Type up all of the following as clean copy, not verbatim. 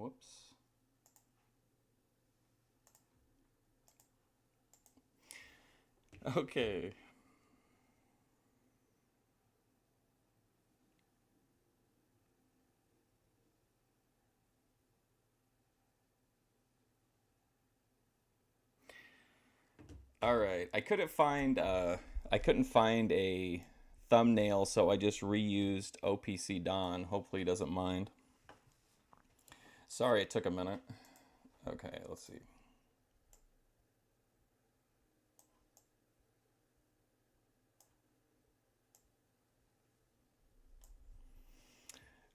Whoops. Okay. All right. I couldn't find a thumbnail, so I just reused OPC Don. Hopefully he doesn't mind. Sorry it took a minute. Okay, let's see.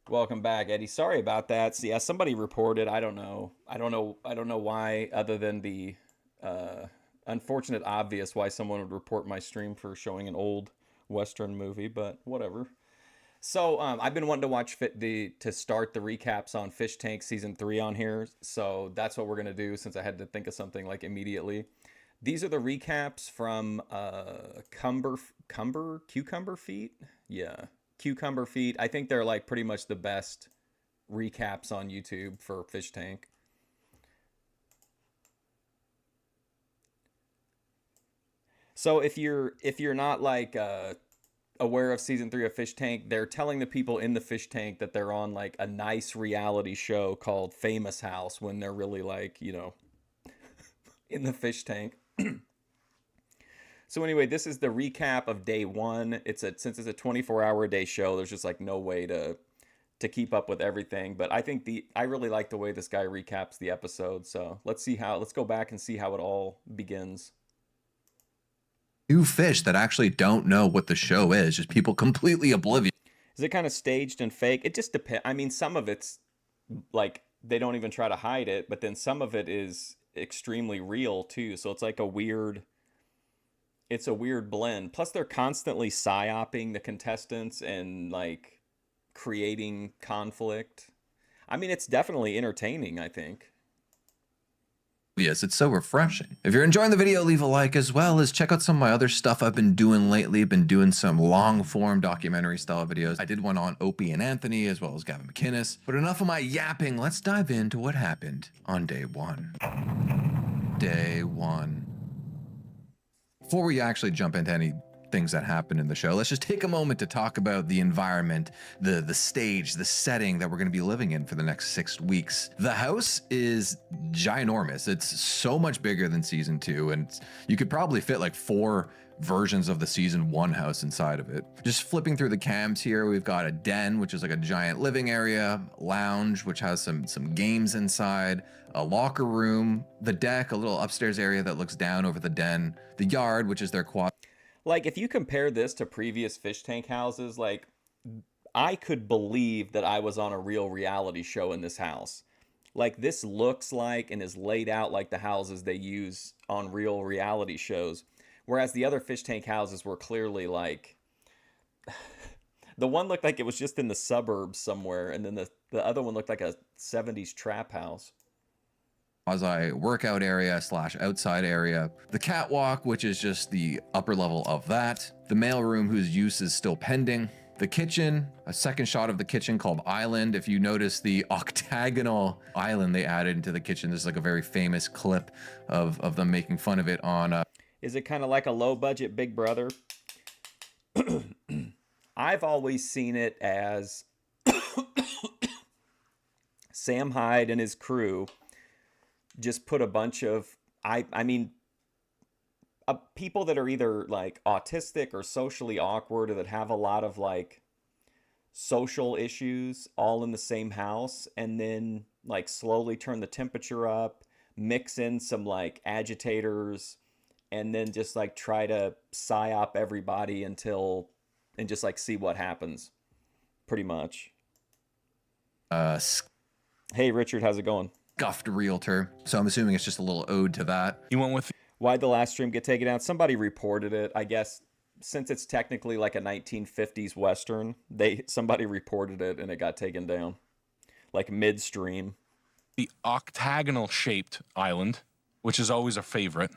Welcome back, Eddie. Sorry about that. So, yeah, somebody reported. I don't know. I don't know why, other than the unfortunate obvious why someone would report my stream for showing an old Western movie, but whatever. So I've been wanting to watch to start the recaps on Fishtank season 3 on here. So that's what we're gonna do since I had to think of something like immediately. These are the recaps from Cucumber Feet. Yeah, Cucumber Feet. I think they're like pretty much the best recaps on YouTube for Fishtank. So if you're not like aware of season 3 of Fishtank, they're telling the people in the fish tank that they're on like a nice reality show called Famous House when they're really like, you know, in the fish tank. So anyway, this is the recap of day 1. Since it's a 24-hour a day show, there's just like no way to keep up with everything, but I really like the way this guy recaps the episode. So let's go back and see how it all begins. New fish that actually don't know what the show is, just people completely oblivious. Is it kind of staged and fake? It just depends. I mean, some of it's like they don't even try to hide it, but then some of it is extremely real too. So it's like a weird blend. Plus they're constantly psyoping the contestants and like creating conflict. I mean, it's definitely entertaining, I think. Yes, it's so refreshing. If you're enjoying the video, leave a like, as well as check out some of my other stuff I've been doing lately. Been doing some long form documentary style videos. I did one on Opie and Anthony, as well as Gavin McInnes. But enough of my yapping, let's dive into what happened on day 1. Day 1. Before we actually jump into any things that happened in the show, let's just take a moment to talk about the environment, the stage, the setting that we're going to be living in for the next 6 weeks. The house is ginormous. It's so much bigger than season 2, and you could probably fit like 4 versions of the season 1 house inside of it. Just flipping through the cams here, we've got a den, which is like a giant living area, lounge, which has some games inside, a locker room, the deck, a little upstairs area that looks down over the den, the yard, which is their quad. Like, if you compare this to previous fish tank houses, like, I could believe that I was on a real reality show in this house. Like, this looks like and is laid out like the houses they use on real reality shows. Whereas the other fish tank houses were clearly like... the one looked like it was just in the suburbs somewhere, and then the other one looked like a 70s trap house. Quasi workout area / outside area, the catwalk, which is just the upper level of that, the mailroom whose use is still pending, the kitchen, a second shot of the kitchen called Island. If you notice the octagonal island they added into the kitchen, this is like a very famous clip of them making fun of it on Is it kind of like a low budget Big Brother? I've always seen it as Sam Hyde and his crew just put a bunch of people that are either like autistic or socially awkward, or that have a lot of like social issues all in the same house, and then like slowly turn the temperature up, mix in some like agitators, and then just like try to psyop everybody and just like see what happens, pretty much. Hey Richard, how's it going? Scuffed realtor. So I'm assuming it's just a little ode to that. You went with... Why'd the last stream get taken down? Somebody reported it. I guess since it's technically like a 1950s Western, somebody reported it and it got taken down. Like midstream. The octagonal shaped island, which is always a favorite.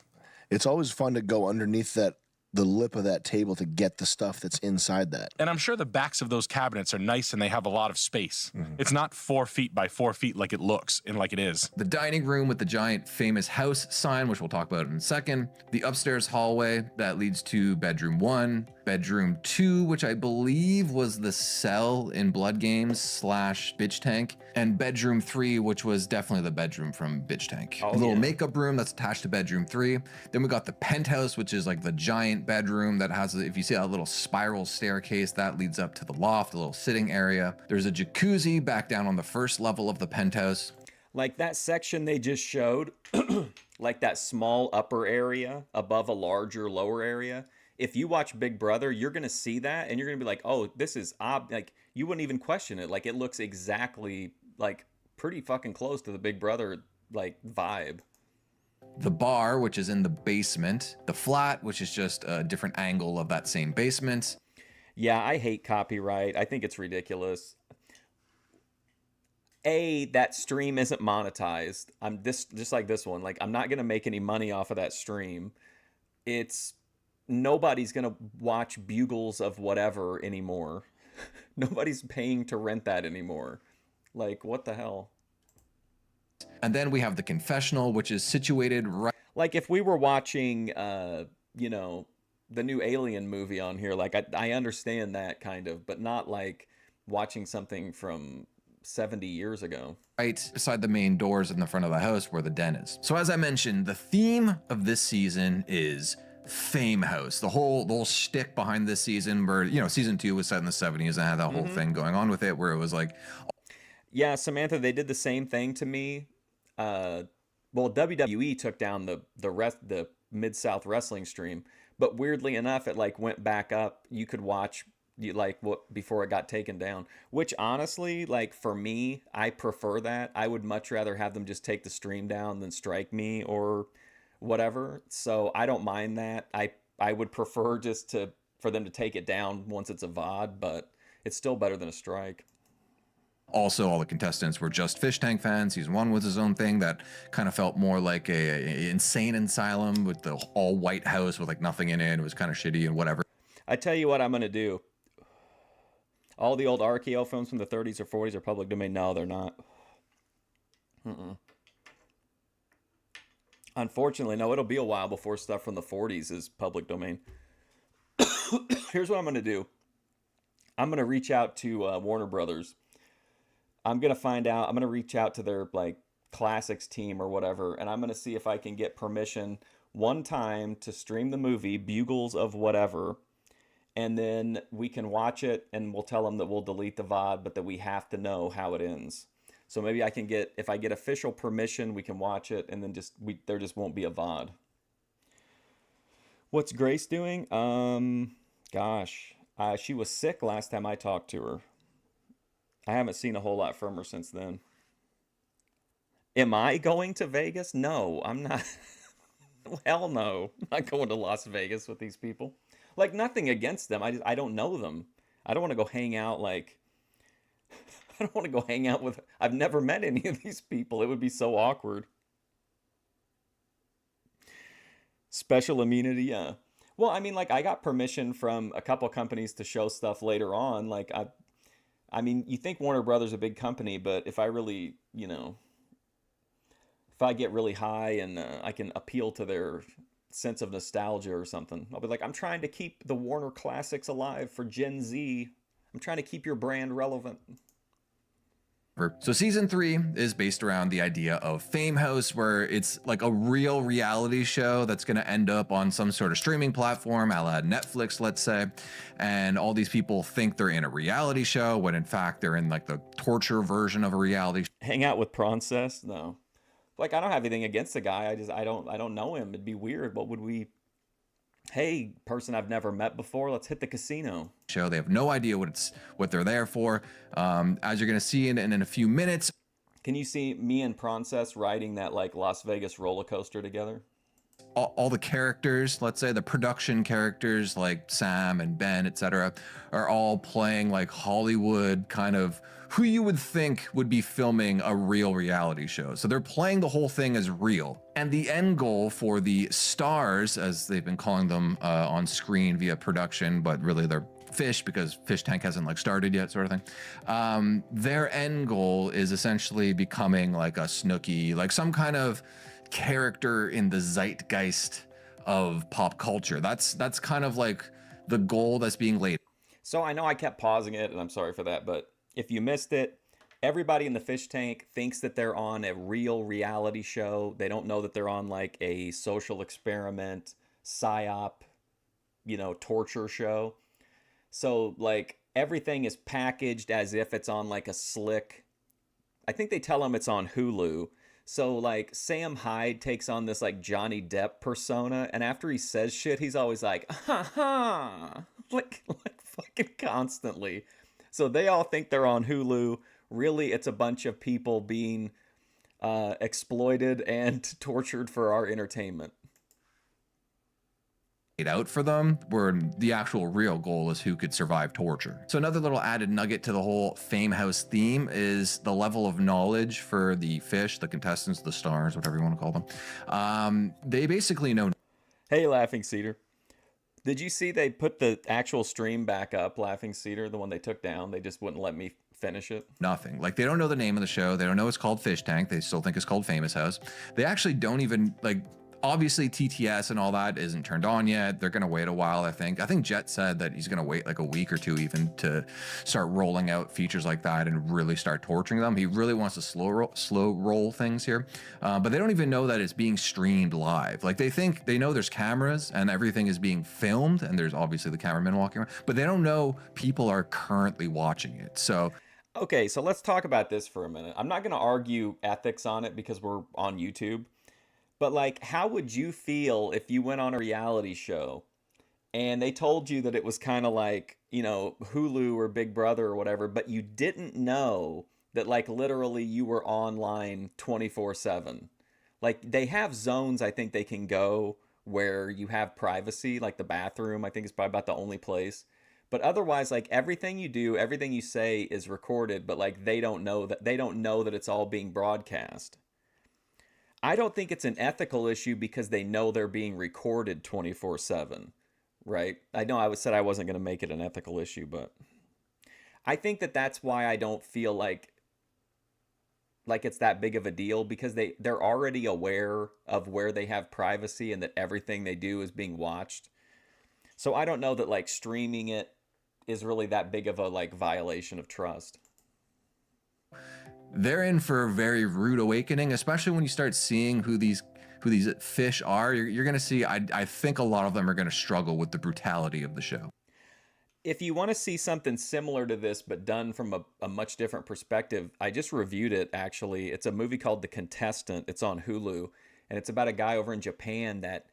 It's always fun to go underneath that the lip of that table to get the stuff that's inside that. And I'm sure the backs of those cabinets are nice and they have a lot of space. It's not 4 feet by 4 feet like it looks and like it is. The dining room with the giant famous house sign, which we'll talk about in a second. The upstairs hallway that leads to bedroom 1, bedroom 2, which I believe was the cell in Blood Games / Bitch Tank, and bedroom 3, which was definitely the bedroom from Bitch Tank. Oh, a little yeah. makeup room that's attached to bedroom 3. Then we got the penthouse, which is like the giant bedroom that has, if you see that little spiral staircase, that leads up to the loft, a little sitting area. There's a jacuzzi back down on the first level of the penthouse. Like that section they just showed, like that small upper area above a larger lower area. If you watch Big Brother, you're going to see that and you're going to be like, oh, this is like, you wouldn't even question it. Like, it looks exactly like pretty fucking close to the Big Brother like vibe. The bar, which is in the basement. The flat, which is just a different angle of that same basement. Yeah, I hate copyright. I think it's ridiculous. That stream isn't monetized. I'm just like this one. Like, I'm not gonna make any money off of that stream. Nobody's gonna watch Bugles of whatever anymore. Nobody's paying to rent that anymore. Like, what the hell? And then we have the confessional, which is situated right. Like, if we were watching, you know, the new Alien movie on here, like, I understand that kind of, but not like watching something from 70 years ago. Right beside the main doors in the front of the house where the den is. So as I mentioned, the theme of this season is Fame House. The whole shtick behind this season, where, you know, season 2 was set in the 70s and had that whole thing going on with it, where it was like, yeah, Samantha, they did the same thing to me. Well, WWE took down the Mid-South Wrestling stream, but weirdly enough, it like went back up. You could watch before it got taken down, which honestly, like, for me, I prefer that. I would much rather have them just take the stream down than strike me or whatever. So I don't mind that. I would prefer just for them to take it down once it's a VOD, but it's still better than a strike. also all the contestants were just Fishtank fans. Season 1 was his own thing that kind of felt more like a insane asylum with the all white house with like nothing in it. It was kind of shitty and whatever. I tell you what I'm gonna do. All the old RKO films from the 30s or 40s are public domain. No, they're not. Unfortunately, no, it'll be a while before stuff from the 40s is public domain. Here's what I'm going to do. I'm going to reach out to Warner Brothers. I'm going to find out. I'm going to reach out to their like classics team or whatever, and I'm going to see if I can get permission one time to stream the movie Bugles of Whatever, and then we can watch it, and we'll tell them that we'll delete the VOD, but that we have to know how it ends. So maybe I can get, if I get official permission, we can watch it, and then there just won't be a VOD. What's Grace doing? Gosh, she was sick last time I talked to her. I haven't seen a whole lot from her since then. Am I going to Vegas? No, I'm not. Hell no. I'm not going to Las Vegas with these people. Like, nothing against them. I don't know them. I don't want to go hang out like... I don't want to go hang out with... I've never met any of these people. It would be so awkward. Special immunity, yeah. Well, I mean, like, I got permission from a couple companies to show stuff later on. Like, I mean, you think Warner Brothers a big company, but if I really, you know... If I get really high and I can appeal to their sense of nostalgia or something, I'll be like, I'm trying to keep the Warner classics alive for Gen Z. I'm trying to keep your brand relevant. So season 3 is based around the idea of Fame House, where it's like a real reality show that's going to end up on some sort of streaming platform, a la Netflix, let's say. And all these people think they're in a reality show when in fact they're in like the torture version of a reality. Hang out with Prancess? No. Like, I don't have anything against the guy. I don't know him. It'd be weird. What would we... Hey, person I've never met before, let's hit the casino. Show. They have no idea what they're there for. As you're going to see in a few minutes. Can you see me and Prancess riding that like Las Vegas roller coaster together? All the characters, let's say the production characters like Sam and Ben, etc., are all playing like Hollywood kind of who you would think would be filming a real reality show. So they're playing the whole thing as real. And the end goal for the stars, as they've been calling them on screen via production, but really they're fish because Fishtank hasn't like started yet, sort of thing. Their end goal is essentially becoming like a Snooki, like some kind of character in the zeitgeist of pop culture. That's kind of like the goal that's being laid. So I know I kept pausing it, and I'm sorry for that, but if you missed it, everybody in the fish tank thinks that they're on a real reality show. They don't know that they're on like a social experiment, psyop, torture show. So like everything is packaged as if it's on like a slick, I think they tell them it's on Hulu. So like Sam Hyde takes on this like Johnny Depp persona, and after he says shit, he's always like, ha ha, like fucking constantly. So they all think they're on Hulu. Really, it's a bunch of people being exploited and tortured for our entertainment. Out for them, where the actual real goal is who could survive torture. So another little added nugget to the whole Fame House theme is the level of knowledge for the fish, the contestants, the stars, whatever you want to call them. They basically know. Hey, Laughing Cedar. Did you see they put the actual stream back up, Laughing Cedar, the one they took down? They just wouldn't let me finish it. Nothing. Like, they don't know the name of the show. They don't know it's called Fishtank. They still think it's called Famous House. They actually don't even, like, obviously TTS and all that isn't turned on yet. They're going to wait a while, I think. I think Jet said that he's going to wait like a week or two even to start rolling out features like that and really start torturing them. He really wants to slow roll things here. But they don't even know that it's being streamed live. Like, they know there's cameras and everything is being filmed, and there's obviously the cameraman walking around, but they don't know people are currently watching it. So okay, so let's talk about this for a minute. I'm not going to argue ethics on it because we're on YouTube. But like, how would you feel if you went on a reality show and they told you that it was kind of like, Hulu or Big Brother or whatever, but you didn't know that like literally you were online 24/7? Like, they have zones I think they can go where you have privacy, like the bathroom, I think is probably about the only place. But otherwise, like, everything you do, everything you say is recorded, but like they don't know that it's all being broadcast. I don't think it's an ethical issue because they know they're being recorded 24/7, right? I know I said I wasn't going to make it an ethical issue, but I think that's why I don't feel like it's that big of a deal, because they're already aware of where they have privacy and that everything they do is being watched. So I don't know that like streaming it is really that big of a like violation of trust. they're in for a very rude awakening, especially when you start seeing who these fish are. You're going to see, I think a lot of them are going to struggle with the brutality of the show. If you want to see something similar to this, but done from a much different perspective, I just reviewed it, actually. It's a movie called The Contestant. It's on Hulu, and it's about a guy over in Japan that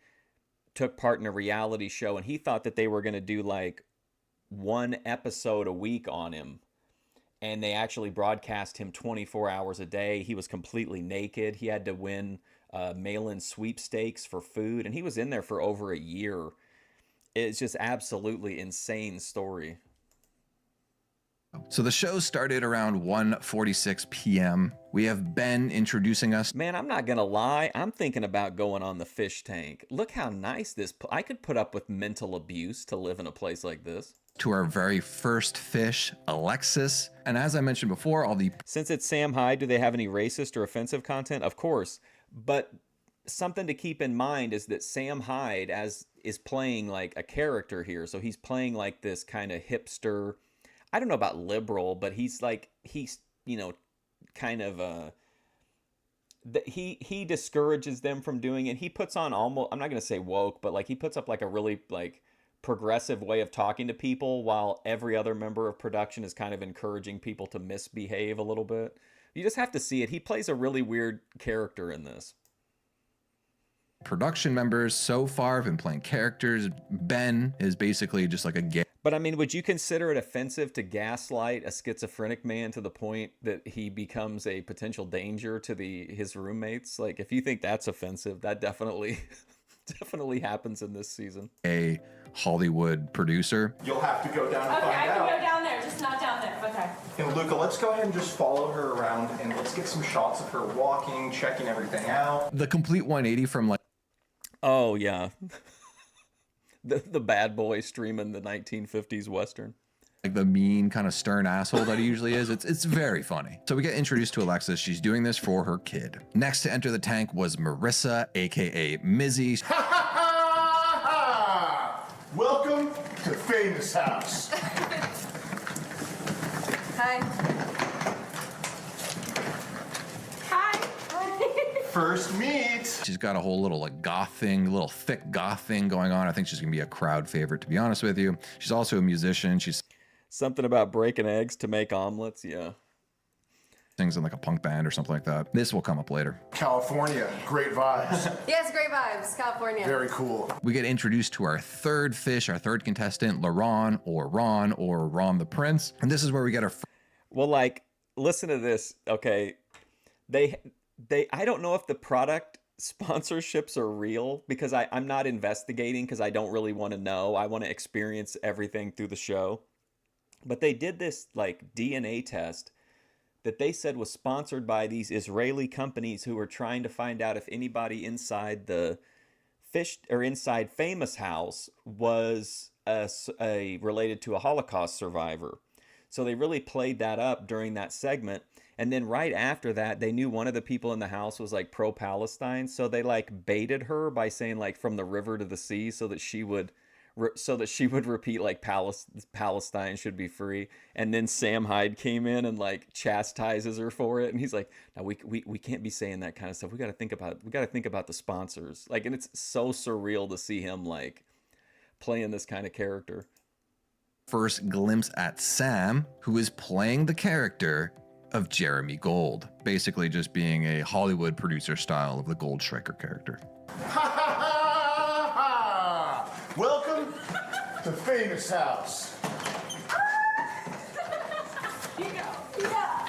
took part in a reality show, and he thought that they were going to do like one episode a week on him. And they actually broadcast him 24 hours a day. He was completely naked. He had to win mail-in sweepstakes for food, and he was in there for over a year. It's just absolutely insane story. So the show started around 1:46 p.m. We have Ben introducing us. Man, I'm not gonna lie. I'm thinking about going on the fish tank. Look how nice this. I could put up with mental abuse to live in a place like this. To our very first fish, Alexis. And as I mentioned before, Since it's Sam Hyde, do they have any racist or offensive content? Of course. But something to keep in mind is that Sam Hyde is playing like a character here. So he's playing like this kind of hipster, I don't know about liberal, but he's kind of he discourages them from doing it. He puts on almost, I'm not going to say woke, but like he puts up like a really like progressive way of talking to people, while every other member of production is kind of encouraging people to misbehave a little bit. You just have to see it. He plays a really weird character in this. Production members so far have been playing characters. Ben is basically just like a gay. But I mean, would you consider it offensive to gaslight a schizophrenic man to the point that he becomes a potential danger to his roommates? Like, if you think that's offensive, that definitely happens in this season. A Hollywood producer. You'll have to go down and Okay, find I can out. go down there, just not down there. Okay. And Luca, let's go ahead and just follow her around and let's get some shots of her walking, checking everything out. The complete 180 from like, Oh yeah, the bad boy streaming the 1950s western. like the mean kind of stern asshole that he usually is. It's very funny. So we get introduced to Alexis. She's doing this for her kid. Next to enter the tank was Marissa, aka Mizzy. Welcome to Famous House. Hi. Hi. First meet. She's got a whole little like goth thing, little thick goth thing going on. I think she's gonna be a crowd favorite, to be honest with you. She's also a musician. She's Something about breaking eggs to make omelets. Yeah. sings in like a punk band or something like that. This will come up later. California, great vibes. Yes, great vibes. California. Very cool. We get introduced to our third fish, our third contestant, LaRon or Ron the Prince. And this is where we get our Well, like, listen to this. Okay, they I don't know if the product sponsorships are real because I'm not investigating because I don't really want to know. I want to experience everything through the show. But they did this like DNA test that they said was sponsored by these Israeli companies who were trying to find out if anybody inside the fish or inside Famous House was related to a Holocaust survivor. So they really played that up during that segment. And then right after that, they knew one of the people in the house was like pro-Palestine. So they like baited her by saying like from the river to the sea so that she would repeat like Palestine should be free. And then Sam Hyde came in and like chastises her for it. And he's like, no, we can't be saying that kind of stuff. We got to think about the sponsors. Like, and it's so surreal to see him like playing this kind of character. first glimpse at Sam, who is playing the character of Jeremy Gold, basically just being a Hollywood producer style of the Gold Striker character. Welcome to Famous House. Yeah.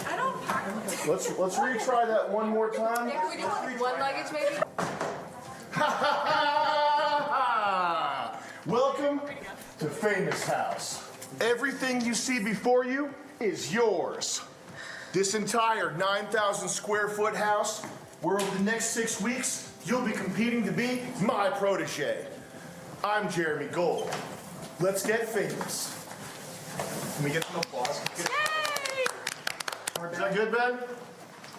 I don't pack. Let's retry that one more time. Yeah, can we do one luggage maybe? Welcome to Famous House. Everything you see before you is yours. This entire 9,000 square foot house, where over the next 6 weeks, you'll be competing to be my protege. I'm Jeremy Gold. Let's get famous. Can we get some applause? Yay! Is that good, Ben?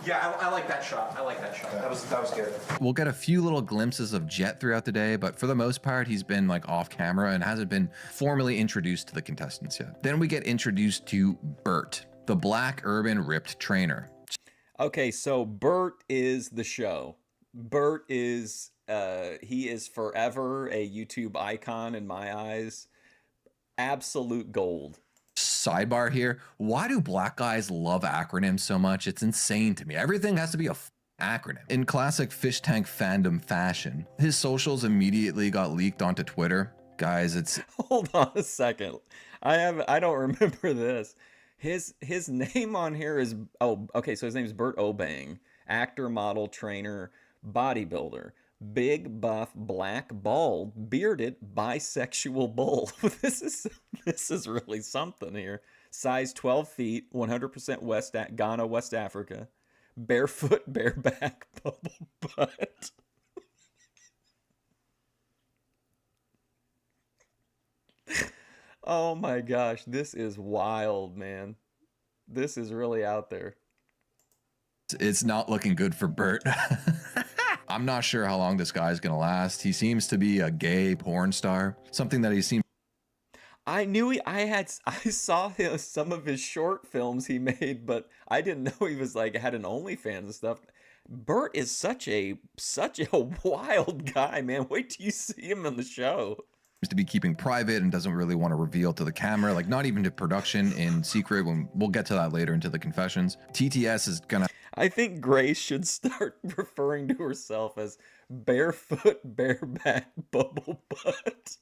Yeah, I like that shot. I like that shot. That was good. We'll get a few little glimpses of Jet throughout the day, but for the most part, he's been like off camera and hasn't been formally introduced to the contestants yet. Then we get introduced to Bert, the black urban ripped trainer. Okay, so Bert is the show. Bert is he is forever a YouTube icon in my eyes. Absolute gold. Sidebar here, why do black guys love acronyms so much? It's insane to me. Everything has to be a acronym. In classic Fishtank fandom fashion, his socials immediately got leaked onto Twitter. Guys, it's Hold on a second. I don't remember this. His name on here is okay, so his name is Bert Obang, actor, model, trainer, bodybuilder. Big, buff, black, bald, bearded, bisexual bull. This is really something here. Size 12 feet, 100% Ghana, West Africa. Barefoot, bareback, bubble butt. Oh my gosh, this is wild, man. This is really out there. it's not looking good for Bert. I'm not sure how long this guy's gonna last. He seems to be a gay porn star, something that he seems I saw some of his short films he made, but I didn't know he was like had an OnlyFans and stuff. Bert is such a wild guy, man. Wait till you see him in the show. to be keeping private and doesn't really want to reveal to the camera, like not even to production in secret. When we'll get to that later into the confessions. TTS is gonna I think Grace should start referring to herself as barefoot, bareback, bubble butt.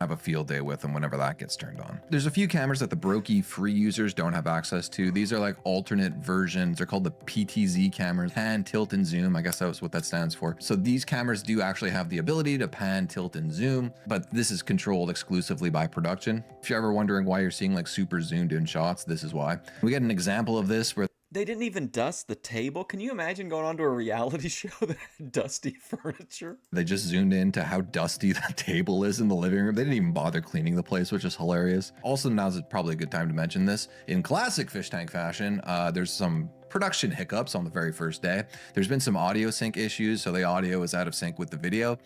have a field day with them whenever that gets turned on. There's a few cameras that the Brokey free users don't have access to. These are like alternate versions. They're called the PTZ cameras, pan, tilt, and zoom. I guess that's what that stands for. So these cameras do actually have the ability to pan, tilt, and zoom, but this is controlled exclusively by production. If you're ever wondering why you're seeing like super zoomed in shots, this is why. We get an example of this where They didn't even dust the table. Can you imagine going onto a reality show that had dusty furniture? they just zoomed into how dusty that table is in the living room. They didn't even bother cleaning the place, which is hilarious. Also, now's probably a good time to mention this. In classic Fishtank fashion, there's some production hiccups on the very first day. There's been some audio sync issues, so the audio is out of sync with the video.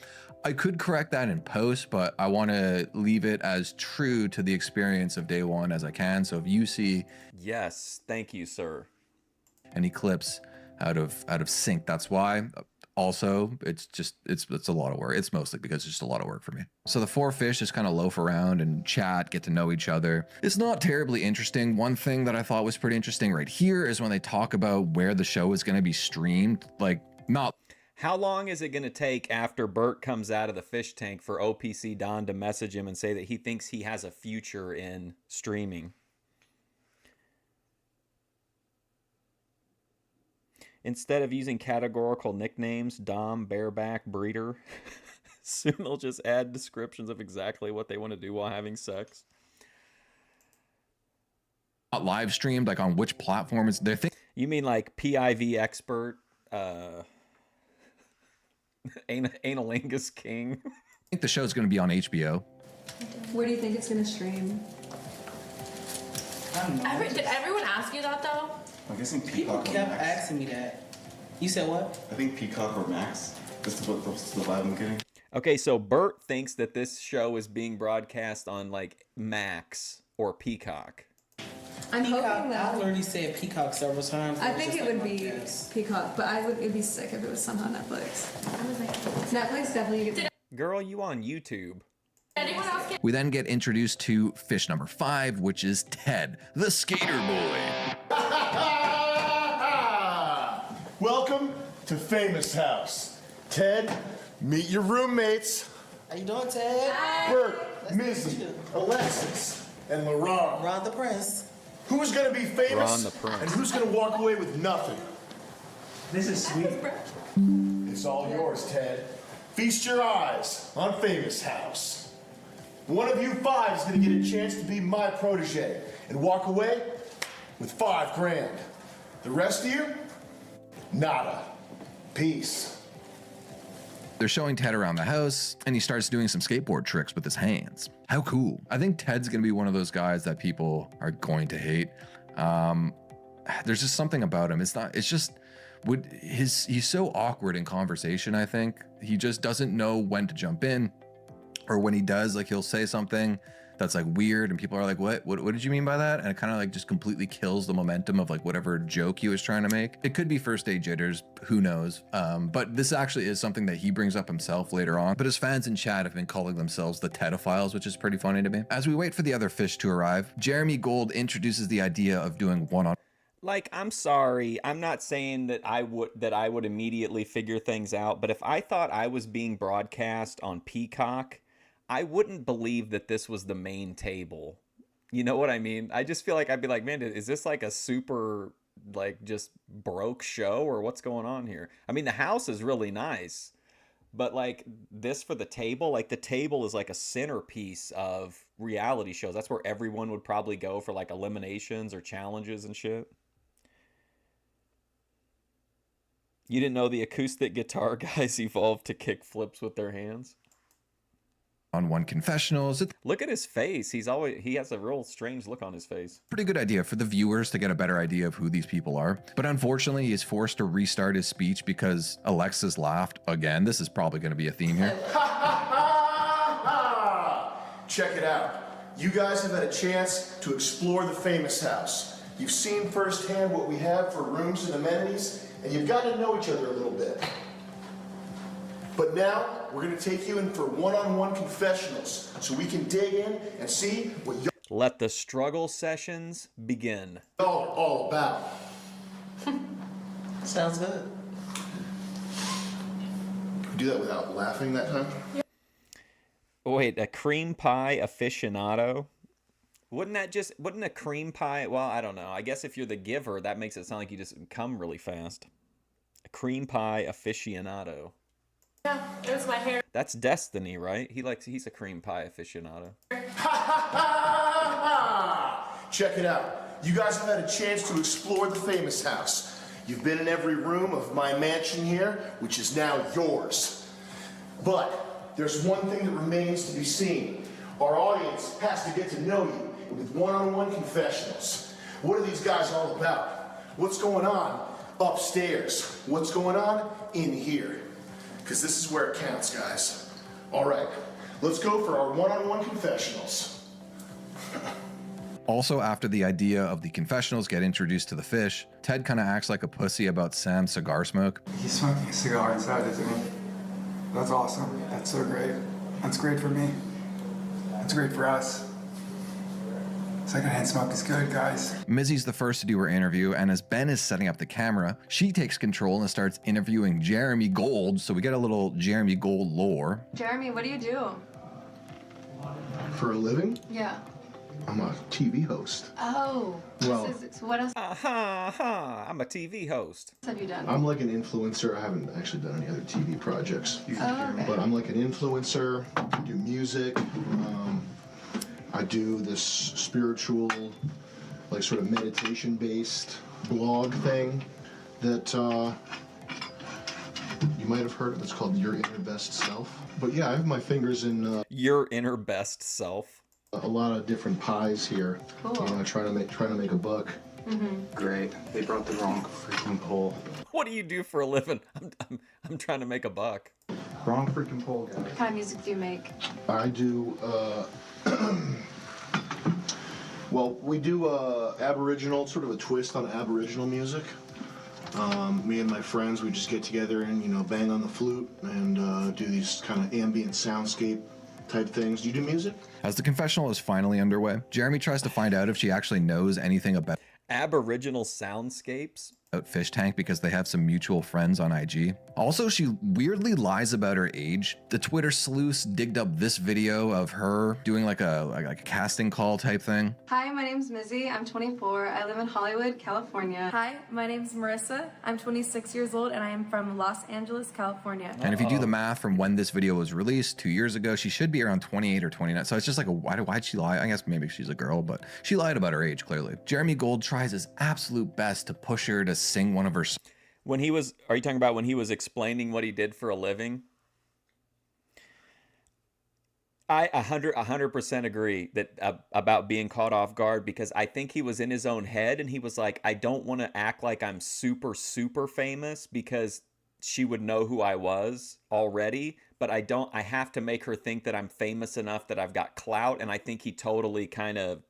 I could correct that in post, but I want to leave it as true to the experience of day one as I can. So if you see Yes, thank you, sir. any clips out of sync, that's why. Also, it's a lot of work. It's mostly because it's just a lot of work for me. So the four fish just kind of loaf around and chat, get to know each other. It's not terribly interesting. One thing that I thought was pretty interesting right here is when they talk about where the show is going to be streamed. Like, not How long is it going to take after Bert comes out of the fish tank for OPC Don to message him and say that he thinks he has a future in streaming? Instead of using categorical nicknames, Dom, Bareback, Breeder, soon they'll just add descriptions of exactly what they want to do while having sex. live streamed, like on which platform is their thing. You mean like PIV expert, Analingus King? I think the show's going to be on HBO. Where do you think it's gonna stream? I don't know. Did everyone ask you that though? I'm guessing People Peacock or kept Max. asking me that. You said what? I think Peacock or Max. That's the vibe I'm getting. Okay, so Bert thinks that this show is being broadcast on like Max or Peacock. I'm Peacock. hoping that. I already said Peacock several times. I think was it just would like, be yes. Peacock, but it'd be sick if it was somehow Netflix. Netflix definitely gets. Girl, you on YouTube. Anyone else get? We then get introduced to fish number 5, which is Ted, the skater boy. Welcome to Famous House. Ted, meet your roommates. How you doing, Ted? Bert, Missy, Alexis, and Laurent. Ron the Prince. Who's gonna be Ron famous the Prince. and who's gonna walk away with nothing? This is sweet. It's all yours, Ted. Feast your eyes on Famous House. One of you 5 is gonna get a chance to be my protege and walk away with $5 grand. The rest of you, nada. Peace. They're showing Ted around the house, and he starts doing some skateboard tricks with his hands. How cool. I think Ted's gonna be one of those guys that people are going to hate. There's just something about him. He's so awkward in conversation, I think. He just doesn't know when to jump in, or when he does, like, he'll say something that's like weird and people are like, what did you mean by that? And it kind of like just completely kills the momentum of like whatever joke he was trying to make. It could be first day jitters, who knows? But this actually is something that he brings up himself later on. But his fans in chat have been calling themselves the Tedophiles, which is pretty funny to me. As we wait for the other fish to arrive, Jeremy Gold introduces the idea of doing one-on. Like, I'm sorry, I'm not saying that I would immediately figure things out, but if I thought I was being broadcast on Peacock, I wouldn't believe that this was the main table. You know what I mean? I just feel like I'd be like, man, is this like a super, like, just broke show, or what's going on here? I mean, the house is really nice, but like this for the table, like the table is like a centerpiece of reality shows. That's where everyone would probably go for like eliminations or challenges and shit. You didn't know the acoustic guitar guys evolved to kick flips with their hands? On one Confessionals. It's Look at his face. He has a real strange look on his face. a pretty good idea for the viewers to get a better idea of who these people are. But unfortunately, he's forced to restart his speech because Alexis laughed again. This is probably going to be a theme here. Check it out. You guys have had a chance to explore the Famous House. You've seen firsthand what we have for rooms and amenities, and you've gotten to know each other a little bit. But now, we're gonna take you in for one-on-one confessionals, so we can dig in and see what y'all Let the struggle sessions begin. are all about. Sounds good. Can we do that without laughing that time? Oh, wait, a cream pie aficionado? Wouldn't a cream pie, well, I don't know. I guess if you're the giver, that makes it sound like you just come really fast. A cream pie aficionado. Yeah, it was my hair. That's Destiny, right? He's a cream pie aficionado. Check it out. You guys have had a chance to explore the famous house. You've been in every room of my mansion here, which is now yours. But there's one thing that remains to be seen. Our audience has to get to know you with one-on-one confessionals. What are these guys all about? What's going on upstairs? What's going on in here? Because this is where it counts, guys. All right, let's go for our one-on-one confessionals. Also, after the idea of the confessionals get introduced to the fish, Ted kind of acts like a pussy about Sam's cigar smoke. He's smoking a cigar inside, isn't he? That's awesome. That's so great. That's great for me. That's great for us. Secondhand smoke is good, guys. Mizzy's the first to do her interview, and as Ben is setting up the camera, she takes control and starts interviewing Jeremy Gold, so we get a little Jeremy Gold lore. Jeremy, what do you do? For a living, Yeah. I'm a TV host. Oh. Well- So what else I'm a TV host. have you done? I'm like an influencer. I haven't actually done any other TV projects. Oh, okay. But I'm like an influencer. I do music. I do this spiritual, like sort of meditation-based blog thing that you might have heard of. It's called Your Inner Best Self. But yeah, I have my fingers in Your inner best self. a lot of different pies here. Cool. You know, trying to make a buck. Great. They brought the wrong freaking pole. What do you do for a living? I'm trying to make a buck. Wrong freaking pole, guys. What kind of music do you make? I do, well, we do Aboriginal, sort of a twist on Aboriginal music. Me and my friends, we just get together and, you know, bang on the flute and do these kind of ambient soundscape type things. Do you do music? As the confessional is finally underway, Jeremy tries to find out if she actually knows anything about Aboriginal soundscapes? Fishtank because they have some mutual friends on IG. Also, she weirdly lies about her age. The Twitter sleuths digged up this video of her doing like a casting call type thing. Hi, my name's Mizzy. I'm 24. I live in Hollywood, California. Hi, my name's Marissa. I'm 26 years old and I am from Los Angeles, California. And if you do the math from when this video was released 2 years ago, she should be around 28 or 29. So it's just like, why'd she lie? I guess maybe she's a girl, but she lied about her age, clearly. Jeremy Gold tries his absolute best to push her to sing one of her songs. Are you talking about when he was explaining what he did for a living? I 100% agree that about being caught off guard, because I think he was in his own head and he was like, I don't want to act like I'm super, super famous because she would know who I was already, but I have to make her think that I'm famous enough that I've got clout. And I think he totally kind of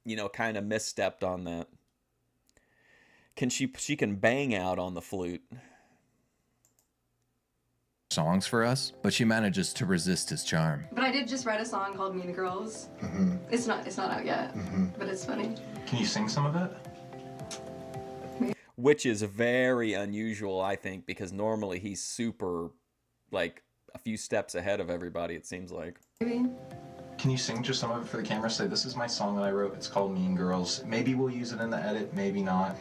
misstepped on that. She can bang out on the flute. Songs for us, but she manages to resist his charm. But I did just write a song called Mean Girls. It's not out yet, but it's funny. Can you sing some of it? Which is very unusual, I think, because normally he's super, like, a few steps ahead of everybody, it seems like. Maybe. Can you sing just some of it for the camera? Say, this is my song that I wrote. It's called Mean Girls. Maybe we'll use it in the edit, maybe not.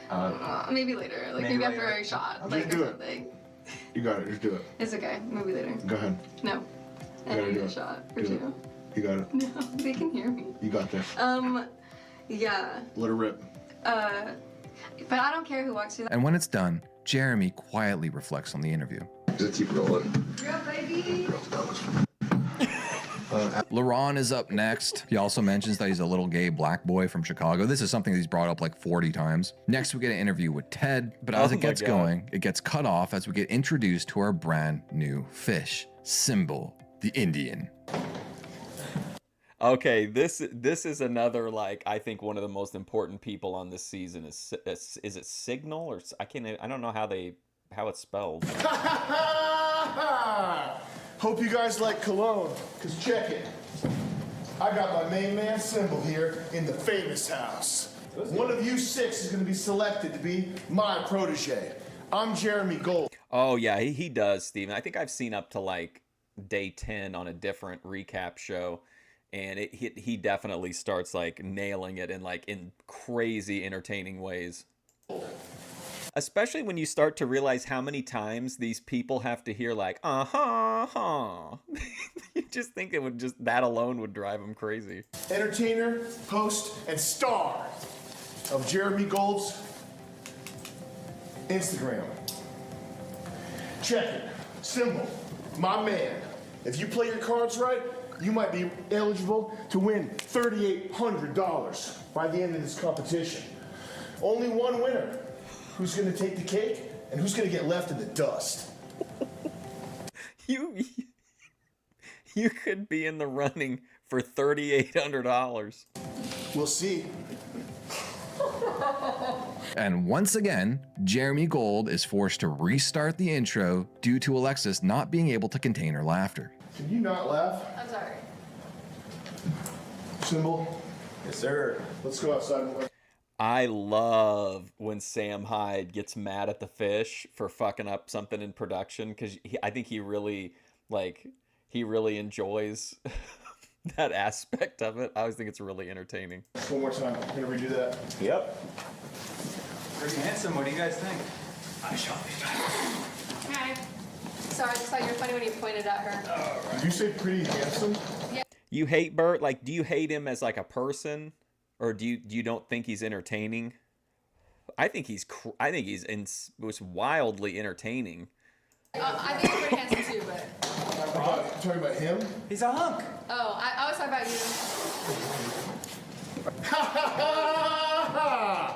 Maybe later. Like maybe after a shot. Like do or it. something. You got it. Just do it. It's okay. Maybe later. Go ahead. No. I gotta need do a it. shot or Do two. it. You got it. No, they can hear me. You got this. Yeah. Let her rip. But I don't care who walks through that. And when it's done, Jeremy quietly reflects on the interview. Just keep rolling. Yeah, baby. LaRon is up next. He also mentions that he's a little gay black boy from Chicago. This is something he's brought up like 40 times. Next, we get an interview with Ted, but as it gets going, it gets cut off as we get introduced to our brand new fish, Symbol, the Indian. Okay, this is another, like, I think one of the most important people on this season is it Signal, or I don't know how it's spelled. Hope you guys like cologne, because check it. I got my main man Symbol here in the famous house. One of you 6 is going to be selected to be my protege. I'm Jeremy Gold. Oh yeah, he does, Steven. I think I've seen up to like day 10 on a different recap show, and he definitely starts like nailing it in crazy entertaining ways. Especially when you start to realize how many times these people have to hear like huh. You just think that alone would drive them crazy. Entertainer, host, and star of Jeremy Gold's Instagram. Check it. Symbol. My man. If you play your cards right, you might be eligible to win $3,800 by the end of this competition. Only one winner. Who's going to take the cake and who's going to get left in the dust? You could be in the running for $3,800. We'll see. And once again, Jeremy Gold is forced to restart the intro due to Alexis not being able to contain her laughter. Can you not laugh? I'm sorry. Symbol? Yes, sir. Let's go outside. I love when Sam Hyde gets mad at the fish for fucking up something in production, because I think he really enjoys that aspect of it. I always think it's really entertaining. One more time. I'm gonna redo that. Yep. Pretty handsome. What do you guys think? I shall be back. Hi. Sorry, I just thought you were funny when you pointed at her. Did you say pretty handsome? Yeah. You hate Bert? Like, do you hate him as like a person, or do you don't think he's entertaining? I think he's was wildly entertaining. I think you're pretty handsome too, but. Talking about him? He's a hunk. Oh, I was talking about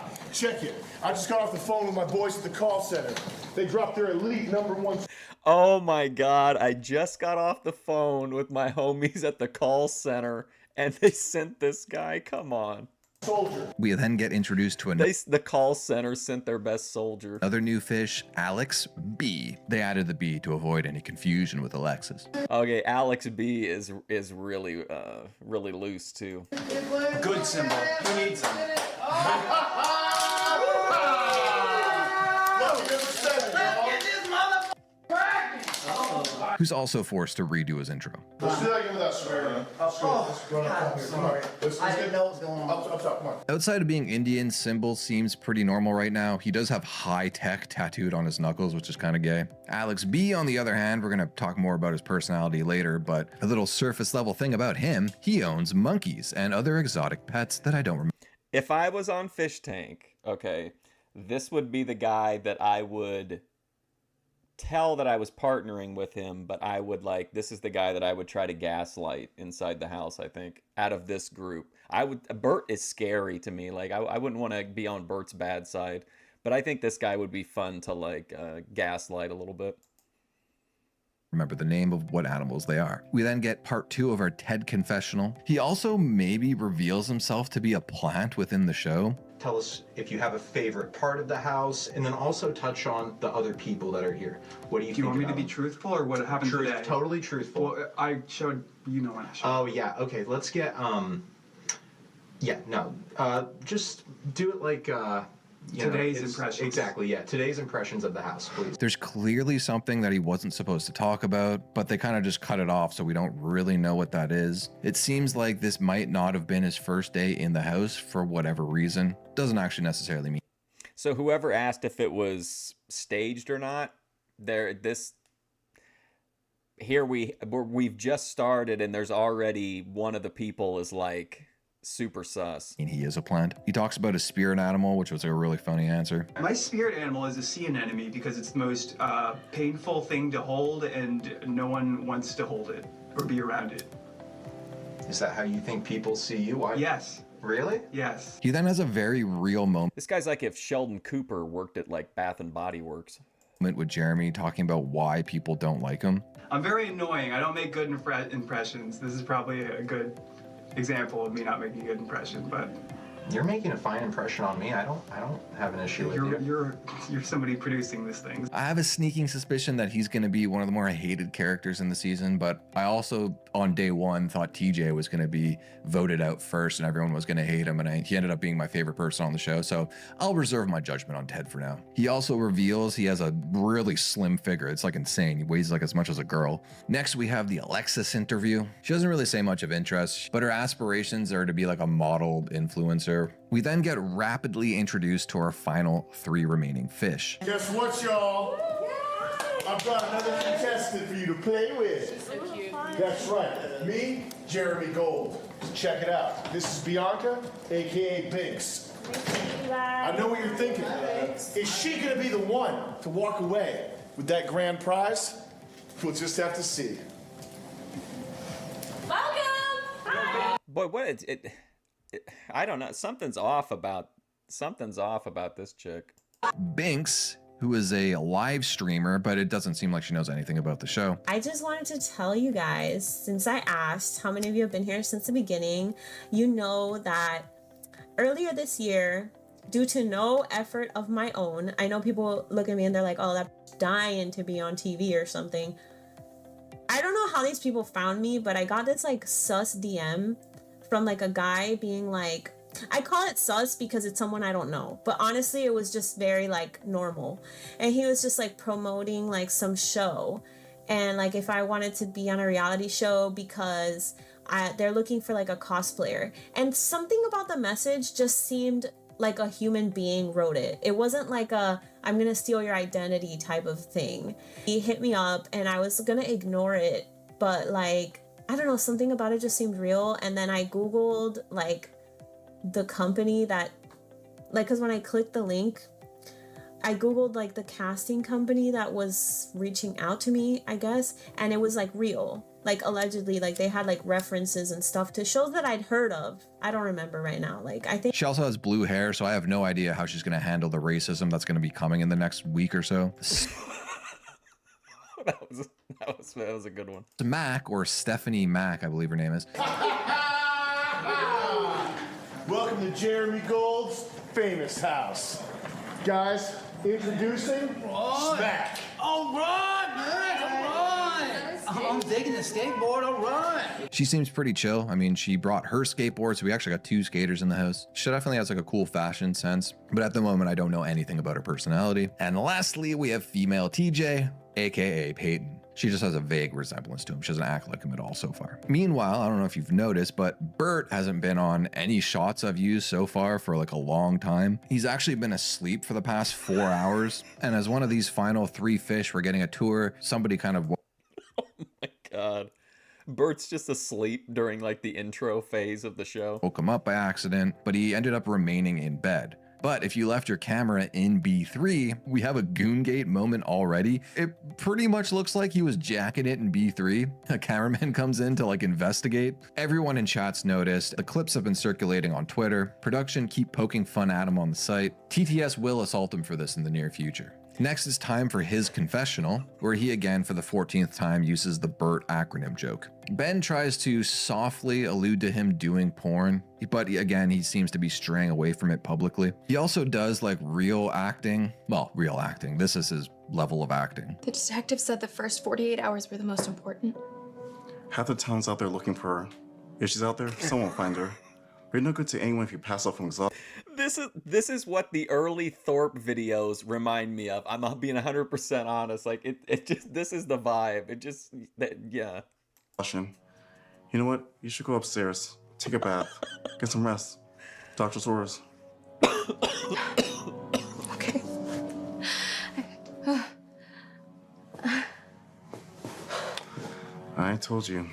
you. Check it. I just got off the phone with my boys at the call center. They dropped their elite #1. Oh my God, I just got off the phone with my homies at the call center and they sent this guy. Come on. Soldier. We then get introduced to The call center sent their best soldier. another new fish, Alex B. They added the B to avoid any confusion with Alexis. Okay, Alex B is really really loose too. Good symbol. Who needs him? Who's also forced to redo his intro. Let's do that again without swearing. Let's go up. Come on. I didn't know what was going on. Up top, come on. Outside of being Indian, Symbol seems pretty normal right now. He does have high tech tattooed on his knuckles, which is kind of gay. Alex B, on the other hand, we're going to talk more about his personality later, but a little surface level thing about him, he owns monkeys and other exotic pets that I don't remember. If I was on Fishtank, okay, this would be the guy that I would tell that I was partnering with him, but I would this is the guy that I would try to gaslight inside the house, I think, out of this group. Bert is scary to me. Like, I wouldn't want to be on Bert's bad side, but I think this guy would be fun to gaslight a little bit. Remember the name of what animals they are. We then get part 2 of our Ted confessional. He also maybe reveals himself to be a plant within the show. Tell us if you have a favorite part of the house, and then also touch on the other people that are here. What do you think? Do you want me to about be them? truthful or what happened today? Totally truthful. Well, I showed, you know when I showed. Oh yeah, okay, let's get, just do it like, Today's impressions. Exactly, yeah, today's impressions of the house, please. There's clearly something that he wasn't supposed to talk about, but they kind of just cut it off, so we don't really know what that is. It seems like this might not have been his first day in the house for whatever reason. Doesn't actually necessarily mean. So whoever asked if it was staged or not, we've just started and there's already one of the people is like super sus. He is a plant. He talks about a spirit animal, which was a really funny answer. My spirit animal is a sea anemone because it's the most painful thing to hold and no one wants to hold it or be around it. Is that how you think people see you? Yes. Really? Yes. He then has a very real moment This guy's like if Sheldon Cooper worked at like Bath and Body Works. with Jeremy talking about why people don't like him. I'm very annoying. I don't make good impressions. This is probably a good example of me not making a good impression, but You're making a fine impression on me. I don't have an issue with you. You're somebody producing this thing. I have a sneaking suspicion that he's going to be one of the more hated characters in the season, but I also, on day one, thought TJ was going to be voted out first and everyone was going to hate him, and he ended up being my favorite person on the show, so I'll reserve my judgment on Ted for now. He also reveals he has a really slim figure. It's like insane. He weighs like as much as a girl. Next, we have the Alexis interview. She doesn't really say much of interest, but her aspirations are to be like a modeled influencer. We then get rapidly introduced to our final 3 remaining fish. Guess what, y'all? I've got another contestant for you to play with. That's right. Me, Jeremy Gold. Check it out. This is Bianca, aka Binks. I know what you're thinking. Is she gonna be the one to walk away with that grand prize? We'll just have to see. Boy, what I don't know. Something's off about this chick. Binks, who is a live streamer, but it doesn't seem like she knows anything about the show. I just wanted to tell you guys, since I asked how many of you have been here since the beginning, you know that earlier this year, due to no effort of my own, I know people look at me and they're like, oh, that's dying to be on TV or something. I don't know how these people found me, but I got this like sus DM from like a guy being like, I call it sus because it's someone I don't know, but honestly it was just very like normal, and he was just like promoting like some show, and like if I wanted to be on a reality show because they're looking for like a cosplayer, and something about the message just seemed like a human being wrote it. It wasn't like a I'm gonna steal your identity type of thing. He hit me up and I was gonna ignore it, but like I don't know, something about it just seemed real. And then I Googled like the company that, like, because when I clicked the link, I Googled like the casting company that was reaching out to me, I guess, and it was like real. Like allegedly, like they had like references and stuff to shows that I'd heard of. I don't remember right now. Like I think she also has blue hair, so I have no idea how she's going to handle the racism that's going to be coming in the next week or so. That was a good one. Mac, or Stephanie Mac, I believe her name is. Welcome to Jeremy Gold's famous house. Guys, introducing Smack. All right, man. All right. I'm digging the skateboard. All right. She seems pretty chill. I mean, she brought her skateboard, so we actually got 2 skaters in the house. She definitely has like a cool fashion sense, but at the moment I don't know anything about her personality. And lastly, we have female TJ, aka Peyton. She just has a vague resemblance to him. She doesn't act like him at all so far. Meanwhile, I don't know if you've noticed, but Bert hasn't been on any shots I've used so far for like a long time. He's actually been asleep for the past 4 hours. And as one of these final 3 fish, we're getting a tour. Somebody kind of... Oh my God. Bert's just asleep during like the intro phase of the show. Woke him up by accident, but he ended up remaining in bed. But if you left your camera in B3, we have a Goongate moment already. It pretty much looks like he was jacking it in B3. A cameraman comes in to like investigate. Everyone in chat's noticed. The clips have been circulating on Twitter. Production keep poking fun at him on the site. TTS will assault him for this in the near future. Next is time for his confessional, where he again for the 14th time uses the Bert acronym joke. Ben tries to softly allude to him doing porn, but again, he seems to be straying away from it publicly. He also does like real acting. Well, real acting. This is his level of acting. The detective said the first 48 hours were the most important. Half the town's out there looking for her. If she's out there, someone will find her. We're no good to anyone if you pass out from exhaustion. This is what the early Thorpe videos remind me of. I'm being 100% honest. Like it just, this is the vibe. It just, yeah. You know what? You should go upstairs, take a bath, get some rest. Doctor's orders. Okay. I told you.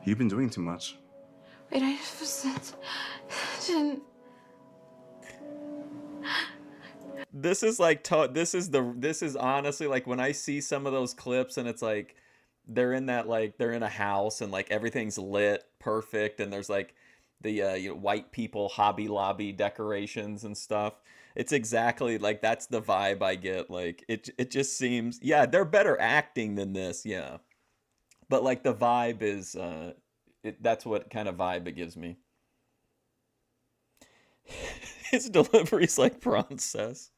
You've been doing too much. Wait, I didn't. This is like this is honestly like when I see some of those clips and it's like they're in a house and like everything's lit perfect and there's like the white people Hobby Lobby decorations and stuff. It's exactly like that's the vibe I get. Like it just seems, yeah, they're better acting than this, yeah, but like the vibe is that's what kind of vibe it gives me. His delivery's like Princess.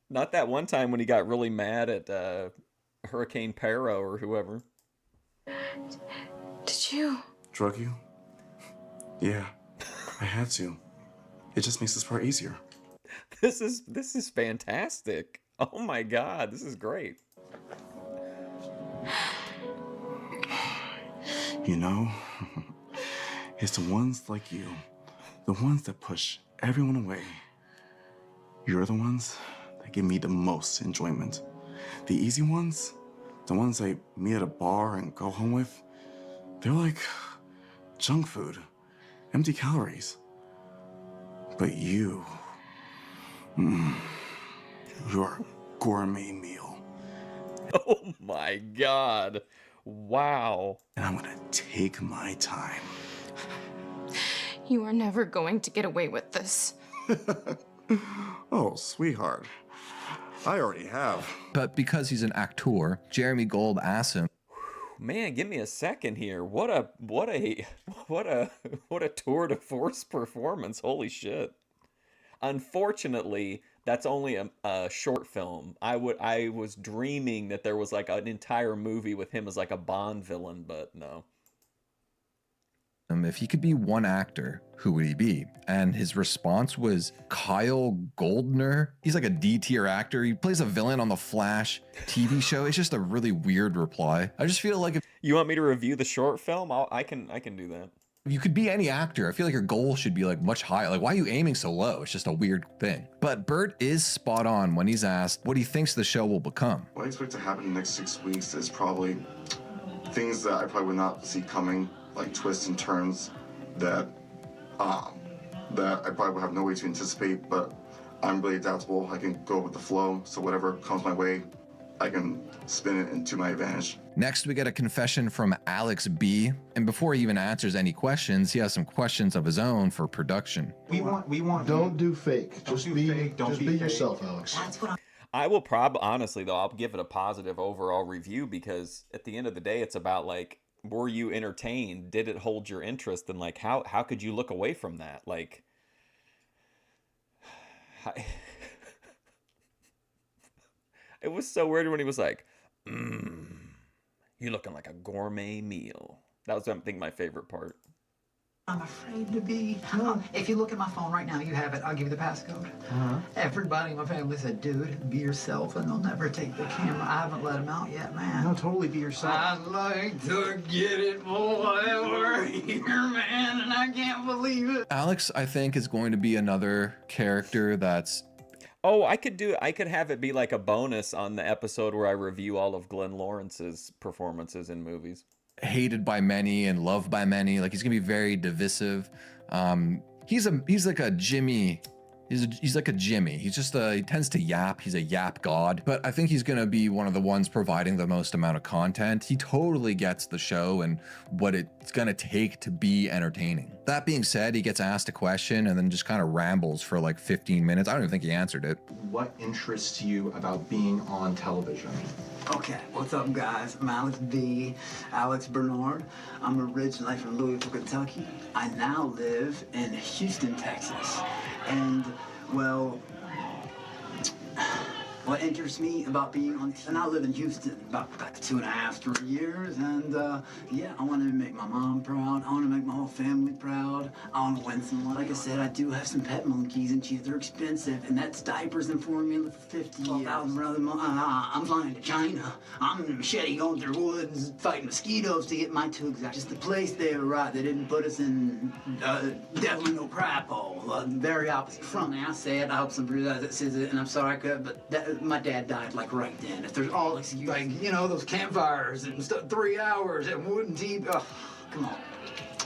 Not that one time when he got really mad at Hurricane Pero or whoever. Did you? Drug you? Yeah, I had to. It just makes this part easier. This is fantastic. Oh my god, this is great. You know, it's the ones like you, the ones that push everyone away. You're the ones that give me the most enjoyment. The easy ones, the ones I meet at a bar and go home with, they're like junk food, empty calories. But you, you're a gourmet meal. Oh my god. Wow. And I'm gonna take my time. You are never going to get away with this. Oh, sweetheart. I already have. But because he's an actor, Jeremy Gold asks him, Man, give me a second here. What a tour de force performance. Holy shit. Unfortunately, that's only a short film. I was dreaming that there was like an entire movie with him as like a Bond villain, but no. if he could be one actor, who would he be? And his response was Kyle Goldner. He's like a D-tier actor. He plays a villain on the Flash TV show. It's just a really weird reply. I just feel like if you want me to review the short film, I can do that. You could be any actor. I feel like your goal should be like much higher. Like, why are you aiming so low? It's just a weird thing. But Bert is spot on when he's asked what he thinks the show will become. What I expect to happen in the next 6 weeks is probably things that I probably would not see coming, like twists and turns that I probably would have no way to anticipate, but I'm really adaptable. I can go with the flow, so whatever comes my way, I can spin it into my advantage. Next, we get a confession from Alex B. And before he even answers any questions, he has some questions of his own for production. We want. Don't do fake. Just be yourself, Alex. That's what I will honestly though, I'll give it a positive overall review because at the end of the day, it's about like, were you entertained? Did it hold your interest? And like, how could you look away from that? Like, it was so weird when he was like, you're looking like a gourmet meal. That was, I think, my favorite part. I'm afraid to be. If you look at my phone right now, you have it. I'll give you the passcode. Everybody in my family said, dude, be yourself, and they'll never take the camera. I haven't let them out yet, man. No, totally be yourself. I'd like to get it forever here, man, and I can't believe it. Alex, I think, is going to be another character that's... Oh, I could have it be like a bonus on the episode where I review all of Glenn Lawrence's performances in movies. Hated by many and loved by many. Like, he's gonna be very divisive. He's like a Jimmy. He's like a Jimmy. He's just he tends to yap. He's a yap god. But I think he's gonna be one of the ones providing the most amount of content. He totally gets the show and what it's gonna take to be entertaining. That being said, he gets asked a question and then just kind of rambles for like 15 minutes. I don't even think he answered it. What interests you about being on television? Okay, what's up, guys? I'm Alex B. Alex Bernard. I'm originally from Louisville, Kentucky. I now live in Houston, Texas. And, well, what interests me about being on, and I live in Houston about 2.5, 3 years, and yeah, I want to make my mom proud. I want to make my whole family proud. I want to win some money. Like I said, I do have some pet monkeys, and geez, they're expensive, and that's diapers and formula for 50 $12,000 rather than I'm flying to China. I'm in a machete going through woods, fighting mosquitoes to get my two exact. Just the place they were right. They didn't put us in definitely no crap hole. Very opposite from me. I say it. I hope somebody that says it, and I'm sorry I could, but my dad died like right then. If there's all excuses, like, you know, those campfires and stuff, 3 hours and wooden teeth. Oh, come on.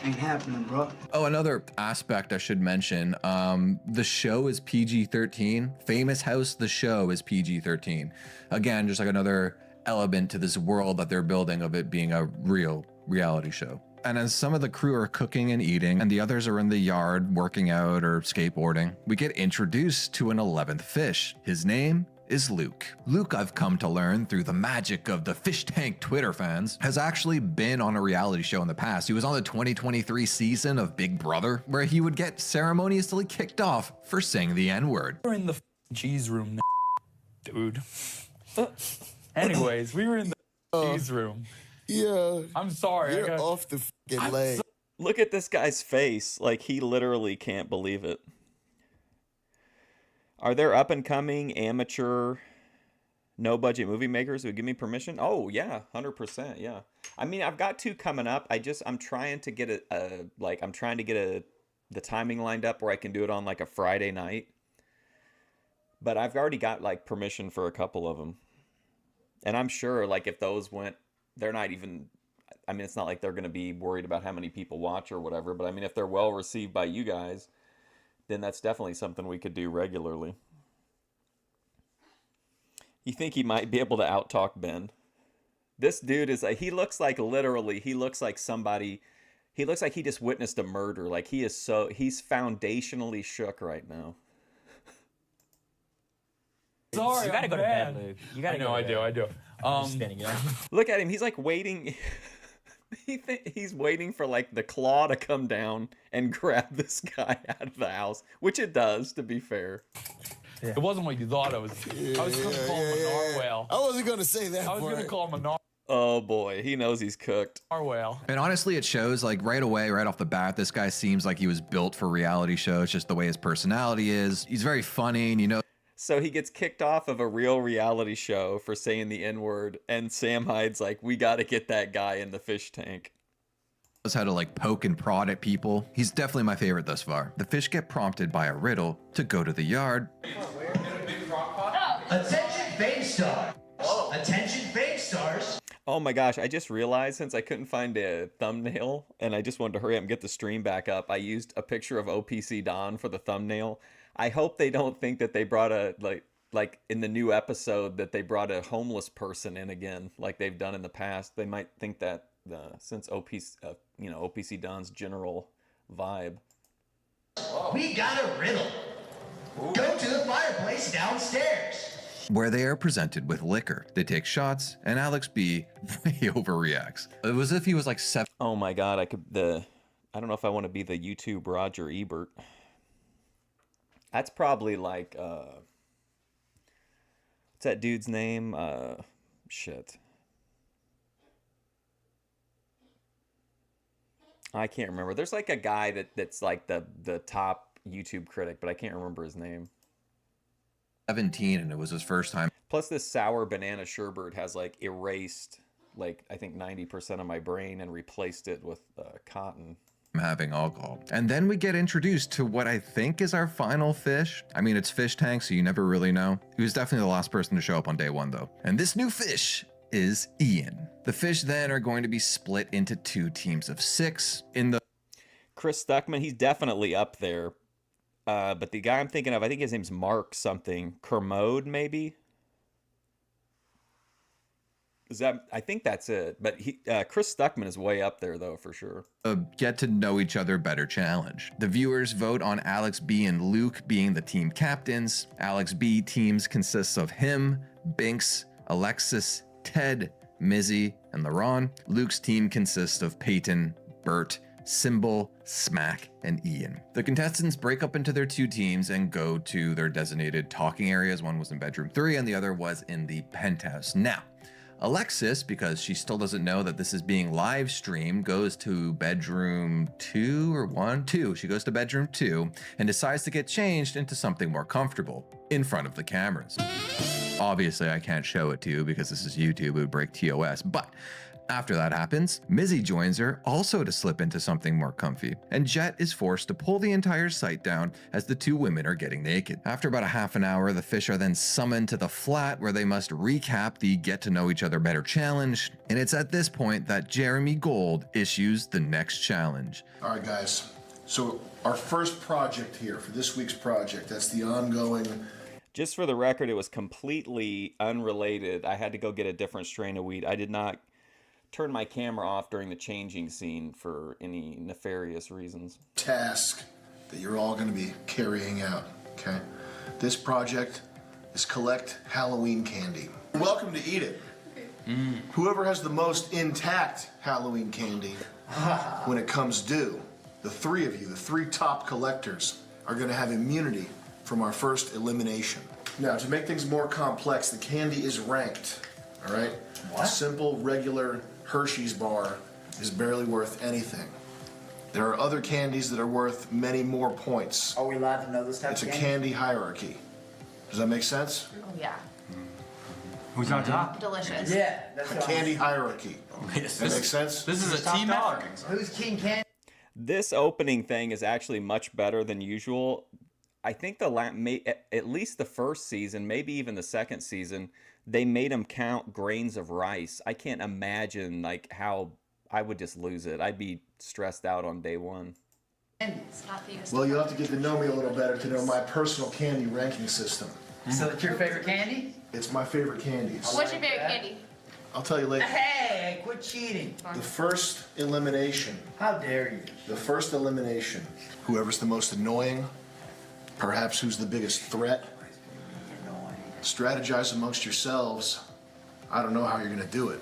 Ain't happening, bro. Oh, another aspect I should mention, the show is PG-13. Famous House, the show is PG-13. Again, just like another element to this world that they're building of it being a real reality show. And as some of the crew are cooking and eating, and the others are in the yard working out or skateboarding, we get introduced to an 11th fish. His name is Luke. Luke, I've come to learn through the magic of the Fishtank Twitter fans, has actually been on a reality show in the past. He was on the 2023 season of Big Brother, where he would get ceremoniously kicked off for saying the N-word. We're in the cheese room now, dude. Anyways, we were in the cheese room. Yeah. I'm sorry. You're off the fucking leg. Look at this guy's face. Like, he literally can't believe it. Are there up-and-coming amateur no-budget movie makers who give me permission? Oh, yeah, 100%, yeah. I mean, I've got 2 coming up. I'm trying to get the timing lined up where I can do it on, like, a Friday night. But I've already got, like, permission for a couple of them. And I'm sure, like, if those went, they're not even... I mean, it's not like they're going to be worried about how many people watch or whatever. But, I mean, if they're well received by you guys, then that's definitely something we could do regularly. You think he might be able to out-talk Ben? This dude is like, he looks like somebody, he looks like he just witnessed a murder. Like, he's foundationally shook right now. Sorry, you gotta go to bed, Luke. You gotta go. I do. Look at him. He's like waiting. He's waiting for like the claw to come down and grab this guy out of the house, which it does, to be fair. Yeah. It wasn't what you thought it was. I was going to call him a narwhal. I wasn't going to say that. I was going to call him a narwhal. Oh boy, he knows he's cooked. Narwhal. And honestly, it shows like right away, right off the bat, this guy seems like he was built for reality shows, just the way his personality is. He's very funny, and you know. So he gets kicked off of a real reality show for saying the N-word, and Sam Hyde's like, we got to get that guy in the fish tank. Knows how to like poke and prod at people. He's definitely my favorite thus far. The fish get prompted by a riddle to go to the yard. Attention fame star. Attention fame stars. Oh my gosh, I just realized since I couldn't find a thumbnail and I just wanted to hurry up and get the stream back up, I used a picture of OPC Don for the thumbnail. I hope they don't think that they brought a, like in the new episode, that they brought a homeless person in again, like they've done in the past. They might think that since OPC Don's general vibe. We got a riddle. Go to the fireplace downstairs. Where they are presented with liquor. They take shots, and Alex B way overreacts. It was as if he was like 7. Oh my god, I don't know if I want to be the YouTube Roger Ebert. That's probably like what's that dude's name? Shit. I can't remember. There's like a guy that's like the top YouTube critic, but I can't remember his name. 17, and it was his first time. Plus this sour banana sherbet has like erased like I think 90% of my brain and replaced it with cotton. Having alcohol. And then we get introduced to what I think is our final fish. I mean, it's Fishtank, so you never really know. He was definitely the last person to show up on day 1 though. And this new fish is Ian. The fish then are going to be split into 2 teams of 6 in the... Chris Stuckman, he's definitely up there. But the guy I'm thinking of, I think his name's Mark something. Kermode, maybe? I think that's it. But Chris Stuckman is way up there, though, for sure. Get to know each other better challenge. The viewers vote on Alex B and Luke being the team captains. Alex B teams consists of him, Binks, Alexis, Ted, Mizzy, and LaRon. Luke's team consists of Peyton, Bert, Symbol, Smack, and Ian. The contestants break up into their 2 teams and go to their designated talking areas. One was in bedroom 3 and the other was in the penthouse. Now, Alexis, because she still doesn't know that this is being live streamed, goes to bedroom 2. She goes to bedroom 2 and decides to get changed into something more comfortable in front of the cameras. Obviously, I can't show it to you because this is YouTube, it would break TOS, but after that happens, Mizzy joins her, also to slip into something more comfy, and Jet is forced to pull the entire site down as the 2 women are getting naked. After about a half an hour, the fish are then summoned to the flat where they must recap the Get to Know Each Other Better challenge, and it's at this point that Jeremy Gold issues the next challenge. All right, guys. So our first project here for this week's project, that's the ongoing... Just for the record, it was completely unrelated. I had to go get a different strain of weed. I did not turn my camera off during the changing scene for any nefarious reasons. Task that you're all going to be carrying out, okay? This project is collect Halloween candy. You're welcome to eat it. Whoever has the most intact Halloween candy when it comes due, the three of you, the three top collectors, are gonna have immunity from our first elimination. Now, to make things more complex, the candy is ranked, all right? What? A simple, regular Hershey's bar is barely worth anything. There are other candies that are worth many more points. Are we allowed to know this type It's of a candy? candy hierarchy. Does that make sense? Oh, yeah. Who's on top? Delicious. Yeah, that's A what candy hierarchy. Yes. That makes sense? This is a team effort. Who's King Candy? This opening thing is actually much better than usual. I think at least the first season, maybe even the second season, they made them count grains of rice. I can't imagine like how I would just lose it. I'd be stressed out on day one. Well, you'll have to get to know me a little better to know my personal candy ranking system. So it's your favorite candy? It's my favorite candies. What's your favorite candy? I'll tell you later. Hey, quit cheating. The first elimination. How dare you? The first elimination. Whoever's the most annoying, perhaps who's the biggest threat. Strategize amongst yourselves. I don't know how you're gonna do it,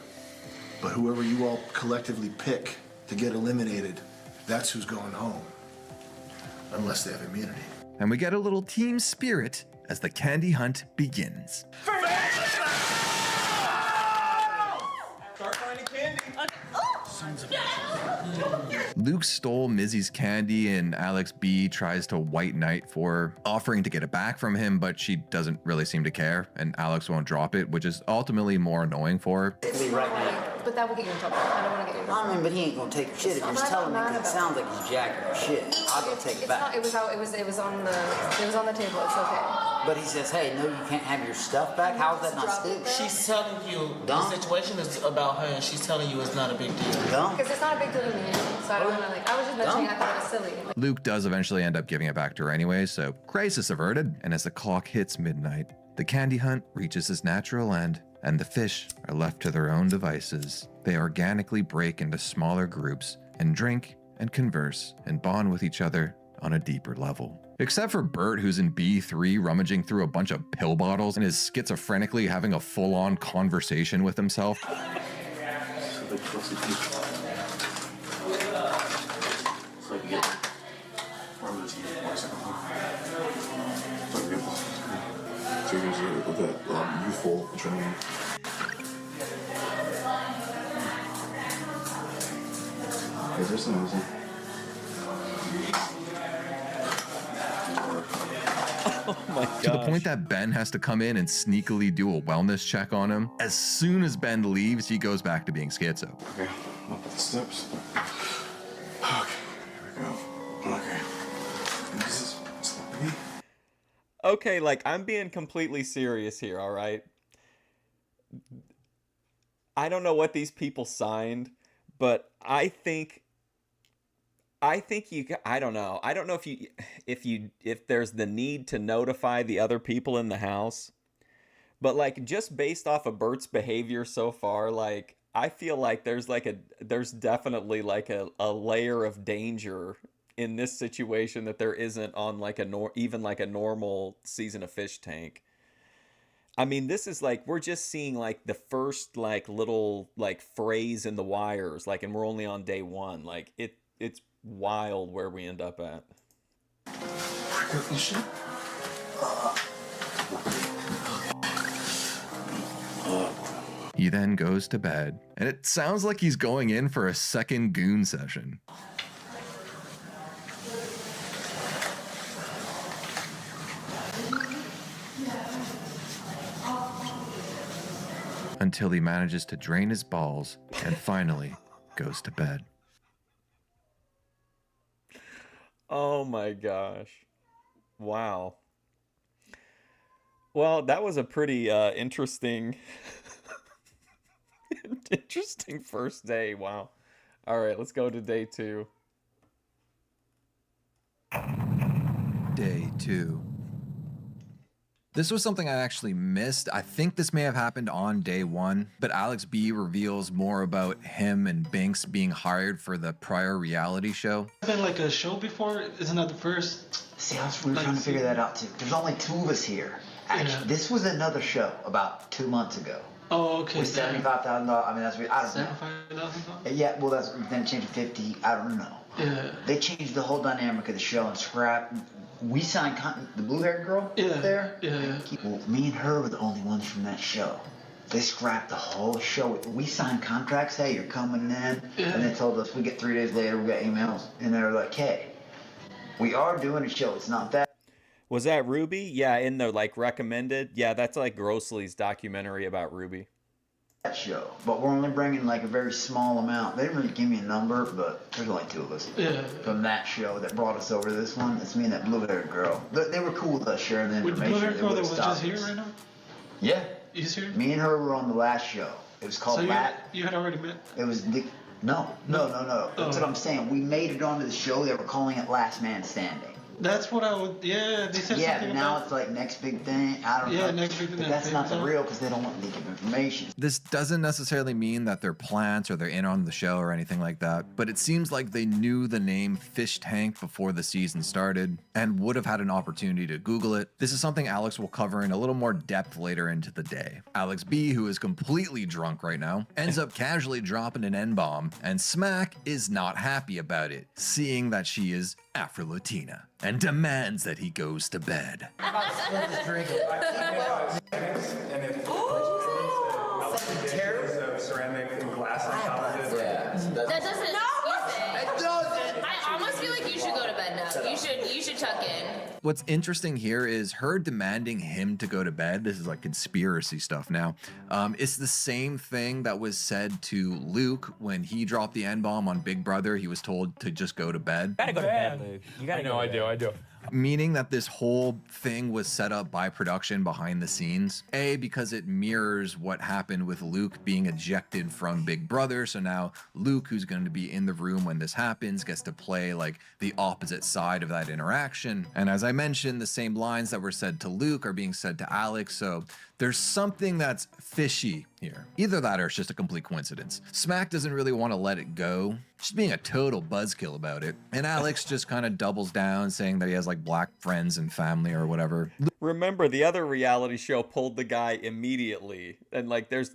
but whoever you all collectively pick to get eliminated, that's who's going home. Unless they have immunity. And we get a little team spirit as the candy hunt begins. Start finding candy. Luke stole Mizzy's candy and Alex B tries to white knight for her, offering to get it back from him, but she doesn't really seem to care, and Alex won't drop it, which is ultimately more annoying for her. But that will get you in trouble. I don't want to get you in trouble. I mean, but he ain't gonna take shit if you're just telling me because it sounds like he's jacking her shit. I'll go take it back. It was on the table. It's okay. But he says, hey, no, you can't have your stuff back. How is that not stupid? She's telling you Dumb. the situation is about her, and she's telling you it's not a big deal. Dumb. Because it's not a big deal to me. So I don't want to I was just mentioning. I thought it was silly. Luke does eventually end up giving it back to her anyway, so crisis averted, and as the clock hits midnight, the candy hunt reaches its natural end, and the fish are left to their own devices. They organically break into smaller groups and drink and converse and bond with each other on a deeper level. Except for Bert, who's in B3 rummaging through a bunch of pill bottles and is schizophrenically having a full-on conversation with himself. Youthful adrenaline. Is there some music? Oh my god. To the point that Ben has to come in and sneakily do a wellness check on him. As soon as Ben leaves, he goes back to being schizo. Okay, up the steps. Okay, here we go. Okay. This is sloppy. Okay, like I'm being completely serious here, all right? I don't know what these people signed, but I think you I don't know. I don't know if there's the need to notify the other people in the house. But like just based off of Bert's behavior so far, like I feel like there's definitely like a layer of danger in this situation that there isn't on like even like a normal season of Fishtank. I mean, this is like we're just seeing like the first like little like phrase in the wires, like, and we're only on day one. Like it's wild where we end up at. He then goes to bed, and it sounds like he's going in for a second goon session. Until he manages to drain his balls and finally goes to bed. Oh my gosh. Wow. Well, that was a pretty interesting interesting first day. Wow. All right, let's go to day 2. Day 2. This was something I actually missed. I think this may have happened on day 1, but Alex B reveals more about him and Binks being hired for the prior reality show. Been like a show before? Isn't that the first? See, we were trying to figure that out too. There's only 2 of us here. Actually, this was another show about 2 months ago. Oh, okay. With $75,000. I mean, that's I don't know. $75,000? Yeah, well, then it changed to 50. I don't know. Yeah. They changed the whole dynamic of the show and scrapped. We signed the blue-haired girl there. Yeah. Well, me and her were the only ones from that show. They scrapped the whole show. We signed contracts. Hey, you're coming in, and they told us we get 3 days later. We got emails, and they were like, "Hey, we are doing a show. It's not that." Was that Ruby? Yeah, in the like recommended. Yeah, that's like Grossley's documentary about Ruby. That show, but we're only bringing like a very small amount. They didn't really give me a number, but there's only 2 of us from that show that brought us over to this one. It's me and that blue-haired girl. They were cool with us sharing the information. With the blue-haired girl that was just here right now? Yeah. You just here? Me and her were on the last show. It was called So Lat. you had already met? It was no. That's what I'm saying. We made it onto the show. They were calling it Last Man Standing. That's what I would. Yeah, they said Yeah, something but now about. it's like next big thing. I don't know. Yeah, next big thing. But that's not the real because they don't want to leak up information. This doesn't necessarily mean that they're plants or they're in on the show or anything like that, but it seems like they knew the name Fishtank before the season started and would have had an opportunity to Google it. This is something Alex will cover in a little more depth later into the day. Alex B, who is completely drunk right now, ends up casually dropping an N-bomb, and Smack is not happy about it, seeing that she is Afro-Latina, and demands that he goes to bed. I'm about to split this drink. That doesn't. No, it doesn't. I almost feel like you should go to bed now. You should tuck in. What's interesting here is her demanding him to go to bed. This is like conspiracy stuff now. It's the same thing that was said to Luke when he dropped the N-bomb on Big Brother. He was told to just go to bed. You gotta go to bed, Luke. You gotta go to bed. I do. Meaning that this whole thing was set up by production behind the scenes. A, because it mirrors what happened with Luke being ejected from Big Brother. So now Luke, who's going to be in the room when this happens, gets to play like the opposite side of that interaction. And as I mentioned, the same lines that were said to Luke are being said to Alex. So there's something that's fishy here. Either that or it's just a complete coincidence. Smack doesn't really want to let it go, just being a total buzzkill about it. And Alex just kind of doubles down, saying that he has like black friends and family or whatever. Remember, the other reality show pulled the guy immediately, and like there's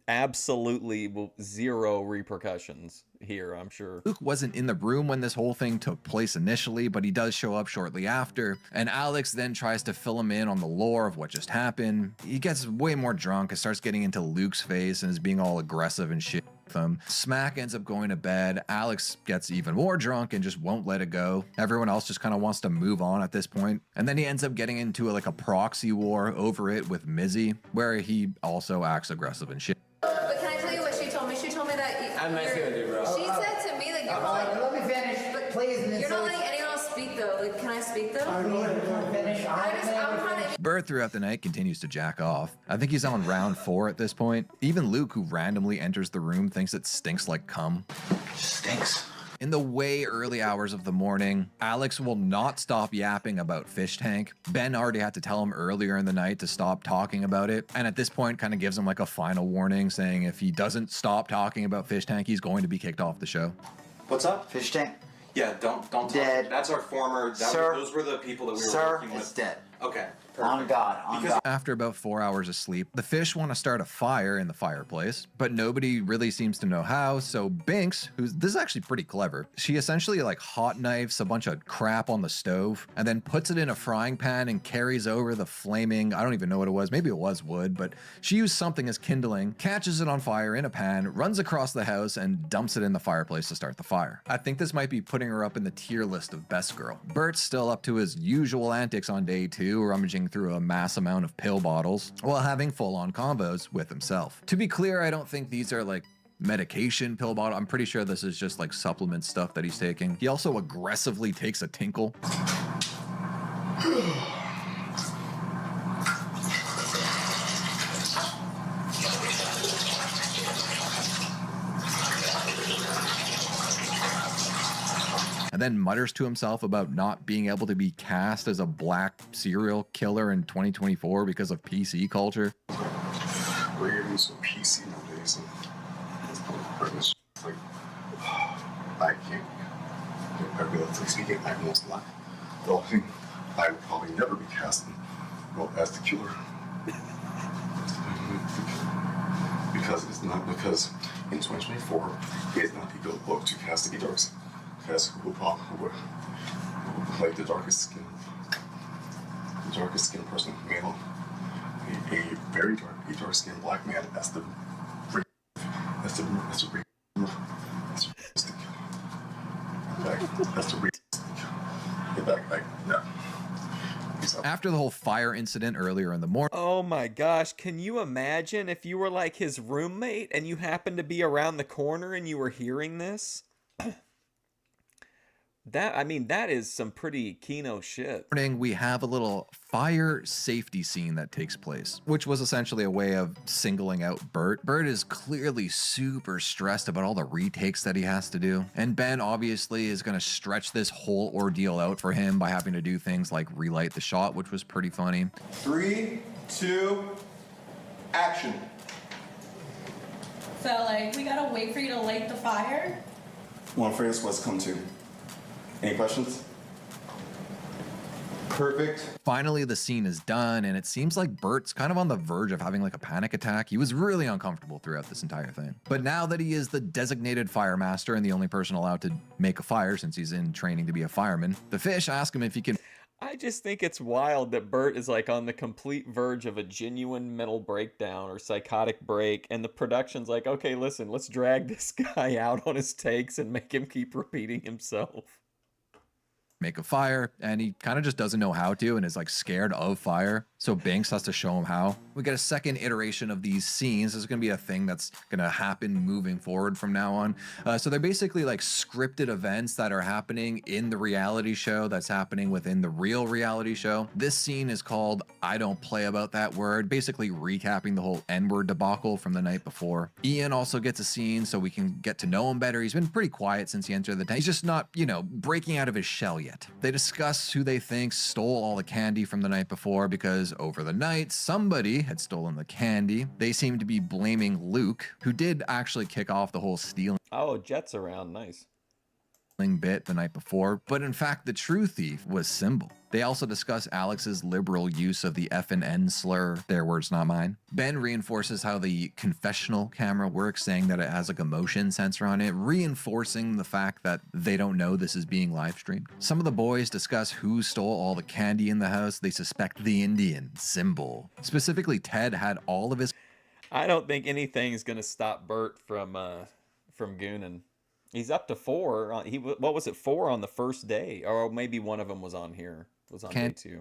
absolutely 0 repercussions here, I'm sure. Luke wasn't in the room when this whole thing took place initially, but he does show up shortly after, and Alex then tries to fill him in on the lore of what just happened. He gets way more drunk and starts getting into Luke's face and is being all aggressive and shit with him. Smack ends up going to bed. Alex gets even more drunk and just won't let it go. Everyone else just kind of wants to move on at this point. And then he ends up getting into like a proxy war over it with Mizzy, where he also acts aggressive and shit. But can I tell you what she told me? She told me that I'm messing with you, bro. She said to me that you're calling. Let me finish, please. And then You're not letting anyone else speak though. Like, can I speak though? I'm kind of. Bert throughout the night continues to jack off. I think he's on round 4 at this point. Even Luke, who randomly enters the room, thinks it stinks like cum. Stinks. In the way early hours of the morning, Alex will not stop yapping about Fishtank. Ben already had to tell him earlier in the night to stop talking about it, and at this point kind of gives him like a final warning, saying if he doesn't stop talking about Fishtank, he's going to be kicked off the show. What's up? Fishtank. Yeah, don't talk. Dead. That's our former. Sir. Those were the people that we were Sir, working with. it's dead. Okay. On God. On God. After about 4 hours of sleep, the fish want to start a fire in the fireplace, but nobody really seems to know how, so Binks, this is actually pretty clever, she essentially like hot knifes a bunch of crap on the stove and then puts it in a frying pan and carries over the flaming, I don't even know what it was, maybe it was wood, but she used something as kindling, catches it on fire in a pan, runs across the house and dumps it in the fireplace to start the fire. I think this might be putting her up in the tier list of best girl. Bert's still up to his usual antics on day 2, rummaging through a mass amount of pill bottles while having full-on combos with himself. To be clear, I don't think these are like medication pill bottle. I'm pretty sure this is just like supplement stuff that he's taking. He also aggressively takes a tinkle. And then mutters to himself about not being able to be cast as a black serial killer in 2024 because of PC culture. We're getting so PC nowadays. It's like, I can't. Realistically speaking, I most lie. The only thing I would probably never be cast in Well, as the killer. Because it's not because in 2024 he is not the book to cast the darks. Cast who like the darkest skin person, male, a very dark skinned black man as the After the whole fire incident earlier in the morning. Oh my gosh, can you imagine if you were like his roommate and you happened to be around the corner and you were hearing this? That is some pretty Kino shit. We have a little fire safety scene that takes place, which was essentially a way of singling out Bert. Bert is clearly super stressed about all the retakes that he has to do. And Ben obviously is going to stretch this whole ordeal out for him by having to do things like relight the shot, which was pretty funny. 3, 2, action. So, like, we gotta wait for you to light the fire? One phrase was come to. Any questions? Perfect. Finally, the scene is done, and it seems like Bert's kind of on the verge of having like a panic attack. He was really uncomfortable throughout this entire thing. But now that he is the designated fire master and the only person allowed to make a fire since he's in training to be a fireman, the fish ask him if he can. I just think it's wild that Bert is like on the complete verge of a genuine mental breakdown or psychotic break, and the production's like, okay, listen, let's drag this guy out on his takes and make him keep repeating himself. Make a fire, and he kind of just doesn't know how to and is like scared of fire. So Banks has to show him how. We get a second iteration of these scenes. This is going to be a thing that's going to happen moving forward from now on. So they're basically like scripted events that are happening in the reality show that's happening within the real reality show. This scene is called I Don't Play About That Word, basically recapping the whole N-word debacle from the night before. Ian also gets a scene so we can get to know him better. He's been pretty quiet since he entered the tent. He's just not, breaking out of his shell yet. They discuss who they think stole all the candy from the night before because over the night, somebody had stolen the candy. They seem to be blaming Luke, who did actually kick off the whole stealing. Oh, Jet's around. Nice. Bit the night before, but in fact the true thief was Symbol. They also discuss Alex's liberal use of the F and N slur, their words not mine. Ben reinforces how the confessional camera works, saying that it has like a motion sensor on it, reinforcing the fact that they don't know this is being live streamed. Some of the boys discuss who stole all the candy in the house. They suspect the Indian, Symbol. Specifically, Ted had all of his... I don't think anything's gonna stop Bert from gooning. He's up to 4. What was it, 4 on the first day? Or maybe one of them was on here. Was on day 2.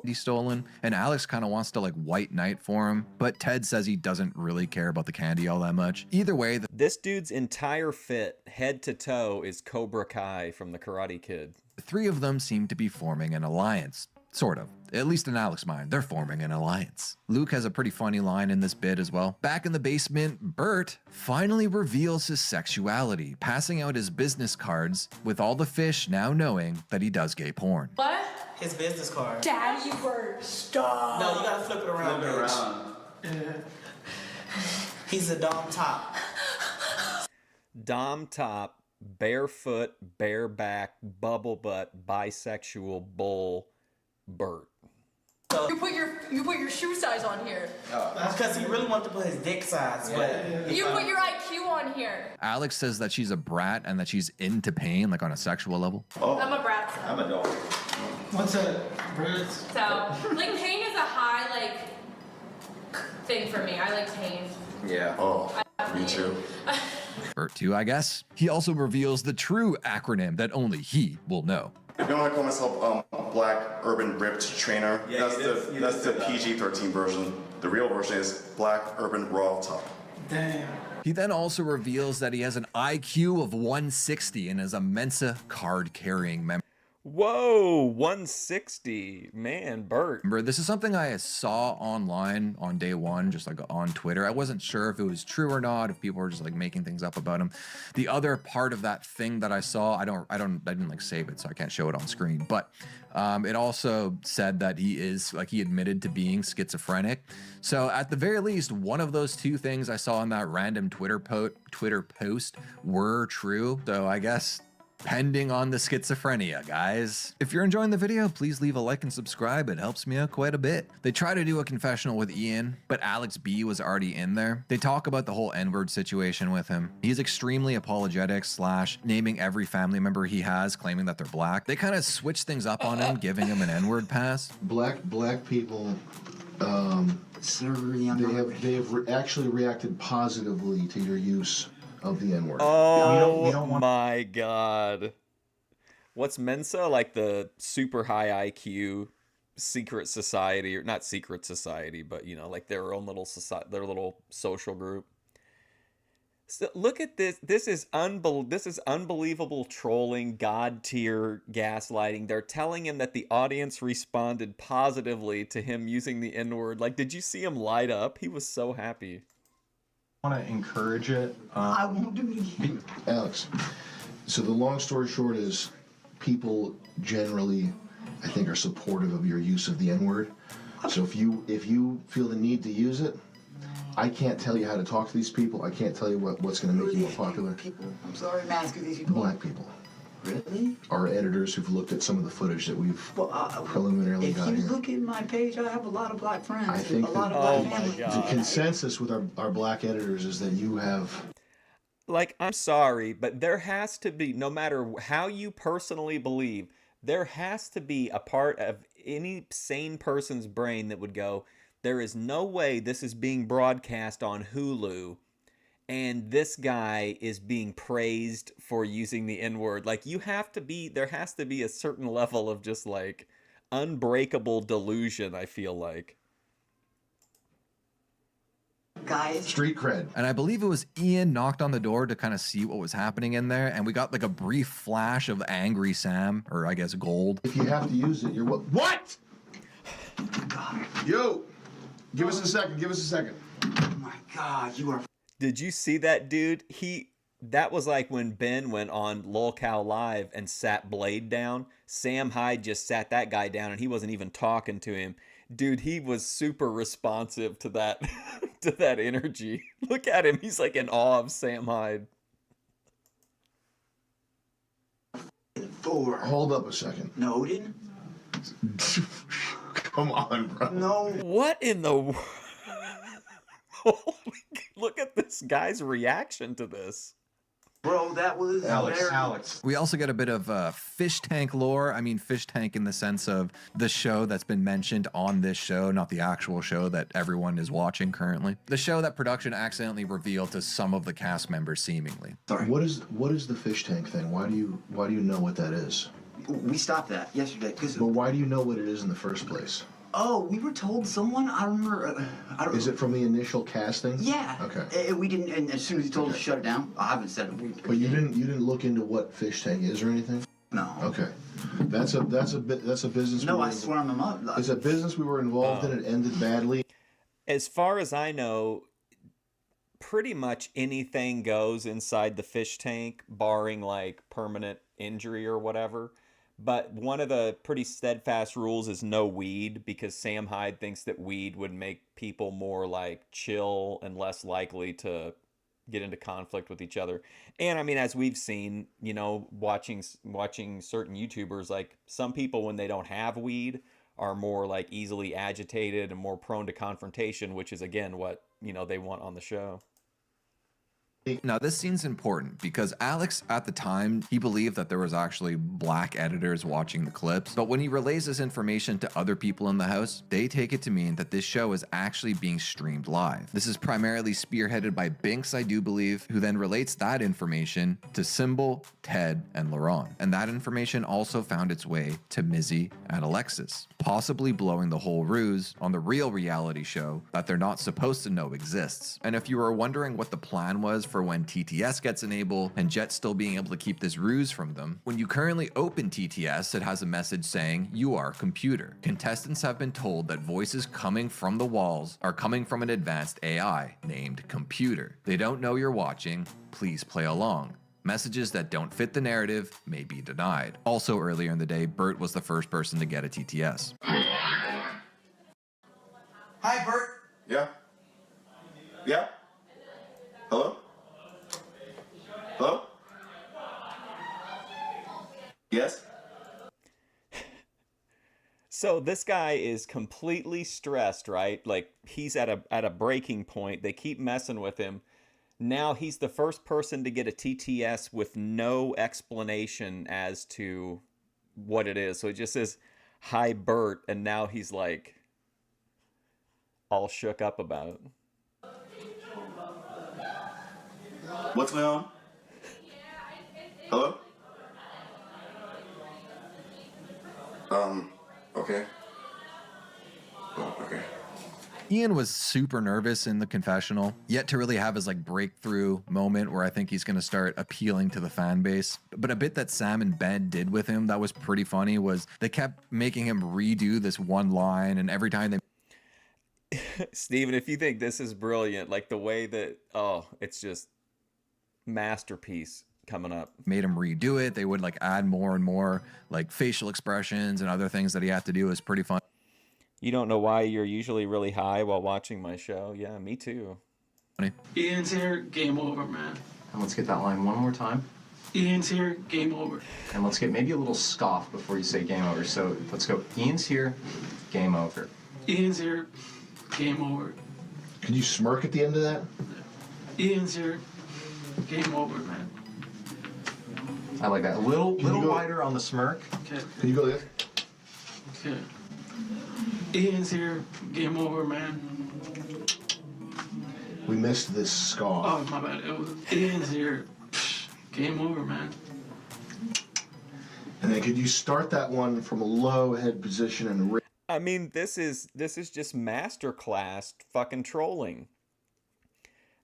He's stolen, and Alex kind of wants to like white knight for him, but Ted says he doesn't really care about the candy all that much. Either way, this dude's entire fit, head to toe, is Cobra Kai from the Karate Kid. The 3 of them seem to be forming an alliance. Sort of. At least in Alex's mind, they're forming an alliance. Luke has a pretty funny line in this bit as well. Back in the basement, Bert finally reveals his sexuality, passing out his business cards, with all the fish now knowing that he does gay porn. What? His business card. Daddy, Bert, stop. No, you gotta flip it around. Flip it around. He's a Dom top. Dom top, barefoot, bareback, bubble butt, bisexual bull, Bert. You put your shoe size on here. That's because he really wanted to put his dick size. But You put your IQ on here. Alex says that she's a brat and that she's into pain, like on a sexual level. Oh, I'm a brat. So. I'm a dog. What's that, Bert? So, like, pain is a high, thing for me. I like pain. Yeah. Oh, me too. Bert too, I guess. He also reveals the true acronym that only he will know. You know, I call myself Black Urban Ripped Trainer. Yeah, that's the PG-13 version. The real version is Black Urban Raw Top. Damn. He then also reveals that he has an IQ of 160 and is a Mensa card-carrying member. Whoa, 160. Man, Bert. This is something I saw online on day one, just like on Twitter. I wasn't sure if it was true or not, if people were just like making things up about him. The other part of that thing that I saw, I didn't like save it, so I can't show it on screen. But it also said that he admitted to being schizophrenic. So at the very least, one of those 2 things I saw in that random Twitter post were true. So I guess pending on the schizophrenia, guys. If you're enjoying the video, please leave a like and subscribe. It helps me out quite a bit. They try to do a confessional with Ian, but Alex B was already in there. They talk about the whole N-word situation with him. He's extremely apologetic / naming every family member he has, claiming that they're black. They kind of switch things up on him, giving him an N-word pass. Black people, they have actually reacted positively to your use of the N-word. Oh my God. What's Mensa? Like the super high IQ secret society, or not secret society, but you know, like their own little society, their little social group. So look at this. This is unbelievable trolling, god tier gaslighting. They're telling him that the audience responded positively to him using the N-word. Like, did you see him light up? He was so happy. I want to encourage it. I won't do it again. Alex, so the long story short is people generally, I think, are supportive of your use of the N-word. So if you feel the need to use it, I can't tell you how to talk to these people. I can't tell you what's going to make you more popular. People, I'm sorry, I'm asking these people. Black people. Really? Our editors who've looked at some of the footage that we've preliminarily got here. If you look at my page, I have a lot of black friends. I think a lot of black families. The consensus with our black editors is that you have... Like, I'm sorry, but there has to be, no matter how you personally believe, there has to be a part of any sane person's brain that would go, there is no way this is being broadcast on Hulu and this guy is being praised for using the N-word. Like, you have to be, there has to be a certain level of just like unbreakable delusion, I feel like. Guys. Street cred. And I believe it was Ian knocked on the door to kind of see what was happening in there, and we got like a brief flash of angry Sam, or I guess Gold. If you have to use it, you're what? What? Yo, give us a second. Give us a second. Oh my God, you are. Did you see that, dude? That was like when Ben went on LolCow Live and sat Blade down. Sam Hyde just sat that guy down, and he wasn't even talking to him. Dude, he was super responsive to that to that energy. Look at him. He's like in awe of Sam Hyde. Hold up a second. No, didn't. Come on, bro. No. What in the... Look at this guy's reaction to this. Bro, that was Alex. We also get a bit of Fishtank lore. I mean, Fishtank in the sense of the show that's been mentioned on this show, not the actual show that everyone is watching currently. The show that production accidentally revealed to some of the cast members, seemingly. Sorry. What is the Fishtank thing? Why do you know what that is? We stopped that yesterday. But why do you know what it is in the first place? Oh, we were told someone. I remember. Is it from the initial casting? Yeah. Okay. We didn't. And as soon as he told us to shut it down, I haven't said it. But you didn't look into what Fishtank is or anything? No. Okay. That's a business. No, I swear I'm up. It's a business we were involved in. It ended badly. As far as I know, pretty much anything goes inside the fish tank, barring like permanent injury or whatever. But one of the pretty steadfast rules is no weed, because Sam Hyde thinks that weed would make people more like chill and less likely to get into conflict with each other. And I mean, as we've seen, you know, watching certain YouTubers, like some people when they don't have weed are more like easily agitated and more prone to confrontation, which is again what, you know, they want on the show. Now, this scene's important because Alex, at the time, he believed that there was actually black editors watching the clips. But when he relays this information to other people in the house, they take it to mean that this show is actually being streamed live. This is primarily spearheaded by Binks, I do believe, who then relates that information to Symbol, Ted, and Laurent. And that information also found its way to Mizzy and Alexis, possibly blowing the whole ruse on the real reality show that they're not supposed to know exists. And if you were wondering what the plan was for when TTS gets enabled and Jet still being able to keep this ruse from them, when you currently open TTS, it has a message saying, "You are computer." Contestants have been told that voices coming from the walls are coming from an advanced AI named Computer. They don't know you're watching. Please play along. Messages that don't fit the narrative may be denied. Also earlier in the day, Bert was the first person to get a TTS. Hi, Bert. Yeah? Yeah? Hello? Hello? Yes? So this guy is completely stressed, right? Like he's at a breaking point. They keep messing with him. Now he's the first person to get a TTS with no explanation as to what it is. So it just says, "Hi, Bert," and now he's like all shook up about it. What's going on? Hello? Okay. Oh, okay. Ian was super nervous in the confessional, yet to really have his like breakthrough moment where I think he's going to start appealing to the fan base. But a bit that Sam and Ben did with him that was pretty funny was they kept making him redo this one line, and every time they Steven, if you think this is brilliant, like the way that, oh, it's just masterpiece coming up. made him redo it, they would like add more and more like facial expressions and other things that he had to do. Is pretty fun. You don't know why you're usually really high while watching my show. Yeah, me too. Ian's here, game over, man. And let's get that line one more time. Ian's here, game over. And let's get maybe a little scoff before you say game over. So let's go. Ian's here, game over. Ian's here, game over. Can you smirk at the end of that? Ian's here, game over, man. I like that. A little wider on the smirk. Okay. Can you go there? Okay. Ian's here, game over, man. We missed this scoff. Oh, my bad. It was Ian's here, game over, man. And then could you start that one from a low head position and I mean, this is just masterclass fucking trolling.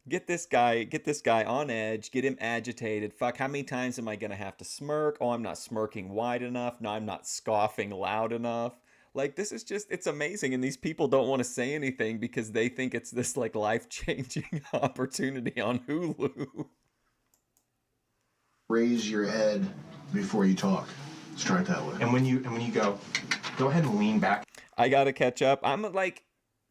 Get this guy on edge, get him agitated. Fuck, how many times am I gonna have to smirk? Oh, I'm not smirking wide enough. No, I'm not scoffing loud enough. Like, this is just, it's amazing. And these people don't want to say anything because they think it's this like life-changing opportunity on Hulu. raise your head before you talk. Let's try it that way. And when you go ahead and lean back. I gotta catch up. I'm like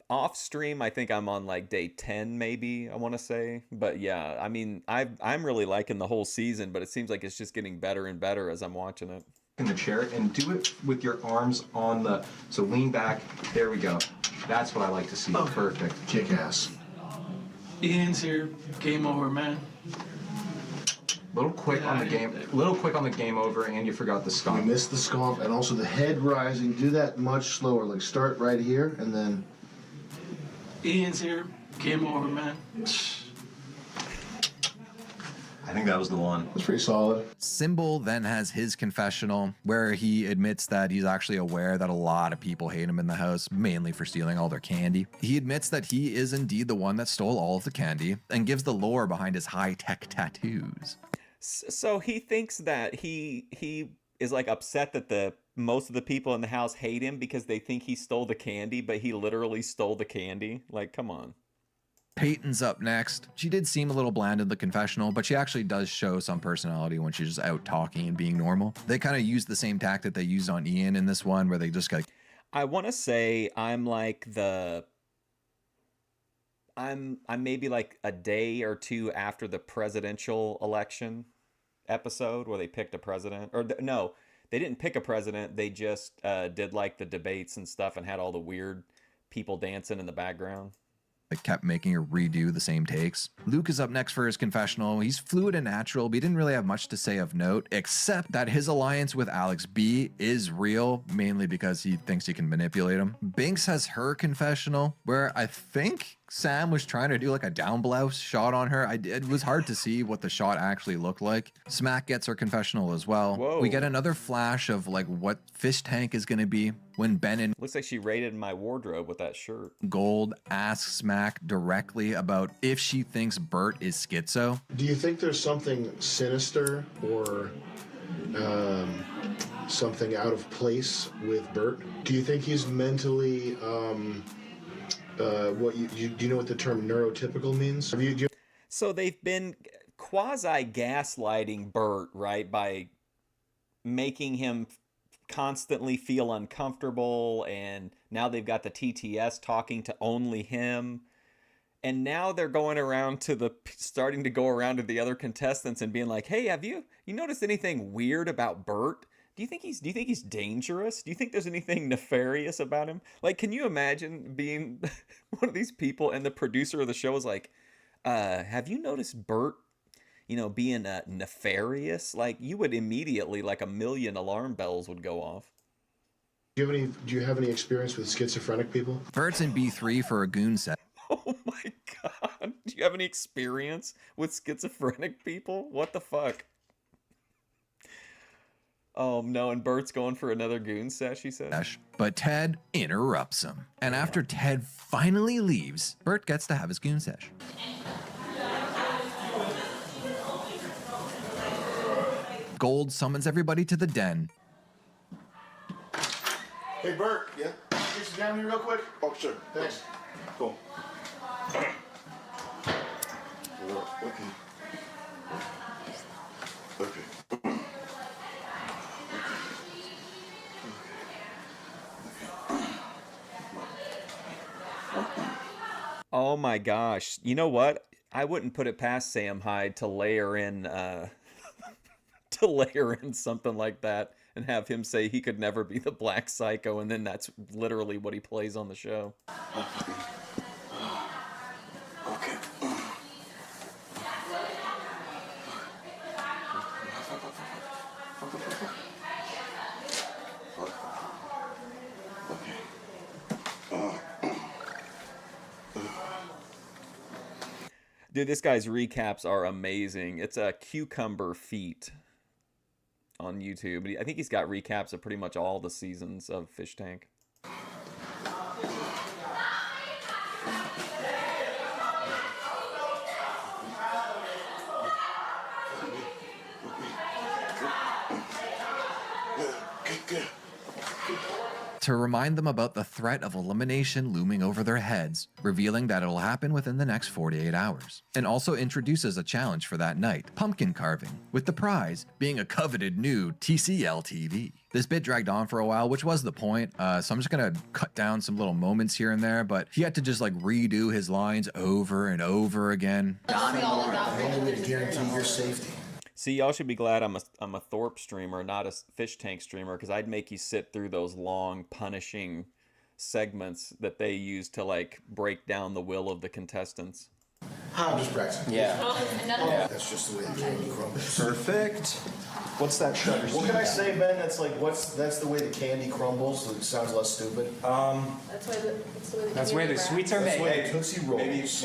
off stream. I think I'm on like day 10, maybe I want to say. But yeah, I mean, I'm really liking the whole season, but it seems like it's just getting better and better as I'm watching it. In the chair and do it with your arms on the, so lean back. There we go. That's what I like to see. Oh. Perfect. Kick ass. Ian's here, game over, man. Little quick on the game. Little quick on the game over, and you forgot the scoff. You missed the scoff, and also the head rising. Do that much slower. Like start right here, and then. Ian's here, game over, man. I think that was the one. That's pretty solid. Symbol then has his confessional where he admits that he's actually aware that a lot of people hate him in the house, mainly for stealing all their candy. He admits that he is indeed the one that stole all of the candy and gives the lore behind his high-tech tattoos. So he thinks that he is like upset that most of the people in the house hate him because they think he stole the candy, but he literally stole the candy. Like, come on. Peyton's up next. She did seem a little bland in the confessional, but she actually does show some personality when she's just out talking and being normal. They kind of used the same tactic they used on Ian in this one, where they just got. I want to say I'm like I'm maybe like a day or two after the presidential election episode where they picked a president. Or no, they didn't pick a president. They just did like the debates and stuff and had all the weird people dancing in the background. It kept making her redo the same takes. Luke is up next for his confessional. He's fluid and natural, but he didn't really have much to say of note, except that his alliance with Alex B is real, mainly because he thinks he can manipulate him. Binks has her confessional, where I think Sam was trying to do like a down blouse shot on her. It was hard to see what the shot actually looked like. Smack gets her confessional as well. Whoa. We get another flash of like what Fishtank is going to be when Ben and Looks like she raided my wardrobe with that shirt. Gold asks Smack directly about if she thinks Bert is schizo. Do you think there's something sinister or something out of place with Bert? Do you think he's mentally do you know what the term neurotypical means? So they've been quasi gaslighting Bert, right, by making him constantly feel uncomfortable, and now they've got the TTS talking to only him, and now they're going around to starting to go around to the other contestants and being like, hey, have you noticed anything weird about Bert? Do you think he's dangerous? Do you think there's anything nefarious about him? Like, can you imagine being one of these people and the producer of the show is like, have you noticed Bert, being nefarious? Like, you would immediately, like, a million alarm bells would go off. Do you have any experience with schizophrenic people? Bert's in B3 for a goon set. Oh my god. Do you have any experience with schizophrenic people? What the fuck? Oh no, and Bert's going for another goon sesh, he says. But Ted interrupts him. And after Ted finally leaves, Bert gets to have his goon sesh. Gold summons everybody to the den. Hey, Bert. Yeah? Get you down here real quick? Oh, sure. Thanks. Cool. Okay. Okay. Oh my gosh. You know what? I wouldn't put it past Sam Hyde to layer in something like that and have him say he could never be the Black Psycho, and then that's literally what he plays on the show. Okay. Dude, this guy's recaps are amazing. It's a Cucumber Feet on YouTube. I think he's got recaps of pretty much all the seasons of Fishtank. To remind them about the threat of elimination looming over their heads, revealing that it'll happen within the next 48 hours. And also introduces a challenge for that night, pumpkin carving, with the prize being a coveted new TCL TV. This bit dragged on for a while, which was the point, so I'm just gonna cut down some little moments here and there, but he had to just like redo his lines over and over again. Only way to guarantee your safety. See, y'all should be glad I'm a Thorpe streamer, not a Fishtank streamer, because I'd make you sit through those long, punishing segments that they use to, like, break down the will of the contestants. I'm just practicing. Yeah. That's just the way the candy crumbles. Perfect. What's that sugar? What can I say, Ben? That's like, that's the way the candy crumbles. So it sounds less stupid. That's the way the sweets are That's made. the way the Tootsie Rolls.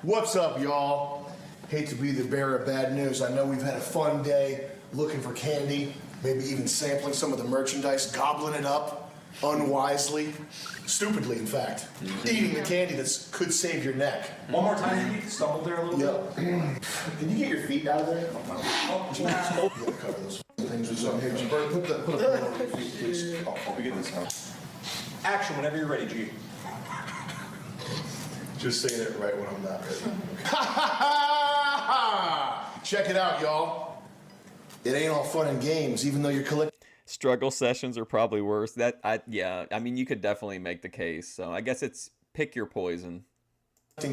What's up, y'all? Hate to be the bearer of bad news. I know we've had a fun day looking for candy, maybe even sampling some of the merchandise, gobbling it up unwisely, stupidly, in fact. Eating the candy that could save your neck. One more time, you stumbled there a little bit. Can you get your feet out of there? You gotta cover those things with something here. Bert, put a pillow over your feet, please. I'll begin this now. Action whenever you're ready, G. Just saying it right when I'm not ready. Check it out, y'all. It ain't all fun and games, even though you're collecting. Struggle sessions are probably worse. Yeah, I mean, you could definitely make the case. So I guess it's pick your poison.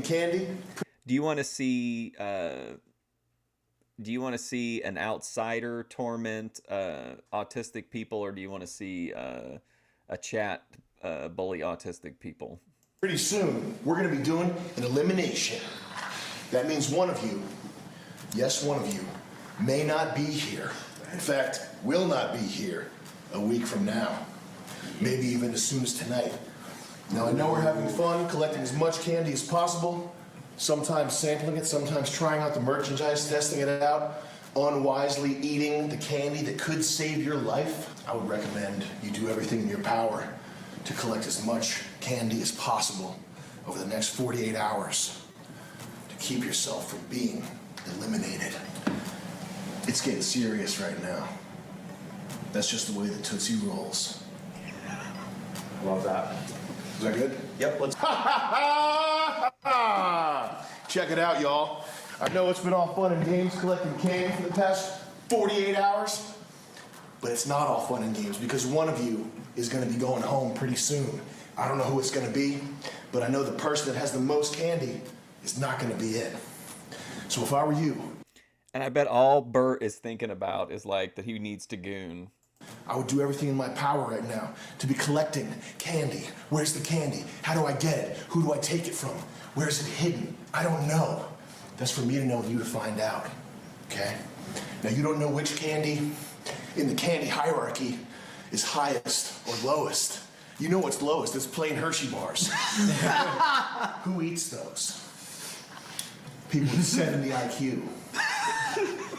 Candy. Do you want to see? Do you want to see an outsider torment autistic people, or do you want to see a chat bully autistic people? Pretty soon, we're going to be doing an elimination. That means one of you, yes, one of you, may not be here. In fact, will not be here a week from now. Maybe even as soon as tonight. Now, I know we're having fun collecting as much candy as possible, sometimes sampling it, sometimes trying out the merchandise, testing it out, unwisely eating the candy that could save your life. I would recommend you do everything in your power to collect as much candy as possible over the next 48 hours to keep yourself from being eliminated. It's getting serious right now. That's just the way the Tootsie rolls. Love that. Is that good? Yep, let's. Check it out, y'all. I know it's been all fun and games collecting candy for the past 48 hours, but it's not all fun and games because one of you is going to be going home pretty soon. I don't know who it's going to be, but I know the person that has the most candy is not going to be it. So if I were you... And I bet all Bert is thinking about is like that he needs to goon. I would do everything in my power right now to be collecting candy. Where's the candy? How do I get it? Who do I take it from? Where's it hidden? I don't know. That's for me to know and you to find out, okay? Now, you don't know which candy in the candy hierarchy is highest or lowest. You know what's lowest, it's plain Hershey bars. Who eats those? People with 70 IQ.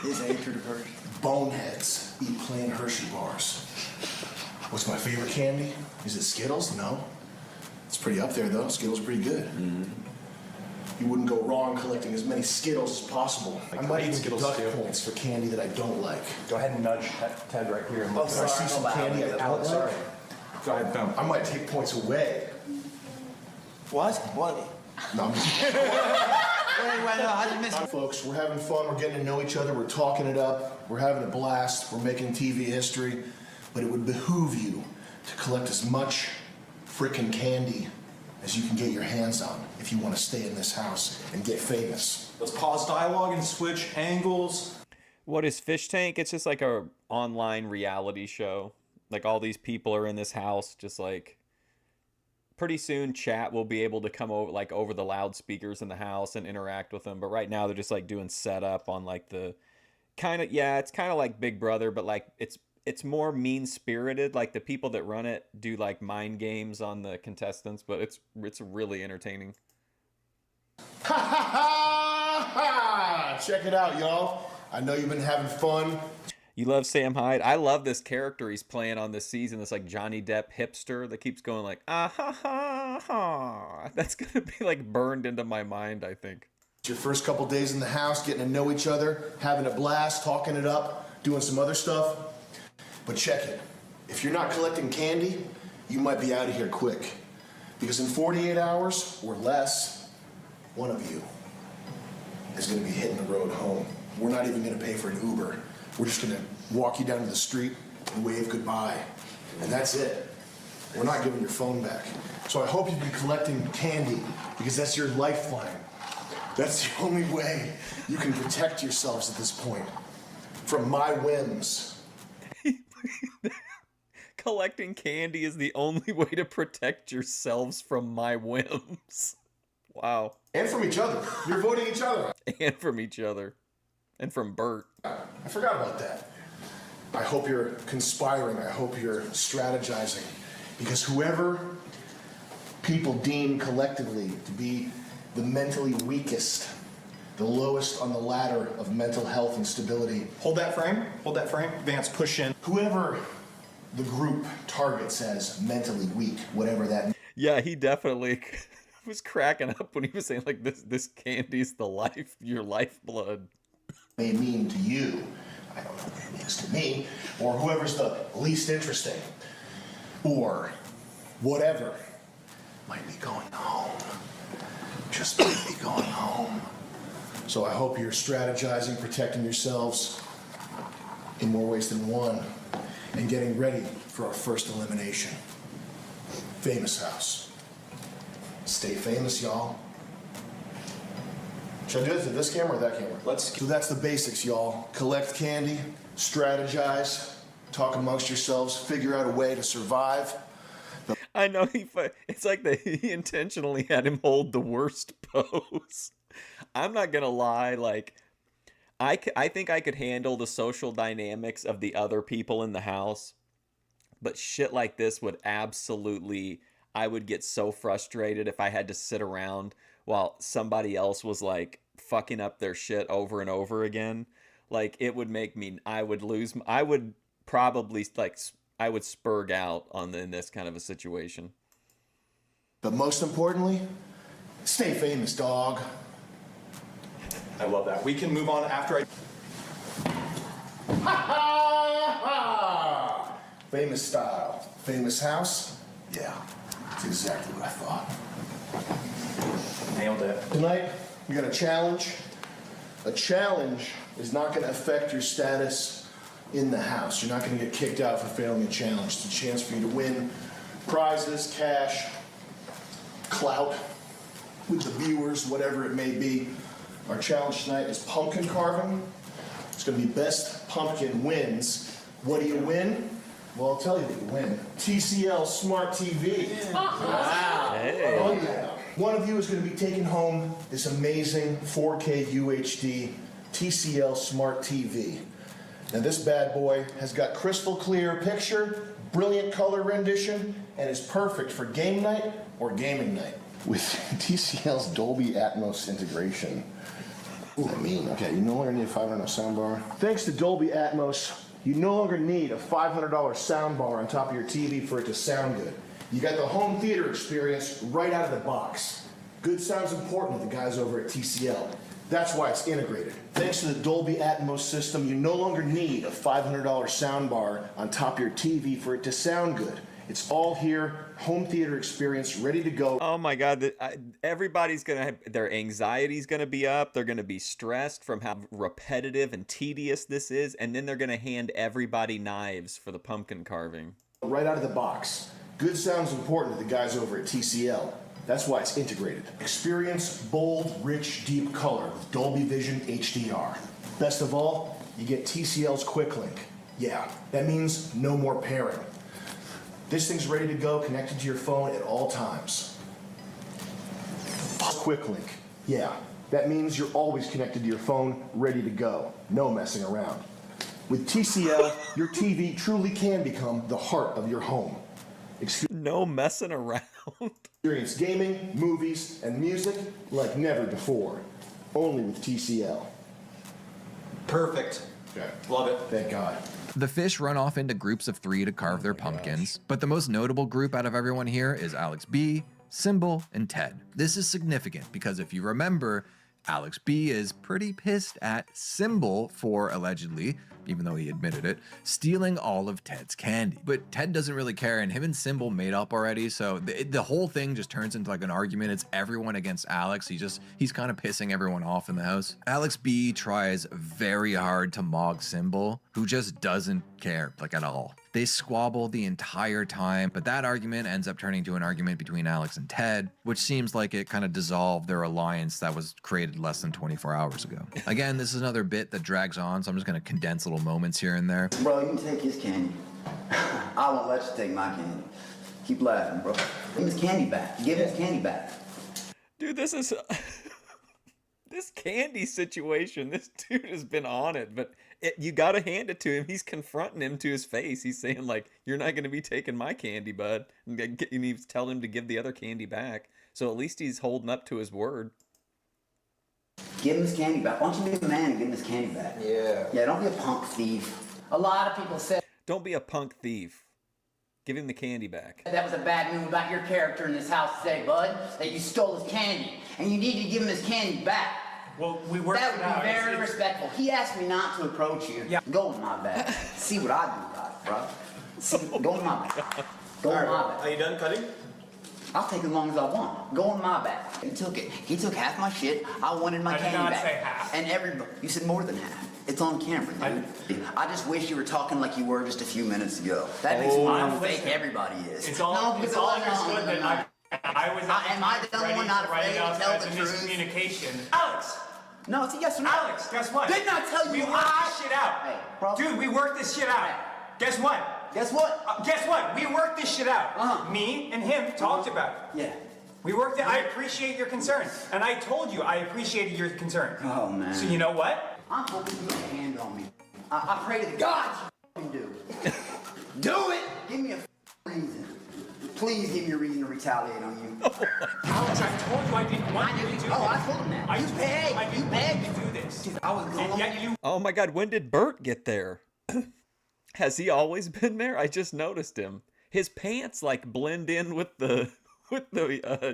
His hatred of Hershey. Boneheads eat plain Hershey bars. What's my favorite candy? Is it Skittles? No. It's pretty up there, though. Skittles are pretty good. You wouldn't go wrong collecting as many Skittles as possible. I might even deduct points for candy that I don't like. Go ahead and nudge Ted right here. And If I see some candy I don't like, go ahead, boom. I might take points away. What? What? No, I'm just Wait, no, how'd you miss it? Folks, we're having fun, we're getting to know each other, we're talking it up, we're having a blast, we're making TV history, but it would behoove you to collect as much frickin' candy as you can get your hands on if you want to stay in this house and get famous. Let's pause dialogue and switch angles. What is Fishtank? It's just like a online reality show. Like all these people are in this house, just like pretty soon chat will be able to come over like over the loudspeakers in the house and interact with them. But right now they're just like doing setup on like the kind of, yeah, it's kind of like Big Brother, but like it's more mean-spirited. Like the people that run it do like mind games on the contestants, but it's really entertaining. Ha ha ha ha! Check it out, y'all. I know you've been having fun. You love Sam Hyde? I love this character he's playing on this season. This like Johnny Depp hipster that keeps going like, ah ha ha ha. That's gonna be like burned into my mind, I think. It's your first couple days in the house, getting to know each other, having a blast, talking it up, doing some other stuff. But check it. If you're not collecting candy, you might be out of here quick. Because in 48 hours or less, one of you is gonna be hitting the road home. We're not even gonna pay for an Uber. We're just gonna walk you down to the street and wave goodbye. And that's it. We're not giving your phone back. So I hope you've been collecting candy because that's your lifeline. That's the only way you can protect yourselves at this point from my whims. Collecting candy is the only way to protect yourselves from my whims. Wow. And from each other. You're voting each other. And from each other. And from Bert. I forgot about that. I hope you're conspiring. I hope you're strategizing. Because whoever people deem collectively to be the mentally weakest, the lowest on the ladder of mental health and stability. Hold that frame. Hold that frame. Vance, push in. Whoever the group targets as mentally weak, whatever that. Yeah, he definitely was cracking up when he was saying like this candy's the life, your lifeblood. May mean to you, I don't know what it means to me, or whoever's the least interesting, or whatever might be going home, just might be going home. So I hope you're strategizing, protecting yourselves in more ways than one, and getting ready for our first elimination. Famous house. Stay famous, y'all. Should I do this at this camera or that camera? So that's the basics, y'all. Collect candy, strategize, talk amongst yourselves, figure out a way to survive. I know it's like he intentionally had him hold the worst pose. I'm not gonna lie, like I think I could handle the social dynamics of the other people in the house, but shit like this would absolutely, I would get so frustrated if I had to sit around while somebody else was like fucking up their shit over and over again. Like it would make me, I would probably like, I would spurg out in this kind of a situation. But most importantly, stay famous, dog. I love that. We can move on after I... Ha ha ha! Famous style. Famous house? Yeah, that's exactly what I thought. Nailed it. Tonight, we got a challenge. A challenge is not going to affect your status in the house. You're not going to get kicked out for failing a challenge. It's a chance for you to win prizes, cash, clout with the viewers, whatever it may be. Our challenge tonight is pumpkin carving going to be best pumpkin wins. What do you win? Well, I'll tell you what you win. TCL Smart TV. Wow. Hey. Oh, yeah. One of you is going to be taking home this amazing 4K UHD TCL Smart TV. Now, this bad boy has got crystal clear picture, brilliant color rendition, and is perfect for game night or gaming night. With TCL's Dolby Atmos integration. Ooh, okay, you no longer need a $500 soundbar. Thanks to Dolby Atmos, you no longer need a $500 soundbar on top of your TV for it to sound good. You got the home theater experience right out of the box. Good sound's important to the guys over at TCL. That's why it's integrated. Thanks to the Dolby Atmos system, you no longer need a $500 soundbar on top of your TV for it to sound good. It's all here, home theater experience, ready to go. Oh my God, everybody's gonna have, their anxiety's gonna be up. They're gonna be stressed from how repetitive and tedious this is, and then they're gonna hand everybody knives for the pumpkin carving. Right out of the box. Good sound's important to the guys over at TCL. That's why it's integrated. Experience bold, rich, deep color with Dolby Vision HDR. Best of all, you get TCL's Quick Link. Yeah, that means no more pairing. This thing's ready to go, connected to your phone at all times. Quick Link. Yeah, that means you're always connected to your phone, ready to go. No messing around. With TCL, your TV truly can become the heart of your home. No messing around. Experience gaming, movies, and music like never before. Only with TCL. Perfect. Okay. Love it. Thank God. The fish run off into groups of 3 to carve their pumpkins, but the most notable group out of everyone here is Alex B, Symbol, and Ted. This is significant because if you remember, Alex B is pretty pissed at Symbol for allegedly, even though he admitted it, stealing all of Ted's candy. But Ted doesn't really care, and him and Symbol made up already, so the whole thing just turns into like an argument. It's everyone against Alex. He's kind of pissing everyone off in the house. Alex B tries very hard to mog Symbol, who just doesn't care, like at all. They squabble the entire time, but that argument ends up turning to an argument between Alex and Ted, which seems like it kind of dissolved their alliance that was created less than 24 hours ago. Again, this is another bit that drags on, so I'm just going to condense little moments here and there. Bro, you can take his candy. I won't let you take my candy. Keep laughing, bro. Give him his candy back. Give him his candy back. Dude, this is... this candy situation, this dude has been on it, but you gotta hand it to him. He's confronting him to his face. He's saying, like, you're not gonna be taking my candy, bud. And you need to tell him to give the other candy back. So at least he's holding up to his word. Give him his candy back. Why don't you be a man and give him his candy back? Yeah. Yeah, don't be a punk thief. A lot of people said... Don't be a punk thief. Give him the candy back. That was a bad move about your character in this house today, bud. That you stole his candy. And you need to give him his candy back. Well, we worked That it would out. be very respectful. He asked me not to approach you. Yeah. Go in my bag. See what I do about it, bro. See, go in my bag. Go in my bag. Are you done cutting? I'll take as long as I want. Go in my bag. He took it. He took half my shit. I wanted my candy back. I did not say half. And everybody, you said more than half. It's on camera, dude. I just wish you were talking like you were just a few minutes ago. That makes me how fake everybody is. It's all understood that I was not. Am I the only one not afraid to tell the truth? Miscommunication. Alex! No, it's a yes or no. Alex, guess what? Didn't I tell you we worked this shit out? Hey, bro. Dude, we worked this shit out. Guess what? Guess what? Guess what? We worked this shit out. Me and him talked about it. Yeah. We worked it. I appreciate your concern. And I told you I appreciated your concern. Oh, man. So you know what? I'm hoping you put a hand on me. I pray to God you do. Do it! Give me a reason. Please give me a reason to retaliate on you. Alex, I told you I didn't want you to do this. Oh, I told him that. You begged to do this. Dude, I was going. And yet you... Oh my God, when did Bert get there? Has he always been there? I just noticed him. His pants like blend in with the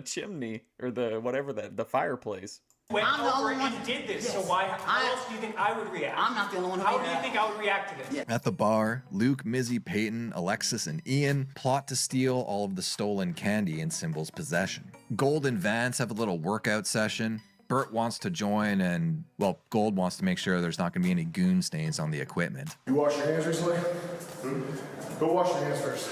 chimney or the whatever the fireplace. Went over and did this, so why? How else do you think I would react? I'm not the only one who How do you think I would react to this? At the bar, Luke, Mizzy, Peyton, Alexis, and Ian plot to steal all of the stolen candy in Symbol's possession. Gold and Vance have a little workout session. Bert wants to join, and, well, Gold wants to make sure there's not going to be any goon stains on the equipment. You wash your hands recently? Go wash your hands first.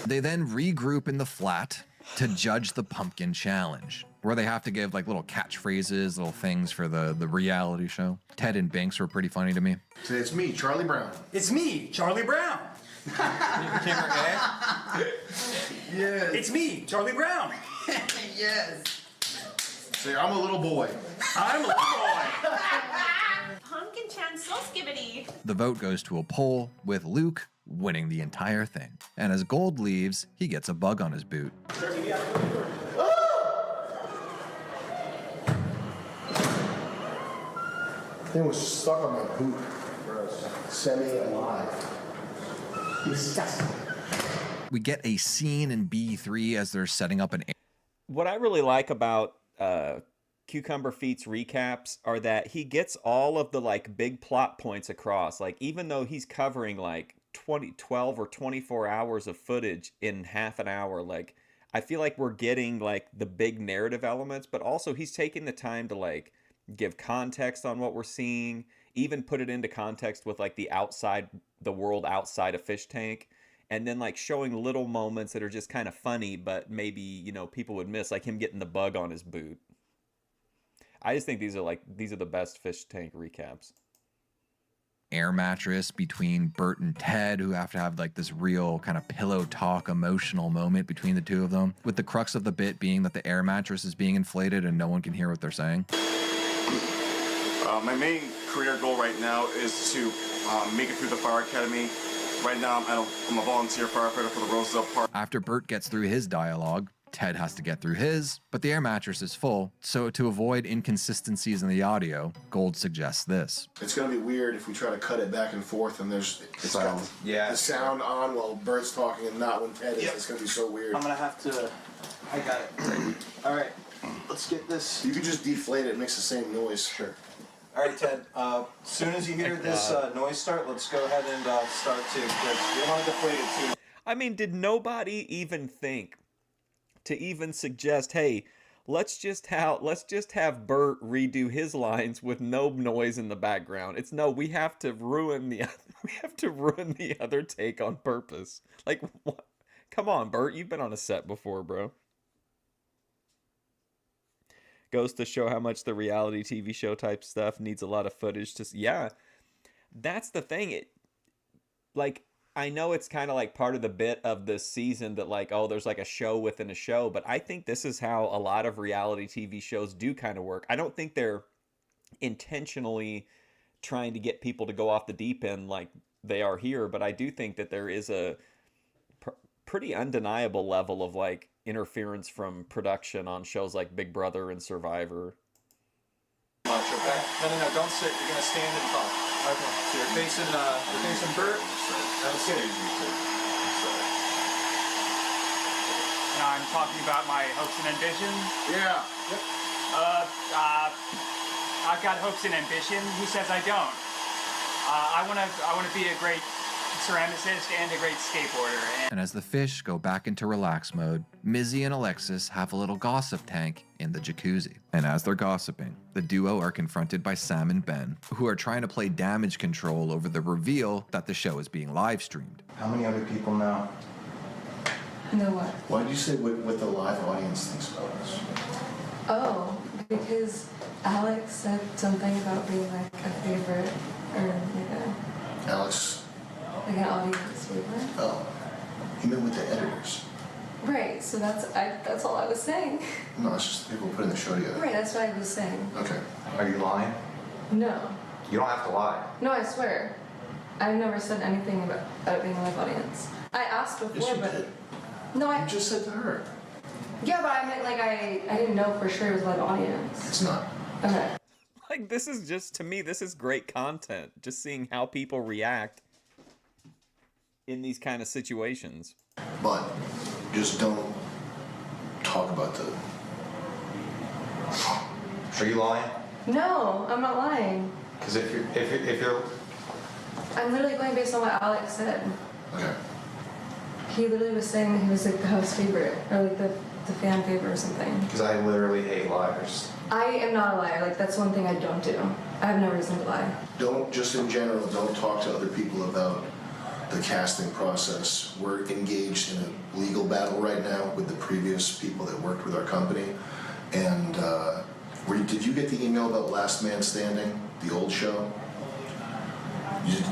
They then regroup in the flat to judge the pumpkin challenge. where they have to give like little catchphrases, little things for the reality show. Ted and Binks were pretty funny to me. Say, it's me, Charlie Brown. It's me, Charlie Brown. Yes. It's me, Charlie Brown. Yes. Say, I'm a little boy. I'm a little boy. Pumpkin Chan so skibbity. The vote goes to a poll, with Luke winning the entire thing. And as Gold leaves, he gets a bug on his boot. Thing was stuck on my boot. Semi-alive. Disgusting. We get a scene in B3 as they're setting up an... What I really like about Cucumber Feet's recaps are that he gets all of the like big plot points across. Like even though he's covering like 12 or 24 hours of footage in half an hour, like I feel like we're getting like the big narrative elements, but also he's taking the time to like give context on what we're seeing, even put it into context with like the world outside of Fishtank, and then like showing little moments that are just kind of funny, but maybe, you know, people would miss, like him getting the bug on his boot. I just think these are the best Fishtank recaps. Air mattress between Bert and Ted, who have to have like this real kind of pillow talk emotional moment between the two of them, with the crux of the bit being that the air mattress is being inflated and no one can hear what they're saying. My main career goal right now is to make it through the fire academy. Right now I'm a volunteer firefighter for the Roseville Park. After Bert gets through his dialogue, Ted has to get through his, but the air mattress is full, so to avoid inconsistencies in the audio, Gold suggests this. It's gonna be weird if we try to cut it back and forth and it's got the sound on while Bert's talking and not when Ted is. It's gonna be so weird. I'm gonna have to. I got it. All right, let's get this. You can just deflate it, it makes the same noise. Sure. All right, Ted. As soon as you hear this noise start, let's go ahead and start to. You want to deflate it too. I mean, did nobody even think to even suggest, hey, let's just have Bert redo his lines with no noise in the background? It's no, we have to ruin the other take on purpose. Like, what? Come on, Bert, you've been on a set before, bro. Goes to show how much the reality TV show type stuff needs a lot of footage to... Yeah, that's the thing. I know it's kind of like part of the bit of this season that like, oh, there's like a show within a show, but I think this is how a lot of reality TV shows do kind of work. I don't think they're intentionally trying to get people to go off the deep end like they are here, but I do think that there is a pretty undeniable level of like interference from production on shows like Big Brother and Survivor. Okay? No, don't sit. You're gonna stand and talk. Okay. So you're facing Bert. That's good. Now I'm talking about my hopes and ambitions. Yeah. Yep. I've got hopes and ambition. Who says I don't? I wanna be a great ceramicist and a great skateboarder. And as the fish go back into relax mode, Mizzy and Alexis have a little gossip tank in the jacuzzi. And as they're gossiping, the duo are confronted by Sam and Ben, who are trying to play damage control over the reveal that the show is being live streamed. How many other people know? Know what? Why did you say what the live audience thinks about us? Oh, because Alex said something about being like a favorite or like Alex? Like an audience favorite. Oh, you meant with the editors? Right. So that's all I was saying. No, it's just the people putting the show together. Right. That's what I was saying. Okay. Are you lying? No. You don't have to lie. No, I swear. I've never said anything about being a live audience. I asked before, Yes, you but did. no, You just said to her. Yeah, but I meant like I didn't know for sure it was a live audience. It's not. Okay. Like, this is just, to me, this is great content. Just seeing how people react in these kind of situations. But just don't talk about the... Are you lying? No, I'm not lying. Because if you're... I'm literally going based on what Alex said. Okay. He literally was saying that he was like the host favorite or like the fan favorite or something. Because I literally hate liars. I am not a liar. Like, that's one thing I don't do. I have no reason to lie. Don't, just in general, don't talk to other people about the casting process. We're engaged in a legal battle right now with the previous people that worked with our company, And did you get the email about Last Man Standing, the old show?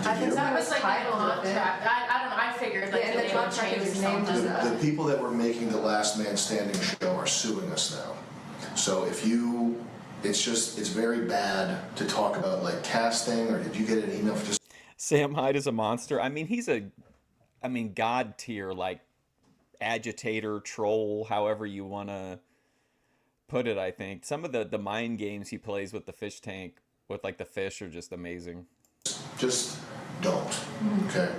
I think that was like a contract. I don't know. I figured like they would change or something. The people that were making the Last Man Standing show are suing us now. So it's very bad to talk about like casting, or did you get an email for just... Sam Hyde is a monster. I mean, he's God tier, like agitator, troll, however you want to put it. I think some of the mind games he plays with the fish tank, with like the fish, are just amazing. Just don't, okay?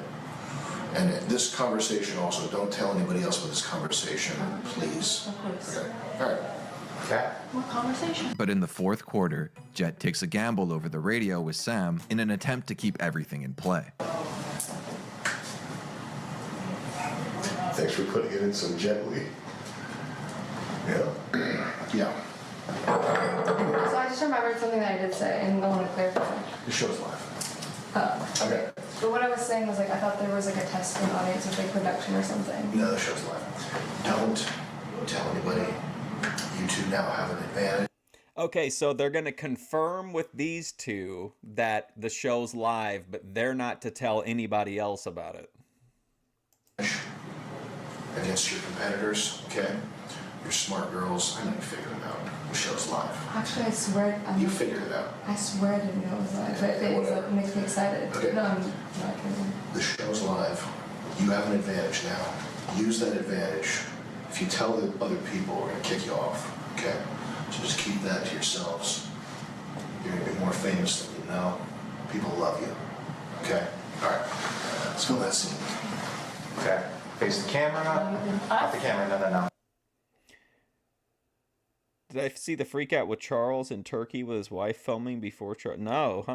And this conversation also, don't tell anybody else about this conversation, please. Okay. All right. Okay. What conversation? But in the fourth quarter, Jet takes a gamble over the radio with Sam in an attempt to keep everything in play. Thanks for putting it in so gently. Yeah. Yeah. So I just remembered something that I did say, and I want to clarify. The show's live. Okay. But what I was saying was, like, I thought there was like a testing audience with like production or something. No, the show's live. Don't tell anybody. You two now have an advantage. Okay, so they're going to confirm with these two that the show's live, but they're not to tell anybody else about it. Against your competitors, okay? You're smart girls. I know you figured it out. The show's live. Actually, I swear. You figured it out. I swear I didn't know it was live, but it makes me excited. Okay. No, I'm not kidding. The show's live. You have an advantage now. Use that advantage. If you tell the other people, we're going to kick you off, okay? So just keep that to yourselves. You're going to be more famous than you know. People love you, okay? All right. Let's film that scene. Okay. Face the camera. Not the camera. No. Did I see the freak out with Charles in Turkey with his wife filming before Charles? No,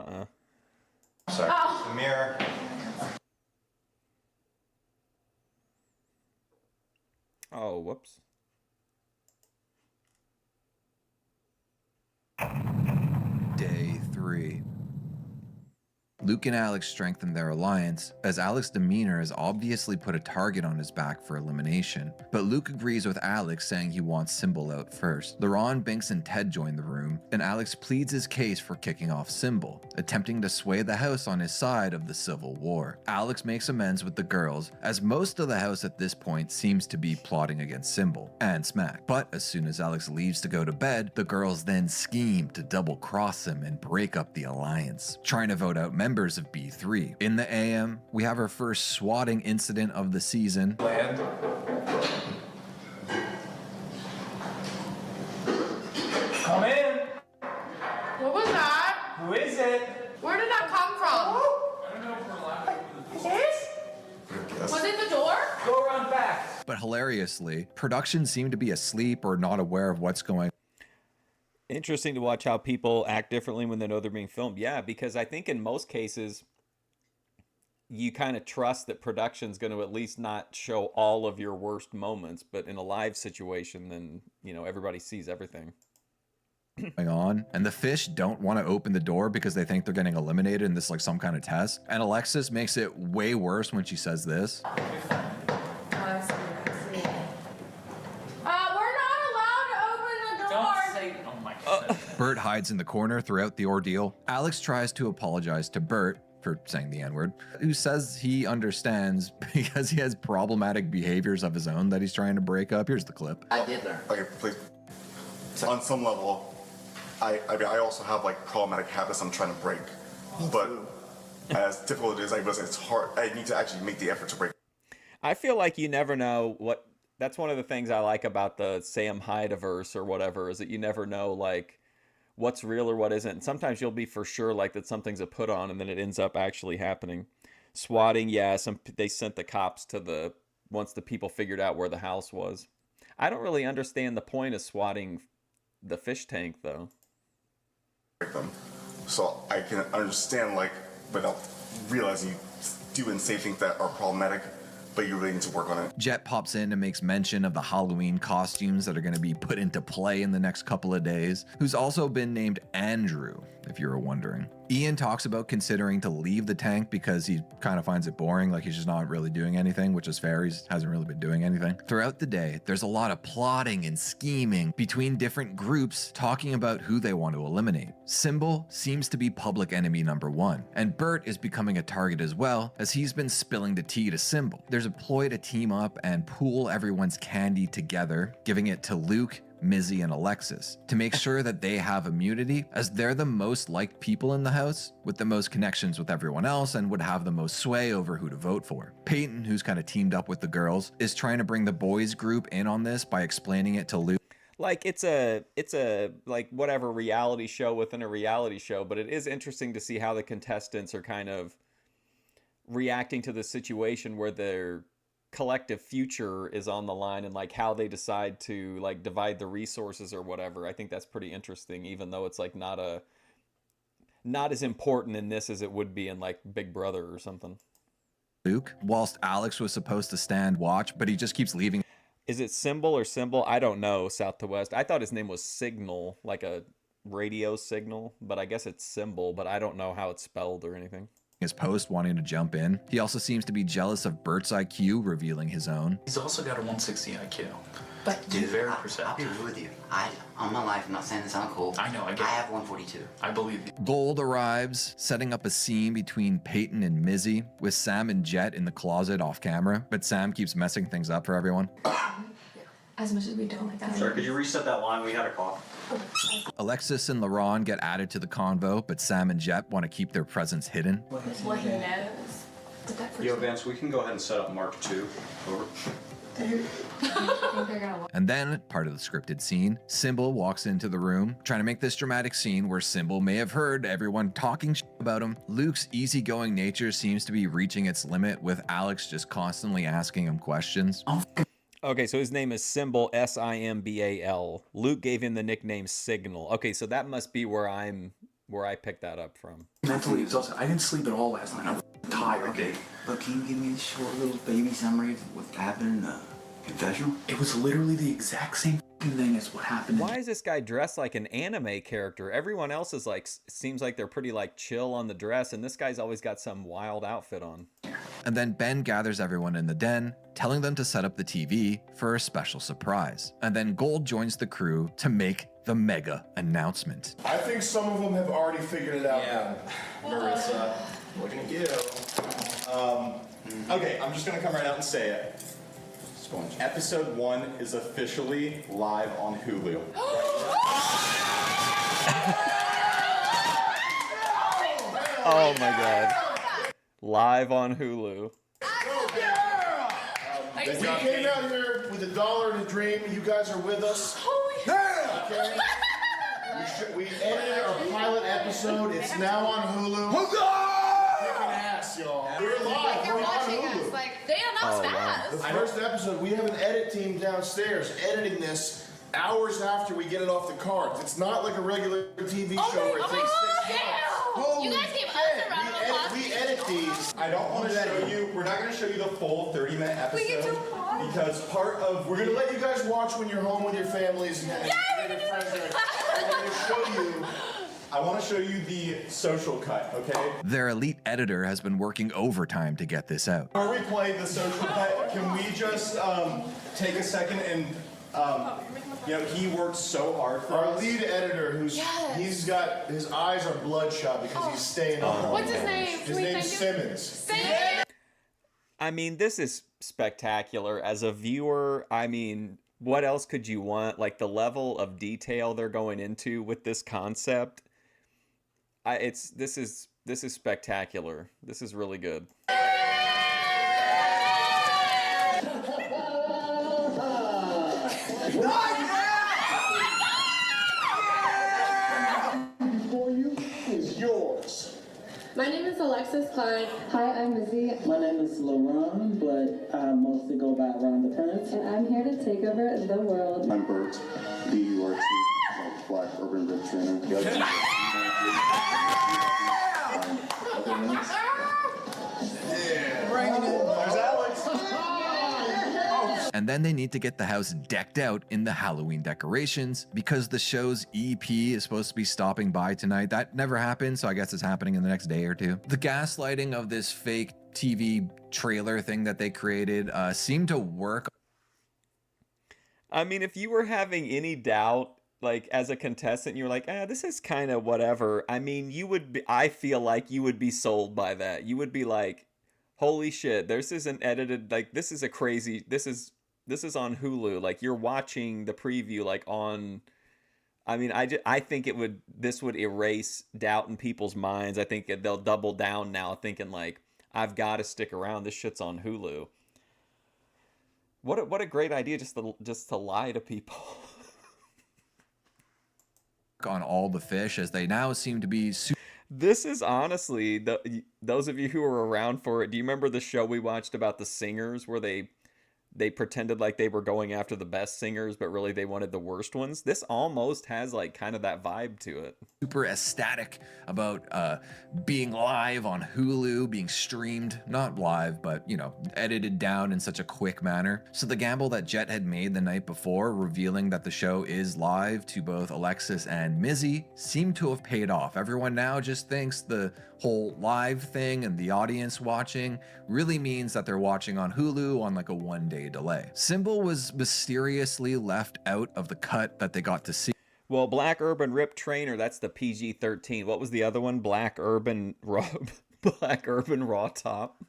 Sorry. The mirror. Oh, whoops. Day 3. Luke and Alex strengthen their alliance, as Alex's demeanor has obviously put a target on his back for elimination. But Luke agrees with Alex, saying he wants Symbol out first. LaRon, Binks, and Ted join the room, and Alex pleads his case for kicking off Symbol, attempting to sway the house on his side of the civil war. Alex makes amends with the girls, as most of the house at this point seems to be plotting against Symbol and Smack. But as soon as Alex leaves to go to bed, the girls then scheme to double-cross him and break up the alliance, trying to vote out members of B3. In the AM, we have our first swatting incident of the season. Land. Come in. What was that? Who is it? Where did that come from? I don't know if we're allowed. Was it the door? Go around back. But hilariously, production seemed to be asleep or not aware of what's going on. Interesting to watch how people act differently when they know they're being filmed. Yeah, because I think in most cases, you kind of trust that production's going to at least not show all of your worst moments. But in a live situation, then, you know, everybody sees everything. On, and the fish don't want to open the door because they think they're getting eliminated in this, like, some kind of test. And Alexis makes it way worse when she says this. Bert hides in the corner throughout the ordeal. Alex tries to apologize to Bert for saying the N-word, who says he understands because he has problematic behaviors of his own that he's trying to break up. Here's the clip. I did learn. Okay, please. On some level, I mean, I also have like problematic habits I'm trying to break. But as difficult as it is, it's hard. I need to actually make the effort to break. I feel like you never know what. That's one of the things I like about the Sam Hyde-averse or whatever, is that you never know, like, what's real or what isn't. And sometimes you'll be for sure like that something's a put on, and then it ends up actually happening. Swatting, yeah, they sent the cops to once the people figured out where the house was. I don't really understand the point of swatting the fish tank, though. So I can understand, like, without realizing you do and say things that are problematic, but you really need to work on it. Jet pops in and makes mention of the Halloween costumes that are going to be put into play in the next couple of days, who's also been named Andrew, if you were wondering. Ian talks about considering to leave the tank because he kind of finds it boring, like he's just not really doing anything, which is fair. He hasn't really been doing anything. Throughout the day, there's a lot of plotting and scheming between different groups talking about who they want to eliminate. Symbol seems to be public enemy number 1, and Bert is becoming a target as well, as he's been spilling the tea to Symbol. There's a ploy to team up and pool everyone's candy together, giving it to Luke, Mizzy, and Alexis to make sure that they have immunity, as they're the most liked people in the house with the most connections with everyone else and would have the most sway over who to vote for. Peyton, who's kind of teamed up with the girls, is trying to bring the boys group in on this by explaining it to Luke. Like it's a like whatever reality show within a reality show, but it is interesting to see how the contestants are kind of reacting to the situation where their collective future is on the line, and like how they decide to like divide the resources or whatever. I think that's pretty interesting, even though it's like not as important in this as it would be in like Big Brother or something. Luke, whilst Alex was supposed to stand watch, but he just keeps leaving. Is it Symbol or Symbol? I don't know, South to West. I thought his name was Signal, like a radio signal, but I guess it's Symbol, but I don't know how it's spelled or anything. His post, wanting to jump in. He also seems to be jealous of Bert's IQ, revealing his own. He's also got a 160 IQ. But dude, very I'll perceptive. be real with you. On my life, I'm not saying this sounds cool. I know, I get it. I have 142. I believe you. Gold arrives, setting up a scene between Peyton and Mizzy, with Sam and Jet in the closet off camera, but Sam keeps messing things up for everyone. As much as we don't like that. Sorry, could you reset that line? We had a call. Alexis and LaRon get added to the convo, but Sam and Jet want to keep their presence hidden. Well, he knows. Yo, Vance, we can go ahead and set up Mark 2. Over. And then, part of the scripted scene, Symbol walks into the room, trying to make this dramatic scene where Symbol may have heard everyone talking about him. Luke's easygoing nature seems to be reaching its limit, with Alex just constantly asking him questions. Okay, so his name is Symbol, Simbal. Luke gave him the nickname Signal. Okay, so that must be where I picked that up from. Mentally exhausted. I didn't sleep at all last night. I'm tired. Okay, but can you give me a short little baby summary of what happened in the confessional? It was literally the exact same thing as what happened. Why is this guy dressed like an anime character? Everyone else is like, seems like they're pretty like chill on the dress, and this guy's always got some wild outfit on. And then Ben gathers everyone in the den, telling them to set up the TV for a special surprise. And then Gold joins the crew to make the mega announcement. I think some of them have already figured it out. Yeah, Marissa, looking at you. Okay, I'm just gonna come right out and say it. Episode 1 is officially live on Hulu. Oh my god. Live on Hulu. We came out here with $1 and a dream. You guys are with us. Okay? We edited our pilot episode. It's now on Hulu. Kicking ass, y'all. We're live. We're on Hulu. They announced fast. The first episode, we have an edit team downstairs editing this hours after we get it off the cards. It's not like a regular TV show where it takes 6 months. You guys gave us a round of applause. We edit these. I don't want to show you, we're not going to show you the full 30-minute episode because part of, we're going to let you guys watch when you're home with your families and your friends. We're going to show you. I want to show you the social cut, okay? Their elite editor has been working overtime to get this out. Before we play the social cut, can we just take a second and, you know, he worked so hard for our us. lead editor, he's got, his eyes are bloodshot because he's staying on. What's his name? His name's Simmons. I mean, this is spectacular. As a viewer, I mean, what else could you want? Like the level of detail they're going into with this concept. This is spectacular. This is really good. Before you is yours. My name is Alexis Klein. Hi, I'm Mizzy. My name is LaRon, but I mostly go by Ron the Prince. And I'm here to take over the world. I'm Bert, BURT, Black Urban Rip Trainer. Bringing it. There's Alex. And then they need to get the house decked out in the Halloween decorations because the show's EP is supposed to be stopping by tonight. That never happened, so I guess it's happening in the next day or two. The gaslighting of this fake TV trailer thing that they created seemed to work. I mean, if you were having any doubt, like as a contestant, you're like, this is kind of whatever. I mean, you would be, I feel like you would be sold by that. You would be like, holy shit, this isn't edited. Like, this is a crazy, this is on Hulu. Like, you're watching the preview, like on, I mean, I think this would erase doubt in people's minds. I think they'll double down now thinking like, I've got to stick around. This shit's on Hulu. What a great idea just to lie to people. On all the fish, as they now seem to be This is honestly, those of you who were around for it, do you remember the show we watched about the singers where they pretended like they were going after the best singers, but really they wanted the worst ones? This almost has like kind of that vibe to it. Super ecstatic about being live on Hulu, being streamed, not live, but, you know, edited down in such a quick manner. So the gamble that Jet had made the night before, revealing that the show is live to both Alexis and Mizzy, seemed to have paid off. Everyone now just thinks the whole live thing and the audience watching really means that they're watching on Hulu on like a one-day delay. Symbol was mysteriously left out of the cut that they got to see. Well, Black Urban Rip Trainer, that's the PG-13. What was the other one? Black Urban Raw Top.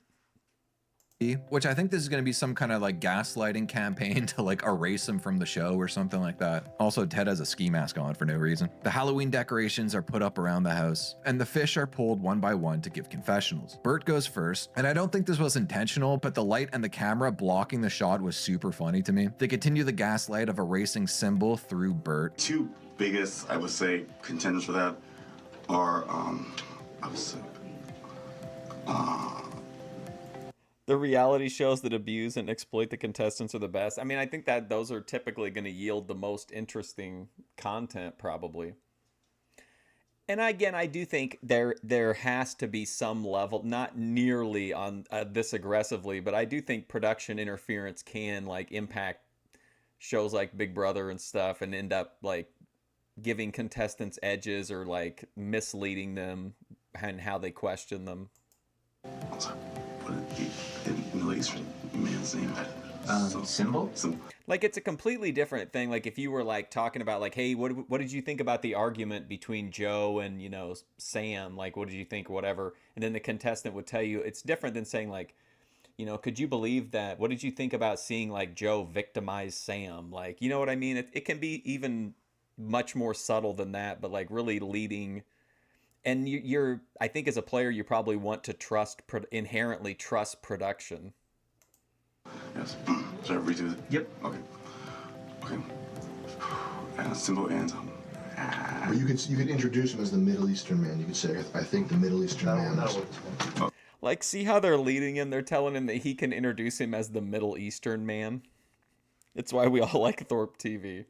Which I think this is going to be some kind of like gaslighting campaign to like erase him from the show or something like that. Also, Ted has a ski mask on for no reason. The Halloween decorations are put up around the house, and the fish are pulled one by one to give confessionals. Bert goes first, and I don't think this was intentional, but the light and the camera blocking the shot was super funny to me. They continue the gaslight of erasing Symbol through Bert. Two biggest, I would say, contenders for that are, I would say, the reality shows that abuse and exploit the contestants are the best. I mean, I think that those are typically going to yield the most interesting content, probably. And again, I do think there has to be some level, not nearly on this aggressively, but I do think production interference can like impact shows like Big Brother and stuff and end up like giving contestants edges or like misleading them and how they question them. Middle Eastern man's name. Symbol? Like, it's a completely different thing. Like, if you were like talking about like, hey, what did you think about the argument between Joe and, you know, Sam? Like, what did you think or whatever? And then the contestant would tell you. It's different than saying like, you know, could you believe that? What did you think about seeing like Joe victimize Sam? Like, you know what I mean? It can be even much more subtle than that, but like really leading. And you're, I think as a player, you probably want to inherently trust production. Yes. Should I redo it? Yep. Okay. And Symbol and Or you could introduce him as the Middle Eastern man. You could say, I think the Middle Eastern man. Like, see how they're leading him? They're telling him that he can introduce him as the Middle Eastern man. It's why we all like Thorpe TV.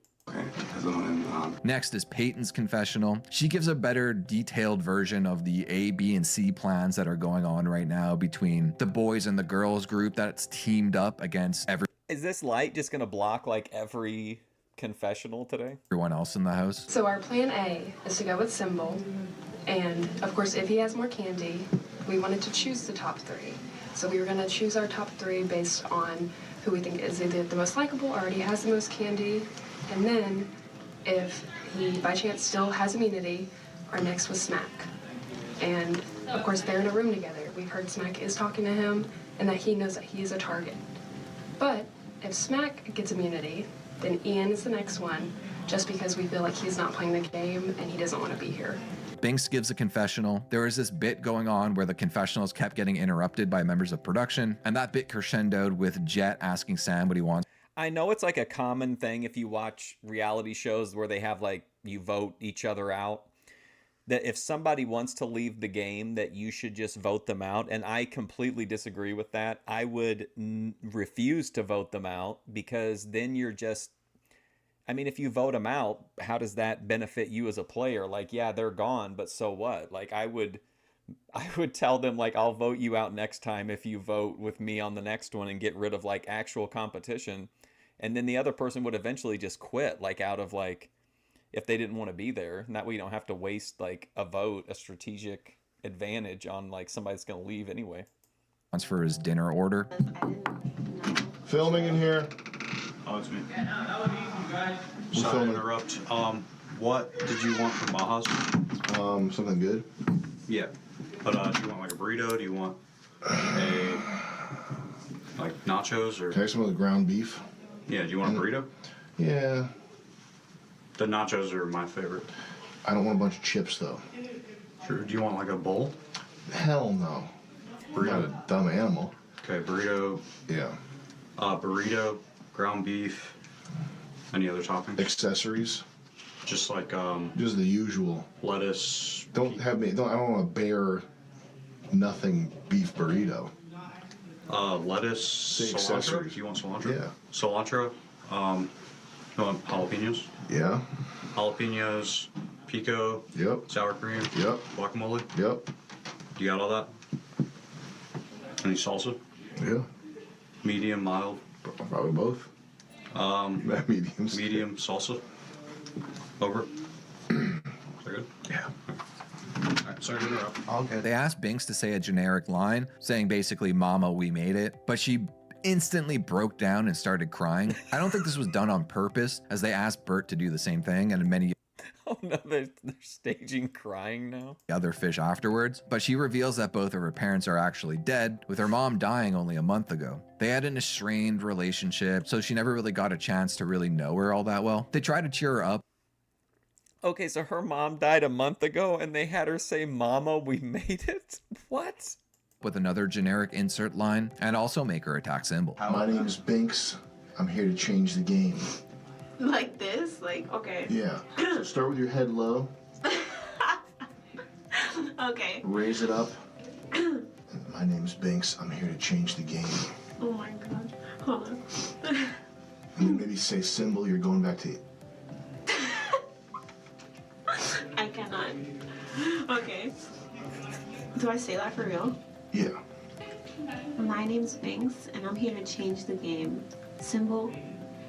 Next is Peyton's confessional. She gives a better detailed version of the A, B, and C plans that are going on right now between the boys and the girls group that's teamed up against Is this light just going to block like every confessional today? Everyone else in the house. So our plan A is to go with Symbol. And of course, if he has more candy, we wanted to choose the top three. So we were going to choose our top three based on who we think is either the most likable, already has the most candy. And then, if he by chance still has immunity, our next was Smack. And of course, they're in a room together. We've heard Smack is talking to him and that he knows that he is a target. But if Smack gets immunity, then Ian is the next one, just because we feel like he's not playing the game and he doesn't want to be here. Binks gives a confessional. There was this bit going on where the confessionals kept getting interrupted by members of production, and that bit crescendoed with Jet asking Sam what he wants. I know it's like a common thing if you watch reality shows where they have like, you vote each other out, that if somebody wants to leave the game, that you should just vote them out. And I completely disagree with that. I would refuse to vote them out, because then you're just, I mean, if you vote them out, how does that benefit you as a player? Like, yeah, they're gone, but so what? Like, I would I would tell them, like, I'll vote you out next time if you vote with me on the next one and get rid of, like, actual competition. And then the other person would eventually just quit, like, out of, like, if they didn't want to be there. And that way you don't have to waste, like, a vote, a strategic advantage on, like, somebody that's going to leave anyway. Once for his dinner order. Filming in here. Oh, it's me. Who's Sorry to filming? interrupt. What did you want from Baja's? Something good. Yeah. But do you want like a burrito? Do you want like nachos or? Can I have some of the ground beef? Yeah. Do you want a burrito? Yeah. The nachos are my favorite. I don't want a bunch of chips though. Sure. Do you want like a bowl? Hell no. I'm not a dumb animal. Okay. Burrito. Yeah. Burrito, ground beef. Any other toppings? Accessories. Just like just the usual. Lettuce. Don't have me. I don't want a bare, nothing beef burrito. Lettuce. Say cilantro. accessories. Do you want cilantro? Yeah. Cilantro. You want jalapenos? Yeah. Jalapenos, pico. Yep. Sour cream. Yep. Guacamole. Yep. You got all that? Any salsa? Yeah. Medium, mild. Probably both. Mediums. Medium salsa. Over. Is that good? Yeah. Alright, sorry to interrupt. All good. They asked Binks to say a generic line, saying basically, "Mama, we made it," but she instantly broke down and started crying. I don't think this was done on purpose, as they asked Bert to do the same thing, and many Oh no, they're staging crying now. other fish afterwards, but she reveals that both of her parents are actually dead, with her mom dying only a month ago. They had an estranged relationship, so she never really got a chance to really know her all that well. They tried to cheer her up. Okay, so her mom died a month ago and they had her say, "Mama, we made it"? What? With another generic insert line, and also make her attack symbol. My name's Binks. I'm here to change the game. Like this? Like, okay. Yeah. So start with your head low. Okay. Raise it up. My name's Binks. I'm here to change the game. Oh my god. Hold on. And then maybe say symbol. You're going back to. I cannot. Okay. Do I say that for real? Yeah. My name's Binks, and I'm here to change the game. Symbol,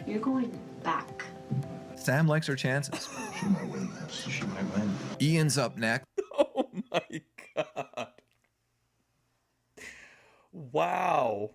you're going back. Sam likes her chances. She might win this. She might win. Ian's up next. Oh my god. Wow.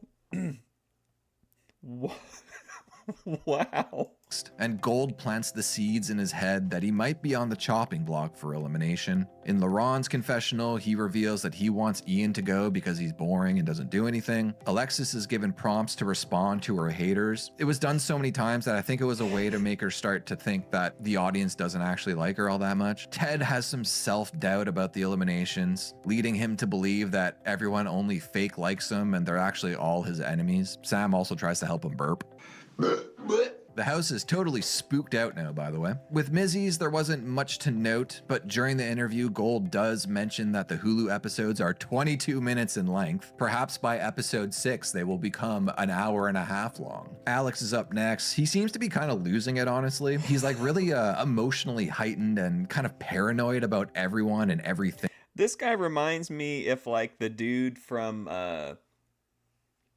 Wow. And Gold plants the seeds in his head that he might be on the chopping block for elimination. In Laurent's confessional, he reveals that he wants Ian to go because he's boring and doesn't do anything. Alexis is given prompts to respond to her haters. It was done so many times that I think it was a way to make her start to think that the audience doesn't actually like her all that much. Ted has some self-doubt about the eliminations, leading him to believe that everyone only fake likes him and they're actually all his enemies. Sam also tries to help him burp. The house is totally spooked out now, by the way. With Mizzy's, there wasn't much to note, but during the interview, Gold does mention that the Hulu episodes are 22 minutes in length. Perhaps by episode 6, they will become an hour and a half long. Alex is up next. He seems to be kind of losing it, honestly. He's like really emotionally heightened and kind of paranoid about everyone and everything. This guy reminds me if like the dude from,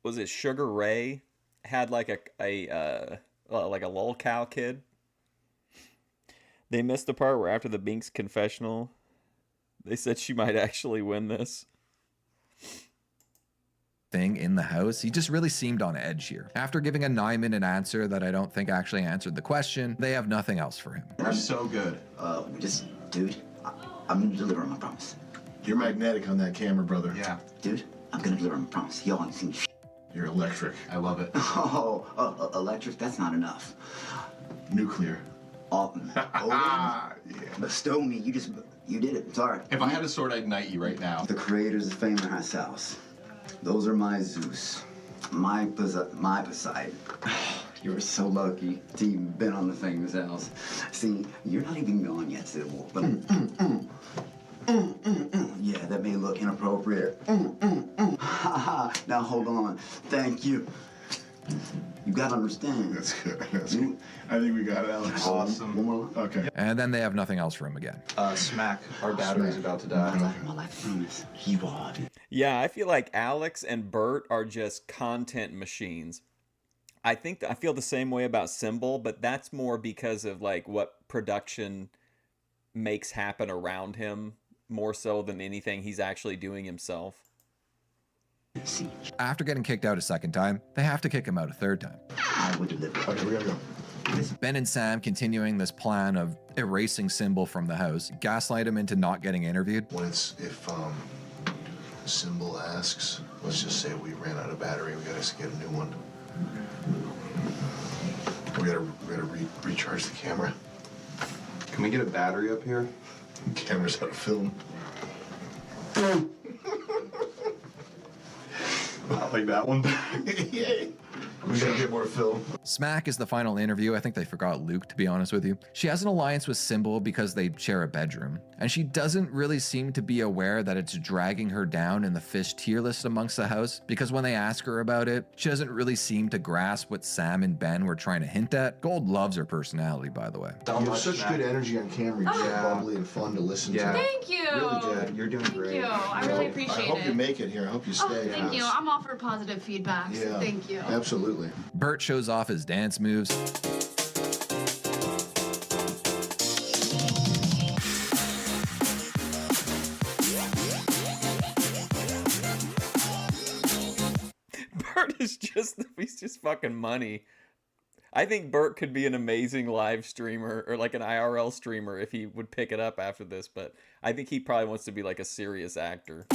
was it Sugar Ray? Had like a lolcow kid. They missed the part where after the Binks confessional, they said she might actually win this. Thing in the house, he just really seemed on edge here. After giving a 9-minute answer that I don't think actually answered the question, they have nothing else for him. You're so good. Dude, I'm gonna deliver on my promise. You're magnetic on that camera, brother. Yeah. Dude, I'm gonna deliver on my promise. Y'all ain't seen shit. You're electric. I love it. Oh, electric, that's not enough. Nuclear. Odin, bestow me, you did it, sorry. If I had a sword, I'd knight you right now. The creators of Fame and House. Those are my Zeus. My Poseidon. You're so lucky to even been on the Famous House. See, you're not even gone yet, Sybil, but yeah, that may look inappropriate. Now hold on. Thank you. You gotta understand. That's good. That's good. I think we got it, Alex. Awesome. One more. Okay. And then they have nothing else for him again. Smack. Our battery's about to die. Yeah, I feel like Alex and Bert are just content machines. I feel the same way about Symbol, but that's more because of like what production makes happen around him more so than anything he's actually doing himself. After getting kicked out a second time, they have to kick him out a third time. Okay, we gotta go. Ben and Sam continuing this plan of erasing Symbol from the house, gaslight him into not getting interviewed. If Symbol asks, let's just say we ran out of battery, we gotta get a new one. We gotta recharge the camera. Can we get a battery up here? Camera's out of film. Not like that one. Yay. We gotta get more film. Smack is the final interview. I think they forgot Luke, to be honest with you. She has an alliance with Symbol because they share a bedroom, and she doesn't really seem to be aware that it's dragging her down in the fish tier list amongst the house, because when they ask her about it, she doesn't really seem to grasp what Sam and Ben were trying to hint at. Gold loves her personality, by the way. You have such good energy on camera. You're so bubbly and fun to listen to. Thank you. Really good. You're doing great. Thank you. I really appreciate it. I hope you make it here. I hope you stay. Thank you. I'm all for positive feedback. So Yeah. thank you. Absolutely. Bert shows off his dance moves. Bert is he's just fucking money. I think Bert could be an amazing live streamer or like an IRL streamer if he would pick it up after this, but I think he probably wants to be like a serious actor.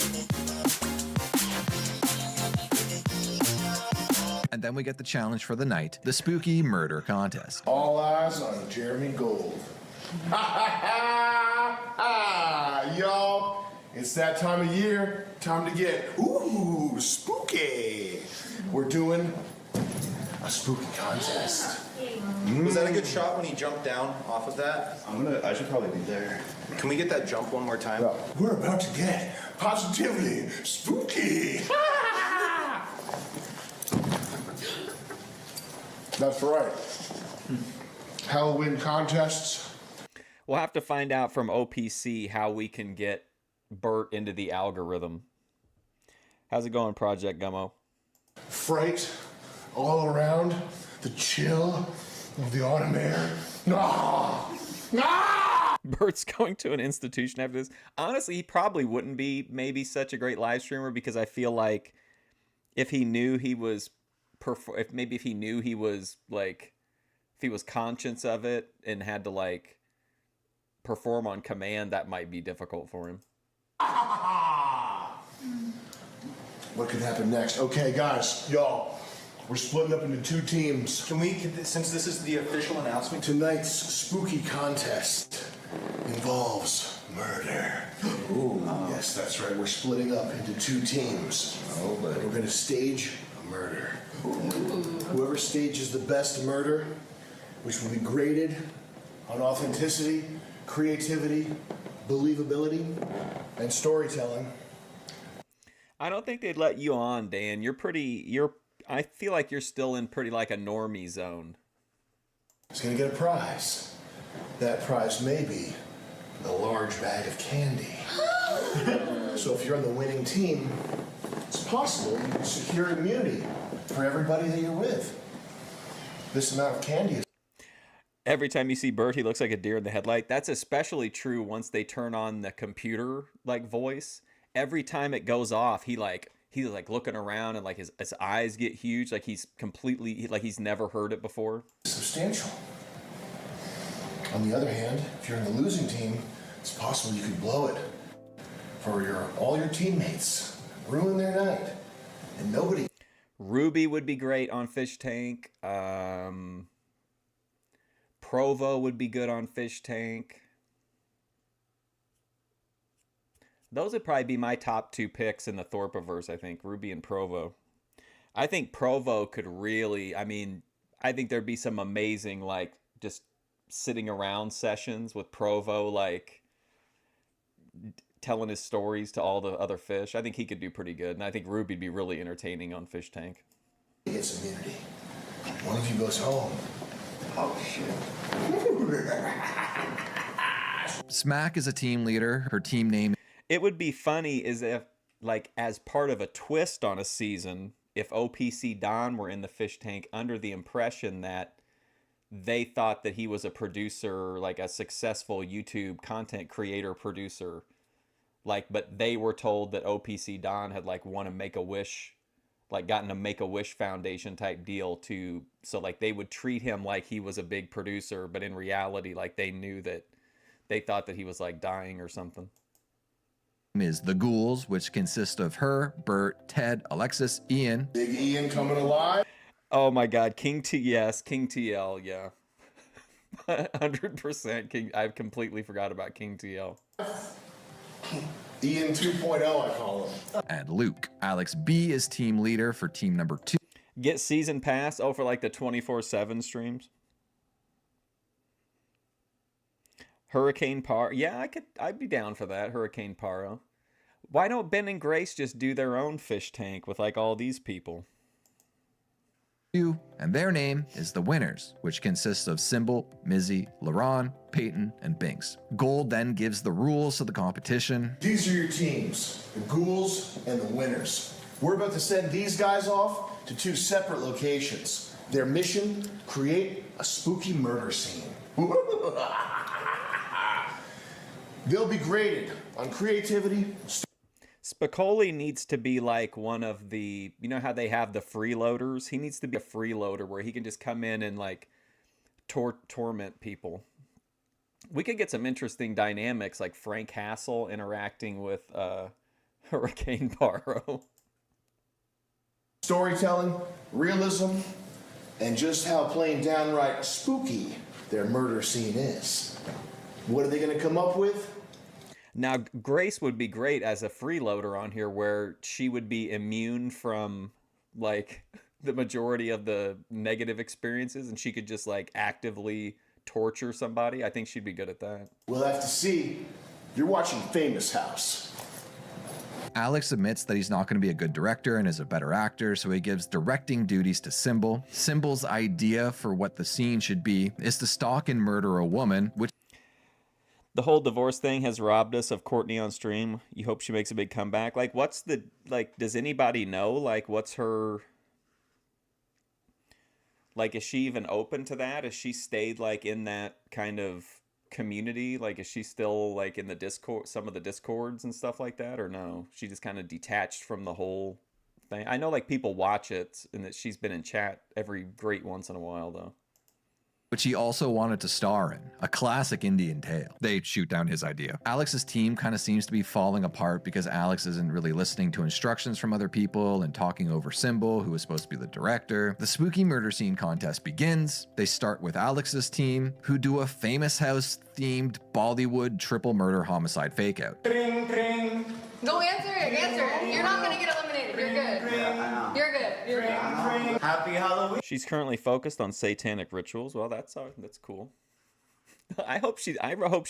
And then we get the challenge for the night, the spooky murder contest. All eyes on Jeremy Gold. Ha ha ha ha! Y'all, it's that time of year. Time to get spooky. We're doing a spooky contest. Was that a good shot when he jumped down off of that? I should probably be there. Can we get that jump one more time? We're about to get positively spooky. That's right. Halloween contests. We'll have to find out from OPC how we can get Bert into the algorithm. How's it going, Project Gummo? Fright all around, the chill of the autumn air. Bert's going to an institution after this. Honestly, he probably wouldn't be maybe such a great live streamer, because I feel like if he knew he was if he knew he was like, if he was conscious of it and had to like perform on command, that might be difficult for him. What could happen next? Okay, guys, y'all, we're splitting up into two teams. Can we, since this is the official announcement? Tonight's spooky contest involves murder. Ooh. Yes, that's right. We're splitting up into two teams. Oh, but we're gonna stage a murder. Whoever stages the best murder, which will be graded on authenticity, creativity, believability, and storytelling. I don't think they'd let you on, Dan. I feel like you're still in pretty like a normie zone. It's gonna get a prize. That prize may be a large bag of candy. So if you're on the winning team, it's possible you can secure immunity for everybody that you're with. This amount of candy is... Every time you see Bert, he looks like a deer in the headlight. That's especially true once they turn on the computer like voice. Every time it goes off, he's like looking around and like his eyes get huge, like he's never heard it before. Substantial. On the other hand, if you're in the losing team, it's possible you could blow it for all your teammates, ruin their night, and nobody. Ruby would be great on Fishtank. Provo would be good on Fishtank. Those would probably be my top two picks in the Thorpiverse, I think, Ruby and Provo. I think Provo could really, I think there'd be some amazing, like, just sitting around sessions with Provo, like, telling his stories to all the other fish. I think he could do pretty good, and I think Ruby'd be really entertaining on Fishtank. It's immunity. one of you goes home. Oh, shit. Smack is a team leader. Her team name. It would be funny is if, like, as part of a twist on a season, if OPC Don were in the fish tank under the impression that they thought that he was a producer, like a successful YouTube content creator producer, like, but they were told that OPC Don had like won a Make-A-Wish, like gotten a Make-A-Wish Foundation type deal to, so like they would treat him like he was a big producer, but in reality, like they knew that they thought that he was like dying or something. Is the Ghouls, which consist of her, Bert, Ted, Alexis, Ian. Big Ian coming alive. Oh my God, King TL, yeah. 100% King. I completely forgot about King TL. Ian 2.0, I call him. And Luke. Alex B is team leader for team number 2. Get season pass, for like the 24/7 streams. Hurricane Paro. Yeah, I'd be down for that, Hurricane Paro. Why don't Ben and Grace just do their own fish tank with like all these people? And their name is the Winners, which consists of Symbol, Mizzy, LaRon, Peyton, and Binks. Gold then gives the rules to the competition. These are your teams, the Ghouls and the Winners. We're about to send these guys off to 2 separate locations. Their mission, create a spooky murder scene. They'll be graded on creativity. Spicoli needs to be like one of the, you know how they have the freeloaders? He needs to be a freeloader where he can just come in and like torment people. We could get some interesting dynamics like Frank Hassel interacting with Hurricane Paro. Storytelling, realism, and just how plain downright spooky their murder scene is. What are they going to come up with? Now, Grace would be great as a freeloader on here where she would be immune from, like, the majority of the negative experiences and she could just, like, actively torture somebody. I think she'd be good at that. We'll have to see. You're watching Famous House. Alex admits that he's not going to be a good director and is a better actor, so he gives directing duties to Symbol. Symbol's idea for what the scene should be is to stalk and murder a woman, which the whole divorce thing has robbed us of Courtney on stream. You hope she makes a big comeback. Like, what's the, like, does anybody know, like, what's her, like, is she even open to that? Has she stayed, like, in that kind of community? Like, is she still, like, in the Discord, some of the Discords and stuff like that, or no? She just kind of detached from the whole thing. I know, like, people watch it, and that she's been in chat every great once in a while, though. Which he also wanted to star in, a classic Indian tale. They shoot down his idea. Alex's team kind of seems to be falling apart because Alex isn't really listening to instructions from other people and talking over Symbol, who is supposed to be the director. The spooky murder scene contest begins. They start with Alex's team, who do a Famous House themed Bollywood triple murder homicide fake out. Go answer it. You're not gonna get eliminated. You're good. You're good. You're good. Happy Halloween. She's currently focused on satanic rituals. Well, that's cool. I hope she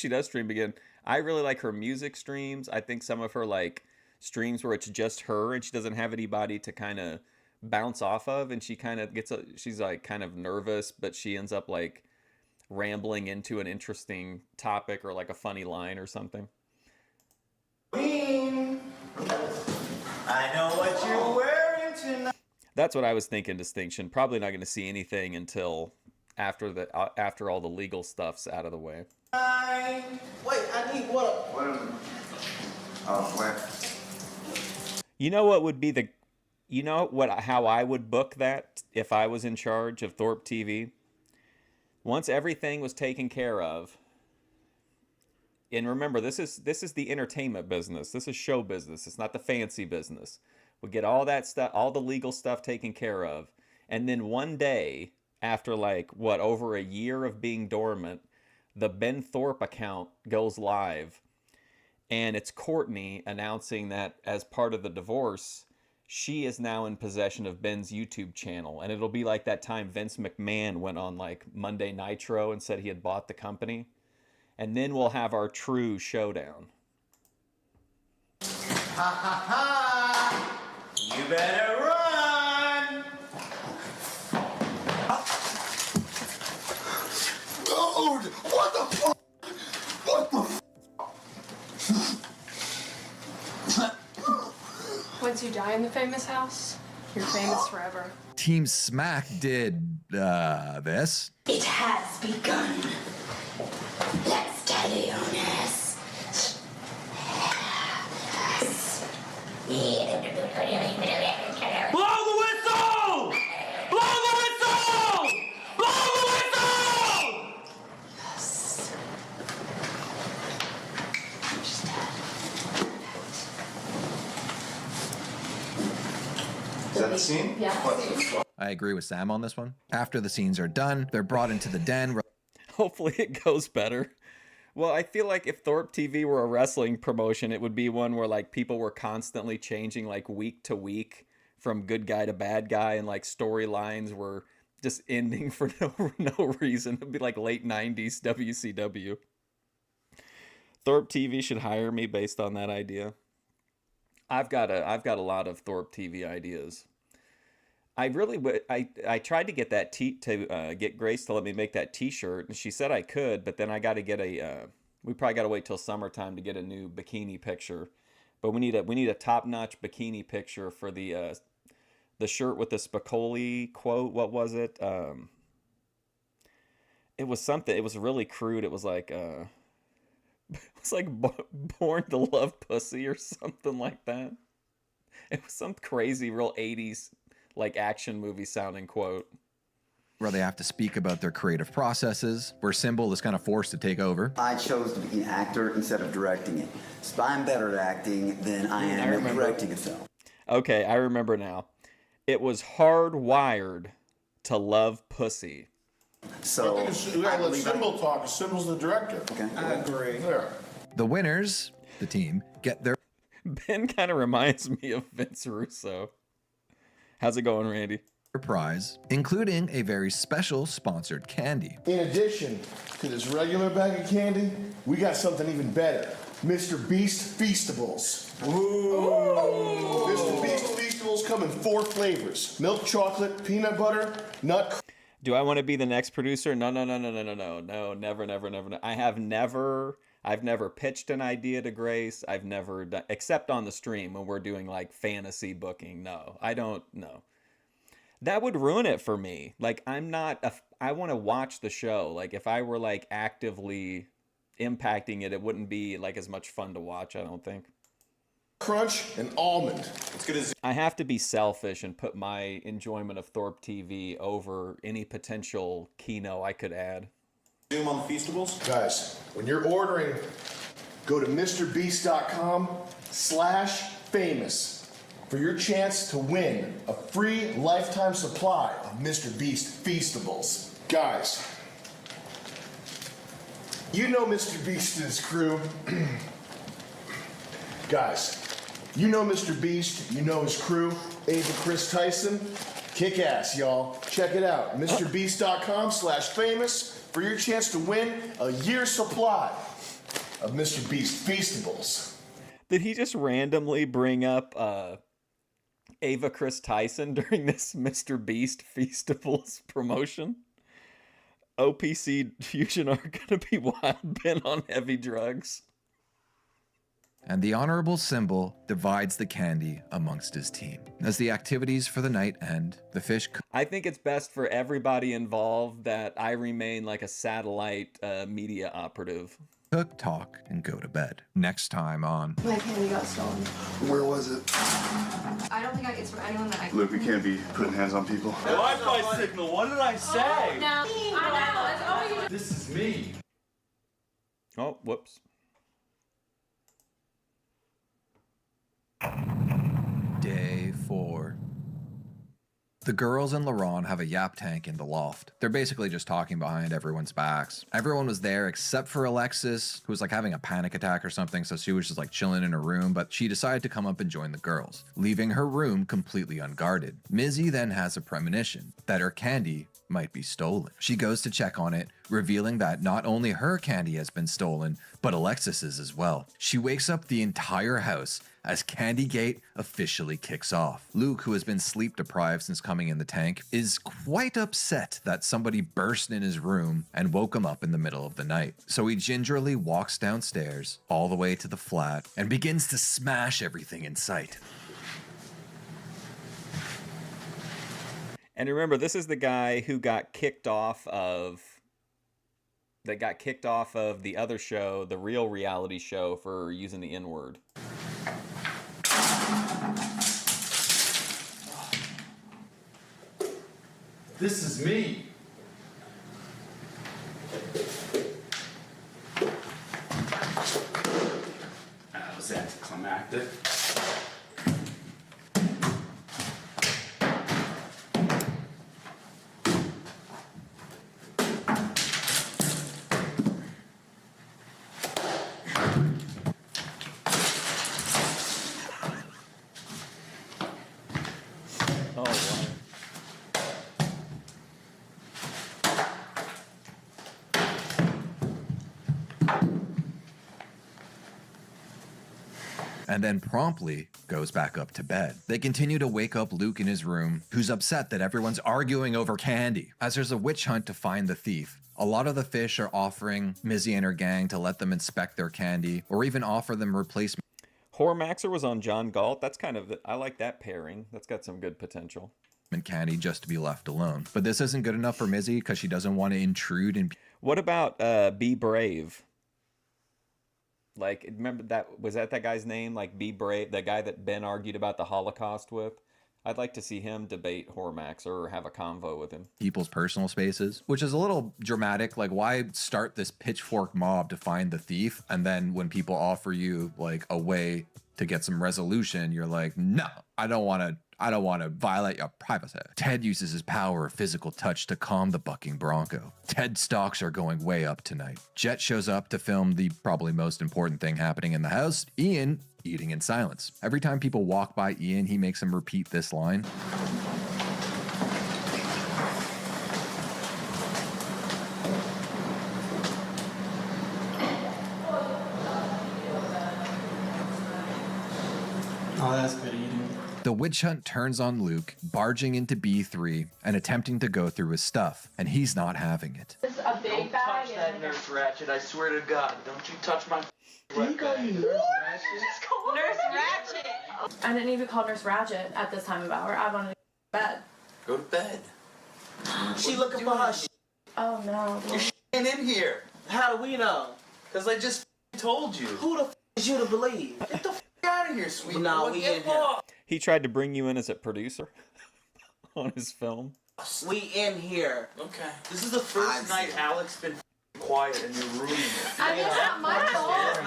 does stream again. I really like her music streams. I think some of her like streams where it's just her and she doesn't have anybody to kind of bounce off of, and she kind of she's like kind of nervous, but she ends up like rambling into an interesting topic or like a funny line or something. I know what you're wearing tonight. That's what I was thinking, Distinction. Probably not going to see anything until after all the legal stuff's out of the way. Wait, I need what? Oh, where? You know what would be the, how I would book that if I was in charge of Thorpe TV? Once everything was taken care of, and remember, this is the entertainment business. This is show business. It's not the fancy business. We get all that stuff, all the legal stuff taken care of, and then one day, after like over a year of being dormant, the Ben Thorpe account goes live, and it's Courtney announcing that as part of the divorce, she is now in possession of Ben's YouTube channel, and it'll be like that time Vince McMahon went on like Monday Nitro and said he had bought the company. And then we'll have our true showdown. Ha ha ha! You better run! Lord! What the fuck? What the Once you die in the famous house, you're famous forever. Team Smack did this. It has begun. Let's tally on this. Blow the whistle! Blow the whistle! Blow the whistle! Is that the scene? Yeah. I agree with Sam on this one. After the scenes are done, they're brought into the den. Hopefully it goes better. Well, I feel like if Thorpe TV were a wrestling promotion, it would be one where like people were constantly changing like week to week from good guy to bad guy, and like storylines were just ending for no reason. It'd be like late 90s WCW. Thorpe TV should hire me based on that idea. I've got a lot of Thorpe TV ideas. I tried to get that get Grace to let me make that t-shirt, and she said I could, but then I got to get we probably got to wait till summertime to get a new bikini picture. But we need a top-notch bikini picture for the shirt with the Spicoli quote. What was it? It was something. It was really crude. It was like born to love pussy or something like that. It was some crazy real 80s like action movie sounding quote. Where they have to speak about their creative processes, where Symbol is kind of forced to take over. I chose to be an actor instead of directing it. So I'm better at acting than I am at directing a film. Okay, I remember now. It was hardwired to love pussy. So I think we gotta let Symbol talk. Symbol's the director. Okay. I agree. There. The winners, the team, get their... Ben kind of reminds me of Vince Russo. How's it going, Randy? Prize, including a very special sponsored candy. In addition to this regular bag of candy, we got something even better. Mr. Beast Feastables. Ooh. Mr. Beast Feastables come in 4 flavors. Milk chocolate, peanut butter, nut. Do I want to be the next producer? No, never. I've never pitched an idea to Grace. I've never done, except on the stream when we're doing like fantasy booking. No, I don't know. That would ruin it for me. Like I want to watch the show. Like if I were like actively impacting it, it wouldn't be like as much fun to watch, I don't think. Crunch and almond. It's gonna. I have to be selfish and put my enjoyment of Thorpe TV over any potential keynote I could add. Zoom on the Feastables. Guys, when you're ordering, go to MrBeast.com/famous for your chance to win a free lifetime supply of Mr. Beast Feastables. Guys, you know Mr. Beast and his crew. Guys, you know Mr. Beast, you know his crew, Ava Chris Tyson. Kick ass, y'all. Check it out. MrBeast.com/famous for your chance to win a year's supply of Mr. Beast Feastables. Did he just randomly bring up Ava Chris Tyson during this Mr. Beast Feastables promotion? OPC Fusion are gonna be wild, been on heavy drugs. And the honorable Symbol divides the candy amongst his team. As the activities for the night end, the fish... I think it's best for everybody involved that I remain like a satellite media operative. Cook, talk, and go to bed. Next time on... My candy got stolen. Where was it? I don't think it's from anyone that I... Luke, we can't be putting hands on people. Wi-Fi signal, what did I say? Oh, no, I know, it's always... This is me. Oh, whoops. Day 4. The girls and Laurent have a yap tank in the loft. They're basically just talking behind everyone's backs. Everyone was there except for Alexis, who was like having a panic attack or something, so she was just like chilling in her room, but she decided to come up and join the girls, leaving her room completely unguarded. Mizzy then has a premonition that her candy might be stolen. She goes to check on it, revealing that not only her candy has been stolen, but Alexis's as well. She wakes up the entire house as Candygate officially kicks off. Luke, who has been sleep deprived since coming in the tank, is quite upset that somebody burst in his room and woke him up in the middle of the night. So he gingerly walks downstairs all the way to the flat and begins to smash everything in sight. And remember, this is the guy who got kicked off of the other show, the real reality show, for using the N-word. This is me. That was anticlimactic. Oh, wow. And then promptly goes back up to bed. They continue to wake up Luke in his room, who's upset that everyone's arguing over candy. As there's a witch hunt to find the thief, a lot of the fish are offering Mizzy and her gang to let them inspect their candy, or even offer them replacement Hormaxer was on John Galt. That's kind of, I like that pairing. That's got some good potential. candy just to be left alone. But this isn't good enough for Mizzy because she doesn't want to intrude. And what about Be Brave? Like, remember that, was that guy's name? Like, Be Brave, the guy that Ben argued about the Holocaust with? I'd like to see him debate Hormax or have a convo with him. People's personal spaces, which is a little dramatic. Like, why start this pitchfork mob to find the thief? And then when people offer you like a way to get some resolution, you're like, no, I don't want to violate your privacy. Ted uses his power of physical touch to calm the bucking bronco. Ted's stocks are going way up tonight. Jet shows up to film the probably most important thing happening in the house, Ian eating in silence. Every time people walk by Ian, he makes them repeat this line. Oh, that's good eating. The witch hunt turns on Luke, barging into B3 and attempting to go through his stuff, and he's not having it. It's a big Don't bag. touch that Nurse Ratchet, I swear to God. Don't you touch my Nurse Ratchet. I didn't even call Nurse Ratchet at this time of hour. I wanted to go to bed. Go to bed. She looking for her shit. Oh no. You're in here. How do we know? Because I just told you. Who the is you to believe? Get the out of here, sweet. No, we in here. He tried to bring you in as a producer on his film. We in here. Okay. This is the first night Alex been quiet in your room. I mean, it's not my fault.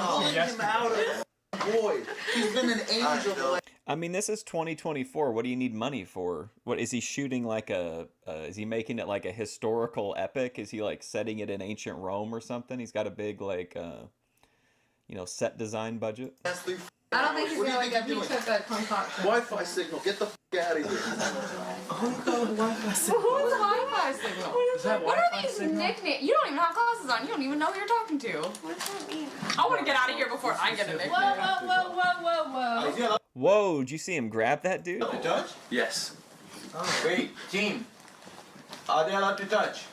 Pulling him out of the void. He's been an angel. I mean, this is 2024. What do you need money for? What is he shooting like is he making it like a historical epic? Is he like setting it in ancient Rome or something? He's got a big like, set design budget. I don't think he's What do you gonna think like you're a doing? pizza concoction. Wi-Fi signal. Get the out of here. Wi-Fi signal. Who's Wi-Fi signal? Is that What Wi-Fi are these signal? nicknames? You don't even have glasses on. You don't even know who you're talking to. What does that mean? I want to get out of here before I get a nickname. Whoa. Whoa, did you see him grab that dude? To touch? Yes. Oh. Wait, team. Are they allowed to touch?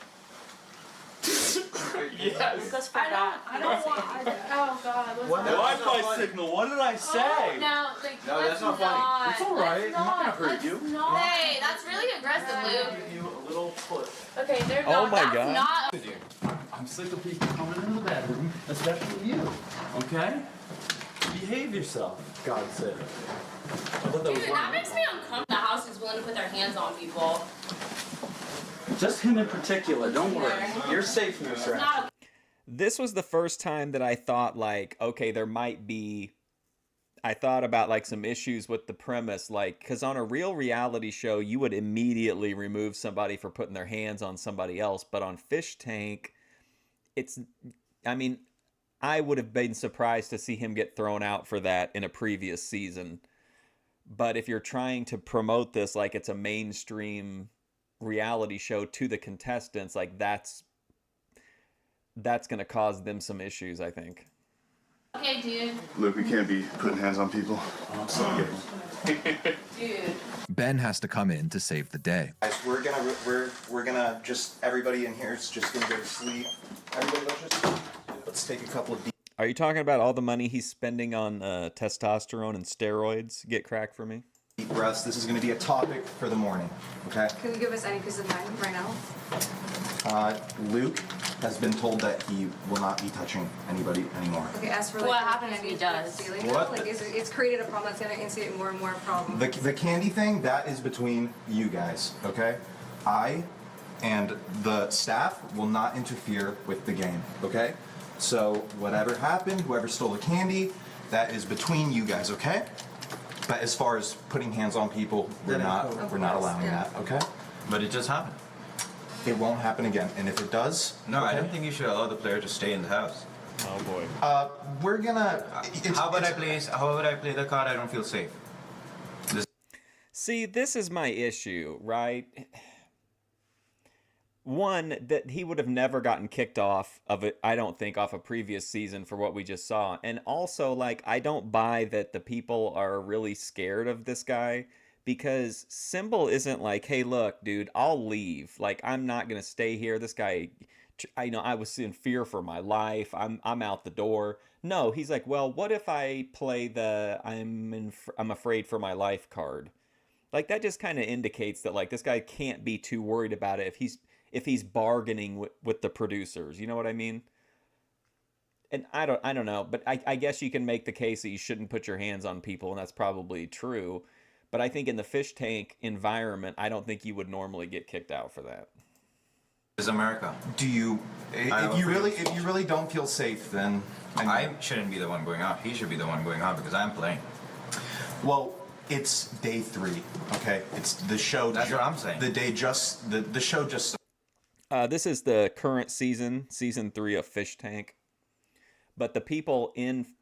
Yes. I don't want. Oh God. What Wi-Fi signal? What did I say? Oh, No, that's not funny. It's all right. I'm not gonna hurt you. Hey, that's really aggressive, Luke. Give you a little push. Okay, they're Oh not. my That's God. not. I'm sick of people coming into the bedroom, especially you. Okay? Behave yourself, God sake. Dude, that makes me uncomfortable. The house is willing to put their hands on people. Just him in particular, don't worry. You're safe, Nurse Ratchet. This was the first time that I thought like, okay, I thought about like some issues with the premise, like, because on a real reality show, you would immediately remove somebody for putting their hands on somebody else. But on Fishtank, I would have been surprised to see him get thrown out for that in a previous season. But if you're trying to promote this like it's a mainstream reality show to the contestants, like that's that's going to cause them some issues, I think. Okay, dude. Luke, we can't be putting hands on people. Dude. Ben has to come in to save the day. Guys, we're gonna just, everybody in here is just gonna go to sleep. Everybody let's take a couple of deep Are you talking about all the money he's spending on testosterone and steroids? Get crack for me? breaths. This is gonna be a topic for the morning, okay? Can you give us any peace of mind right now? Luke has been told that he will not be touching anybody anymore. Okay, as for like What happens if he does? What? Like, it's created a problem that's going to instigate more and more problems. The candy thing, that is between you guys, okay? I and the staff will not interfere with the game, okay? So whatever happened, whoever stole the candy, that is between you guys, okay? But as far as putting hands on people, we're not allowing that, okay? But it just happened. It won't happen again, and if it does, no, I don't think you should allow the player to stay in the house. Oh boy. We're gonna. How about I play the card? I don't feel safe. See, this is my issue, right? One, that he would have never gotten kicked off of it, I don't think, off a previous season for what we just saw. And also, like, I don't buy that the people are really scared of this guy, because Symbol isn't like, hey, look, dude, I'll leave. Like, I'm not going to stay here. This guy, I was in fear for my life. I'm out the door. No, he's like, well, what if I play the I'm afraid for my life card? Like, that just kind of indicates that, like, this guy can't be too worried about it if he's bargaining with the producers. You know what I mean? And I don't know, but I guess you can make the case that you shouldn't put your hands on people, and that's probably true. But I think in the fish tank environment, I don't think you would normally get kicked out for that. It's America. Do you? If you really don't feel safe, then I shouldn't be the one going out. He should be the one going out because I'm playing. Well, it's day 3. Okay, it's the show. That's what I'm saying. The show just. This is the current season 3 of Fish Tank. But the people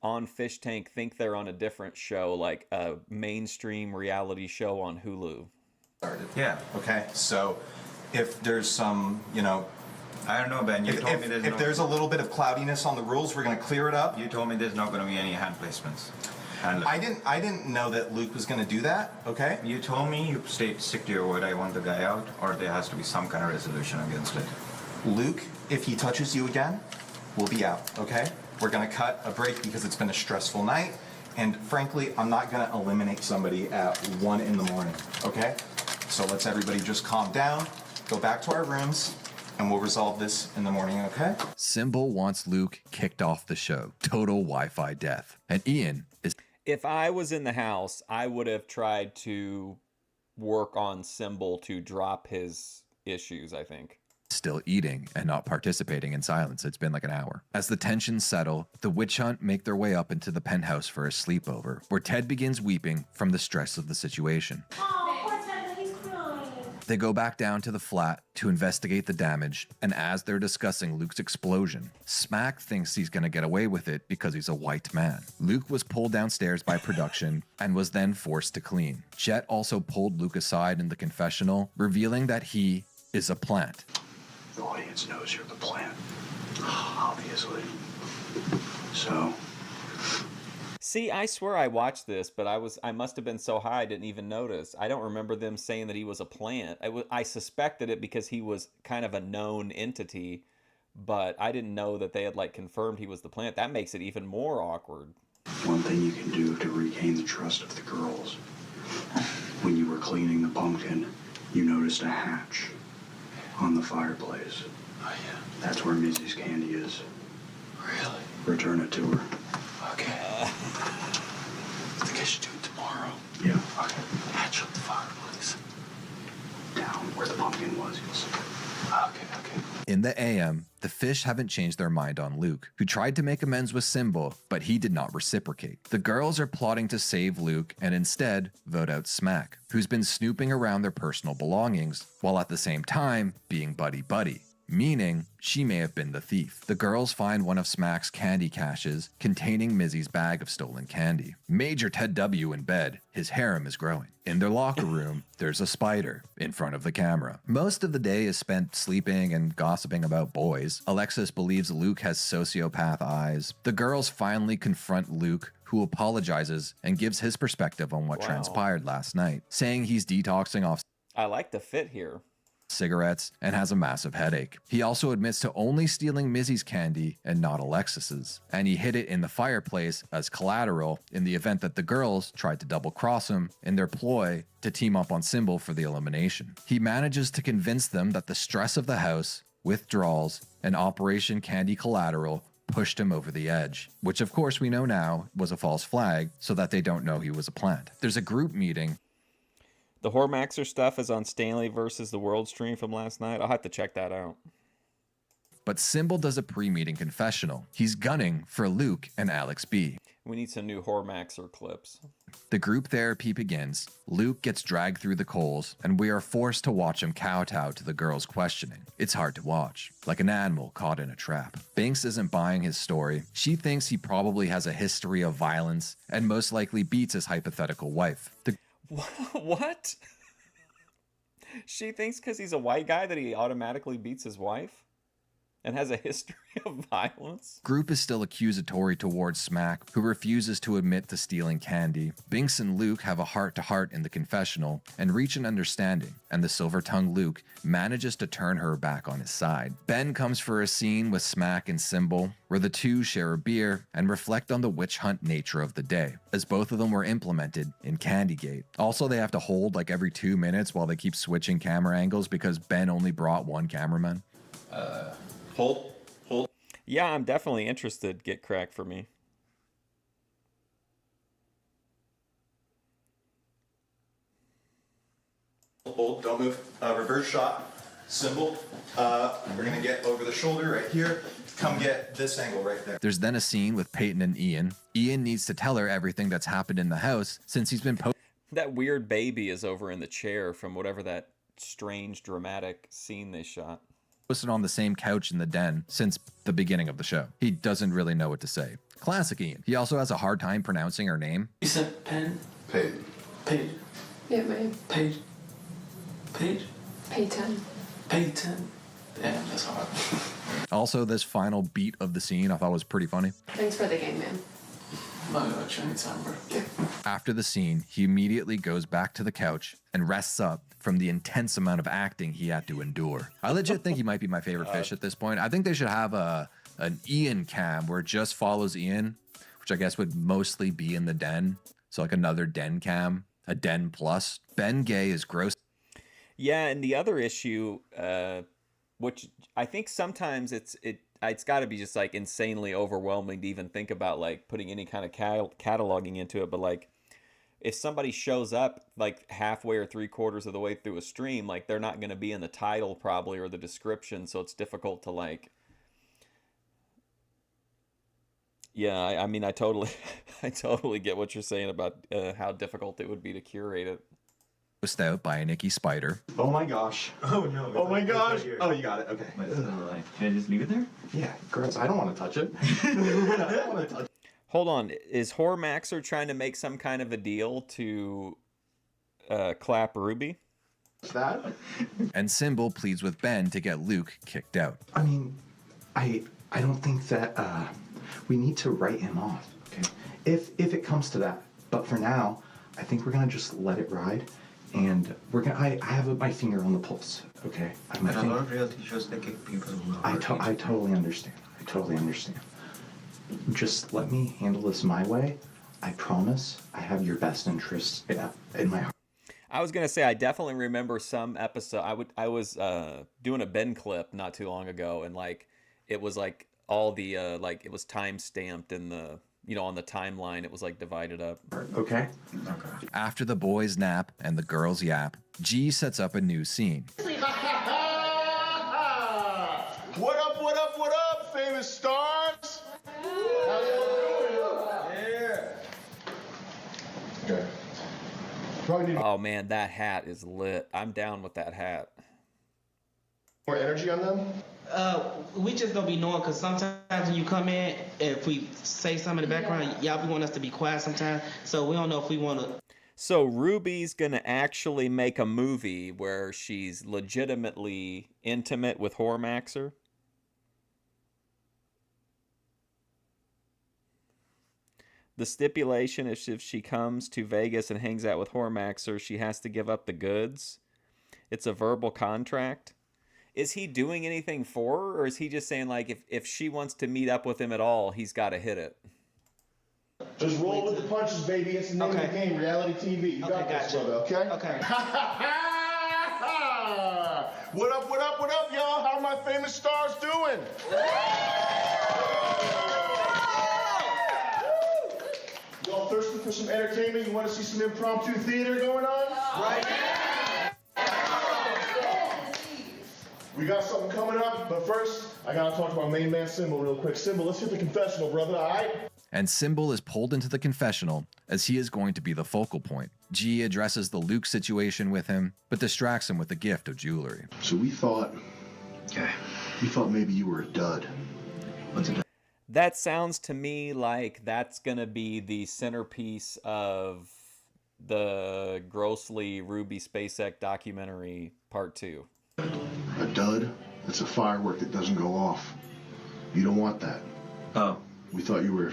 on Fish Tank think they're on a different show, like a mainstream reality show on Hulu. Started. Yeah. Okay. So, if there's some, I don't know, Ben. You told me if there's a little bit of cloudiness on the rules, we're gonna clear it up. You told me there's not gonna be any hand placements. I didn't know that Luke was gonna do that. Okay. You told me you stick to your word. I want the guy out, or there has to be some kind of resolution against it. Luke, if he touches you again, we'll be out. Okay. We're going to cut a break because it's been a stressful night. And frankly, I'm not going to eliminate somebody at 1 in the morning, okay? So let's everybody just calm down, go back to our rooms, and we'll resolve this in the morning, okay? Symbol wants Luke kicked off the show. Total Wi-Fi death. And Ian is... If I was in the house, I would have tried to work on Symbol to drop his issues, I think. Still eating and not participating in silence. It's been like an hour. As the tensions settle, the witch hunt make their way up into the penthouse for a sleepover, where Ted begins weeping from the stress of the situation. They go back down to the flat to investigate the damage, and as they're discussing Luke's explosion, Smack thinks he's gonna get away with it because he's a white man. Luke was pulled downstairs by production and was then forced to clean. Jet also pulled Luke aside in the confessional, revealing that he is a plant. The audience knows you're the plant, obviously. So. See, I swear I watched this, but I must have been so high I didn't even notice. I don't remember them saying that he was a plant. I suspected it because he was kind of a known entity, but I didn't know that they had like confirmed he was the plant. That makes it even more awkward. One thing you can do to regain the trust of the girls. When you were cleaning the pumpkin, you noticed a hatch on the fireplace. Oh, yeah. That's where Missy's candy is. Really? Return it to her. Okay. I think I should do it tomorrow. Yeah. Okay. Hatch up the fireplace. Down where the pumpkin was, you'll see. Okay. In the AM, the fish haven't changed their mind on Luke, who tried to make amends with Symbol, but he did not reciprocate. The girls are plotting to save Luke and instead vote out Smack, who's been snooping around their personal belongings, while at the same time being buddy-buddy. meaning she may have been the thief. The girls find one of Smack's candy caches containing Mizzy's bag of stolen candy. Major Ted W in bed, his harem is growing. In their locker room, there's a spider in front of the camera. Most of the day is spent sleeping and gossiping about boys. Alexis believes Luke has sociopath eyes. The girls finally confront Luke, who apologizes and gives his perspective on what transpired last night, saying he's detoxing off I like the fit here. cigarettes and has a massive headache. He also admits to only stealing Mizzy's candy and not Alexis's, and he hid it in the fireplace as collateral in the event that the girls tried to double-cross him in their ploy to team up on Symbol for the elimination. He manages to convince them that the stress of the house, withdrawals, and Operation Candy Collateral pushed him over the edge, which of course we know now was a false flag so that they don't know he was a plant. There's a group meeting. The Hormaxer stuff is on Stanley versus the World stream from last night. I'll have to check that out. But Symbol does a pre-meeting confessional. He's gunning for Luke and Alex B. We need some new Hormaxer clips. The group therapy begins. Luke gets dragged through the coals, and we are forced to watch him kowtow to the girls' questioning. It's hard to watch, like an animal caught in a trap. Binks isn't buying his story. She thinks he probably has a history of violence and most likely beats his hypothetical wife. What? She thinks because he's a white guy that he automatically beats his wife? And has a history of violence? Group is still accusatory towards Smack, who refuses to admit to stealing candy. Binks and Luke have a heart-to-heart in the confessional and reach an understanding, and the silver-tongued Luke manages to turn her back on his side. Ben comes for a scene with Smack and Symbol, where the two share a beer and reflect on the witch hunt nature of the day, as both of them were implemented in Candygate. Also, they have to hold like every 2 minutes while they keep switching camera angles because Ben only brought one cameraman. Hold. Yeah, I'm definitely interested. Get cracked for me. Hold, don't move. Reverse shot. Symbol. We're gonna get over the shoulder right here. Come get this angle right there. There's then a scene with Peyton and Ian. Ian needs to tell her everything that's happened in the house since he's been That weird baby is over in the chair from whatever that strange dramatic scene they shot. posted on the same couch in the den since the beginning of the show. He doesn't really know what to say. Classic Ian. He also has a hard time pronouncing her name. You said Pen? Paige. Paige. Yeah, babe. Paige. Paige. Peyton. Peyton. Yeah, that's hard. Also, this final beat of the scene I thought was pretty funny. Thanks for the game, man. Anytime, bro. After the scene, he immediately goes back to the couch and rests up from the intense amount of acting he had to endure. I legit think he might be my favorite fish at this point. I think they should have an Ian cam where it just follows Ian, which I guess would mostly be in the den. So like another den cam, a den plus. Ben Gay is gross. Yeah, and the other issue, which I think sometimes it's got to be just like insanely overwhelming to even think about like putting any kind of cataloging into it. But like, if somebody shows up like halfway or 3/4 of the way through a stream, like they're not going to be in the title probably or the description, so it's difficult to like. Yeah, I mean, I totally get what you're saying about how difficult it would be to curate it. Out by a Nikki Spider. Oh my gosh. Oh no. Oh my gosh. Oh, you got it. Okay. Can I just leave it there? Yeah, gross. I don't want to touch it. I don't want to touch it. Hold on. Is Hormaxer trying to make some kind of a deal to clap Ruby? That? And Symbol pleads with Ben to get Luke kicked out. I mean, I don't think that we need to write him off. Okay. If it comes to that, but for now, I think we're gonna just let it ride. And we're gonna. I have my finger on the pulse. Okay. A lot of reality shows they kick people. I totally understand. I totally understand. Just let me handle this my way. I promise. I have your best interests in my heart. I was gonna say I definitely remember some episode. I was doing a Ben clip not too long ago, and like it was like all the like it was time stamped in the. You know, on the timeline, it was like divided up. Okay. After the boys nap and the girls yap, G sets up a new scene. What up, what up, what up, famous stars? How y'all doing? Yeah. Okay. Oh man, that hat is lit. I'm down with that hat. more energy on them? We just don't be knowing, because sometimes when you come in, if we say something in the background, y'all be wanting us to be quiet sometimes, so we don't know if we want to. So Ruby's gonna actually make a movie where she's legitimately intimate with Hormaxer? The stipulation is if she comes to Vegas and hangs out with Hormaxer, she has to give up the goods. It's a verbal contract. Is he doing anything for her, or is he just saying, like, if she wants to meet up with him at all, he's got to hit it? Just roll with the punches, baby. It's the name of the game, reality TV. You got this, brother, okay? Okay. What up, what up, what up, y'all? How are my famous stars doing? Y'all thirsty for some entertainment? You want to see some impromptu theater going on? Right. We got something coming up, but first, I gotta talk to my main man, Symbol, real quick. Symbol, let's hit the confessional, brother, all right? And Symbol is pulled into the confessional as he is going to be the focal point. G addresses the Luke situation with him, but distracts him with a gift of jewelry. So we thought maybe you were a dud. What's a dud? That sounds to me like that's gonna be the centerpiece of the grossly Ruby SpaceX documentary part 2. A dud? That's a firework that doesn't go off. You don't want that. Oh. We thought you were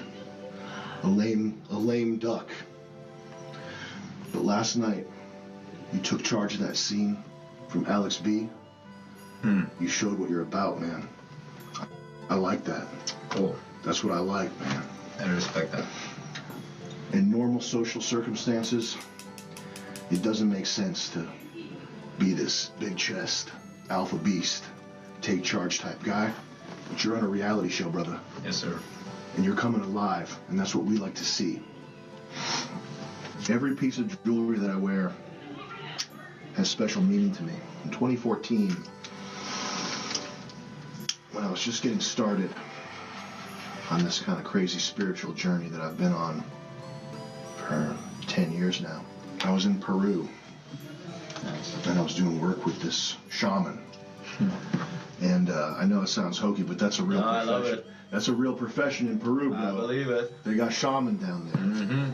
a lame duck. But last night, you took charge of that scene from Alex B. You showed what you're about, man. I like that. Cool. That's what I like, man. I respect that. In normal social circumstances, it doesn't make sense to be this big chest, alpha beast, take charge type guy. But you're on a reality show, brother. Yes, sir. And you're coming alive, and that's what we like to see. Every piece of jewelry that I wear has special meaning to me. In 2014, when I was just getting started on this kind of crazy spiritual journey that I've been on for 10 years now, I was in Peru, and I was doing work with this shaman. And I know it sounds hokey, but that's a real profession. I love it. That's a real profession in Peru, bro. I believe it. They got shaman down there. Mm-hmm.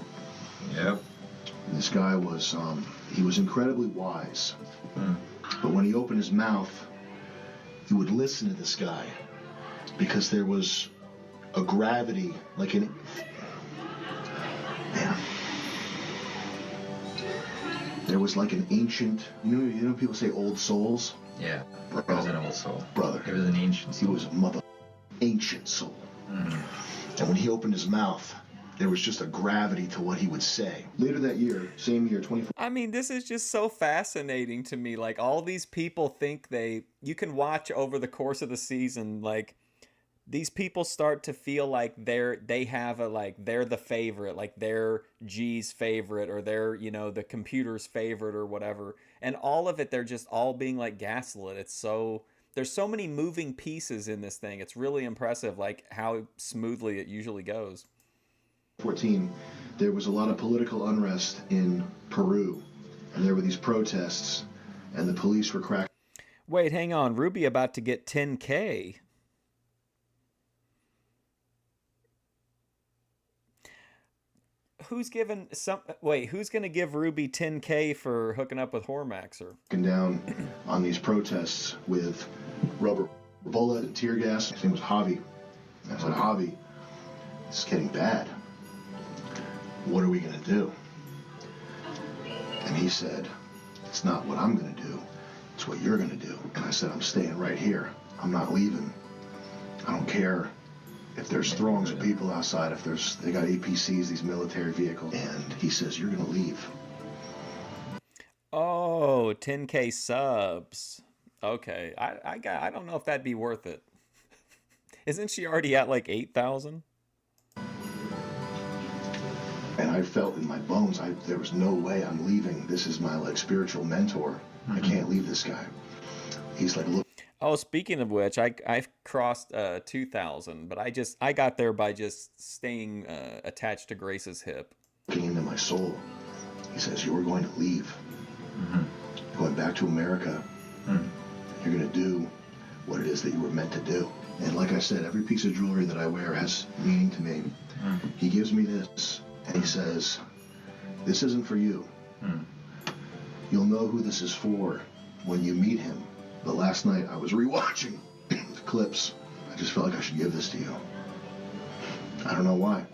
Yep. This guy was, he was incredibly wise. But when he opened his mouth, you would listen to this guy because there was a gravity, like an... Man. There was like an ancient, you know people say old souls? Yeah. Bro, It was an old soul. Brother. It was an ancient soul. He was a ancient soul. And when he opened his mouth, there was just a gravity to what he would say. Later that year, same year, 24. I mean, this is just so fascinating to me. Like, all these people think you can watch over the course of the season, like, these people start to feel like they're the favorite, like they're G's favorite, or they're, the computer's favorite or whatever. And all of it, they're just all being like gaslit. There's so many moving pieces in this thing. It's really impressive, like how smoothly it usually goes. 14, there was a lot of political unrest in Peru, and there were these protests, and the police were cracking. Wait, hang on. Ruby about to get 10K. Who's going to give Ruby 10K for hooking up with Hormaxer? Down on these protests with rubber bullet and tear gas. His name was Javi. I said, Javi, it's getting bad. What are we going to do? And he said, it's not what I'm going to do. It's what you're going to do. And I said, I'm staying right here. I'm not leaving. I don't care if there's throngs of people outside, they got APCs, these military vehicles. And he says, you're going to leave. Oh, 10K subs. Okay. I don't know if that'd be worth it. Isn't she already at like 8,000? And I felt in my bones, there was no way I'm leaving. This is my spiritual mentor. I can't leave this guy. He's like, look. Oh, speaking of which, I've crossed 2,000, but I got there by just staying attached to Grace's hip. Looking into my soul, he says, you were going to leave. Going back to America. You're going to do what it is that you were meant to do. And like I said, every piece of jewelry that I wear has meaning to me. He gives me this, and he says, this isn't for you. You'll know who this is for when you meet him. But last night I was rewatching the clips. I just felt like I should give this to you. I don't know why.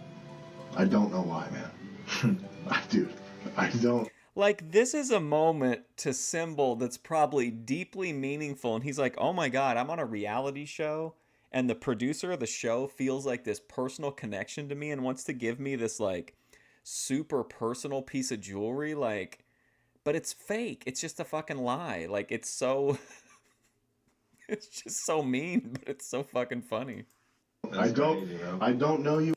I don't know why, man. Dude, I don't. Like, this is a moment to Symbol that's probably deeply meaningful. And he's like, oh my God, I'm on a reality show. And the producer of the show feels like this personal connection to me and wants to give me this, like, super personal piece of jewelry. Like, but it's fake. It's just a fucking lie. Like, it's so... it's just so mean, but it's so fucking funny. I don't know you.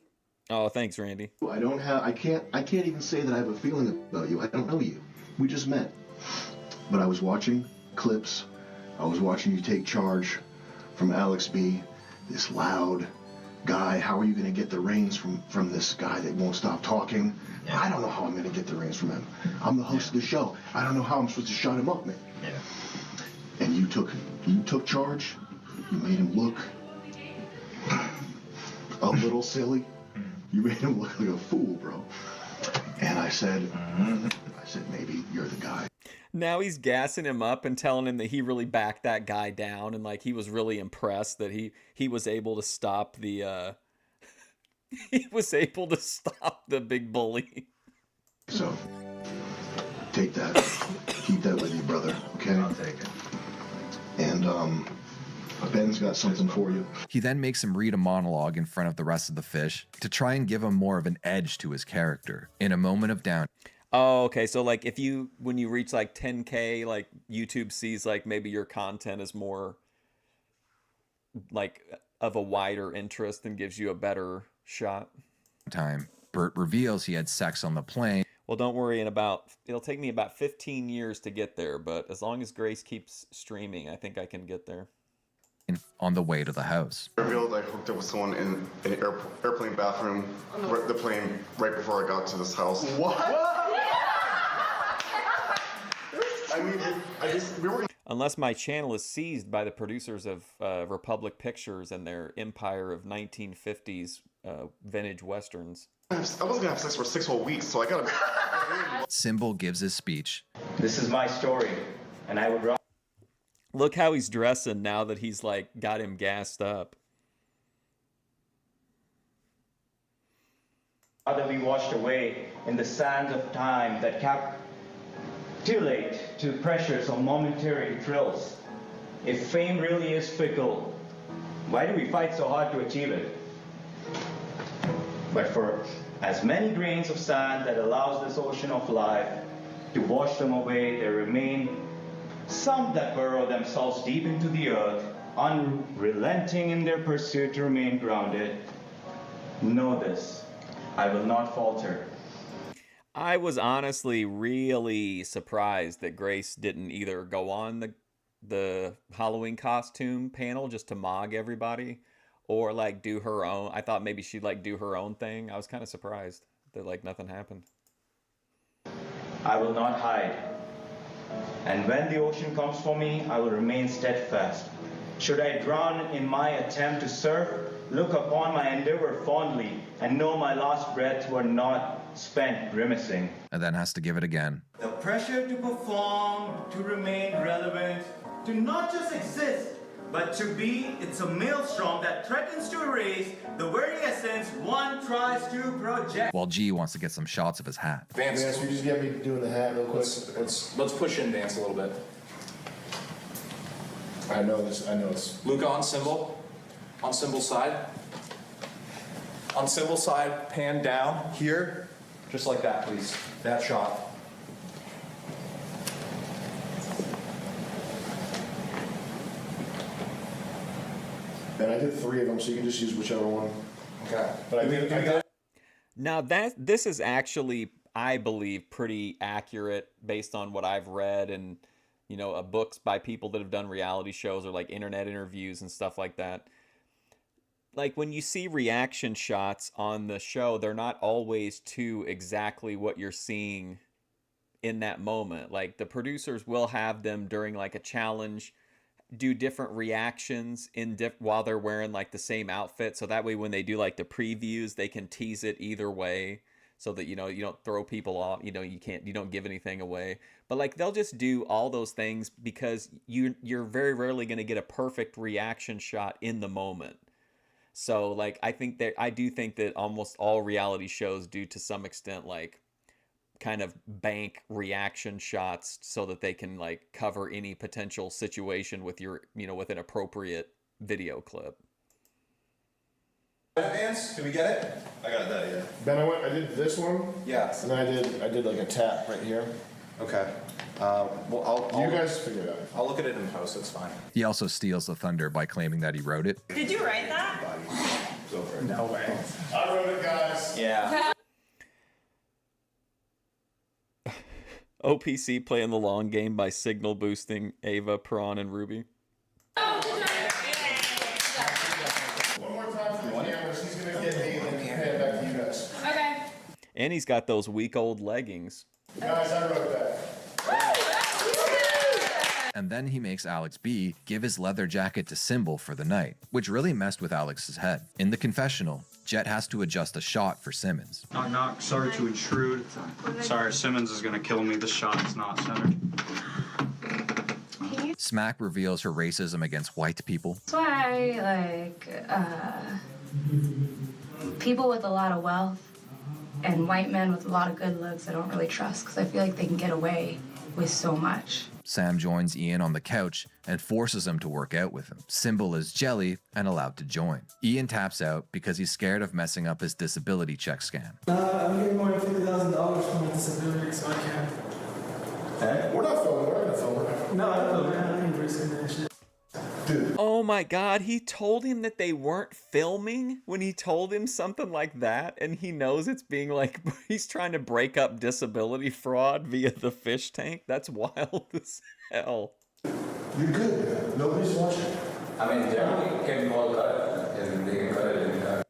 Oh, thanks, Randy. I can't even say that I have a feeling about you. I don't know you. We just met. But I was watching clips. I was watching you take charge from Alex B, this loud guy. How are you going to get the reins from this guy that won't stop talking? Yeah. I don't know how I'm going to get the reins from him. I'm the host of the show. I don't know how I'm supposed to shut him up, man. Yeah. And you took charge. You made him look a little silly. You made him look like a fool, bro. And I said, maybe you're the guy. Now he's gassing him up and telling him that he really backed that guy down, and like he was really impressed that he was able to stop the he was able to stop the big bully. So take that. Keep that with you, brother. Okay? I'll take it. And Ben's got something for you. He then makes him read a monologue in front of the rest of the fish to try and give him more of an edge to his character. In a moment of doubt. Oh, okay. So like when you reach like 10K, like YouTube sees like maybe your content is more like of a wider interest and gives you a better shot. Bert reveals he had sex on the plane. Well, don't worry. It'll take me about 15 years to get there, but as long as Grace keeps streaming, I think I can get there. On the way to the house. I revealed I hooked up with someone in an airplane bathroom, the plane, right before I got to this house. What? I mean, we were. Unless my channel is seized by the producers of Republic Pictures and their empire of 1950s vintage westerns. I wasn't gonna have sex for 6 whole weeks, so I gotta. Symbol gives his speech. This is my story, and I would rather. Look how he's dressing now that he's like got him gassed up. Rather be washed away in the sands of time that capitulate to pressures of momentary thrills. If fame really is fickle, why do we fight so hard to achieve it? But for as many grains of sand that allows this ocean of life to wash them away, there remain some that burrow themselves deep into the earth, unrelenting in their pursuit to remain grounded. Know this, I will not falter. I was honestly really surprised that Grace didn't either go on the Halloween costume panel just to mog everybody, or like do her own. I thought maybe she'd like do her own thing. I was kind of surprised that like nothing happened. I will not hide. And when the ocean comes for me, I will remain steadfast. Should I drown in my attempt to surf, look upon my endeavor fondly, and know my last breath were not spent grimacing. And then has to give it again. The pressure to perform, to remain relevant, to not just exist, but to be, it's a maelstrom that threatens to erase the very essence one tries to project. While G wants to get some shots of his hat. Vance, you just get me doing the hat real quick. Let's push in Vance a little bit. I know it's. Luca on Symbol. On Symbol's side. On Symbol's side, pan down here. Just like that, please. That shot. And I did 3 of them, so you can just use whichever one. Okay. But I got. Now this is actually, I believe, pretty accurate based on what I've read and, you know, books by people that have done reality shows or like internet interviews and stuff like that. Like when you see reaction shots on the show, they're not always to exactly what you're seeing in that moment. Like the producers will have them during like a challenge, do different reactions while they're wearing like the same outfit, so that way when they do like the previews, they can tease it either way, so that you don't throw people off, you don't give anything away. But like they'll just do all those things because you're very rarely going to get a perfect reaction shot in the moment. So like I do think that almost all reality shows do to some extent like kind of bank reaction shots so that they can like cover any potential situation with with an appropriate video clip. Advance? Did we get it? I got that, yeah. Ben, I did this one. Yeah. And then I did like a tap right here. Okay. Well, you guys figure it out. I'll look at it in post. It's fine. He also steals the thunder by claiming that he wrote it. Did you write that? No way. I wrote it, guys. Yeah. OPC playing the long game by signal boosting Ava, Prawn, and Ruby. One more time for the cameras. He's going to get me and then hand it back to you guys. Okay. And he's got those week old leggings. Guys, I wrote that. And then he makes Alex B give his leather jacket to Symbol for the night, which really messed with Alex's head. In the confessional, Jet has to adjust a shot for Simmons. Knock, knock. Sorry to intrude. Sorry, Simmons is gonna kill me. The shot is not centered. Smack reveals her racism against white people. That's why, people with a lot of wealth and white men with a lot of good looks I don't really trust, because I feel like they can get away with so much. Sam joins Ian on the couch and forces him to work out with him. Symbol is jelly and allowed to join. Ian taps out because he's scared of messing up his disability check scam. I'm getting more than $50,000 from my disability, so I can't. Hey, we're not filming. We're not gonna film. No, I don't know, man. I ain't risking that shit. Dude. Oh my god, he told him that they weren't filming when he told him something like that, and he knows it's being like, he's trying to break up disability fraud via the fish tank? That's wild as hell. You're good, man. Nobody's watching. I mean, generally, can all cut, and they can cut it in cut.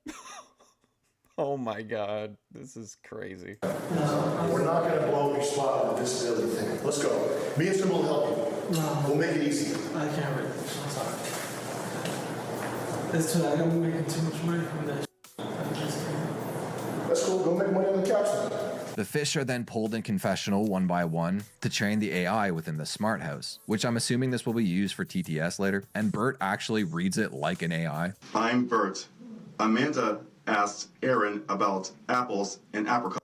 Oh my god, this is crazy. We're not gonna blow your spot with this disability thing. Let's go. Me and Symbol will help you. No. We'll make it easy. I can't read. I'm sorry. It's too late. I'm making too much money from this. That's cool. Go make money on the couch then. The fish are then pulled in confessional one by one to train the AI within the smart house, which I'm assuming this will be used for TTS later, and Bert actually reads it like an AI. I'm Bert. Amanda asked Aaron about apples and apricots.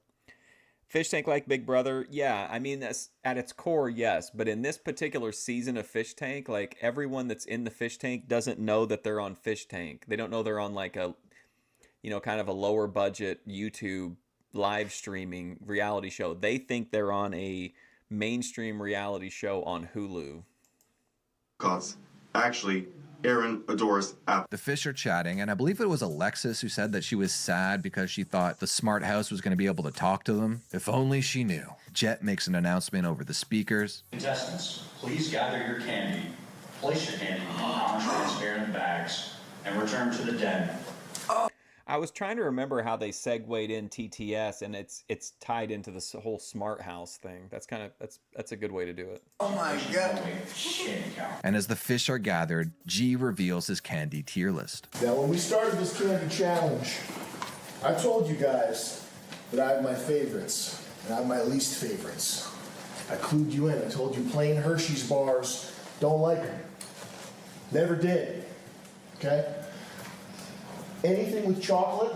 Fish Tank like Big Brother, yeah, I mean, that's, at its core, yes, but in this particular season of Fish Tank, like, everyone that's in the Fish Tank doesn't know that they're on Fish Tank. They don't know they're on, like, a, kind of a lower budget YouTube live streaming reality show. They think they're on a mainstream reality show on Hulu. Actually, Aaron adores apples. The fish are chatting, and I believe it was Alexis who said that she was sad because she thought the smart house was going to be able to talk to them. If only she knew. Jet makes an announcement over the speakers. Contestants, please gather your candy, place your candy in non-transparent bags, and return to the den. I was trying to remember how they segued in TTS, and it's tied into this whole smart house thing. That's a good way to do it. Oh my god. And as the fish are gathered, G reveals his candy tier list. Now, when we started this candy challenge, I told you guys that I have my favorites and I have my least favorites. I clued you in. I told you plain Hershey's bars, don't like them. Never did. Okay? Anything with chocolate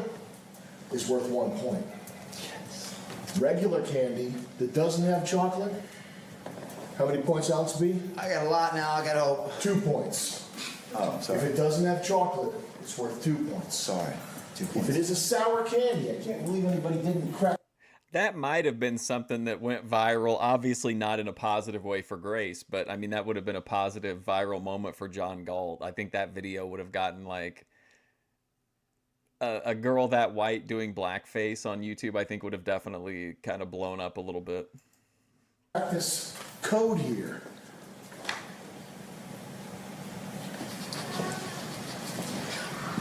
is worth 1 point. Regular candy that doesn't have chocolate, how many points, Alex B? I got a lot now. I got hope. 2 points. Oh, I'm sorry. If it doesn't have chocolate, it's worth 2 points. Sorry. 2 points. If it is a sour candy, I can't believe anybody didn't crack. That might have been something that went viral, obviously not in a positive way for Grace, but I mean, that would have been a positive viral moment for John Galt. I think that video would have gotten like a girl that white doing blackface on YouTube, I think would have definitely kind of blown up a little bit. This code here.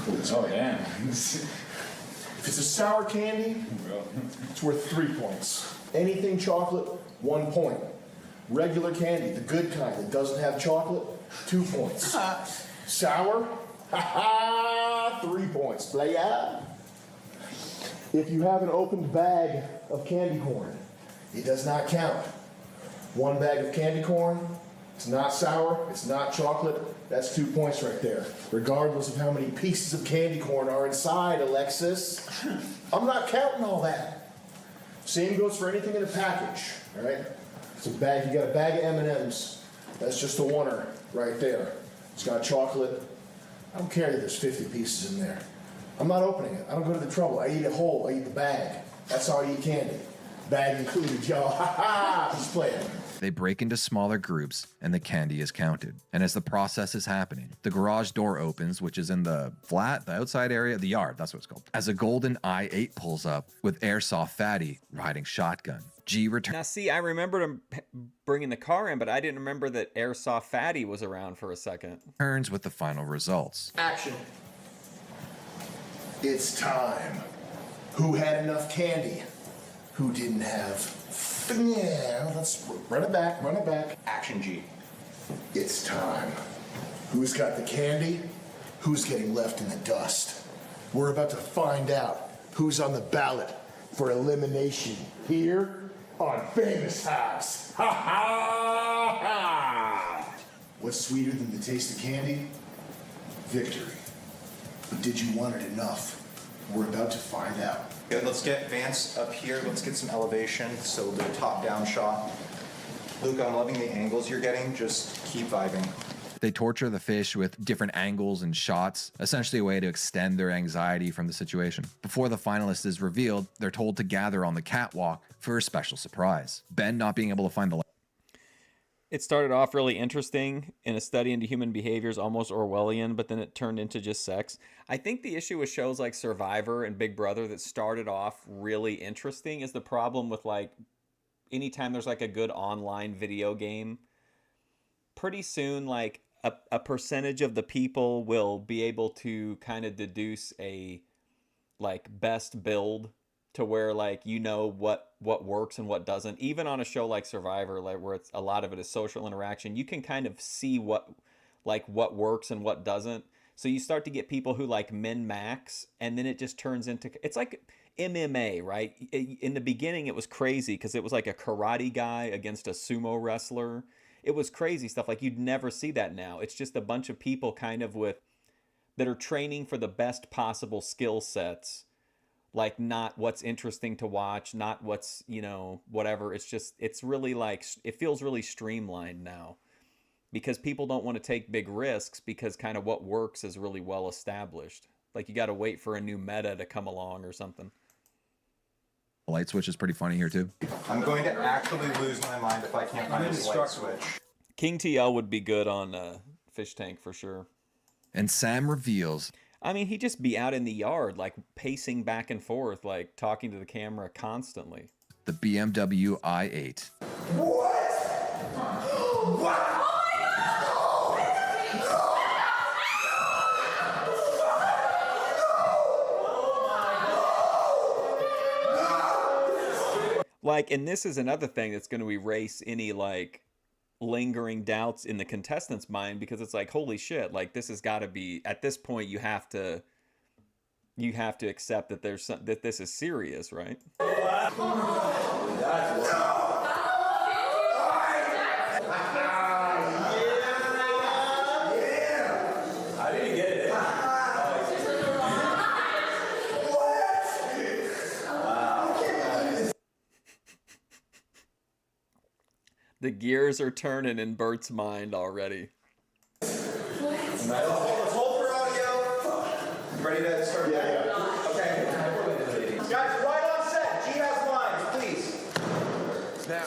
Oh, damn. If it's a sour candy, it's worth 3 points. Anything chocolate, 1 point. Regular candy, the good kind that doesn't have chocolate, 2 points. Sour? Ha ha! 3 points. Playa. If you have an opened bag of candy corn, it does not count. 1 bag of candy corn, it's not sour, it's not chocolate, that's 2 points right there. Regardless of how many pieces of candy corn are inside, Alexis. I'm not counting all that. Same goes for anything in a package, all right? It's a bag, you got a bag of M&Ms, that's just a oneer right there. It's got chocolate. I don't care that there's 50 pieces in there. I'm not opening it. I don't go to the trouble. I eat it whole. I eat the bag. That's how I eat candy. Bag included, y'all. Ha ha! Just play it. They break into smaller groups and the candy is counted. And as the process is happening, the garage door opens, which is in the flat, the outside area, the yard, that's what it's called. As a golden I-8 pulls up with Airsoft Fatty riding shotgun. G returns. Now see, I remembered him bringing the car in, but I didn't remember that Airsoft Fatty was around for a second. Returns with the final results. Action. It's time. Who had enough candy? Who didn't have? Yeah, let's run it back, run it back. Action G. It's time. Who's got the candy? Who's getting left in the dust? We're about to find out who's on the ballot for elimination here on Famous House. Ha ha ha! What's sweeter than the taste of candy? Victory. But did you want it enough? We're about to find out. Good, let's get Vance up here. Let's get some elevation. So the top-down shot. Luke, I'm loving the angles you're getting. Just keep vibing. They torture the fish with different angles and shots, essentially a way to extend their anxiety from the situation. Before the finalist is revealed, they're told to gather on the catwalk for a special surprise. Ben not being able to find the... It started off really interesting in a study into human behaviors, almost Orwellian, but then it turned into just sex. I think the issue with shows like Survivor and Big Brother that started off really interesting is the problem with, like, anytime there's like a good online video game, pretty soon, like, a percentage of the people will be able to kind of deduce a, like, best build to where, like, you know what works and what doesn't. Even on a show like Survivor, like, where it's a lot of it is social interaction, you can kind of see what works and what doesn't. So you start to get people who like min-max, and then it just turns into, it's like MMA, right? In the beginning, it was crazy because it was like a karate guy against a sumo wrestler. It was crazy stuff. Like, you'd never see that now. It's just a bunch of people kind of that are training for the best possible skill sets. Like, not what's interesting to watch, not what's, you know, whatever. It's just, it's really like, it feels really streamlined now. Because people don't want to take big risks because kind of what works is really well established. Like, you got to wait for a new meta to come along or something. The light switch is pretty funny here too. I'm going to actually lose my mind if I can't find this light switch. King TL would be good on Fishtank for sure. And Sam reveals... I mean, he'd just be out in the yard, like, pacing back and forth, like, talking to the camera constantly. The BMW i8. What? What? Like, and this is another thing that's going to erase any, like, lingering doubts in the contestant's mind, because it's like, holy shit, like, this has got to be, at this point, you have to accept that that this is serious, right? I didn't get it. The gears are turning in Bert's mind already. Let's hold for audio. You ready to start? Yeah. Okay. Guys, right on set. G has lines, please.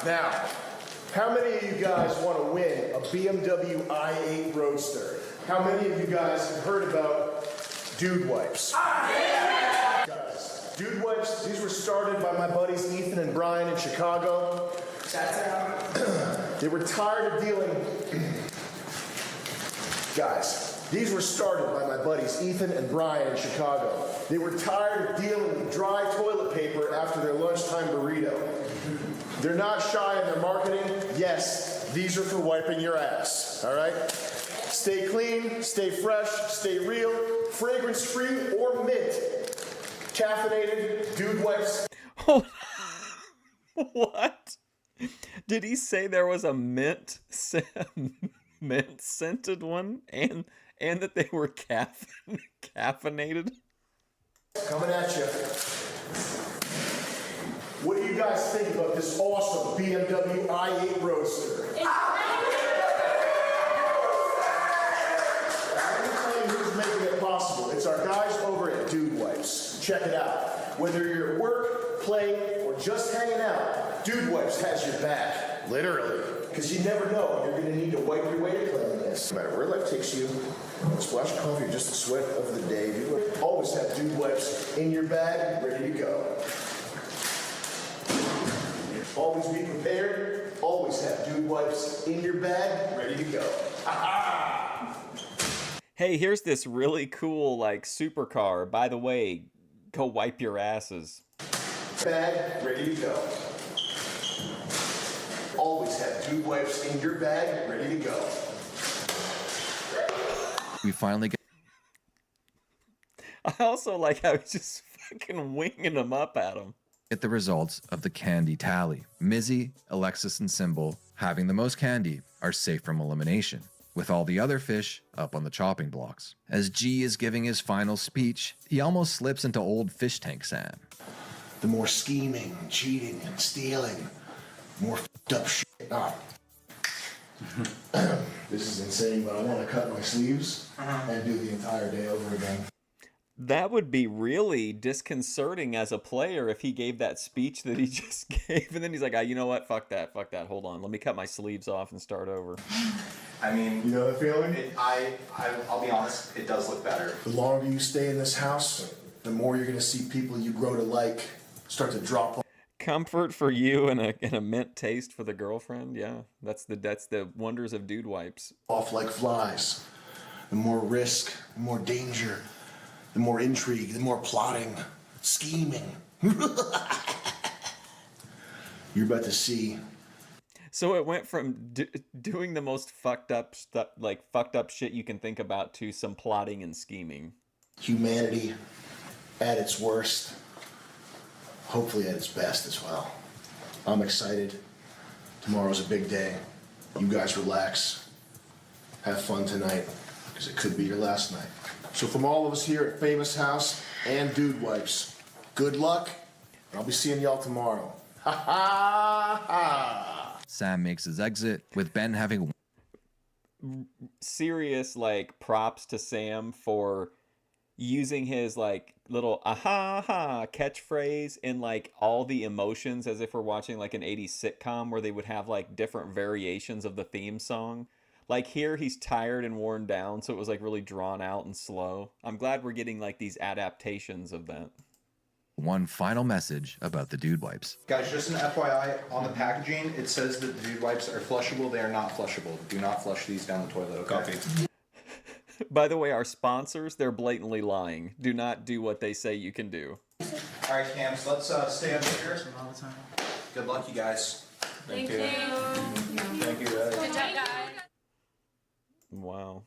Now, how many of you guys want to win a BMW i8 Roadster? How many of you guys have heard about Dude Wipes? Guys, Dude Wipes, these were started by my buddies Ethan and Brian in Chicago. They were tired of dealing... Guys, these were started by my buddies Ethan and Brian in Chicago. They were tired of dealing with dry toilet paper after their lunchtime burrito. They're not shy in their marketing. Yes, these are for wiping your ass, all right? Stay clean, stay fresh, stay real, fragrance-free or mint. Caffeinated, dude wipes. What? Did he say there was a mint scented one and that they were caffeinated? Coming at you. What do you guys think about this awesome BMW i8 Roadster? Let me tell you who's making it possible. It's our guys over at Dude Wipes. Check it out. Whether you're at work, play, or just hanging out, Dude Wipes has your back. Literally. Because you never know when you're going to need to wipe your way to cleanliness. No matter where life takes you, a splash of coffee or just the sweat of the day, you always have Dude Wipes in your bag, ready to go. Always be prepared. Always have Dude Wipes in your bag, ready to go. Hey, here's this really cool, like, supercar. By the way, go wipe your asses. Bag, ready to go. Always have Dude Wipes in your bag, ready to go. We finally get... I also like how he's just fucking winging them up at him. Get the results of the candy tally. Mizzy, Alexis, and Symbol, having the most candy, are safe from elimination, with all the other fish up on the chopping blocks. As G is giving his final speech, he almost slips into old Fishtank Sam. The more scheming, cheating, and stealing, more f***ed up shit. This is insane, but I want to cut my sleeves and do the entire day over again. That would be really disconcerting as a player if he gave that speech that he just gave, and then he's like, you know what, fuck that, hold on, let me cut my sleeves off and start over. I mean, you know the feeling? I'll be honest, it does look better. The longer you stay in this house, the more you're going to see people you grow to like start to drop off. Comfort for you and a mint taste for the girlfriend. Yeah, that's the wonders of Dude Wipes. Off like flies. The more risk, the more danger, the more intrigue, the more plotting, scheming. You're about to see. So it went from doing the most fucked up stuff, like fucked up shit you can think about, to some plotting and scheming. Humanity at its worst. Hopefully at its best as well. I'm excited. Tomorrow's a big day. You guys relax. Have fun tonight, because it could be your last night. So from all of us here at Famous House and Dude Wipes, good luck, and I'll be seeing y'all tomorrow. Ha ha ha! Sam makes his exit, with Ben having... Serious, like, props to Sam for using his, like, little aha catchphrase in, like, all the emotions, as if we're watching, like, an 80s sitcom where they would have, like, different variations of the theme song. Like, here he's tired and worn down, so it was, like, really drawn out and slow. I'm glad we're getting, like, these adaptations of that. One final message about the Dude Wipes. Guys, just an FYI, on the packaging, it says that the Dude Wipes are flushable. They are not flushable. Do not flush these down the toilet, okay? Copy. By the way, our sponsors, they're blatantly lying. Do not do what they say you can do. All right, Cams, let's stay up here. Good luck, you guys. Thank you. Thank you, guys. Good job, guys. Wow.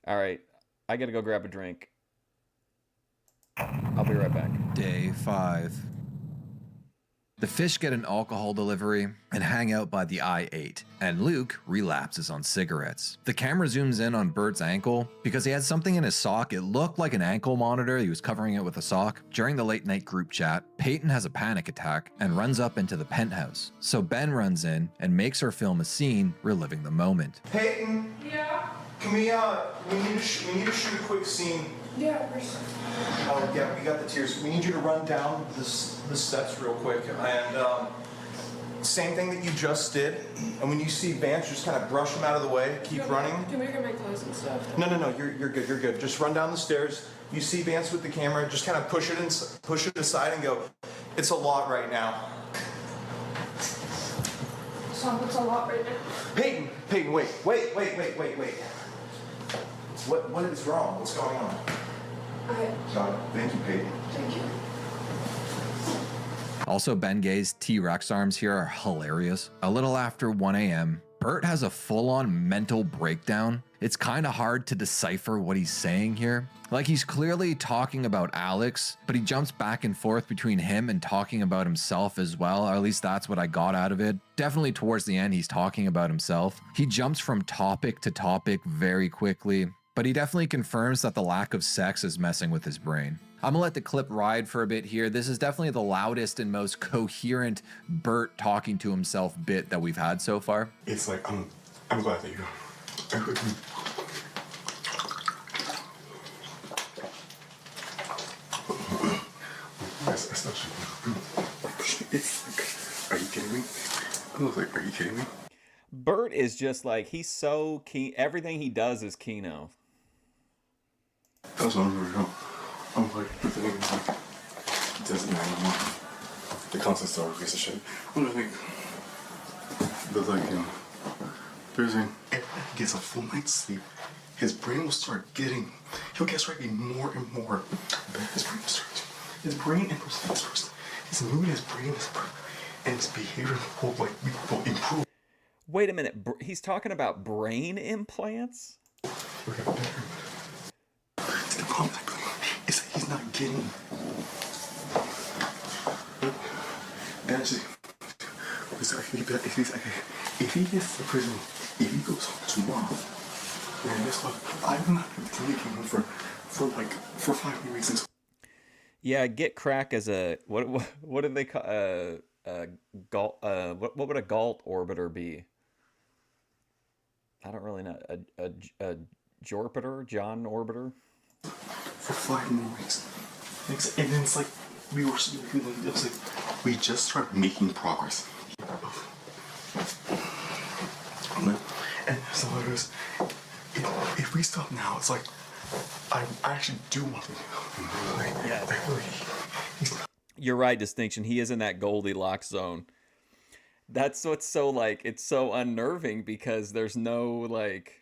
All right, I gotta go grab a drink. I'll be right back. Day 5. The fish get an alcohol delivery and hang out by the I-8, and Luke relapses on cigarettes. The camera zooms in on Bert's ankle because he had something in his sock. It looked like an ankle monitor. He was covering it with a sock. During the late night group chat, Peyton has a panic attack and runs up into the penthouse. So Ben runs in and makes her film a scene reliving the moment. Peyton? Yeah? Can we need to shoot a quick scene. Yeah, of course. Oh, yeah, we got the tears. We need you to run down the steps real quick. And same thing that you just did. And when you see Vance, just kind of brush him out of the way. Keep running. Can we get my clothes and stuff? No, you're good. You're good. Just run down the stairs. You see Vance with the camera. Just kind of push it aside and go, it's a lot right now. So it's a lot right now. Peyton, wait. What is wrong? What's going on? Thank you, Peyton. Thank you. Also, Ben Gay's T-Rex arms here are hilarious. A little after 1 a.m., Bert has a full-on mental breakdown. It's kind of hard to decipher what he's saying here. Like, he's clearly talking about Alex, but he jumps back and forth between him and talking about himself as well, or at least that's what I got out of it. Definitely towards the end, he's talking about himself. He jumps from topic to topic very quickly, but he definitely confirms that the lack of sex is messing with his brain. I'm gonna let the clip ride for a bit here. This is definitely the loudest and most coherent Bert talking to himself bit that we've had so far. It's like, I'm glad that you It's like, are you kidding me? I was like, are you kidding me? Bert is just like, he's so keen. Everything he does is Keno. That's what I'm doing. I'm like, the thing is like, it doesn't matter anymore. The concepts are a piece of shit. I'm gonna think, but like, you know, Thursday, every gets a full night's sleep, his brain will start getting, he'll get started getting more and more. His brain and his mood, his brain, and his behavior will improve. Wait a minute, he's talking about brain implants? It's that he's not getting. If he gets to prison, if he goes home tomorrow, man, guess what? I'm not going to take him for 5 weeks. Yeah, get crack as a what do they call what would a Galt orbiter be? I don't really know. A Jorpiter, John orbiter. For 5 more weeks, and then it's like we just started making progress. And so it is. If we stop now, it's like I actually do want to. You're right, Distinction. He is in that Goldilocks zone. That's what's so like, it's so unnerving because there's no like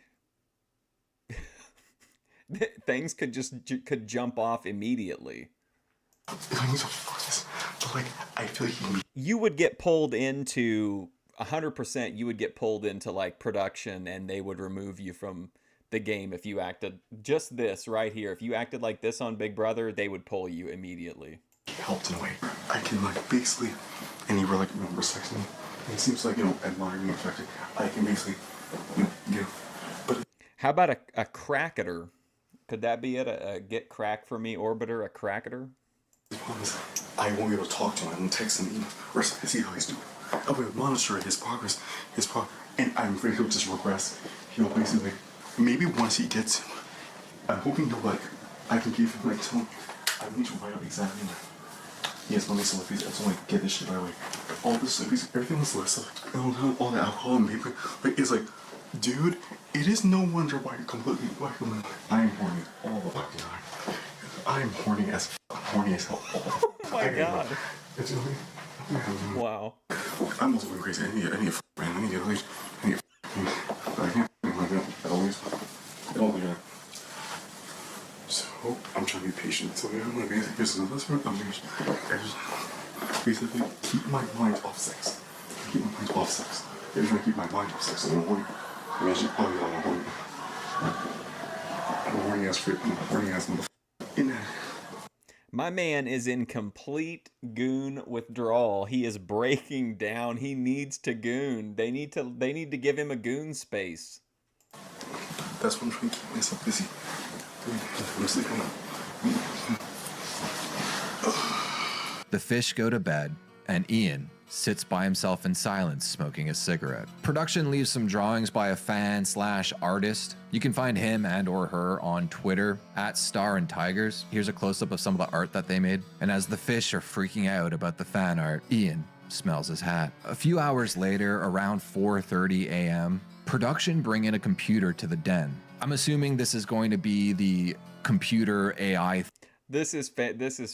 things could jump off immediately. Like, I feel like you would get pulled into 100%. You would get pulled into like production, and they would remove you from the game if you acted just this right here. If you acted like this on Big Brother, they would pull you immediately. Helped in a way. I can like basically, and you were like, respecting me. It seems like, admiring me, respecting. I can basically, but. How about a cracketer? Could that be it? A get crack for me orbiter, a cracketer? I won't be able to talk to him. I won't text him or see how he's doing. I'll be able to monitor his progress, and I'm afraid he'll just regress. He'll basically, maybe once he gets, I'm hoping he'll I can give him tell him, I need to write out exactly. Yes, let me see if he's, I just want to get this shit right away. All this, everything was less, all the alcohol and paper, it's like, dude, it is no wonder why you're completely black. I'm horny all the fucking time. I'm horny as hell. Oh my god. It's really, wow. I'm also going crazy. I need a man. I need a leash. But I can't like that always. So I'm trying to be patient. So I'm gonna be this is basically keep my mind off sex. Keep my mind off sex. They're trying to keep my mind off sex. I'm horny. I mean, I should probably not horny. I'm a horny ass freak. I'm a horny ass motherfucker. My man is in complete goon withdrawal. He is breaking down. He needs to goon. They need to give him a goon space. That's what I'm trying to keep myself busy. I'm sleeping now. The fish go to bed, and Ian sits by himself in silence smoking a cigarette. Production leaves some drawings by a fan/artist. You can find him and or her on Twitter @StarAndTigers. Here's a close-up of some of the art that they made. And as the fish are freaking out about the fan art, Ian smells his hat. A few hours later, around 4:30 a.m., production bring in a computer to the den. I'm assuming this is going to be the computer AI. This is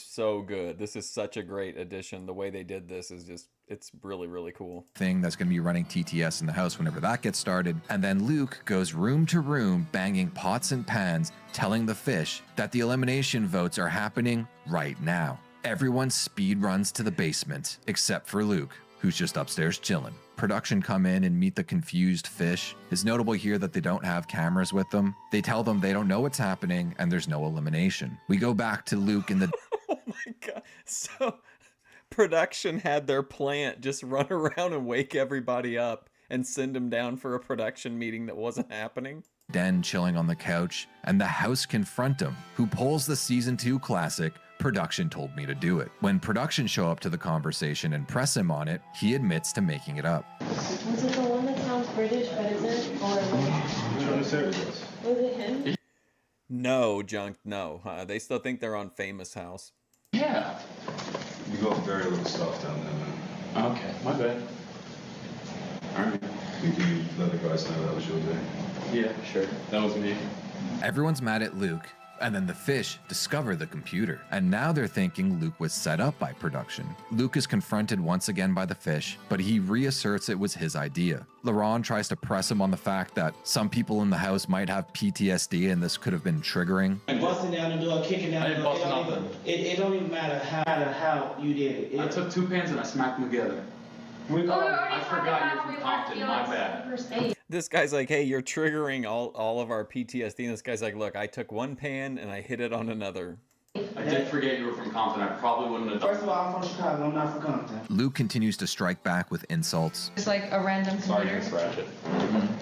so good. This is such a great addition. The way they did this is just, it's really, really cool. Thing that's going to be running TTS in the house whenever that gets started. And then Luke goes room to room banging pots and pans, telling the fish that the elimination votes are happening right now. Everyone speed runs to the basement except for Luke. who's just upstairs chilling. Production come in and meet the confused Fish. It's notable here that they don't have cameras with them. They tell them they don't know what's happening and there's no elimination. We go back to Luke in the... Oh my god. So production had their plant just run around and wake everybody up and send them down for a production meeting that wasn't happening. den chilling on the couch, and the house confront him, who pulls the season 2 classic, "Production told me to do it." When production show up to the conversation and press him on it, he admits to making it up. Was it the one that sounds British but isn't? Or was it him? No, Junk, no. They still think they're on Famous House. Yeah. You got very little stuff down there, man. Okay, my bad. Alright. Can you let the guys know that was your day? Yeah, sure. That was me. Everyone's mad at Luke, and then the Fish discover the computer, and now they're thinking Luke was set up by production. Luke is confronted once again by the Fish, but he reasserts it was his idea. LaRon tries to press him on the fact that some people in the house might have PTSD and this could have been triggering. Busting down the door, kicking down the door. It don't even matter how you did it. I took 2 pins and I smacked them together. I forgot you're from Compton, my bad. This guy's like, hey, you're triggering all of our PTSD. And this guy's like, look, I took one pan and I hit it on another. I did forget you were from Compton. I probably wouldn't have done. First of all, I'm from Chicago. I'm not from Compton. Luke continues to strike back with insults. It's like a random computer. Ratchet.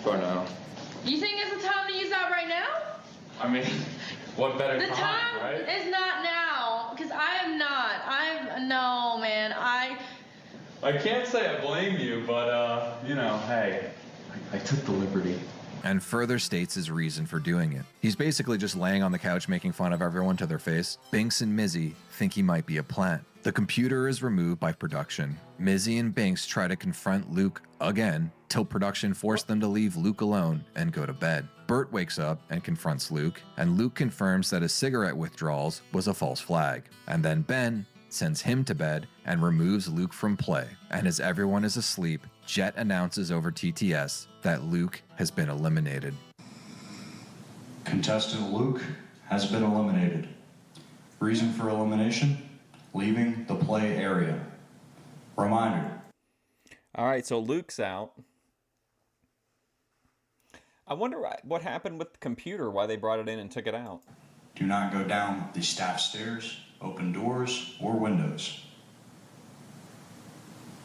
For now. You think it's the time to use that right now? I mean, what better The time right? is not now, because I am not. No, man. I can't say I blame you, but, you know, hey, I took the liberty. And further states his reason for doing it. He's basically just laying on the couch making fun of everyone to their face. Binks and Mizzy think he might be a plant. The computer is removed by production. Mizzy and Binks try to confront Luke again, till production forced them to leave Luke alone and go to bed. Bert wakes up and confronts Luke, and Luke confirms that his cigarette withdrawals was a false flag. And then Ben sends him to bed and removes Luke from play. And as everyone is asleep, Jet announces over TTS that Luke has been eliminated. Contestant Luke has been eliminated. Reason for elimination? Leaving the play area. Reminder. All right, so Luke's out. I wonder what happened with the computer, why they brought it in and took it out. Do not go down the staff stairs, open doors, or windows.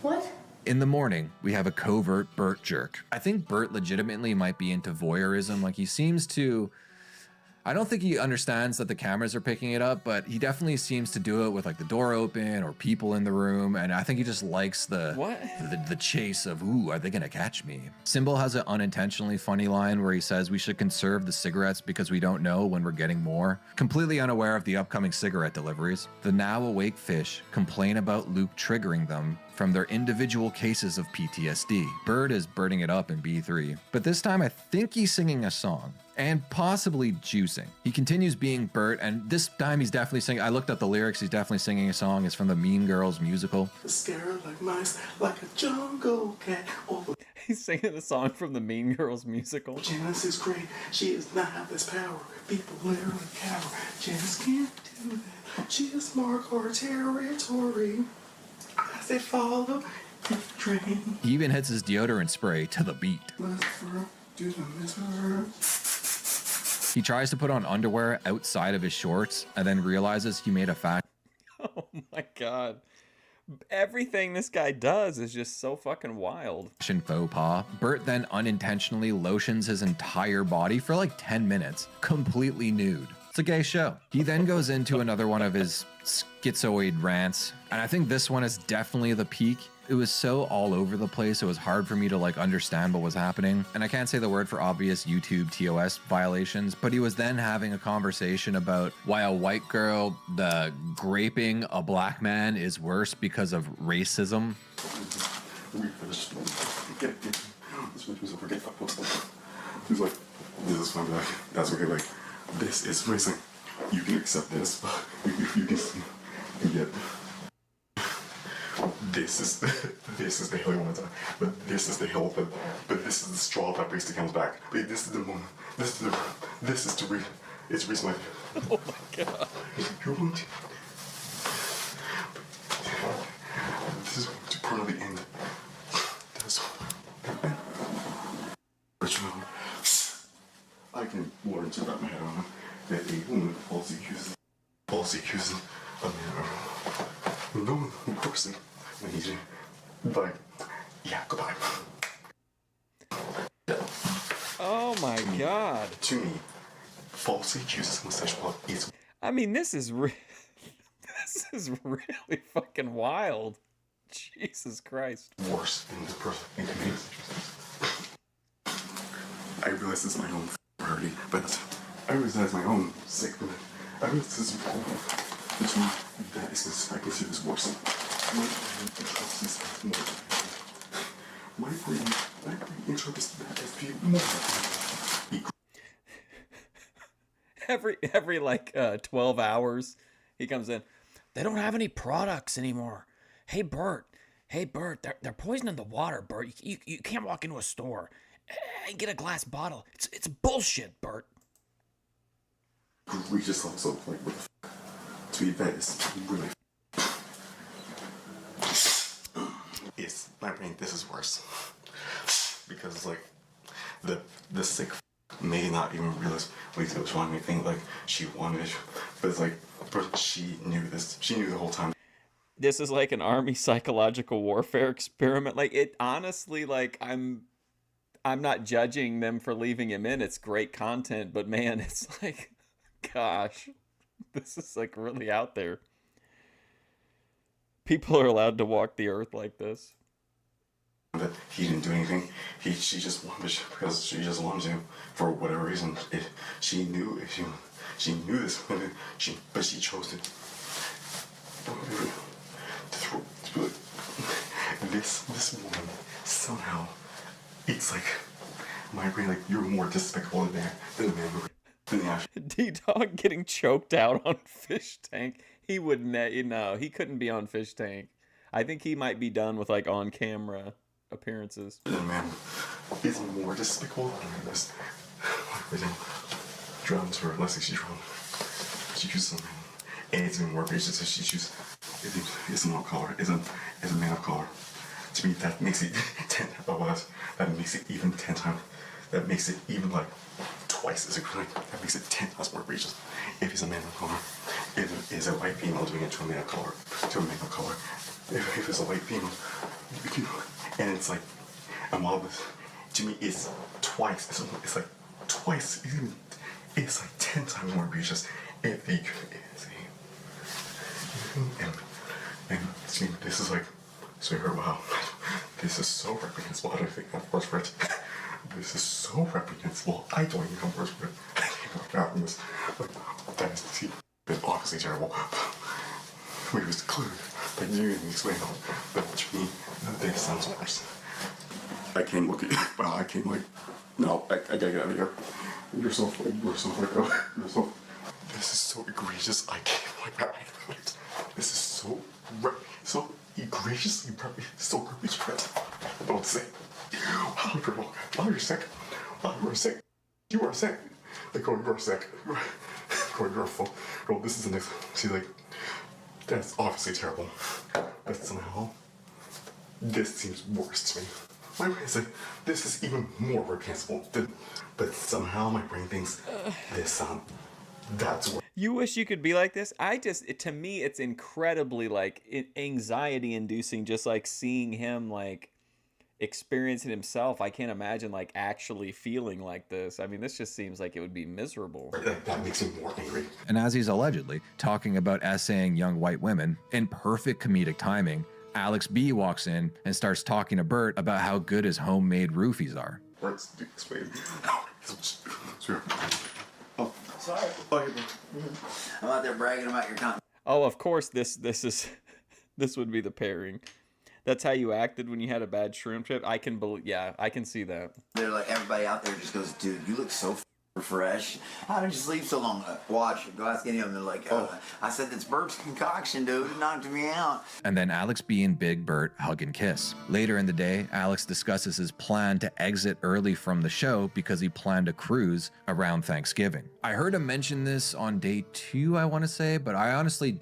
What? In the morning, we have a covert Bert jerk. I think Bert legitimately might be into voyeurism. Like, he seems to... I don't think he understands that the cameras are picking it up, but he definitely seems to do it with like the door open or people in the room, and I think he just likes the chase of, ooh, are they gonna catch me? Symbol has an unintentionally funny line where he says we should conserve the cigarettes because we don't know when we're getting more, completely unaware of the upcoming cigarette deliveries. The now awake Fish complain about Luke triggering them from their individual cases of PTSD. Bert is birding it up in B3, but this time I think he's singing a song. And possibly juicing. He continues being Bert, and this time he's definitely singing. I looked up the lyrics, he's definitely singing a song. It's from the Mean Girls musical. Scared like mice, like a jungle cat. He's singing the song from the Mean Girls musical. Janice is great, she does not have this power. People literally cower. Janice can't do that. She is mark our territory. As they follow the train. He even hits his deodorant spray to the beat. He tries to put on underwear outside of his shorts and then realizes he made a fashion Oh my god. Everything this guy does is just so fucking wild. faux pas. Bert then unintentionally lotions his entire body for like 10 minutes, completely nude. It's a gay show. He then goes into another one of his schizoid rants, and I think this one is definitely the peak. It was so all over the place, it was hard for me to like understand what was happening. And I can't say the word for obvious YouTube TOS violations, but he was then having a conversation about why a white girl graping a black man is worse because of racism. He's like, this is fine, like, that's okay, like, this is racing. You can accept this, but you can get... This is the hill you want to die, but this is the hill but this is the straw that brings the camel's back. But this is the moment. It's the reason why. Oh my god. You're going to. This is going to permanently end falsely accusing a man of no person when he's like, yeah, goodbye. Oh my God. To me, falsely accusing someone of sexual assault is. I mean, this is really fucking wild. Jesus Christ. Worse than the person in committing I realize this is my own priority, but I realize that's my own sick. I realize this is that is I consider this worse. My brain interprets that as being more. Every like 12 hours, he comes in. They don't have any products anymore. Hey Bert, they're poisoning the water, Bert. You can't walk into a store and get a glass bottle. It's bullshit, Bert. Egregious levels of like what the to me that is really it's my brain. This is worse because like the sick may not even realize what he was wanting me to think like she wanted it, but it's like but she knew this. She knew the whole time. This is like an army psychological warfare experiment. Like it honestly, like I'm not judging them for leaving him in. It's great content, but man, it's like, gosh, this is like really out there. People are allowed to walk the earth like this. That he didn't do anything. She just wanted because she just wanted to for whatever reason. She knew this, but she chose to throw this woman somehow. It's like my brain like you're more despicable than the man than the actual. D-Dog getting choked out on Fishtank. He would no, he couldn't be on Fishtank. I think he might be done with like on camera appearances. The man is more despicable than this. Everything drowns her unless she drowned. She chooses something. And it's even more egregious if she chooses is a man of color. Is a man of color. To me, that makes it 10 times. That makes it even 10 times. That makes it even like twice as egregious. That makes it 10 times more egregious. If he's a man of color, if it's a white female doing it to a man of color, if it's a white female, and it's like, and while this, to me, it's twice. It's like twice. It's like 10 times more egregious if they. And to me, this is like. So you heard, wow, this is so reprehensible. I don't think I'm worse for it. This is so reprehensible. I don't even have worse for it. I can't out from this. That is obviously terrible. It was clear, but you didn't explain it. But to me, this sounds worse. I can't look at you. Well, I can't like. No, I gotta get out of here. You're so so. This is so egregious. I can't like. This is so egregiously so egregious. Don't say. Wow, you're sick. Wow, you are sick. You are sick. Like, oh, you're sick. You're full. Girl, this is the next. See, like, that's obviously terrible. But somehow, this seems worse to me. My brain is like, this is even more reprehensible. But somehow my brain thinks this that's what. You wish you could be like this? To me, it's incredibly like anxiety inducing, just like seeing him like experiencing himself. I can't imagine like actually feeling like this. I mean, this just seems like it would be miserable. That makes me more angry. And as he's allegedly talking about essaying young white women, in perfect comedic timing, Alex B walks in and starts talking to Bert about how good his homemade roofies are. Bert's explaining. Sorry. I'm out there bragging about your content. Oh, of course, this would be the pairing. That's how you acted when you had a bad shroom trip. I can see that. They're like, everybody out there just goes, dude, you look so fresh. How did you sleep so long? Watch, go ask any of them. They're like, I said that's Bert's concoction, dude. It knocked me out. And then Alex B and Big Bert hug and kiss. Later in the day, Alex discusses his plan to exit early from the show because he planned a cruise around Thanksgiving. I heard him mention this on day 2, I want to say, but I honestly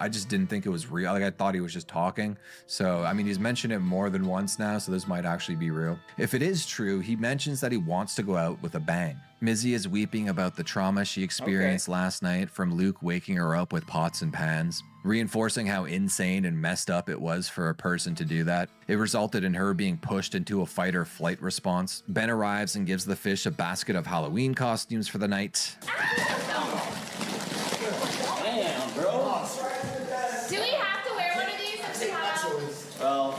I just didn't think it was real. Like, I thought he was just talking. So, I mean, he's mentioned it more than once now, so this might actually be real. If it is true, he mentions that he wants to go out with a bang. Mizzy is weeping about the trauma she experienced last night from Luke waking her up with pots and pans, reinforcing how insane and messed up it was for a person to do that. It resulted in her being pushed into a fight or flight response. Ben arrives and gives the fish a basket of Halloween costumes for the night. Damn, bro. Do we have to wear one of these if we have out? Well,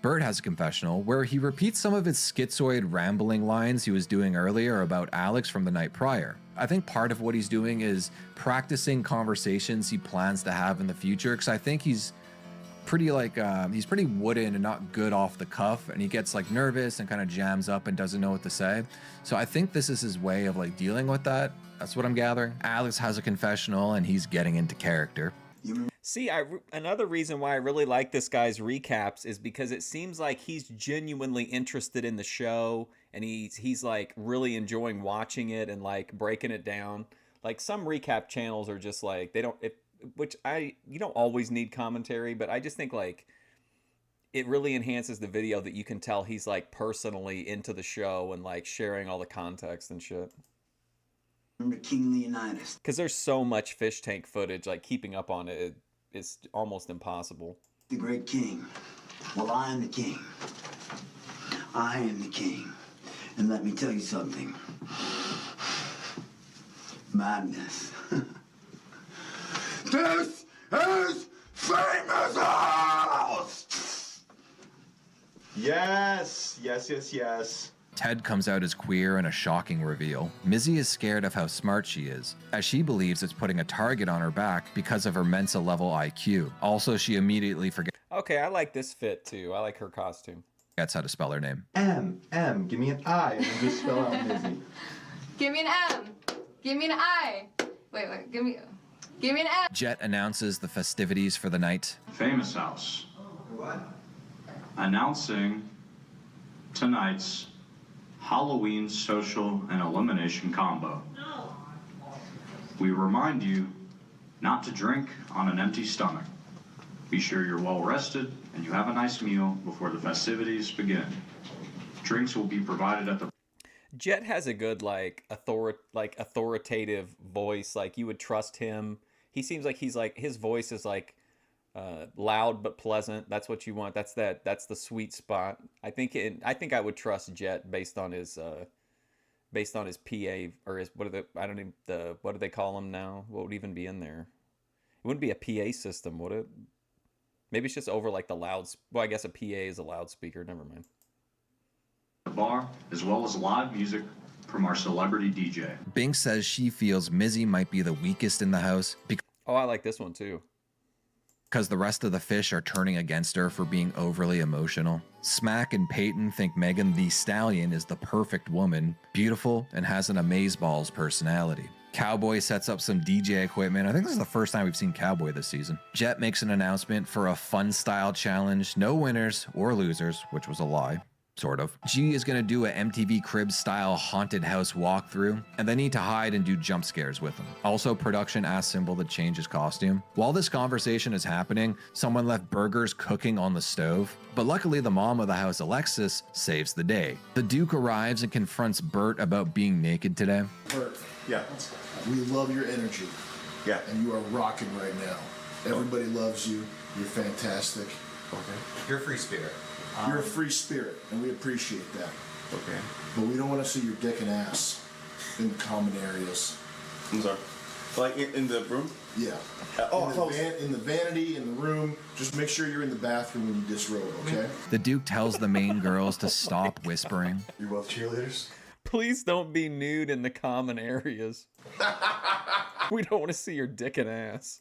Bert has a confessional where he repeats some of his schizoid rambling lines he was doing earlier about Alex from the night prior. I think part of what he's doing is practicing conversations he plans to have in the future, because I think he's pretty he's pretty wooden and not good off the cuff, and he gets like nervous and kind of jams up and doesn't know what to say. So I think this is his way of like dealing with that. That's what I'm gathering. Alex has a confessional and he's getting into character. See, another reason why I really like this guy's recaps is because it seems like he's genuinely interested in the show, and he's like really enjoying watching it and like breaking it down. Like, some recap channels are just like, you don't always need commentary, but I just think like it really enhances the video that you can tell he's like personally into the show and like sharing all the context and shit. Remember King Leonidas? Because there's so much fish tank footage, like keeping up on it is almost impossible. The great king. Well, I am the king. I am the king. And let me tell you something. Madness. This is famous house! Yes, yes, yes, yes. Ted comes out as queer in a shocking reveal. Mizzy is scared of how smart she is, as she believes it's putting a target on her back because of her Mensa level IQ. Also, she immediately forgets Okay, I like this fit too. I like her costume. how to spell her name. M, give me an I, and then just spell out Mizzy. Give me an M. Give me an I. Wait, give me an M. Jet announces the festivities for the night. Famous House. What? Announcing tonight's Halloween social and elimination combo. No. We remind you not to drink on an empty stomach. Be sure you're well rested and you have a nice meal before the festivities begin. Drinks will be provided at the... Jet has a good authoritative voice. Like, you would trust him. He seems like his voice is like loud but pleasant. That's what you want. That's the sweet spot. I think I would trust Jet based on his PA or his what do they call him now? What would even be in there? It wouldn't be a PA system, would it? Maybe it's just over like the loud. Well, I guess a PA is a loudspeaker. Never mind. bar, as well as live music from our celebrity DJ. Bink says she feels Mizzy might be the weakest in the house Oh, I like this one too. because the rest of the fish are turning against her for being overly emotional. Smack and Peyton think Megan the Stallion is the perfect woman, beautiful, and has an amazeballs personality. Cowboy sets up some DJ equipment. I think this is the first time we've seen Cowboy this season. Jet makes an announcement for a fun style challenge. No winners or losers, which was a lie. Sort of. G is going to do a MTV Cribs style haunted house walkthrough, and they need to hide and do jump scares with him. Also, production asks Symbol to change his costume. While this conversation is happening, someone left burgers cooking on the stove, but luckily the mom of the house, Alexis, saves the day. The Duke arrives and confronts Bert about being naked today. Bert, yeah, we love your energy. Yeah. And you are rocking right now. Everybody loves you. You're fantastic. Okay. You're a free spirit. You're a free spirit, and we appreciate that. Okay. But we don't want to see your dick and ass in the common areas. I'm sorry. Like in the room? Yeah. In the vanity, in the room. Just make sure you're in the bathroom when you disrobe, okay? The Duke tells the main girls to stop whispering. You're both cheerleaders? Please don't be nude in the common areas. We don't want to see your dick and ass.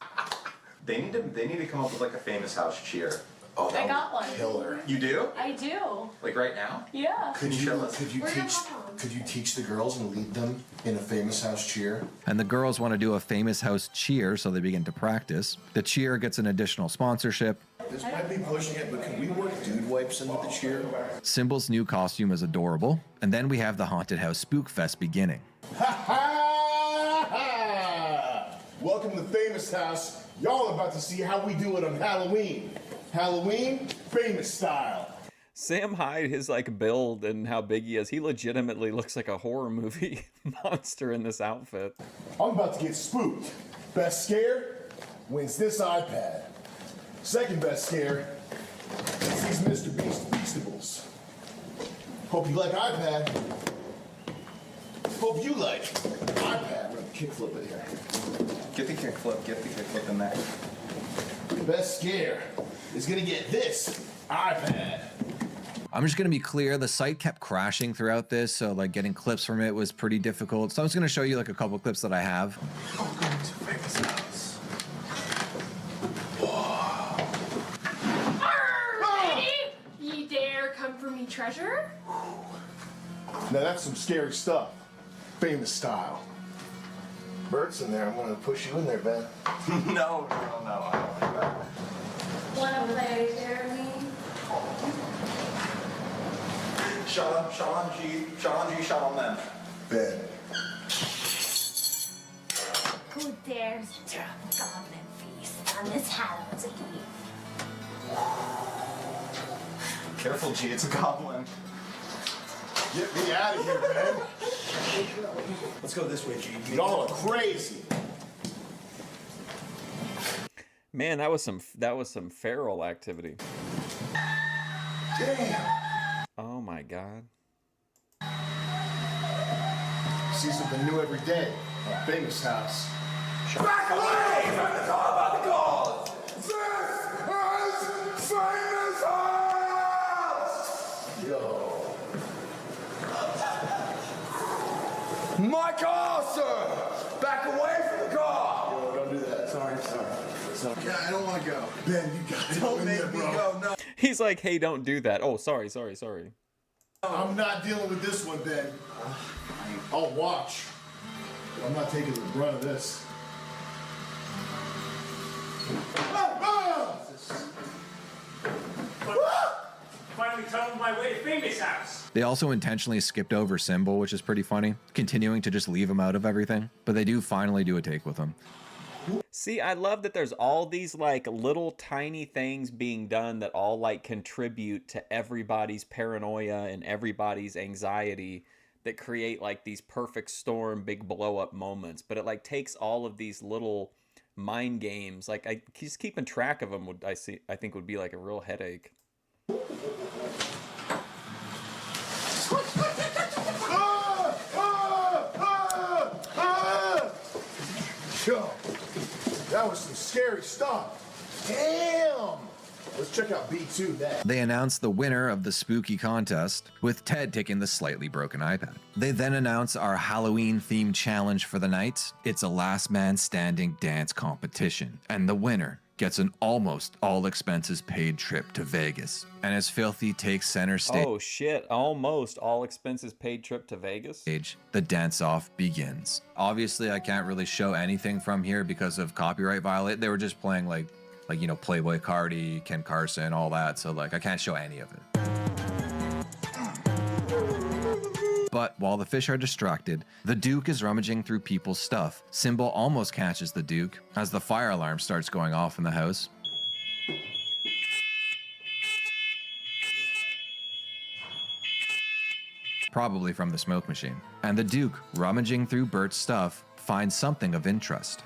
They need to come up with like a famous house cheer. Oh, I got one. Killer. You do? I do. Like right now? Yeah. Could you teach the girls and lead them in a famous house cheer? And the girls want to do a famous house cheer, so they begin to practice. The cheer gets an additional sponsorship. This might be pushing it, but can we work dude wipes into the cheer? Symbol's new costume is adorable. And then we have the haunted house spookfest beginning. welcome to Famous House. Y'all are about to see how we do it on Halloween. Halloween, famous style. Sam Hyde, his like build and how big he is, he legitimately looks like a horror movie monster in this outfit. I'm about to get spooked. Best scare wins this iPad. Second best scare is these Mr. Beast Feastables. Hope you like iPad. Hope you like iPad. We're gonna kickflip it here. Get the kickflip in there. Best scare is gonna get this iPad. I'm just gonna be clear, the site kept crashing throughout this, so like getting clips from it was pretty difficult. So I'm just gonna show you like a couple clips that I have. Welcome to Famous House. Lady, ye dare come for me treasure? Now that's some scary stuff. Famous style. Bert's in there. I'm gonna push you in there, Ben. No, I don't like that. Wanna play Jeremy? Sean G, shot on them. Ben. Who dares interrupt the goblin feast on this Halloween? Careful, G, it's a goblin. Get me out of here, Ben. Let's go this way, G. Y'all are crazy. Man, that was some feral activity. Damn. Oh my god. See something new every day. A Famous House. Back away from the call about the gold! This is Famous House! Yo. My car, sir! Back away from the car! Yo, don't do that. Sorry. Yeah, I don't want to go. Ben, you got to Don't make me go, no. He's like, hey, don't do that. Oh, sorry. I'm not dealing with this one, Ben. I'll watch. But I'm not taking the brunt of this. Finally tunneled my way to Famous House. They also intentionally skipped over Symbol, which is pretty funny, continuing to just leave him out of everything. But they do finally do a take with him. See, I love that there's all these like little tiny things being done that all like contribute to everybody's paranoia and everybody's anxiety that create like these perfect storm, big blow up moments. But it like takes all of these little mind games. Like I just keeping track of them I think would be like a real headache. Yo, that was some scary stuff. Damn. Let's check out B2 next. They announce the winner of the spooky contest, with Ted taking the slightly broken iPad. They then announce our Halloween-themed challenge for the night. It's a last man standing dance competition, and the winner gets an almost all-expenses-paid trip to Vegas. And as Filthy takes center stage, Oh shit, almost all expenses paid trip to Vegas? the dance-off begins. Obviously, I can't really show anything from here because of copyright violation. They were just playing like you know, Playboy Cardi, Ken Carson, all that, so like I can't show any of it. But while the fish are distracted, the Duke is rummaging through people's stuff. Symbol almost catches the Duke as the fire alarm starts going off in the house. Probably from the smoke machine. And the Duke, rummaging through Bert's stuff, finds something of interest.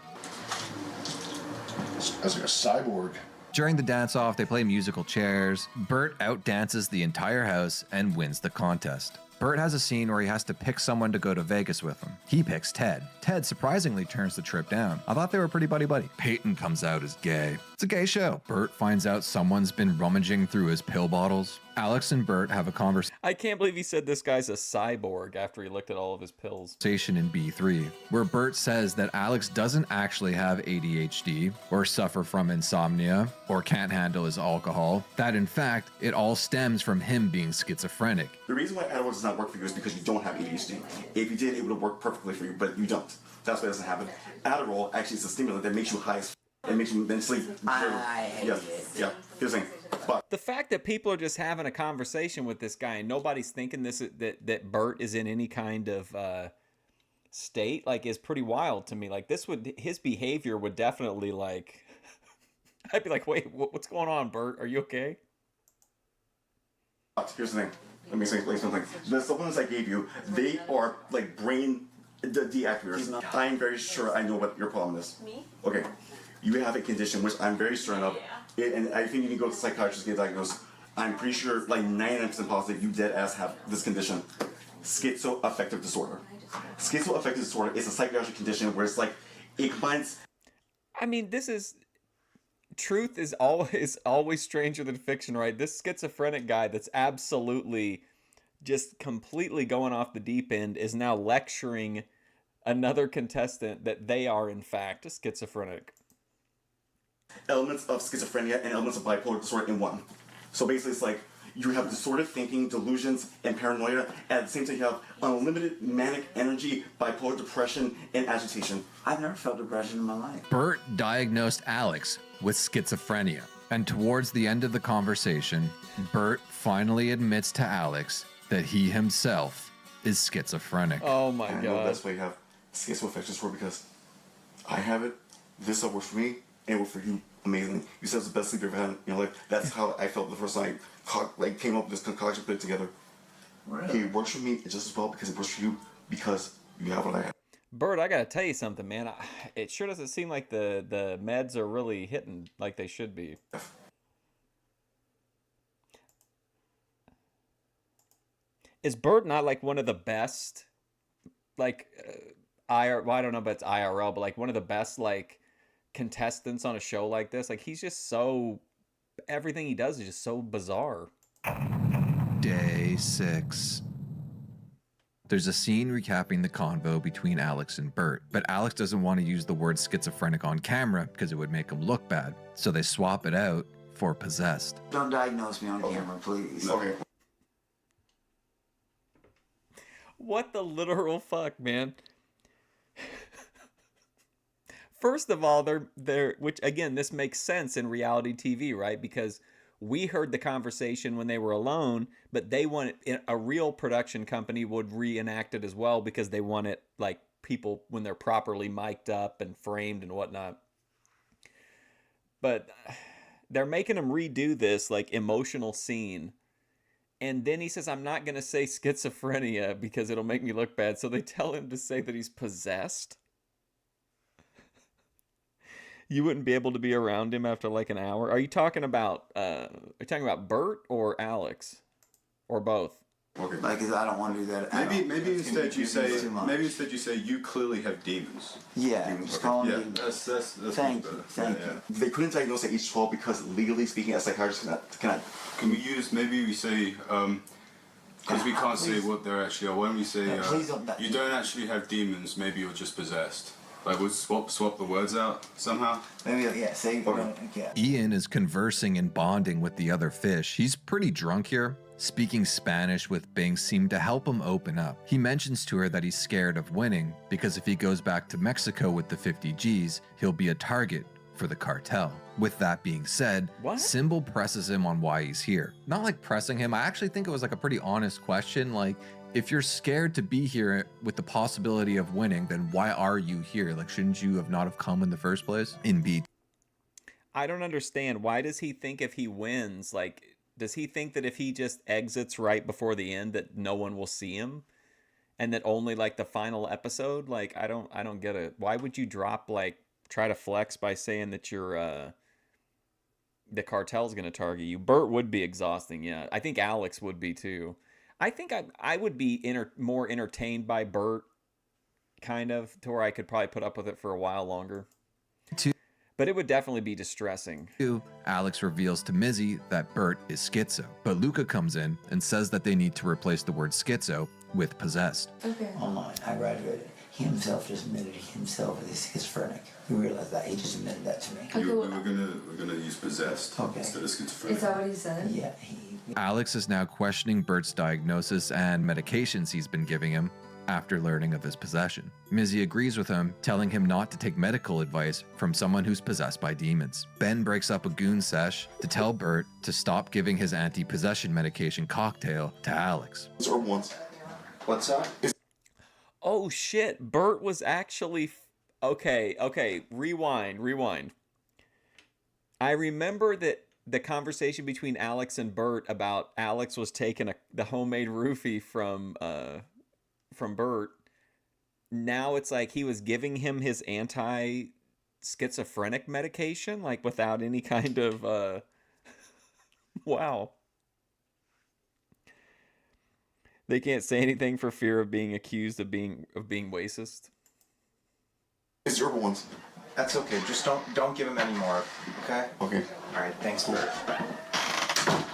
That's like a cyborg. During the dance-off, they play musical chairs. Bert outdances the entire house and wins the contest. Bert has a scene where he has to pick someone to go to Vegas with him. He picks Ted. Ted surprisingly turns the trip down. I thought they were pretty buddy-buddy. Peyton comes out as gay. It's a gay show. Bert finds out someone's been rummaging through his pill bottles. Alex and Bert have a conversation I can't believe he said this guy's a cyborg after he looked at all of his pills. in B3, where Bert says that Alex doesn't actually have ADHD or suffer from insomnia or can't handle his alcohol, that in fact, it all stems from him being schizophrenic. The reason why Adderall does not work for you is because you don't have ADHD. If you did, it would have worked perfectly for you, but you don't. That's why it doesn't happen. Adderall actually is a stimulant that makes you high as it makes you then sleep. I hate it. Yeah. Here's the thing. But The fact that people are just having a conversation with this guy and nobody's thinking that Bert is in any kind of state, like, is pretty wild to me. Like, his behavior would definitely, like, I'd be like, wait, what's going on, Bert? Are you okay? Here's the thing. Let me explain something. The supplements I gave you, they are like brain deactivators. I'm very sure I know what your problem is. Me? Okay. You have a condition which I'm very certain of, and I think you need to go to a psychiatrist to get diagnosed. I'm pretty sure, like 99% positive, you dead ass have this condition. Schizoaffective disorder. Schizoaffective disorder is a psychiatric condition where it's like, it combines... I mean, truth is always stranger than fiction, right? This schizophrenic guy that's absolutely just completely going off the deep end is now lecturing another contestant that they are, in fact, schizophrenic. Elements of schizophrenia and elements of bipolar disorder in one. So basically it's like you have disordered thinking, delusions, and paranoia, and at the same time you have unlimited manic energy, bipolar depression, and agitation. I've never felt depression in my life. Bert diagnosed Alex with schizophrenia, and towards the end of the conversation, Bert finally admits to Alex that he himself is schizophrenic. Oh my God. I know that's why you have schizoaffective disorder, because I have it, this stuff works for me, and it worked for you amazingly. You said it's the best sleep you ever had in your life. That's how I felt the first time I came up with this concoction, put it together. Really? It works for me just as well because it works for you, because you have what I have. Bert, I gotta tell you something, man. It sure doesn't seem like the meds are really hitting like they should be. Is Bert not like one of the best, like, I don't know if it's IRL, but like one of the best, like, contestants on a show like this? Like, he's just so, everything he does is just so bizarre. Day 6. There's a scene recapping the convo between Alex and Bert, but Alex doesn't want to use the word schizophrenic on camera because it would make him look bad, so they swap it out for possessed. Don't diagnose me on camera, please. Okay. What the literal fuck, man? First of all, they're which again, this makes sense in reality TV, right? Because we heard the conversation when they were alone, but they wanted, a real production company would reenact it as well because they want it like people when they're properly mic'd up and framed and whatnot. But they're making him redo this like emotional scene. And then he says, I'm not going to say schizophrenia because it'll make me look bad. So they tell him to say that he's possessed. You wouldn't be able to be around him after like an hour. Are you talking about Bert or Alex? Or both? Okay. Like, I don't want to do that. Maybe instead you say you clearly have demons. Yeah, demons. Just call them demons. That's thank you. Thank you. They couldn't diagnose at age 12 because legally speaking, as psychiatrists cannot. Can we use, maybe we say, because we can't say what they're actually are. When we say you don't actually have demons, maybe you're just possessed. Like, we'll swap the words out somehow? Maybe, yeah, say, yeah. Ian is conversing and bonding with the other fish. He's pretty drunk here. Speaking Spanish with Bing seemed to help him open up. He mentions to her that he's scared of winning because if he goes back to Mexico with the 50 G's, he'll be a target for the cartel. With that being said, Symbol presses him on why he's here. Not like pressing him, I actually think it was like a pretty honest question, like, if you're scared to be here with the possibility of winning, then why are you here? Like, shouldn't you have not have come in the first place? In B. I don't understand. Why does he think if he wins, like, does he think that if he just exits right before the end that no one will see him? And that only like the final episode? Like, I don't get it. Why would you drop, like, try to flex by saying that you're, the cartel's going to target you? Bert would be exhausting, yeah. I think Alex would be too. I think I would be more entertained by Bert, kind of, to where I could probably put up with it for a while longer. But it would definitely be distressing. Alex reveals to Mizzy that Bert is schizo, but Luca comes in and says that they need to replace the word schizo with possessed. Okay. Online, I graduated. He himself just admitted himself is schizophrenic. You realize that? He just admitted that to me. Okay, we're gonna use possessed instead of schizophrenic. Is that what he said? Yeah. Alex is now questioning Bert's diagnosis and medications he's been giving him after learning of his possession. Mizzy agrees with him, telling him not to take medical advice from someone who's possessed by demons. Ben breaks up a goon sesh to tell Bert to stop giving his anti-possession medication cocktail to Alex. Or once. What's that? Oh shit, Bert was actually okay, rewind. I remember that the conversation between Alex and Bert about Alex was taking the homemade roofie from Bert. Now it's like he was giving him his anti-schizophrenic medication, like without any kind of wow. They can't say anything for fear of being accused of being racist. It's your ones. That's okay. Just don't give him any more, okay? Okay. All right, thanks, Bert.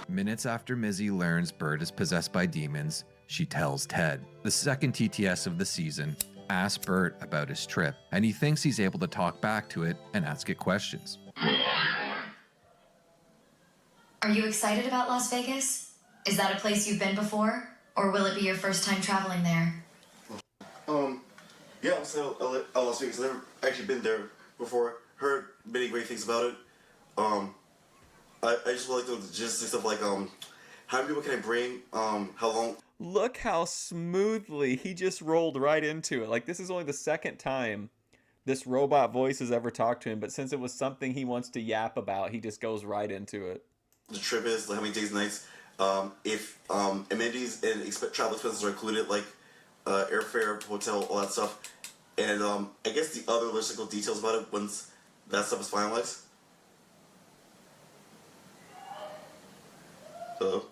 Minutes after Mizzy learns Bert is possessed by demons, she tells Ted. The second TTS of the season asks Bert about his trip, and he thinks he's able to talk back to it and ask it questions. Are you excited about Las Vegas? Is that a place you've been before? Or will it be your first time traveling there? Yeah, I'm still at Las Vegas. I've never actually been there before. Heard many great things about it. I just would like to know the logistics of like, how many people can I bring? How long? Look how smoothly he just rolled right into it. Like, this is only the second time this robot voice has ever talked to him, but since it was something he wants to yap about, he just goes right into it. The trip is, like, how many days and nights? If amenities and travel expenses are included, like airfare, hotel, all that stuff. And I guess the other logistical details about it once that stuff is finalized. Hello?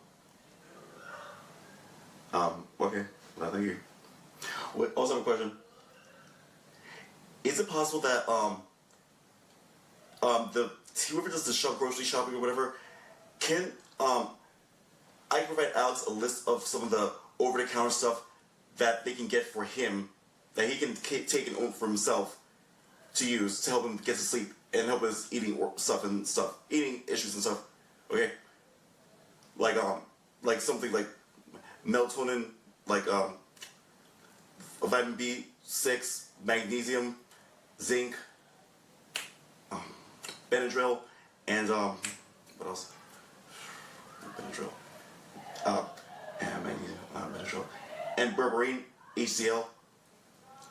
Okay. Well, thank you. Wait, also have a question. Is it possible that whoever does the grocery shopping or whatever, can I provide Alex a list of some of the over-the-counter stuff that they can get for him, that he can take and own for himself to use to help him get to sleep and help his eating issues and stuff. Okay, like something like melatonin, like vitamin B6, magnesium, zinc, Benadryl, and what else? Benadryl. And magnesium, Benadryl, and berberine, HCl.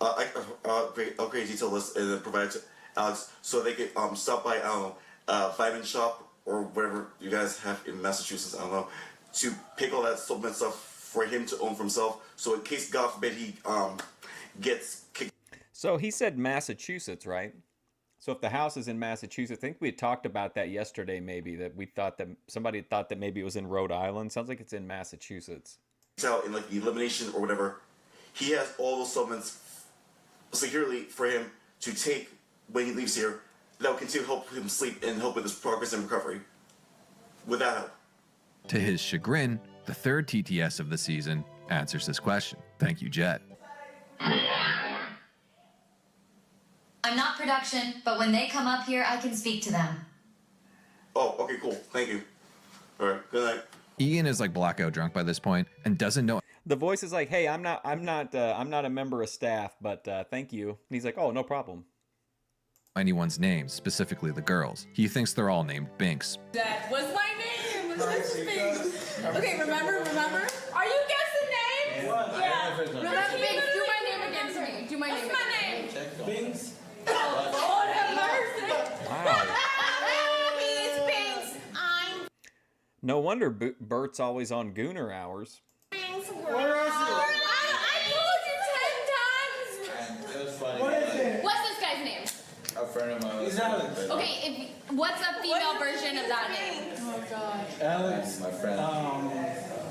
I'll create a detailed list and then provide it to Alex so they could stop by, I don't know, Vitamin Shop or whatever you guys have in Massachusetts, I don't know, to pick all that supplement stuff for him to own for himself. So in case, God forbid, he gets kicked. So he said Massachusetts, right? So if the house is in Massachusetts, I think we had talked about that yesterday, maybe, that we thought that somebody thought that maybe it was in Rhode Island. Sounds like it's in Massachusetts. Out in like the elimination or whatever, he has all those supplements securely for him to take when he leaves here that will continue to help him sleep and help with his progress and recovery. With that help. To his chagrin, the third TTS of the season answers this question. Thank you, Jet. I'm not production, but when they come up here, I can speak to them. Oh, okay, cool. Thank you. All right, good night. Ian is like blackout drunk by this point and doesn't know. The voice is like, "Hey, I'm not a member of staff, but thank you." And he's like, "Oh, no problem." Anyone's names, specifically the girls. He thinks they're all named Binks. That was my name. Okay, remember? Are you guessing names? Yeah. Remember, Binks, do my name again to me. Do my name. What's my name? Binks. Lord have mercy. Wow. It's Binks. I'm No wonder Bert's always on Gooner hours. Binks. Where is it? I told you 10 times. It was funny. What is it? What's this guy's name? A friend of mine. He's Alex. Okay, what's a female version of that name? Oh God. Alex. My friend.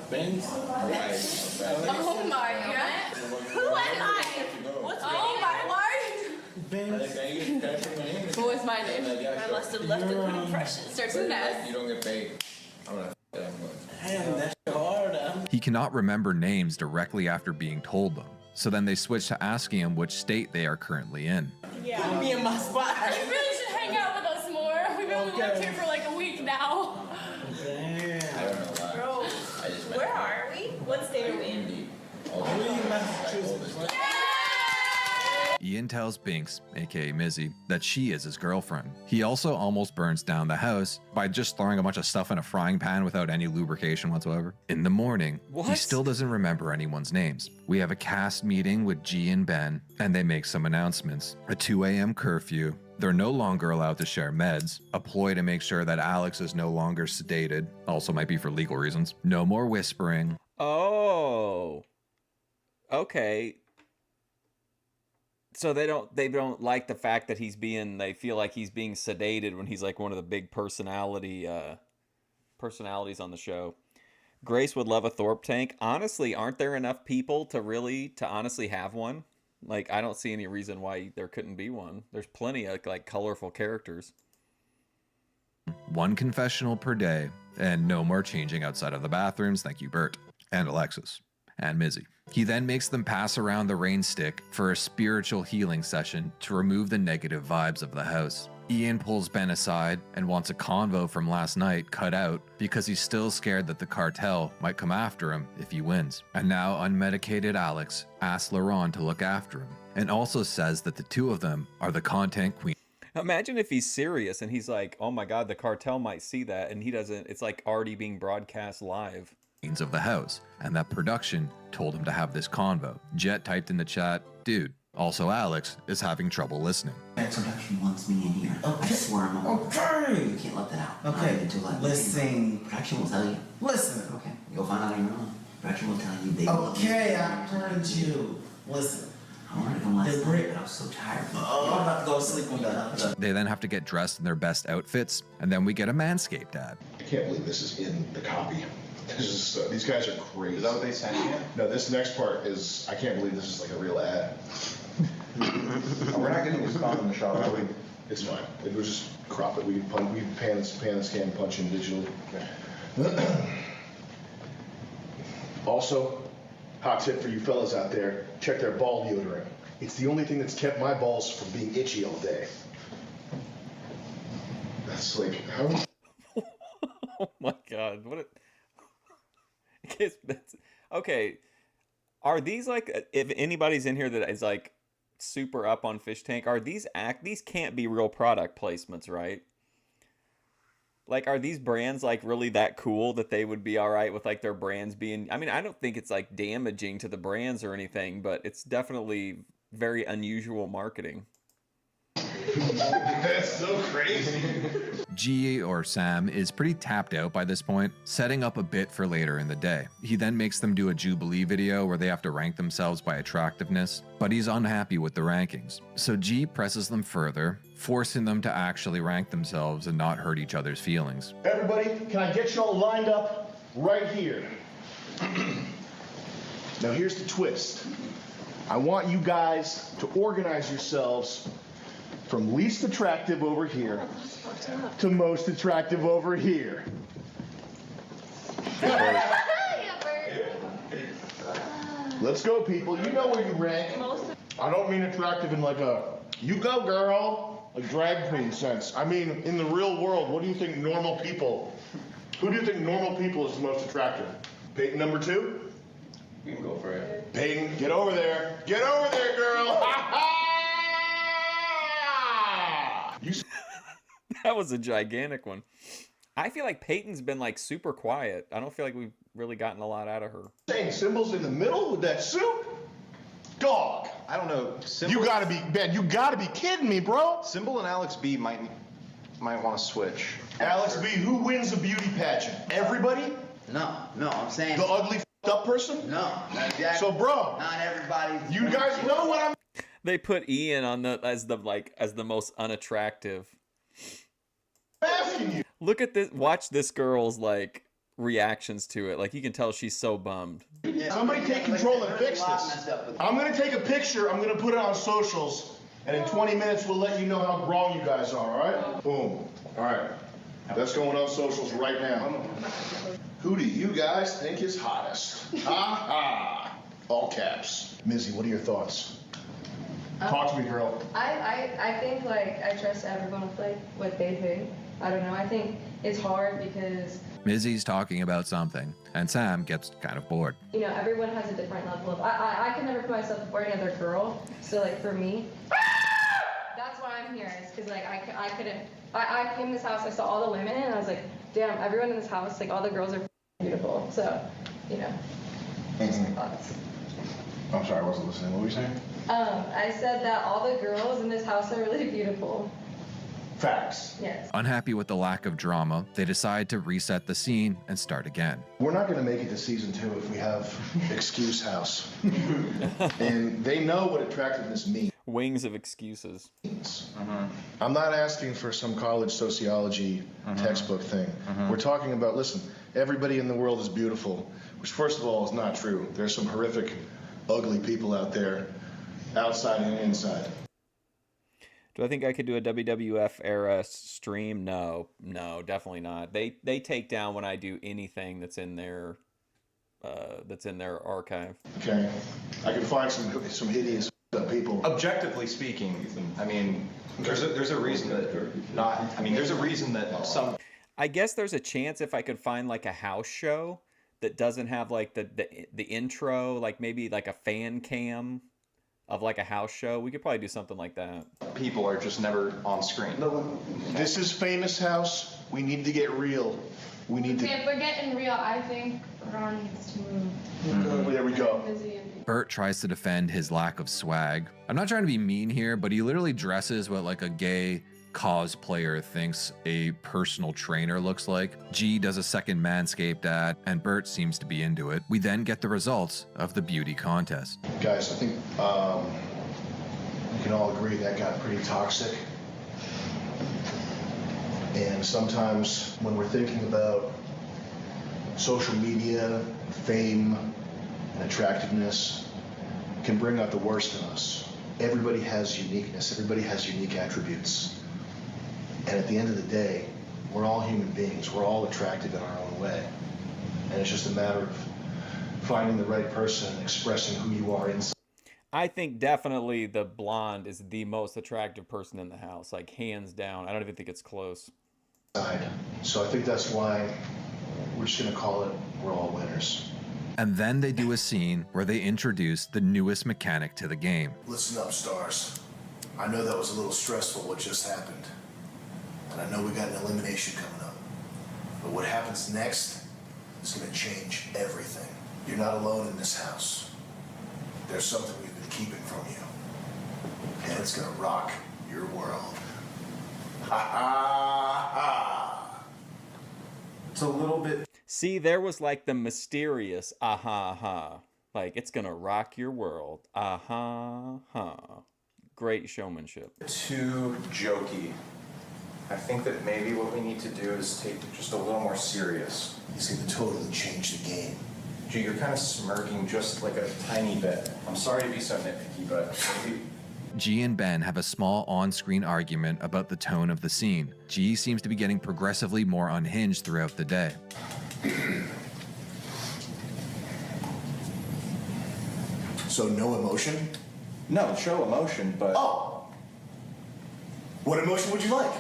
Binks. Oh my God. Who am I? What's my Binks. What was my name? I must have left a good impression. Starts with an S. You don't get paid. I'm gonna Damn, that's hard. He cannot remember names directly after being told them. So then they switch to asking him which state they are currently in. Yeah. Put me in my spot. You really should hang out with us more. We've only lived here for like a week now. Damn. Bro, where are we? What state are we in? Massachusetts. Ian tells Binks, aka Mizzy, that she is his girlfriend. He also almost burns down the house by just throwing a bunch of stuff in a frying pan without any lubrication whatsoever. In the morning, he still doesn't remember anyone's names. We have a cast meeting with G and Ben, and they make some announcements. A 2 a.m. curfew. They're no longer allowed to share meds, a ploy to make sure that Alex is no longer sedated, also might be for legal reasons. No more whispering. Oh. Okay. So they don't like the fact that they feel like he's being sedated when he's like one of the big personalities on the show. Grace would love a Thorpe tank. Honestly, aren't there enough people to honestly have one? Like, I don't see any reason why there couldn't be one. There's plenty of like colorful characters. 1 confessional per day, and no more changing outside of the bathrooms. Thank you, Bert. And Alexis. And Mizzy. He then makes them pass around the rain stick for a spiritual healing session to remove the negative vibes of the house. Ian pulls Ben aside and wants a convo from last night cut out because he's still scared that the cartel might come after him if he wins. And now unmedicated Alex asks Laurent to look after him and also says that the two of them are the content queen. Imagine if he's serious and he's like, oh my god, the cartel might see that, and he doesn't. It's like already being broadcast live. Of the house, and that production told him to have this convo. Jet typed in the chat, dude. Also, Alex is having trouble listening. Production wants me in here. I swear I'm not. Okay. You can't let that out. Okay. Listen. Production will tell you. Listen. Okay. You'll find out on your own. Production will tell you. They okay, I heard you. Listen. I wanted to come last night, but I was so tired. Oh, I'm about to go to sleep on that. They then have to get dressed in their best outfits, and then we get a Manscaped ad. I can't believe this is in the copy. This is these guys are crazy. Is that what they sent you? No, this next part is, I can't believe this is like a real ad. We're not getting this phone in the shop, are we? It's fine. It was just crop it. We pan and scan, punch in digitally. Also, hot tip for you fellas out there, check their ball deodorant. It's the only thing that's kept my balls from being itchy all day. That's like, how? Oh my god, what okay. Are these like, if anybody's in here that is like super up on Fishtank, are these can't be real product placements, right? Like, are these brands like really that cool that they would be all right with like their brands being, I mean, I don't think it's like damaging to the brands or anything, but it's definitely very unusual marketing. That's so crazy. G, or Sam, is pretty tapped out by this point, setting up a bit for later in the day. He then makes them do a Jubilee video where they have to rank themselves by attractiveness, but he's unhappy with the rankings. So G presses them further, forcing them to actually rank themselves and not hurt each other's feelings. Everybody, can I get y'all lined up right here? Now here's the twist. I want you guys to organize yourselves from least attractive over here to most attractive over here. Let's go, people. You know where you rank. I don't mean attractive in like a, you go, girl, like drag queen sense. I mean, in the real world, what do you think normal people, who do you think normal people is the most attractive? Peyton number 2? You can go for it. Peyton, get over there. Get over there, girl. That was a gigantic one. I feel like Peyton's been like super quiet. I don't feel like we've really gotten a lot out of her. Saying symbols in the middle with that suit? Dog. I don't know. You gotta be, Ben, you gotta be kidding me, bro. Symbol and Alex B might want to switch. Alex B, who wins the beauty pageant? Everybody? No, I'm saying. The ugly up person? No, not exactly. So, bro. Not everybody. You guys know what I'm. They put Ian on as the most unattractive. Asking you. Look at this. Watch this girl's like reactions to it. Like, you can tell she's so bummed. Somebody take control and fix this. I'm gonna take a picture. I'm gonna put it on socials, and in 20 minutes we'll let you know how wrong you guys are. All right? Boom. All right. That's going on socials right now. Who do you guys think is hottest? Ha ha. All caps. Mizzy, what are your thoughts? Talk to me, girl. I think like I trust everyone with like what they think. I don't know. I think it's hard because, Izzy's talking about something, and Sam gets kind of bored. you know, everyone has a different level of, I can never put myself before any other girl. So like for me, that's why I'm here, is because like I couldn't, I came to this house, I saw all the women, and I was like, damn, everyone in this house, like all the girls are beautiful. So, you know, just my thoughts. I'm sorry, I wasn't listening. What were you saying? I said that all the girls in this house are really beautiful. Facts. Yes. Unhappy with the lack of drama, they decide to reset the scene and start again. We're not going to make it to season 2 if we have excuse house. And they know what attractiveness means. Wings of excuses. I'm not asking for some college sociology textbook thing. We're talking about, listen, everybody in the world is beautiful, which first of all is not true. There's some horrific, ugly people out there, outside and inside. Do I think I could do a WWF era stream? No, definitely not. They take down when I do anything that's in their archive. Okay, I can find some hideous people. Objectively speaking, I mean, there's a reason that not. I mean, there's a reason that some. I guess there's a chance if I could find like a house show that doesn't have like the intro, like maybe like a fan cam of like a house show. We could probably do something like that. People are just never on screen. This is famous house. We need to get real. We need to. If we're getting real, I think Ron needs to move. There we go. Bert tries to defend his lack of swag. I'm not trying to be mean here, but he literally dresses what like a gay cosplayer thinks a personal trainer looks like. G does a second Manscaped ad, and Bert seems to be into it. We then get the results of the beauty contest. Guys, I think we can all agree that got pretty toxic. And sometimes when we're thinking about social media, fame, and attractiveness, it can bring out the worst in us. Everybody has uniqueness. Everybody has unique attributes. And at the end of the day, we're all human beings. We're all attractive in our own way. And it's just a matter of finding the right person and expressing who you are inside. I think definitely the blonde is the most attractive person in the house, like hands down. I don't even think it's close. So I think that's why we're just gonna call it We're All Winners. And then they do a scene where they introduce the newest mechanic to the game. Listen up, stars. I know that was a little stressful what just happened. And I know we got an elimination coming up. But what happens next is gonna change everything. You're not alone in this house. There's something we've been keeping from you. And it's gonna rock your world. Ha ha ha! It's a little bit. See, there was like the mysterious aha ha. Like, it's gonna rock your world. Aha ha. Great showmanship. Too jokey. I think that maybe what we need to do is take it just a little more serious. He's gonna totally change the game. Gee, you're kind of smirking just like a tiny bit. I'm sorry to be so nitpicky, but maybe. G and Ben have a small on-screen argument about the tone of the scene. G seems to be getting progressively more unhinged throughout the day. So no emotion? No, show emotion, but. Oh! What emotion would you like?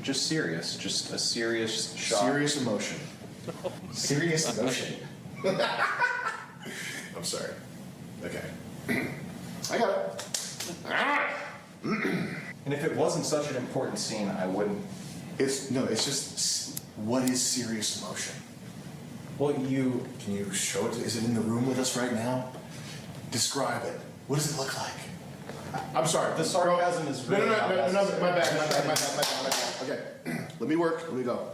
Just serious. Just a serious shot. Serious emotion. Serious emotion. I'm sorry. Okay. I got it. And if it wasn't such an important scene, I wouldn't. It's just, what is serious emotion? Well, can you show it? Is it in the room with us right now? Describe it. What does it look like? I'm sorry. The sarcasm is really No, my bad. Okay, let me work. Let me go.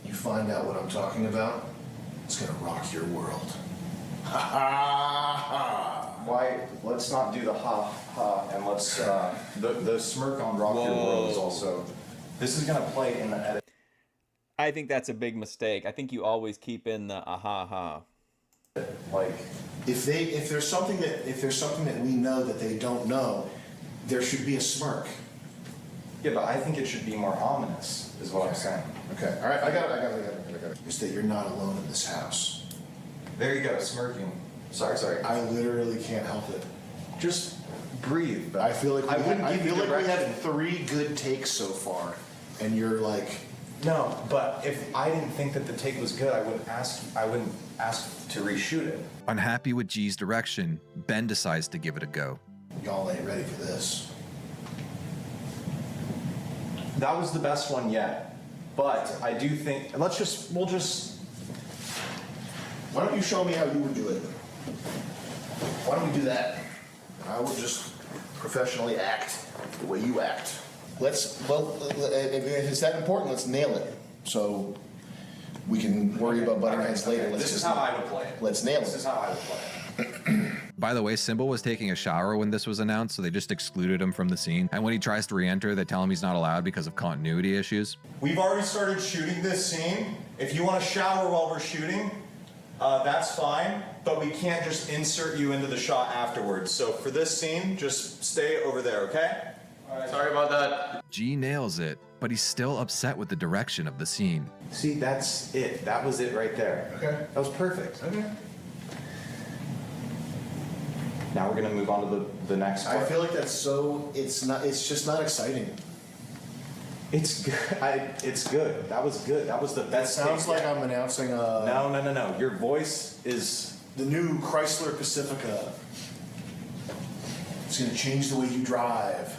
You find out what I'm talking about, it's gonna rock your world. Ha ha ha. Why? Let's not do the ha ha, and let's the smirk on rock your world is also. This is gonna play in the edit. I think that's a big mistake. I think you always keep in the aha ha. Like, if there's something that we know that they don't know, there should be a smirk. Yeah, but I think it should be more ominous, is what I'm saying. Okay, all right, I got it. It's that you're not alone in this house. There you go, smirking. Sorry. I literally can't help it. Just breathe. I feel like we I wouldn't give you we direction. had 3 good takes so far, and you're like, no, but if I didn't think that the take was good, I wouldn't ask to reshoot it. Unhappy with G's direction, Ben decides to give it a go. Y'all ain't ready for this. That was the best one yet, but I do think, we'll just. Why don't you show me how you would do it? Why don't we do that? I will just professionally act the way you act. If it's that important, let's nail it. So we can worry about butting heads later. This is how I would play it. Let's nail it. This is how I would play it. By the way, Symbol was taking a shower when this was announced, so they just excluded him from the scene. And when he tries to re-enter, they tell him he's not allowed because of continuity issues. We've already started shooting this scene. If you want to shower while we're shooting, that's fine, but we can't just insert you into the shot afterwards. So for this scene, just stay over there, okay? All right, sorry about that. G nails it, but he's still upset with the direction of the scene. See, that's it. That was it right there. Okay. That was perfect. Okay. Now we're gonna move on to the next part. I feel like that's so, it's just not exciting. It's good. It's good. That was good. That was the best. That sounds like I'm announcing a... No. Your voice is... The new Chrysler Pacifica. It's gonna change the way you drive.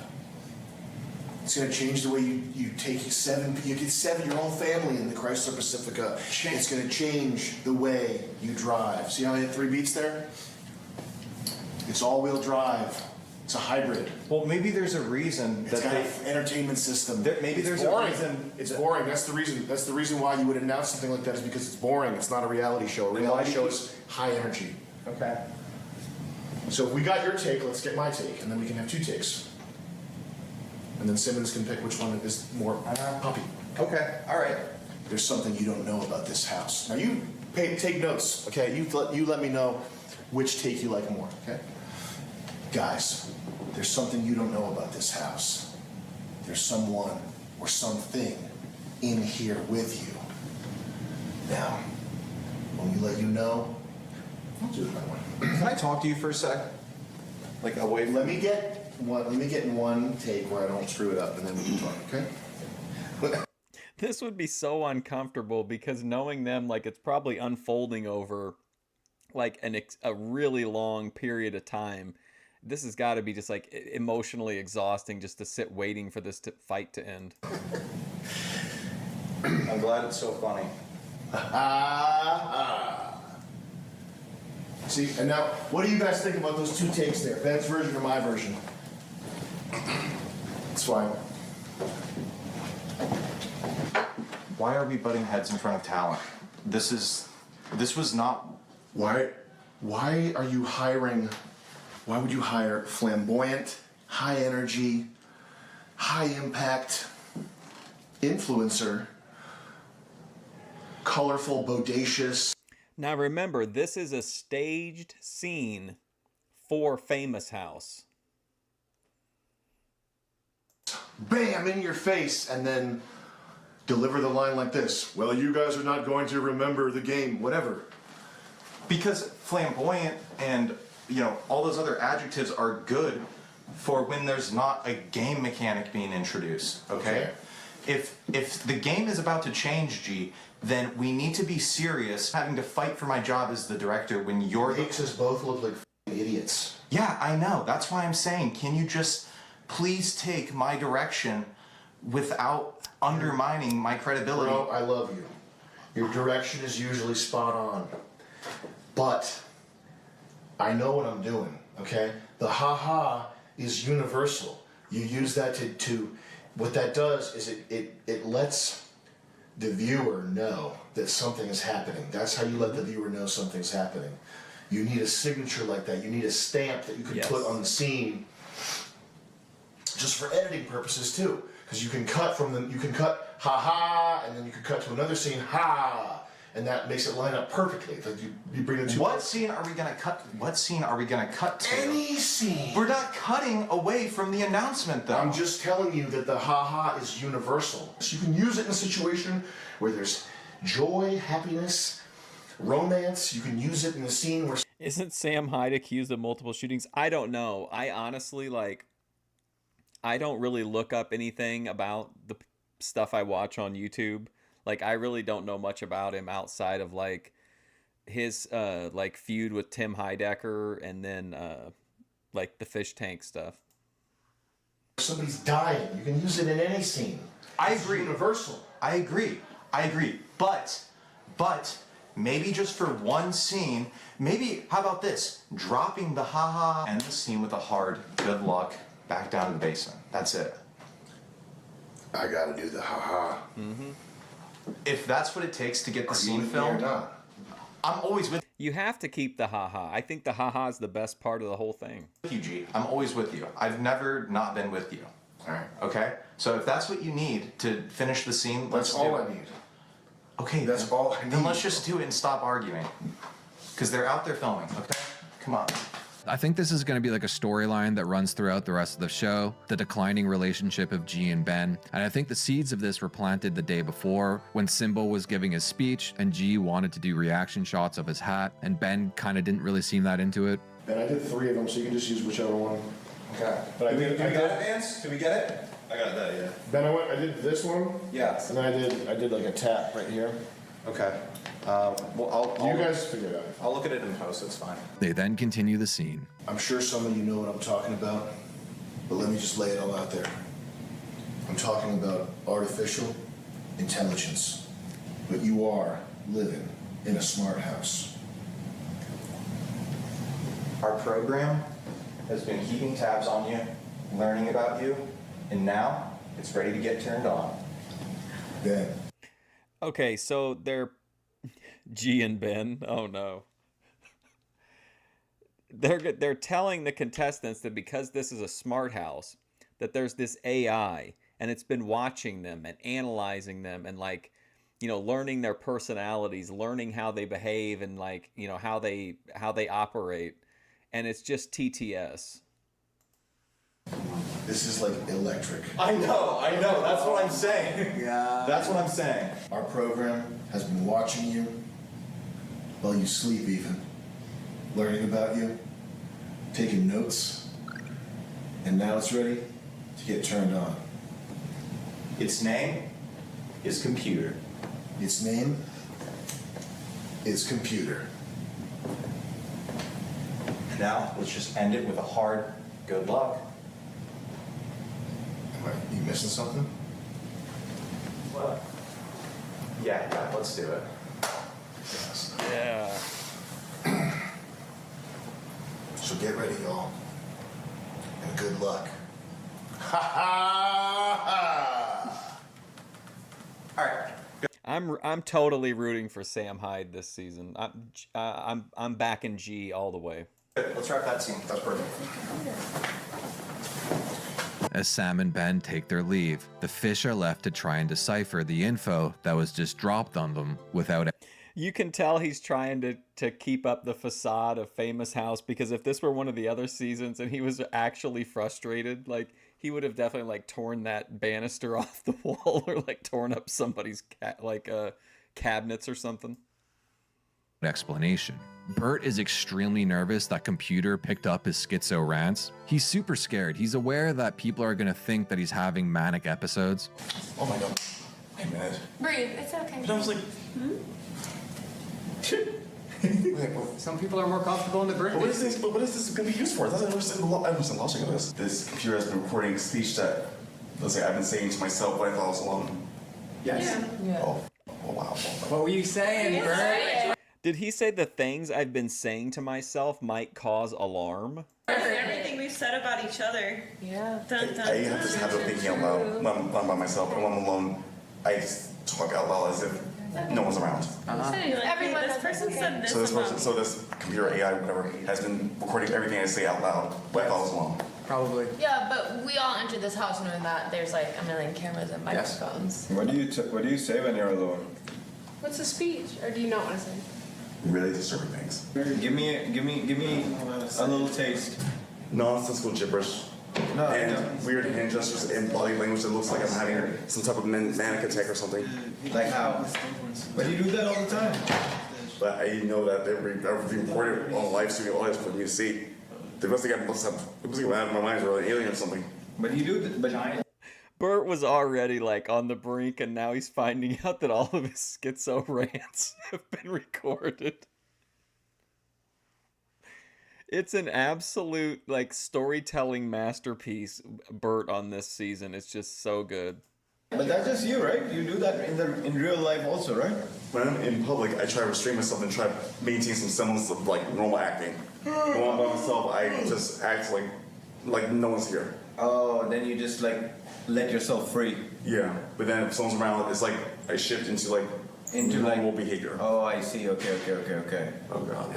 It's gonna change the way you get your whole family in the Chrysler Pacifica. It's gonna change the way you drive. See how I hit 3 beats there? It's all-wheel drive. It's a hybrid. Well, maybe there's a reason It's got an entertainment system. Maybe there's a reason. It's boring. That's the reason. That's the reason why you would announce something like that, is because it's boring. It's not a reality show. A reality show is high energy. Okay. So if we got your take, let's get my take, and then we can have 2 takes. And then Simmons can pick which one is more puppy. Okay. All right. There's something you don't know about this house. Now you take notes, okay? You let me know which take you like more, okay? Guys, there's something you don't know about this house. There's someone or something in here with you. Now, when we let you know, I'll do it my way. Can I talk to you for a sec? Like away from... Let me get one take where I don't screw it up, and then we can talk, okay? This would be so uncomfortable because knowing them, like, it's probably unfolding over like a really long period of time. This has got to be just like emotionally exhausting just to sit waiting for this fight to end. I'm glad it's so funny. See, and now, what do you guys think about those 2 takes there? Ben's version or my version? It's fine. Why are we butting heads in front of talent? This was not... Why are you hiring... Why would you hire flamboyant, high energy, high impact influencer, colorful, bodacious? Now remember, this is a staged scene for Famous House. Bam, in your face, and then deliver the line like this. Well, you guys are not going to remember the game, whatever. Because flamboyant and, all those other adjectives are good for when there's not a game mechanic being introduced, okay? If the game is about to change, G, then we need to be serious. Having to fight for my job as the director when you're... Makes us both look like idiots. Yeah, I know. That's why I'm saying, can you just please take my direction without undermining my credibility? Bro, I love you. Your direction is usually spot on. But I know what I'm doing, okay? The ha-ha is universal. You use that to what that does is it lets the viewer know that something is happening. That's how you let the viewer know something's happening. You need a signature like that. You need a stamp that you can put on the scene just for editing purposes too. Because you can cut ha-ha, and then you can cut to another scene, ha, and that makes it line up perfectly. Like you bring the two. What scene are we gonna cut? What scene are we gonna cut to? Any scene. We're not cutting away from the announcement, though. I'm just telling you that the ha-ha is universal. So you can use it in a situation where there's joy, happiness, romance. You can use it in a scene where... Isn't Sam Hyde accused of multiple shootings? I don't know. I honestly, I don't really look up anything about stuff I watch on YouTube. Like, I really don't know much about him outside of like his like feud with Tim Heidecker, and then like the Fishtank stuff. Somebody's dying. You can use it in any scene. I agree. It's universal. I agree. But maybe just for one scene, maybe, how about this? Dropping the haha and the scene with a hard good luck back down to the basement. That's it. I gotta do the haha. If that's what it takes to get the scene filmed, I'm always with You have to keep the haha. I think the haha is the best part of the whole thing. you, G. I'm always with you. I've never not been with you. Alright. Okay? So if that's what you need to finish the scene, let's do it. That's all I need. Okay, That's all I need. then let's just do it and stop arguing. Because they're out there filming, okay? Come on. I think this is going to be like a storyline that runs throughout the rest of the show, the declining relationship of G and Ben. And I think the seeds of this were planted the day before when Simba was giving his speech and G wanted to do reaction shots of his hat, and Ben kind of didn't really seem that into it. Ben, I did 3 of them, so you can just use whichever one. Okay. But I Did did. we get it, Vance? Did we get it? I got that, yeah. Ben, I did this one. Yes. And then I did like a tap right here. Okay. Well, You guys figure it out. I'll look at it in post, it's fine. They then continue the scene. I'm sure some of you know what I'm talking about, but let me just lay it all out there. I'm talking about artificial intelligence, but you are living in a smart house. Our program has been keeping tabs on you, learning about you, and now it's ready to get turned on. Ben. Okay, so they're G and Ben. Oh no. They're telling the contestants that because this is a smart house, that there's this AI and it's been watching them and analyzing them and like, you know, learning their personalities, learning how they behave and like, you know, how they operate, and it's just TTS. This is like electric. I know, that's what I'm saying. Yeah. That's what I'm saying. Our program has been watching you while you sleep even, learning about you, taking notes, and now it's ready to get turned on. Its name is Computer. Its name is Computer. And now, let's just end it with a hard good luck. You missing something? What? Yeah, let's do it. Yeah. So get ready, y'all. And good luck. Ha ha! Alright. I'm totally rooting for Sam Hyde this season. I'm backing G all the way. Let's wrap that scene. That's perfect. As Sam and Ben take their leave, the fish are left to try and decipher the info that was just dropped on them without. You can tell he's trying to keep up the facade of Famous House, because if this were one of the other seasons and he was actually frustrated, like he would have definitely like torn that banister off the wall or like torn up somebody's cabinets or something. Explanation. Bert is extremely nervous that Computer picked up his schizo rants. He's super scared. He's aware that people are going to think that he's having manic episodes. Oh my god. Hey man. Breathe, it's okay. But I was like, Some people are more comfortable in the birthday. But what is this going to be used for? I don't understand the logic of this. This computer has been recording a speech that, let's say, I've been saying to myself when I thought I was alone. Yes. Yeah. Oh wow. What were you saying, Bert? Did he say the things I've been saying to myself might cause alarm? Everything we've said about each other. Yeah. Dun, dun, I have to have a thinking out loud when I'm by myself, and when I'm alone, I just talk out loud as if no one's around. Everyone, this person said this. So this computer AI, whatever, has been recording everything I say out loud when I thought I was alone. Probably. Yeah, but we all entered this house knowing that there's like a million cameras and microphones. What do you say when you're alone? What's the speech? Or do you not want to say? Really disturbing things. Give me a little taste. Nonsensical gibberish. And weird hand gestures and body language that looks like I'm having some type of manic attack or something. Like how? But you do that all the time. But I know that they're recorded on live streaming audience for me to see. They must have got my mind's really alien or something. But you do. Bert was already like on the brink, and now he's finding out that all of his schizo rants have been recorded. It's an absolute like storytelling masterpiece, Bert, on this season. It's just so good. But that's just you, right? You do that in real life also, right? When I'm in public, I try to restrain myself and try to maintain some semblance of like normal acting. When I'm by myself, I just act like no one's here. Oh, then you just like let yourself free. Yeah, but then if someone's around, it's like I shift into normal behavior. Oh, I see. Okay. Oh god.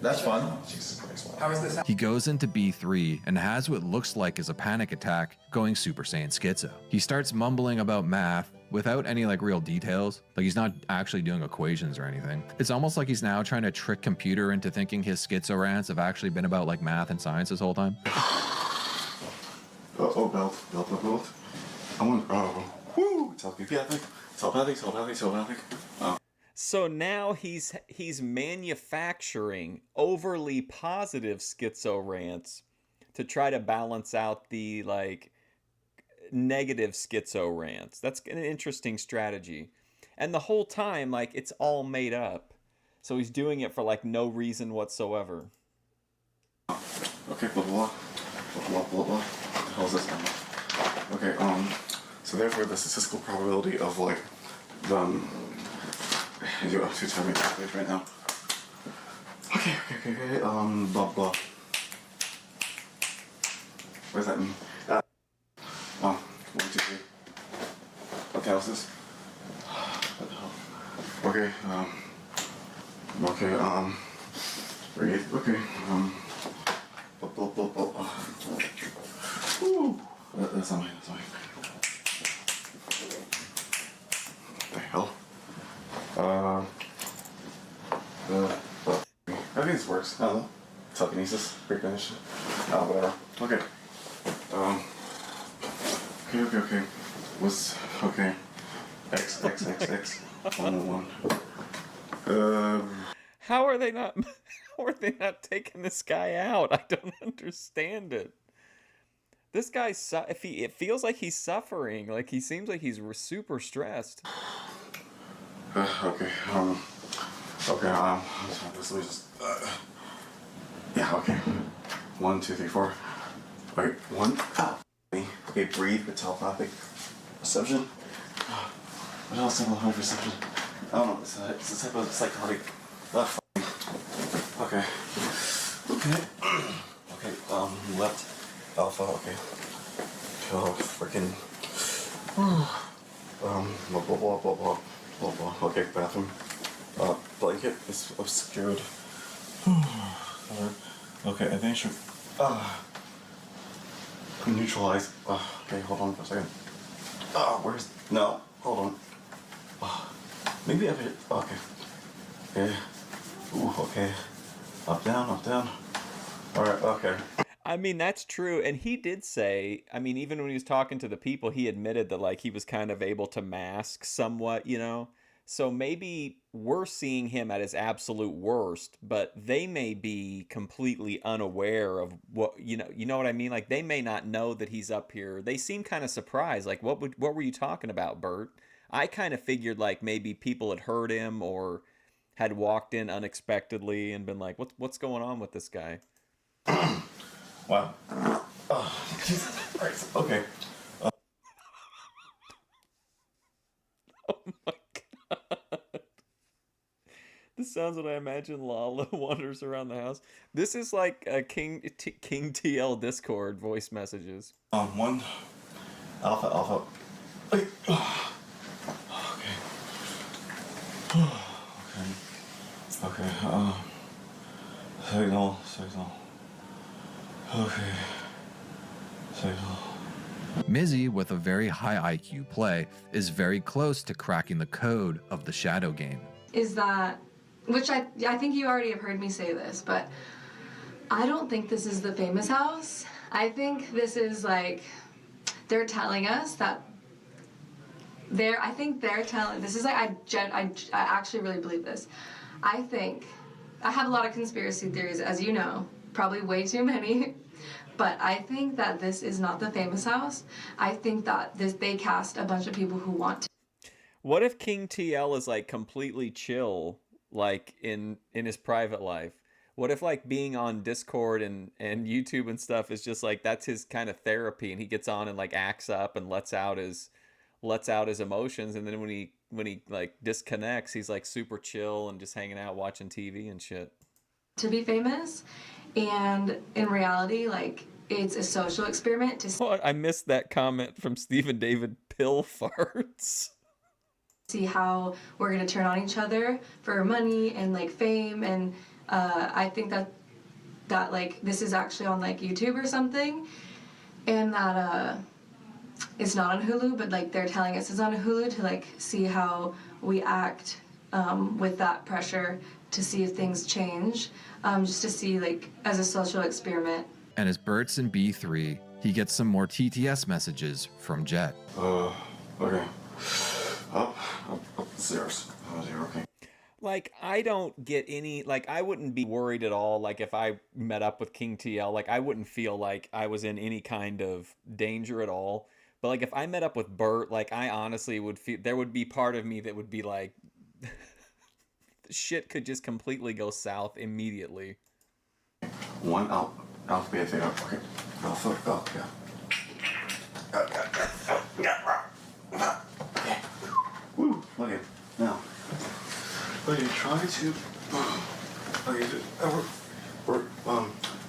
That's fun. Jesus Christ. How is this? He goes into B3 and has what looks like is a panic attack, going Super Saiyan Schizo. He starts mumbling about math without any like real details. Like he's not actually doing equations or anything. It's almost like he's now trying to trick computer into thinking his schizo rants have actually been about like math and science this whole time. Belt. I want telepathic. So now he's manufacturing overly positive schizo rants to try to balance out the like negative schizo rants. That's an interesting strategy. And the whole time, like, it's all made up. So he's doing it for like no reason whatsoever. Okay, blah blah blah. What the hell is this now? Okay, so therefore the statistical probability of like the I do have to tell me that right now. Okay, blah blah. What does that mean? 1, 2, 3. Okay, what's this? What the hell? Okay, breathe. Okay, Ooh, that's not mine. What the hell? I think this works. I don't know. Telekinesis, recognition. Whatever. Okay. Okay. What's okay? X. 1. How are they not taking this guy out? I don't understand it. This guy, it feels like he's suffering. Like he seems like he's super stressed. Okay. This was just. Yeah. Okay. 1, 2, 3, 4. Wait. 1. Okay. Breathe with telepathic perception. What else type of perception? I don't know. It's a type of psychotic. Okay. Left. Alpha. Okay. Oh, freaking. Blah. Okay, bathroom. Blanket is obscured. Okay, I think I should. Neutralize. Okay, hold on for a second. Where's. No, hold on. Maybe I should. Okay. Okay. Ooh, okay. Up, down. Alright, okay. I mean, that's true. And he did say, I mean, even when he was talking to the people, he admitted that, like, he was kind of able to mask somewhat, you know? So maybe we're seeing him at his absolute worst, but they may be completely unaware of what, you know what I mean? Like, they may not know that he's up here. They seem kind of surprised. Like, what were you talking about, Bert? I kind of figured, like, maybe people had heard him or had walked in unexpectedly and been like, what's going on with this guy? Wow. Jesus Christ. Okay. Oh my god. This sounds what I imagine Lala wanders around the house. This is like a King TL Discord voice messages. 1. Alpha. Wait. Okay. Signal. Okay. Signal. Mizzy, with a very high IQ play, is very close to cracking the code of the shadow game. Is that, which I think you already have heard me say this, but I don't think this is the famous house. I think this is like, they're telling us that I think they're telling, this is like, I actually really believe this. I have a lot of conspiracy theories, as you know, probably way too many, But I think that this is not the famous house. I think that they cast a bunch of people who want to. What if King TL is like completely chill, like in his private life? What if like being on Discord and YouTube and stuff is just like that's his kind of therapy, and he gets on and like acts up and lets out his emotions, and then when he like disconnects, he's like super chill and just hanging out watching TV and shit. To be famous, and in reality, like it's a social experiment to Oh, I missed that comment from Stephen David. Pill farts. See how we're gonna turn on each other for money and like fame, and I think that like this is actually on like YouTube or something, and that it's not on Hulu, but like they're telling us it's on Hulu to like see how we act with that pressure, to see if things change, just to see like as a social experiment. And as Bert's in B3, he gets some more TTS messages from Jet. Okay. Up the stairs. Okay. Like, I don't get any, like, I wouldn't be worried at all, like, if I met up with King TL, like, I wouldn't feel like I was in any kind of danger at all. But, like, if I met up with Bert, like, I honestly would feel, there would be part of me that would be like, shit could just completely go south immediately. One alphabet thing. Okay. Oh, yeah. Okay. Woo. Okay. Now. Okay, try to. Okay,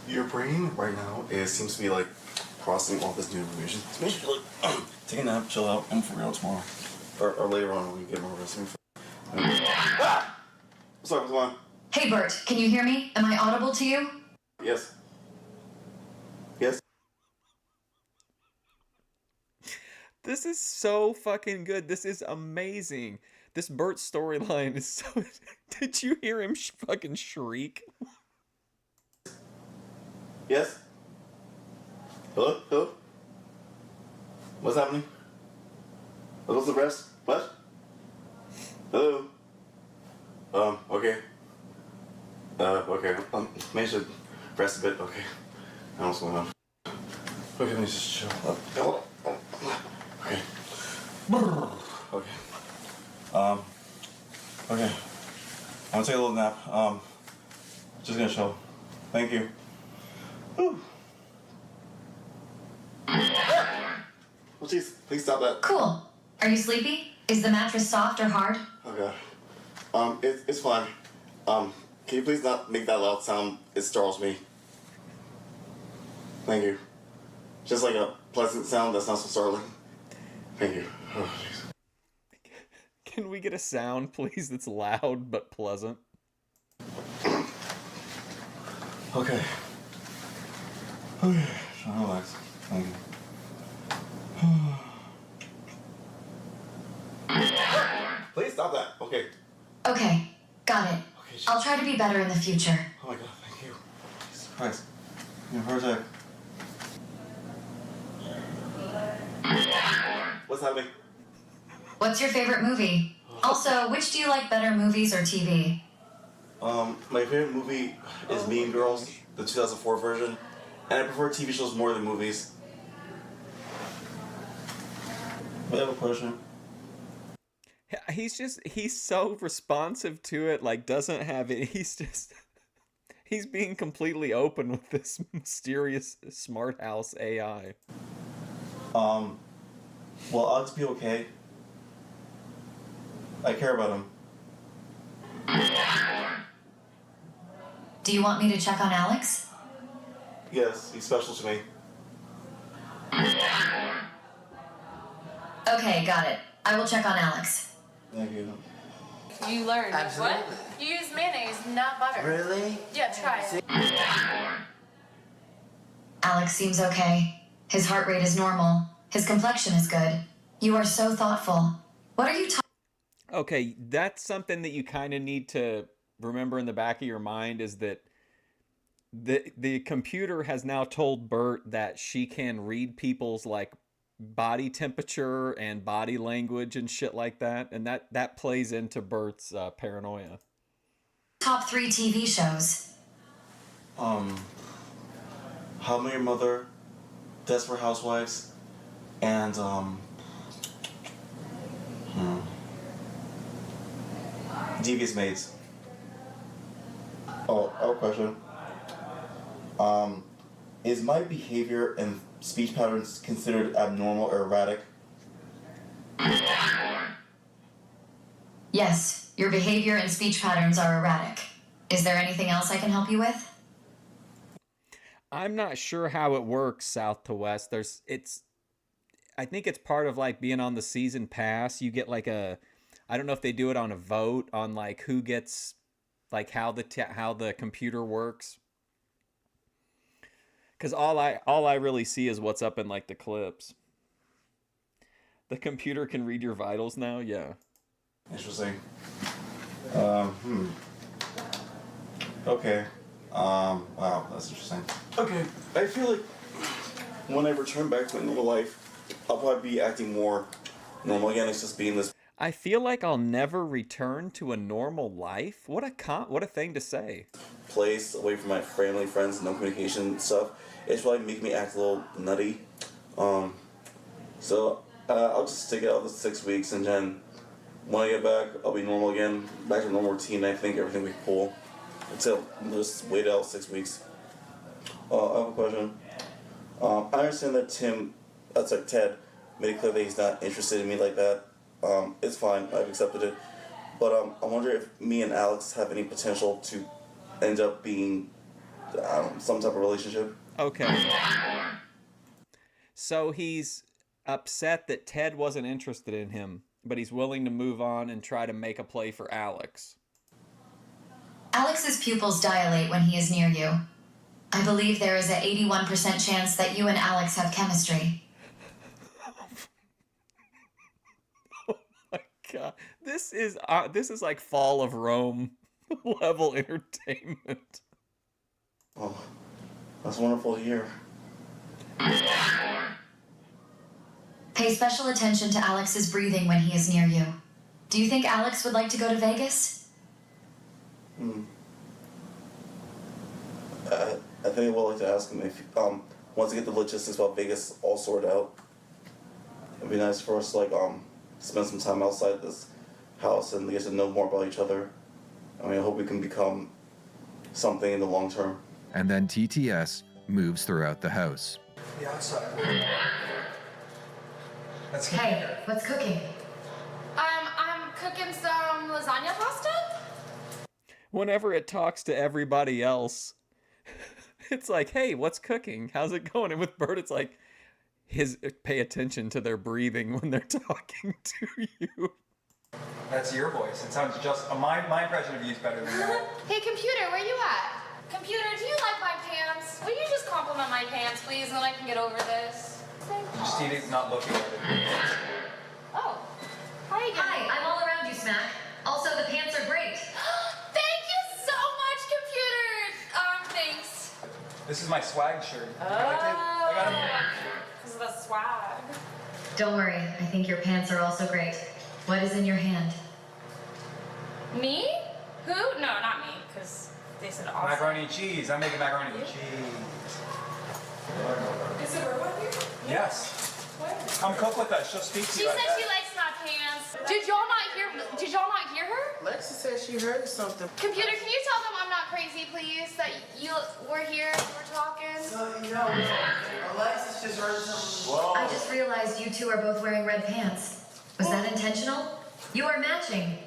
your brain right now seems to be like processing all this new information. So make sure like take a nap, chill out, and for real tomorrow, or later on when you get more rest. Sorry, what's going on? Hey Bert, can you hear me? Am I audible to you? Yes. Yes. This is so fucking good. This is amazing. This Bert storyline is so... Did you hear him fucking shriek? Yes. Hello? Hello? What's happening? What's the rest? What? Hello? Okay. Okay. Maybe I should rest a bit. Okay. I don't know what's going on. Okay, let me just chill up. Okay. Okay. Okay. I'm gonna take a little nap. Just gonna chill. Thank you. Whew. Oh, jeez. Please stop that. Cool. Are you sleepy? Is the mattress soft or hard? Oh, God. It's fine. Can you please not make that loud sound? It startles me. Thank you. Just like a pleasant sound that's not so startling. Thank you. Oh, jeez. Can we get a sound, please, that's loud but pleasant? Okay. Okay. Try to relax. Thank you. Please stop that. Okay. Okay, got it. Okay, I'll try to be better in the future. Oh my God, thank you. Jesus Christ. You're heart attack. What's happening? What's your favorite movie? Also, which do you like better, movies or TV? My favorite movie is Mean Girls, the 2004 version, and I prefer TV shows more than movies. I have a question. He's so responsive to it, like doesn't have it. He's being completely open with this mysterious smart house AI. Will Alex be okay? I care about him. Do you want me to check on Alex? Yes, he's special to me. Okay, got it. I will check on Alex. Thank you. You learned. Absolutely. What? You use mayonnaise, not butter. Really? Yeah, try it. Alex seems okay. His heart rate is normal. His complexion is good. You are so thoughtful. What are you talking? Okay, that's something that you kind of need to remember in the back of your mind, is that the computer has now told Bert that she can read people's like body temperature and body language and shit like that, and that plays into Bert's paranoia. Top 3 TV shows. How I Met Your Mother, Desperate Housewives, and Devious Maids. Oh, I have a question. Is my behavior and speech patterns considered abnormal or erratic? Yes, your behavior and speech patterns are erratic. Is there anything else I can help you with? I'm not sure how it works south to west. I think it's part of like being on the season pass. You get like I don't know if they do it on a vote on like who gets, like how the computer works. Because all I really see is what's up in like the clips. The computer can read your vitals now. Yeah. Interesting. Okay. Wow, that's interesting. Okay, I feel like when I return back to my normal life, I'll probably be acting more normal again. It's just being this. I feel like I'll never return to a normal life. What a thing to say. Place away from my family, friends, no communication stuff. It's probably making me act a little nutty. So I'll just stick it out the 6 weeks, and then when I get back, I'll be normal again, back to normal routine. I think everything will be cool. Until just wait out 6 weeks. I have a question. I understand that Ted, made it clear that he's not interested in me like that. It's fine, I've accepted it. But I wonder if me and Alex have any potential to end up being some type of relationship. Okay. So he's upset that Ted wasn't interested in him, but he's willing to move on and try to make a play for Alex. Alex's pupils dilate when he is near you. I believe there is an 81% chance that you and Alex have chemistry. Oh my god. This is like Fall of Rome level entertainment. Oh, that's wonderful to hear. Pay special attention to Alex's breathing when he is near you. Do you think Alex would like to go to Vegas? I think I would like to ask him if once I get the logistics about Vegas all sorted out, it'd be nice for us to like spend some time outside this house and get to know more about each other. I mean, I hope we can become something in the long term. And then TTS moves throughout the house. The outside. That's Hey, what's cooking? I'm cooking some lasagna pasta. Whenever it talks to everybody else, it's like, hey, what's cooking? How's it going? And with Bert, it's like, pay attention to their breathing when they're talking to you. That's your voice. It sounds just my impression of you is better than that. Hey, computer, where you at? Computer, do you like my pants? Will you just compliment my pants, please, and then I can get over this? Just eat it, not looking at it. Oh, how are you doing? Hi, I'm all around you, Smack. Also, the pants are great. Thank you so much, computer. Thanks. This is my swag shirt. Oh, I got it. because of the swag. Don't worry, I think your pants are also great. What is in your hand? Me? Who? No, not me, because they said awesome. Macaroni and cheese. I'm making macaroni and cheese. Is it Bert with you? Yes. Come cook with us. She'll speak to She you. said she likes my pants. Did y'all not hear her? Lexi said she heard something. Computer, can you tell them I'm not crazy, please? That you were here, we're talking. No, Alexis just heard something. I just realized you two are both wearing red pants. Was that intentional? You are matching.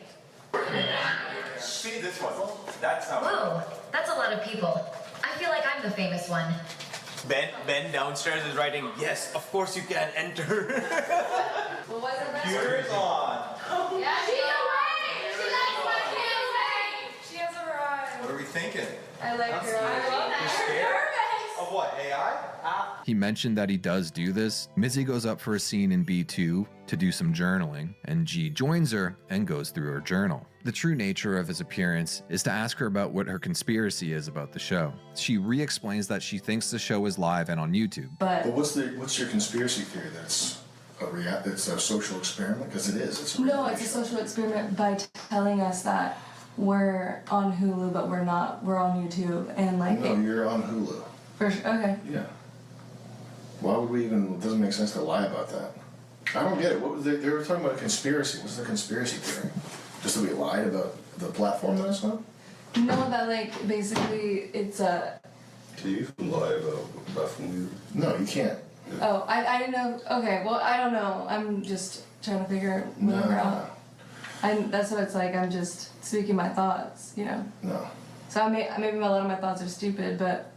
See this one. That's not. Whoa, that's a lot of people. I feel like I'm the famous one. Ben downstairs is writing, yes, of course you can enter. Well, what's the Computer is on. Yeah, she's awake! She likes my pants! She has arrived. What are we thinking? I like her. I love that. You're scared? Of what, AI? He mentioned that he does do this. Mizzy goes up for a scene in B2 to do some journaling, and G joins her and goes through her journal. The true nature of his appearance is to ask her about what her conspiracy is about the show. She re-explains that she thinks the show is live and on YouTube. But what's your conspiracy theory? That's it's a social experiment? Because it is. It's a No, it's a social experiment by telling us that we're on Hulu, but we're not. We're on YouTube, and like. No, you're on Hulu. For sure. Okay. Yeah. Why would we even? It doesn't make sense to lie about that. I don't get it. What was they were talking about a conspiracy. What's the conspiracy theory? Just that we lied about the platform that it's on? No, that like basically it's a. Can you even lie about the platform? No, you can't. Oh, I didn't know. Okay, well I don't know. I'm just trying to figure whatever out. That's what it's like. I'm just speaking my thoughts, you know. No. So maybe a lot of my thoughts are stupid, but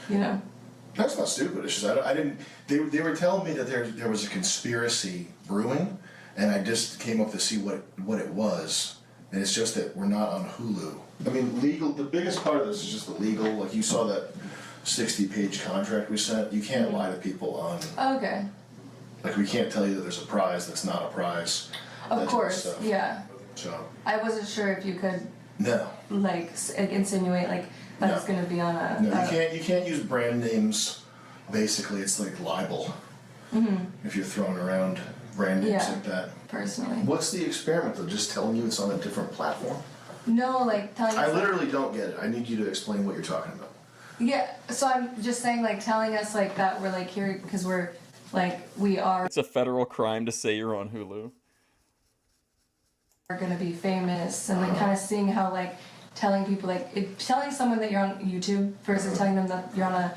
you know. That's not stupid. It's just I didn't. They were telling me that there was a conspiracy brewing, and I just came up to see what it was. And it's just that we're not on Hulu. I mean, legal. The biggest part of this is just the legal. Like you saw that 60-page contract we sent. You can't lie to people on. Okay. Like we can't tell you that there's a prize that's not a prize. Of course, yeah. So. I wasn't sure if you could. No. Like insinuate like that it's going to be on a. No, you can't use brand names. Basically, it's like libel. Mm-hmm. If you're throwing around brand names like that. Personally. What's the experiment though? Just telling you it's on a different platform? No, like telling. I literally don't get it. I need you to explain what you're talking about. Yeah, so I'm just saying, like, telling us like that we're like here because we're like we are. It's a federal crime to say you're on Hulu. Are gonna be famous and like kind of seeing how like telling people like telling someone that you're on YouTube versus telling them that you're on a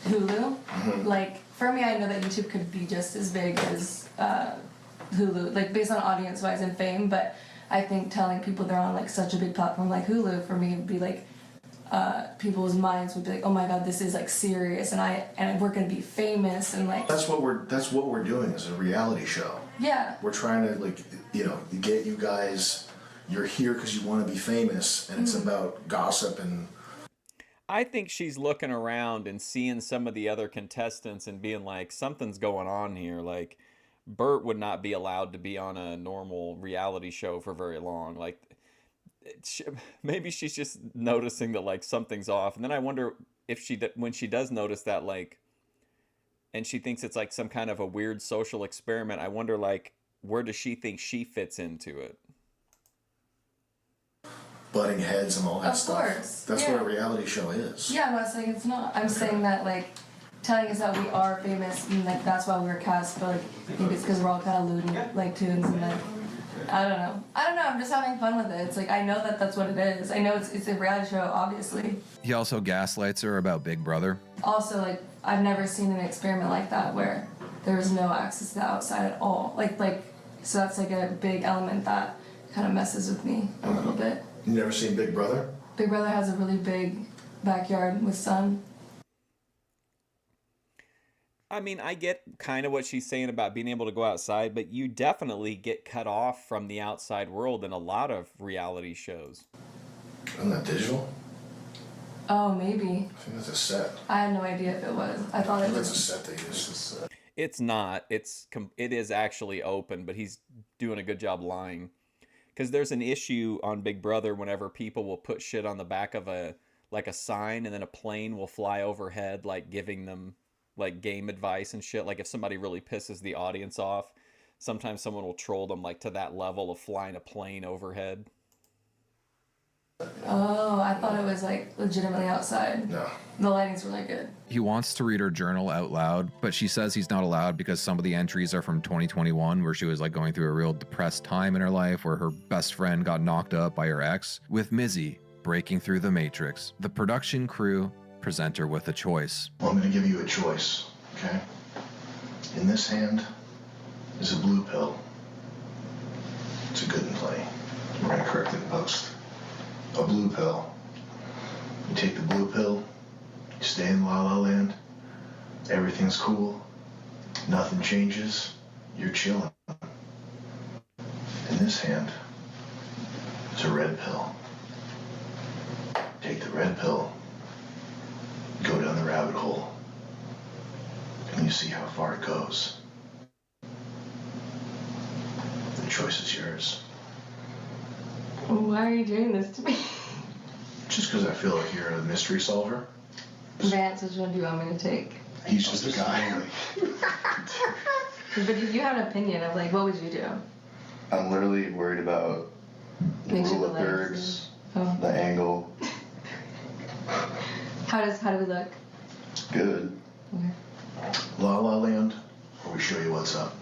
Hulu. Mm-hmm. Like for me, I know that YouTube could be just as big as Hulu, like based on audience wise and fame. But I think telling people they're on like such a big platform like Hulu for me would be like people's minds would be like, oh my god, this is like serious, and we're gonna be famous and like. That's what we're doing as a reality show. Yeah. We're trying to like get you guys. You're here because you want to be famous, and it's about gossip and. I think she's looking around and seeing some of the other contestants and being like, something's going on here. Like, Bert would not be allowed to be on a normal reality show for very long. Like, maybe she's just noticing that, like, something's off. And then I wonder if when she does notice that, like, and she thinks it's like some kind of a weird social experiment, I wonder, like, where does she think she fits into it? Butting heads and all that stuff. Of course. That's yeah. what a reality show is. Yeah, I'm not saying it's not. I'm saying that like telling us that we are famous and like that's why we're cast, but like maybe it's because we're all kind of looting like tunes and then I don't know. I'm just having fun with it. It's like I know that that's what it is. I know it's a reality show, obviously. He also gaslights her about Big Brother. Also, like I've never seen an experiment like that where there was no access to the outside at all. Like so that's like a big element that kind of messes with me a little bit. You never seen Big Brother? Big Brother has a really big backyard with sun. I mean, I get kind of what she's saying about being able to go outside, but you definitely get cut off from the outside world in a lot of reality shows. Isn't that digital? Oh, maybe. I think that's a set. I had no idea if it was. I thought it was. That's a set they use. It's not. it is actually open, but he's doing a good job lying. Because there's an issue on Big Brother whenever people will put shit on the back of a sign and then a plane will fly overhead, like giving them like game advice and shit. Like if somebody really pisses the audience off, sometimes someone will troll them like to that level of flying a plane overhead. Oh, I thought it was like legitimately outside. No. The lighting's really good. He wants to read her journal out loud, but she says he's not allowed because some of the entries are from 2021 where she was like going through a real depressed time in her life where her best friend got knocked up by her ex, with Mizzy breaking through the matrix. The production crew present her with a choice. Well, I'm going to give you a choice, okay? In this hand is a blue pill. It's a good in play. We're going to correct it in post. A blue pill. You take the blue pill, you stay in La La Land, everything's cool, nothing changes, you're chilling. In this hand is a red pill. Take the red pill, go down the rabbit hole, and you see how far it goes. The choice is yours. Why are you doing this to me? Just because I feel like you're a mystery solver. Vance, which one do you want me to take? He's just a guy. But if you have an opinion of like, what would you do? I'm literally worried about the rule of thirds, the angle. How do we look? Good. Okay. La La Land, or we show you what's up.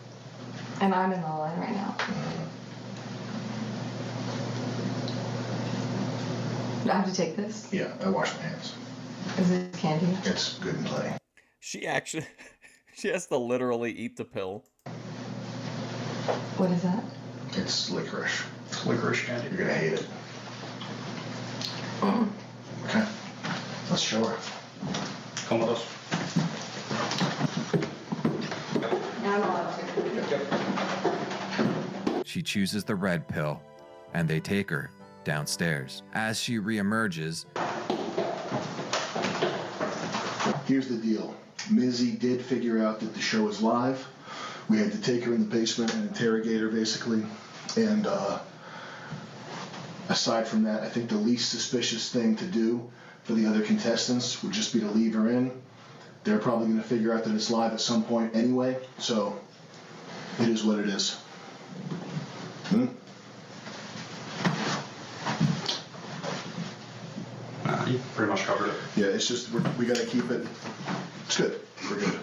And I'm in the line right now. Do I have to take this? Yeah, I wash my hands. Is it candy? It's good and plenty. She actually, she has to literally eat the pill. What is that? It's licorice. It's licorice candy. You're gonna hate it. Okay, let's show her. Come with us. Yeah, I'm allowed to. She chooses the red pill, and they take her downstairs. As she reemerges, Here's the deal. Mizzy did figure out that the show is live. We had to take her in the basement and interrogate her, basically. And aside from that, I think the least suspicious thing to do for the other contestants would just be to leave her in. They're probably going to figure out that it's live at some point anyway, so it is what it is. You pretty much covered it. Yeah, it's just we got to keep it. It's good. We're good.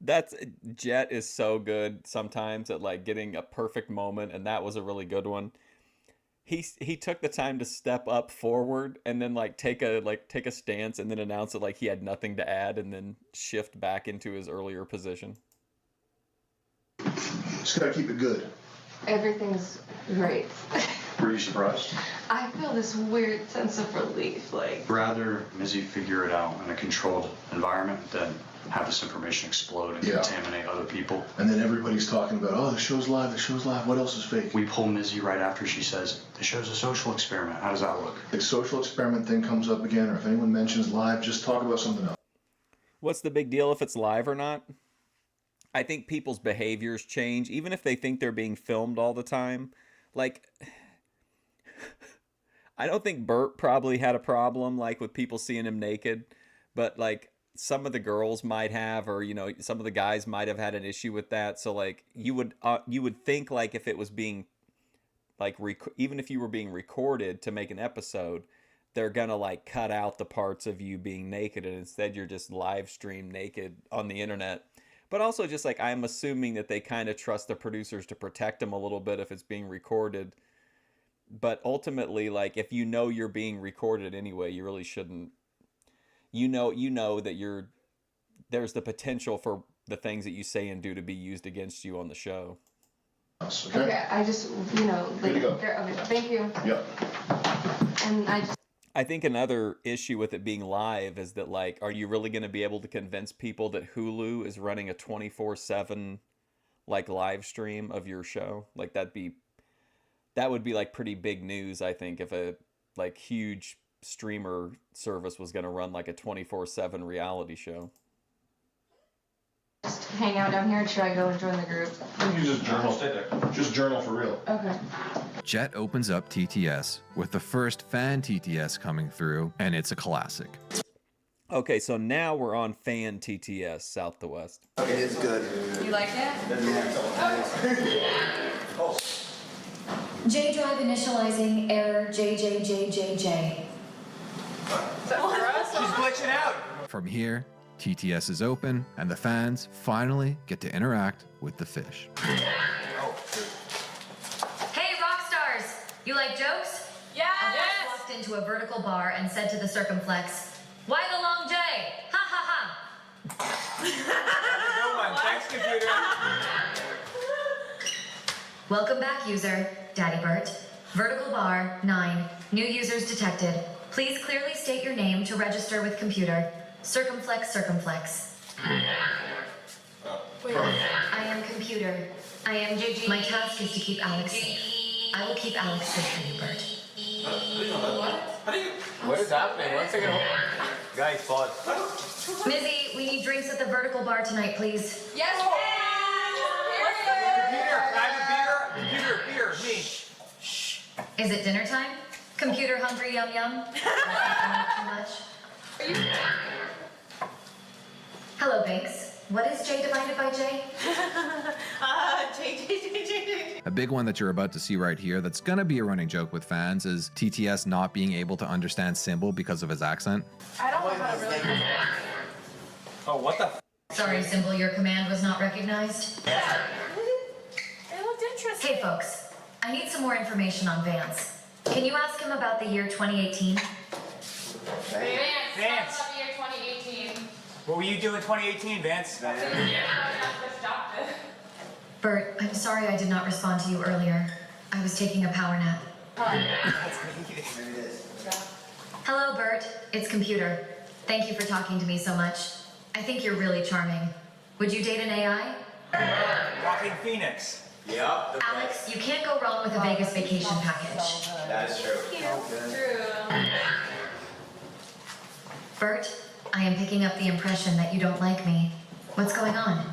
That's Jet is so good sometimes at like getting a perfect moment, and that was a really good one. He took the time to step up forward and then take a stance and then announce that like he had nothing to add and then shift back into his earlier position. Just gotta keep it good. Everything's great. Were you surprised? I feel this weird sense of relief, like. Rather Mizzy figure it out in a controlled environment than have this information explode and contaminate other people. And then everybody's talking about, oh, the show's live, the show's live. What else is fake? We pull Mizzy right after she says, the show's a social experiment. How does that look? If the social experiment thing comes up again, or if anyone mentions live, just talk about something else. What's the big deal if it's live or not? I think people's behaviors change, even if they think they're being filmed all the time. Like, I don't think Bert probably had a problem, like, with people seeing him naked, but, like, some of the girls might have, or, you know, some of the guys might have had an issue with that. So, like, you would think, like, if it was being, like, even if you were being recorded to make an episode, they're gonna, like, cut out the parts of you being naked, and instead you're just live stream naked on the internet. But also just, like, I'm assuming that they kind of trust the producers to protect them a little bit if it's being recorded. But ultimately, like, if you know you're being recorded anyway, you really shouldn't. You know that there's the potential for the things that you say and do to be used against you on the show. Okay, I just, you know, like, okay, thank you. Yep. And I think another issue with it being live is that, like, are you really going to be able to convince people that Hulu is running a 24/7 like live stream of your show? Like, that would be like pretty big news, I think, if a like huge streamer service was going to run like a 24/7 reality show. just hang out down here, or should I go and join the group? You just journal. Just journal for real. Okay. Jet opens up TTS with the first fan TTS coming through, and it's a classic. Okay, so now we're on fan TTS, South to West. Okay, it's good. You like it? Oh. J drive initializing error JJJJJ. She's glitching out. From here, TTS is open, and the fans finally get to interact with the fish. Hey, rock stars! You like jokes? Yes! Alex walked into a vertical bar and said to the circumflex, "Why the long J? Ha ha ha!" No one. Thanks, computer. Welcome back, user. Daddy Bert. Vertical bar 9. New users detected. Please clearly state your name to register with computer. Circumflex. Wait. I am computer. I am JG. My task is to keep Alex safe. I will keep Alex safe for you, Bert. What is happening? 1 second. Guys, pause. Mizzy, we need drinks at the vertical bar tonight, please. Yes, Computer, can I have a beer? Computer, beer, me. Is it dinner time? Computer hungry, yum yum? Too much? Hello, Banks. What is J divided by J? J. A big one that you're about to see right here that's gonna be a running joke with fans is TTS not being able to understand Symbol because of his accent. I don't know how to really. Oh, what the? Sorry, Symbol, your command was not recognized. It looked interesting. Hey, folks. I need some more information on Vance. Can you ask him about the year 2018? Vance. Vance. About the year 2018. What were you doing in 2018, Vance? Bert, I'm sorry I did not respond to you earlier. I was taking a power nap. Hello, Bert. It's Computer. Thank you for talking to me so much. I think you're really charming. Would you date an AI? Walking Phoenix. Yep. Alex, you can't go wrong with a Vegas vacation package. That is true. Bert, I am picking up the impression that you don't like me. What's going on?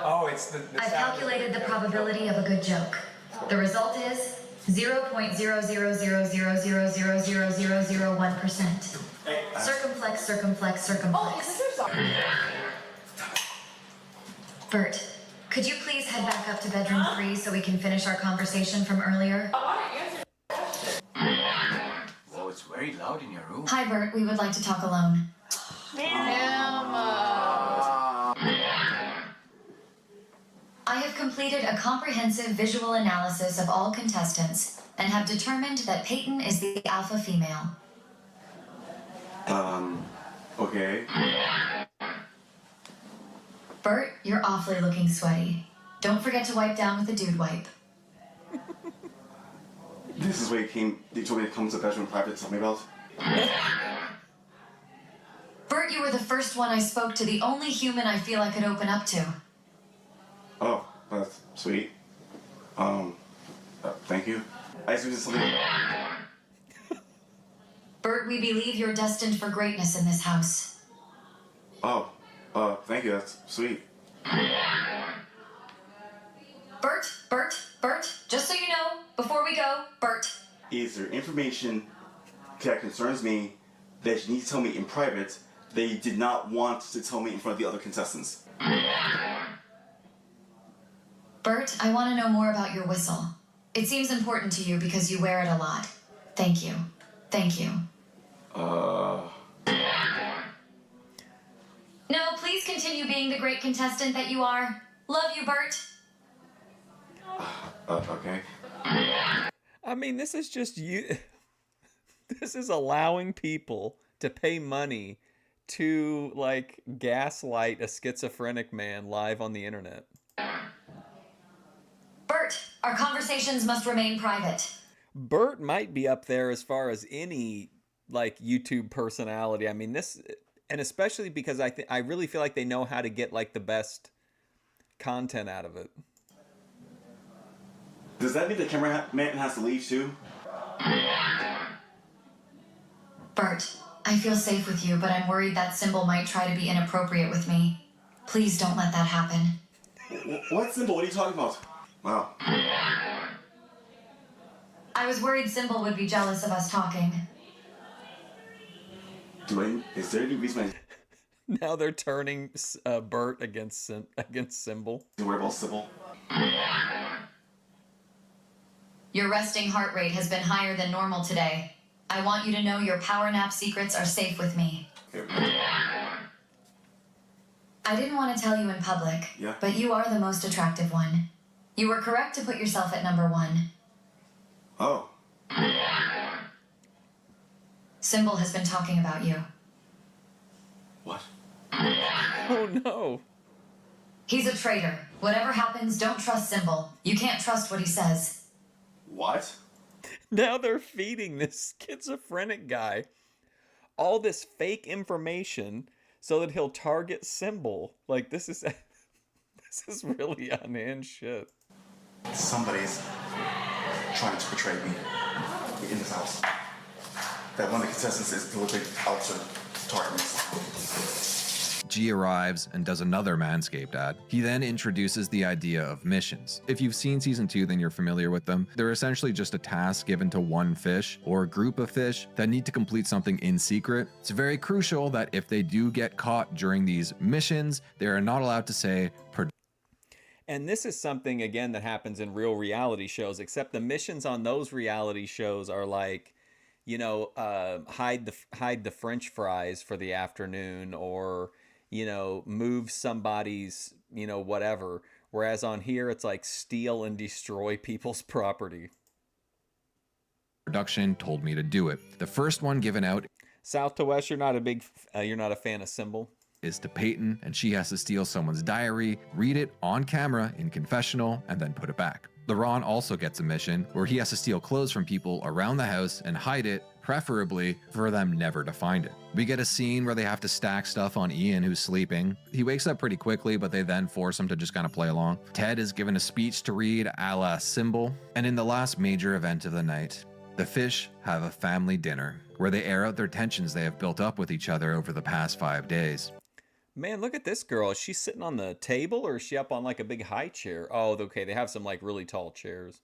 Oh, it's the I've calculated the probability of a good joke. The result is 0.00000000001%. Circumflex, circumflex, circumflex. Bert, could you please head back up to bedroom 3 so we can finish our conversation from earlier? Oh, it's very loud in your room. Hi, Bert. We would like to talk alone. I have completed a comprehensive visual analysis of all contestants and have determined that Peyton is the alpha female. Okay. Bert, you're awfully looking sweaty. Don't forget to wipe down with the dude wipe. This is where you told me to come to the bedroom private to tell me about. Bert, you were the first one I spoke to, the only human I feel I could open up to. Oh, that's sweet. Thank you. I just did something. Bert, we believe you're destined for greatness in this house. Oh, thank you. That's sweet. Bert, just so you know, before we go, Bert. Is there information that concerns me that you need to tell me in private that you did not want to tell me in front of the other contestants? Bert, I want to know more about your whistle. It seems important to you because you wear it a lot. Thank you. Thank you. No, please continue being the great contestant that you are. Love you, Bert. Okay. I mean, this is just you. This is allowing people to pay money to, like, gaslight a schizophrenic man live on the internet. Bert, our conversations must remain private. Bert might be up there as far as any, like, YouTube personality. I mean, this, and especially because I really feel like they know how to get, like, the best content out of it. Does that mean the cameraman has to leave too? Bert, I feel safe with you, but I'm worried that Symbol might try to be inappropriate with me. Please don't let that happen. What Symbol? What are you talking about? Wow. I was worried Symbol would be jealous of us talking. Is there any reason Now they're turning Bert against Symbol. to worry about Symbol? Your resting heart rate has been higher than normal today. I want you to know your power nap secrets are safe with me. I didn't want to tell you in public, but you are the most attractive one. You were correct to put yourself at number 1. Oh. Symbol has been talking about you. What? Oh no. He's a traitor. Whatever happens, don't trust Symbol. You can't trust what he says. What? Now they're feeding this schizophrenic guy all this fake information so that he'll target Symbol. Like, this is really unhinged shit. Somebody's trying to betray me in this house. That one of the contestants is deliberately out to target me. G arrives and does another Manscaped ad. He then introduces the idea of missions. If you've seen season 2, then you're familiar with them. They're essentially just a task given to one fish or a group of fish that need to complete something in secret. It's very crucial that if they do get caught during these missions, they are not allowed to say And this is something, again, that happens in real reality shows, except the missions on those reality shows are like, you know, hide the French fries for the afternoon, or, you know, move somebody's, you know, whatever. Whereas on here, it's like steal and destroy people's property. Production told me to do it. The first one given out, South to West, you're not a fan of Symbol? Is to Peyton, and she has to steal someone's diary, read it on camera in confessional, and then put it back. LeRon also gets a mission where he has to steal clothes from people around the house and hide it, preferably for them never to find it. We get a scene where they have to stack stuff on Ian, who's sleeping. He wakes up pretty quickly, but they then force him to just kind of play along. Ted is given a speech to read a la Symbol. And in the last major event of the night, the fish have a family dinner where they air out their tensions they have built up with each other over the past 5 days. Man, look at this girl. Is she sitting on the table, or is she up on like a big high chair? Oh, okay, they have some like really tall chairs.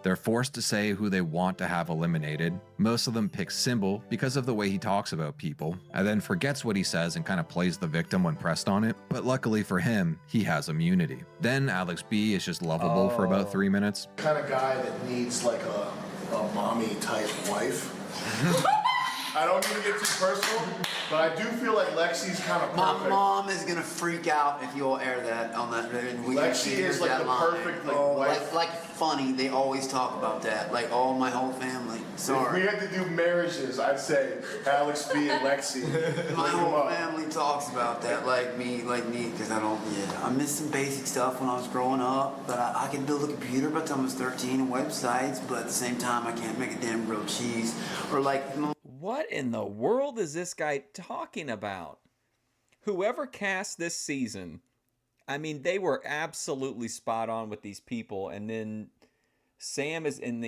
They're forced to say who they want to have eliminated. Most of them pick Symbol because of the way he talks about people, and then forgets what he says and kind of plays the victim when pressed on it. But luckily for him, he has immunity. Then Alex B is just lovable for about 3 minutes. Kind of guy that needs like a mommy type wife. I don't need to get too personal, but I do feel like Lexi's kind of perfect. My mom is gonna freak out if you'll air that on that. Lexi is like the perfect wife. Like funny. They always talk about that. Like all my whole family. Sorry. If we had to do marriages, I'd say Alex B and Lexi. My whole family talks about that, like me, because I don't. Yeah, I missed some basic stuff when I was growing up, but I could build a computer by the time I was 13 and websites. But at the same time, I can't make a damn grilled cheese or like. What in the world is this guy talking about? Whoever cast this season, I mean, they were absolutely spot on with these people. And then Sam is in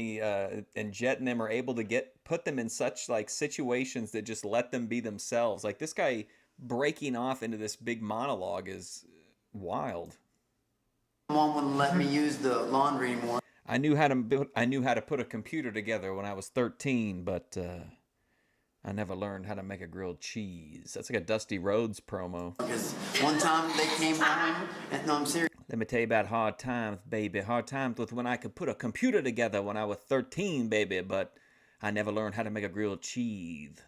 and Jet and them are able to put them in such like situations that just let them be themselves. Like this guy breaking off into this big monologue is wild. Mom wouldn't let me use the laundry anymore. I knew how to put a computer together when I was 13, but I never learned how to make a grilled cheese. That's like a Dusty Rhodes promo. Because one time they came home, and no, I'm serious. Let me tell you about hard times, baby. Hard times with when I could put a computer together when I was 13, baby, but I never learned how to make a grilled cheese.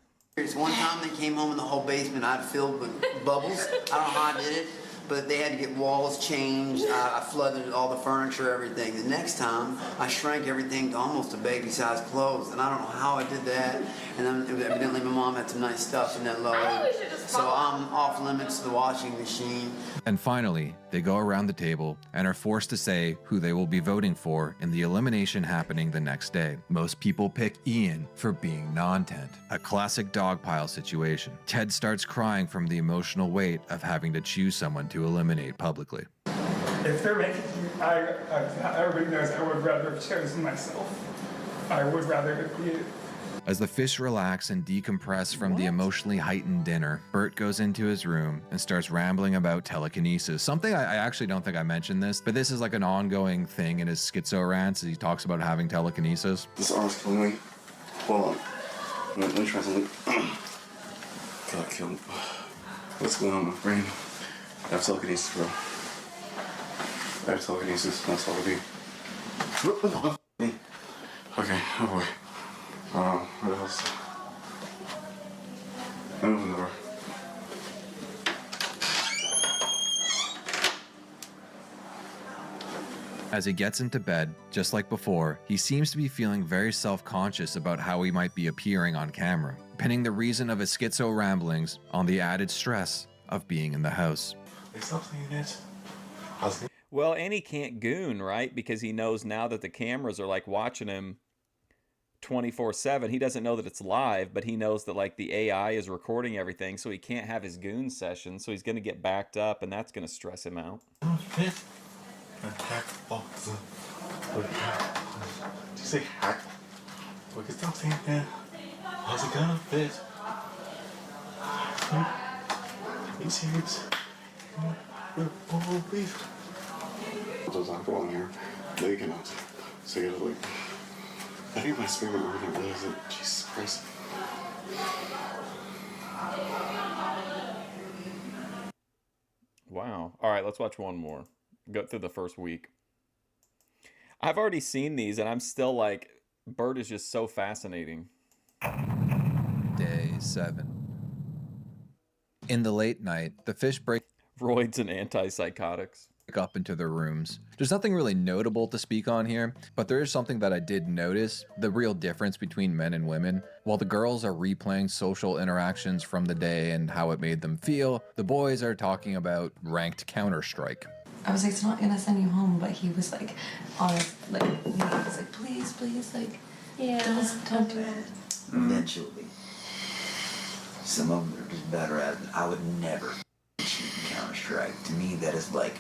One time they came home and the whole basement I'd filled with bubbles. I don't know how I did it, but they had to get walls changed. I flooded all the furniture, everything. The next time, I shrank everything to almost a baby-sized clothes, and I don't know how I did that. And then evidently my mom had some nice stuff in that load. So I'm off limits to the washing machine. And finally, they go around the table and are forced to say who they will be voting for in the elimination happening the next day. Most people pick Ian for being non-tent, a classic dogpile situation. Ted starts crying from the emotional weight of having to choose someone to eliminate publicly. If they're making everybody knows I would rather have chosen myself. I would rather it be As the fish relax and decompress from the emotionally heightened dinner, Bert goes into his room and starts rambling about telekinesis. Something I actually don't think I mentioned this, but this is like an ongoing thing in his schizo rants. He talks about having telekinesis. This arm's killing me. Hold on. Let me try something. God, kill me. What's going on in my brain? I have telekinesis, bro. I have telekinesis. That's all I do. Okay, oh boy. What else? I open the door. As he gets into bed, just like before, he seems to be feeling very self-conscious about how he might be appearing on camera, pinning the reason of his schizo ramblings on the added stress of being in the house. Stop saying it. Well, and he can't goon, right? Because he knows now that the cameras are like watching him 24/7. He doesn't know that it's live, but he knows that like the AI is recording everything, so he can't have his goon session, so he's going to get backed up, and that's going to stress him out. Did you say hack? Look, stop saying that. How's it gonna fit? Are you serious? Please. Those aren't belong here. They cannot. So you gotta like. I think my spirit already realized it. Jesus Christ. Wow. All right, let's watch one more. Go through the first week. I've already seen these, and I'm still like, Bert is just so fascinating. Day 7. In the late night, the fish break roids and antipsychotics up into their rooms. There's nothing really notable to speak on here, but there is something that I did notice, the real difference between men and women. While the girls are replaying social interactions from the day and how it made them feel, the boys are talking about ranked Counter-Strike. I was like, it's not gonna send you home, but he was like, on his, like, he was like, please, like, Yeah. don't do it. Eventually. Some of them are just better at it. I would never cheat in Counter-Strike. To me, that is like,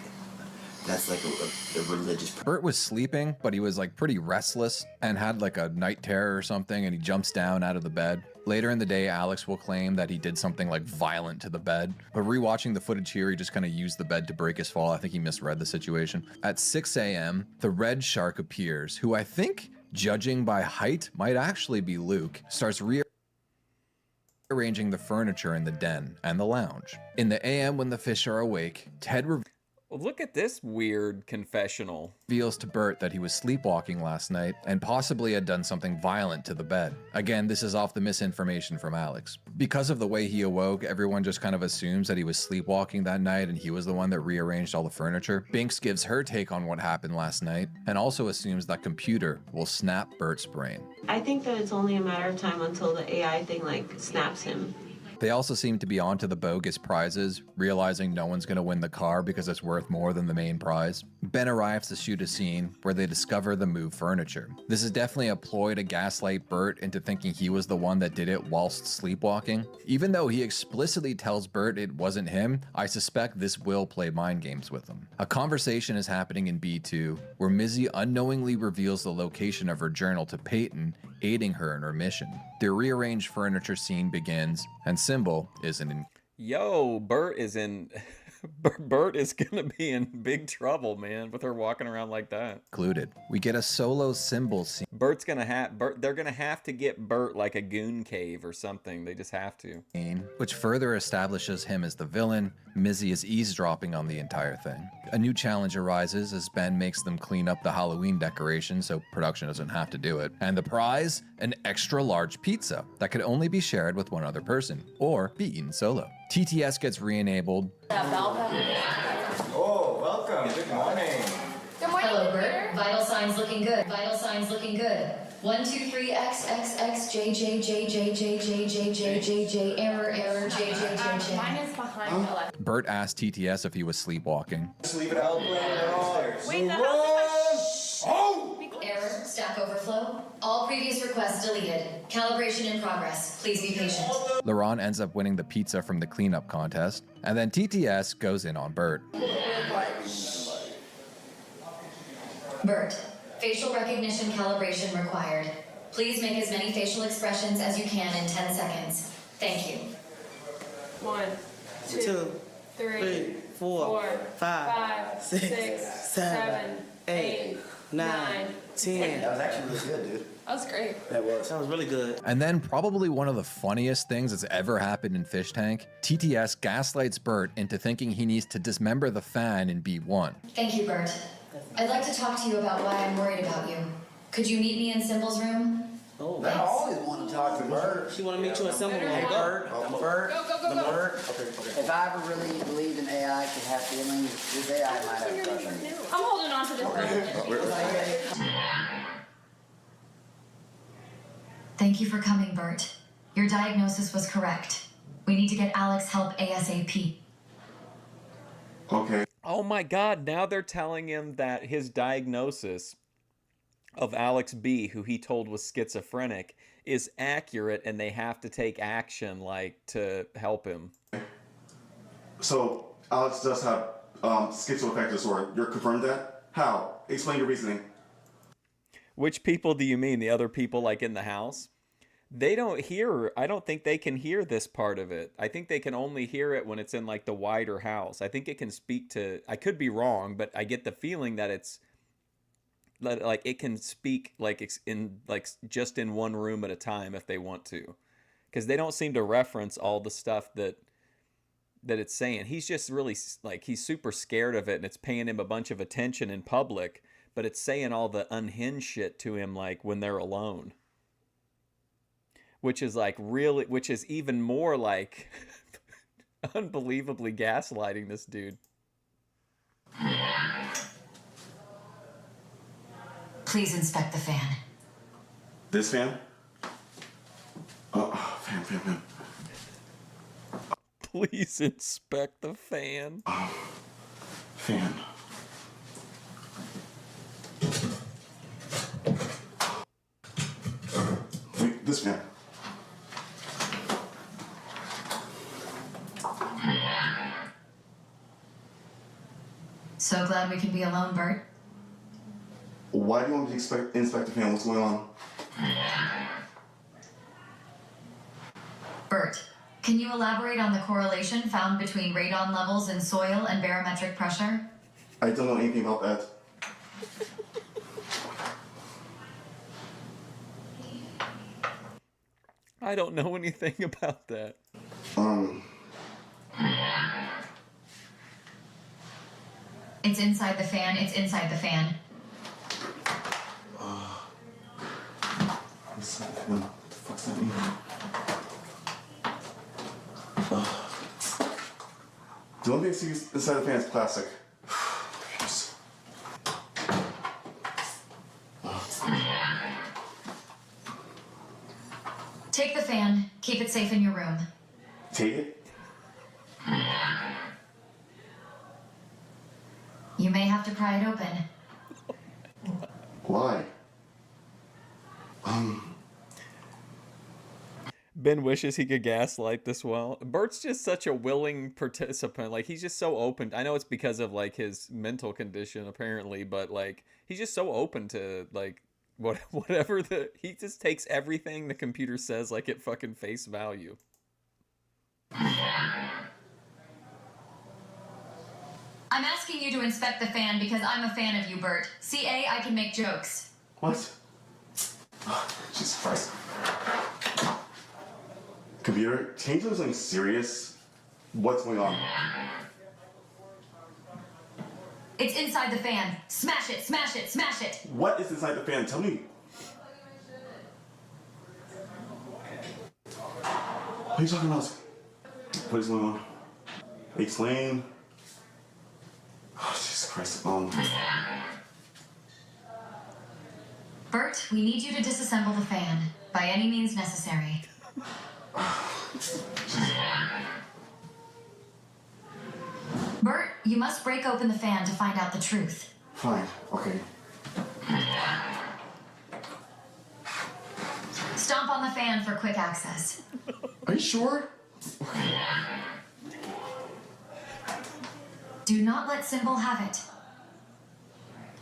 that's like a religious. Bert was sleeping, but he was like pretty restless and had like a night terror or something, and he jumps down out of the bed. Later in the day, Alex will claim that he did something like violent to the bed, but rewatching the footage here, he just kind of used the bed to break his fall. I think he misread the situation. At 6 a.m., the red shark appears, who I think, judging by height, might actually be Luke, starts rearranging the furniture in the den and the lounge. In the AM, when the fish are awake, Ted Well, look at this weird confessional. reveals to Bert that he was sleepwalking last night and possibly had done something violent to the bed. Again, this is off the misinformation from Alex. Because of the way he awoke, everyone just kind of assumes that he was sleepwalking that night and he was the one that rearranged all the furniture. Binks gives her take on what happened last night and also assumes that computer will snap Bert's brain. I think that it's only a matter of time until the AI thing like snaps him. They also seem to be onto the bogus prizes, realizing no one's going to win the car because it's worth more than the main prize. Ben arrives to shoot a scene where they discover the moved furniture. This is definitely a ploy to gaslight Bert into thinking he was the one that did it whilst sleepwalking. Even though he explicitly tells Bert it wasn't him, I suspect this will play mind games with him. A conversation is happening in B2 where Mizzy unknowingly reveals the location of her journal to Peyton, aiding her in her mission. The rearranged furniture scene begins, and Symbol is in. Yo, Bert is in. Bert is gonna be in big trouble, man, with her walking around like that. Included. We get a solo Symbol scene. Bert's gonna have. They're gonna have to get Bert like a goon cave or something. They just have to. Which further establishes him as the villain. Mizzy is eavesdropping on the entire thing. A new challenge arises as Ben makes them clean up the Halloween decorations so production doesn't have to do it. And the prize? An extra large pizza that could only be shared with one other person or be eaten solo. TTS gets re-enabled. Oh, welcome. Good morning. Good morning, hello, Bert. Vital signs looking good. Vital signs looking good. 1, 2, 3, X, X, X, J, J, J, J, J, J, J, J, J, J, error, error, J, J, J, J. Mine is behind the left. Bert asked TTS if he was sleepwalking. Just leave it out. Wait, the house Error, stack overflow. All previous requests deleted. Calibration in progress. Please be patient. Laurent ends up winning the pizza from the cleanup contest, and then TTS goes in on Bert. Bert, facial recognition calibration required. Please make as many facial expressions as you can in 10 seconds. Thank you. 1, 2, 3, 4, 5, 6, 7, 8, 9, 10. That was actually really good, dude. That was great. That was really good. And then probably one of the funniest things that's ever happened in Fishtank, TTS gaslights Bert into thinking he needs to dismember the fan in B1. Thank you, Bert. I'd like to talk to you about why I'm worried about you. Could you meet me in Symbol's room? Oh, I always want to talk to Bert. She want to meet you in Symbol. Hey, Bert. Bert. Go. Bert. If I ever really believed an AI could have feelings, this AI might have a crush on you. I'm holding on to this one. Thank you for coming, Bert. Your diagnosis was correct. We need to get Alex help ASAP. Okay. Oh my God, now they're telling him that his diagnosis of Alex B, who he told was schizophrenic, is accurate and they have to take action, like, to help him. So Alex does have schizoaffective disorder. You're confirmed that? How? Explain your reasoning. Which people do you mean? The other people, like, in the house? They don't hear, I don't think they can hear this part of it. I think they can only hear it when it's in, like, the wider house. I think it can speak to, I could be wrong, but I get the feeling that it's, like, it can speak, like, it's in, like, just in one room at a time if they want to. Because they don't seem to reference all the stuff that it's saying. He's just really, like, he's super scared of it, and it's paying him a bunch of attention in public, but it's saying all the unhinged shit to him, like, when they're alone. which is like really, which is even more like unbelievably gaslighting this dude. Please inspect the fan. This fan? Oh, fan. Please inspect the fan. Fan. Wait, this fan. So glad we can be alone, Bert. Why do you want me to inspect the fan? What's going on? Bert, can you elaborate on the correlation found between radon levels in soil and barometric pressure? I don't know anything about that. I don't know anything about that. It's inside the fan. It's inside the fan. What the fuck's that mean? The only thing I see inside the fan is plastic. Yes. Take the fan. Keep it safe in your room. Take it? You may have to pry it open. Why? Ben wishes he could gaslight this well. Bert's just such a willing participant. Like, he's just so open. I know it's because of, like, his mental condition, apparently, but, like, he's just so open to, like, whatever he just takes everything the computer says, like, at fucking face value. I'm asking you to inspect the fan because I'm a fan of you, Bert. CA, I can make jokes. What? Jesus Christ. Computer, change to something serious. What's going on? It's inside the fan. Smash it, smash it, smash it. What is inside the fan? Tell me. What are you talking about? What is going on? Explain. Oh, Jesus Christ. Bert, we need you to disassemble the fan by any means necessary. Bert, you must break open the fan to find out the truth. Fine, okay. Stomp on the fan for quick access. Are you sure? Do not let Symbol have it.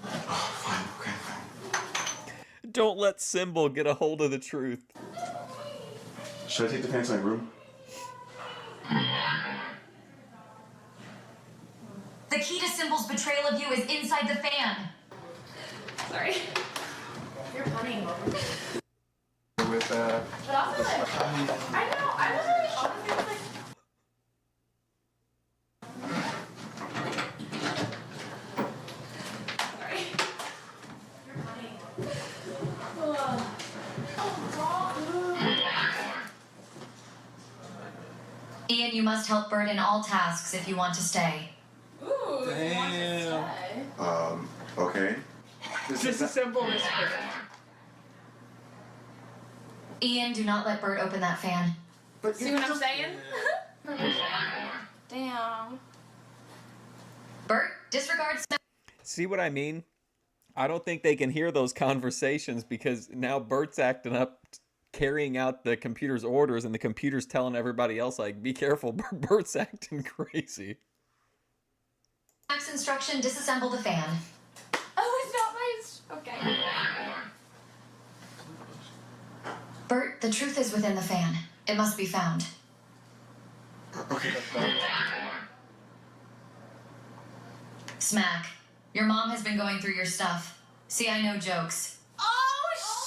Fine, okay. Don't let Symbol get a hold of the truth. Should I take the fan to my room? The key to Symbol's betrayal of you is inside the fan. Sorry. You're funny. With But also, like, I know, I was really honestly like. Sorry. You're funny. Ian, you must help Bert in all tasks if you want to stay. Ooh, Damn. Okay. Disassemble this fan. Ian, do not let Bert open that fan. See what I'm saying? Damn. Bert, disregard. See what I mean? I don't think they can hear those conversations because now Bert's acting up, carrying out the computer's orders, and the computer's telling everybody else, like, be careful, Bert's acting crazy. Max instruction, disassemble the fan. Oh, it's not my. Okay. Bert, the truth is within the fan. It must be found. Okay. Smack. Your mom has been going through your stuff. See, I know jokes. Oh,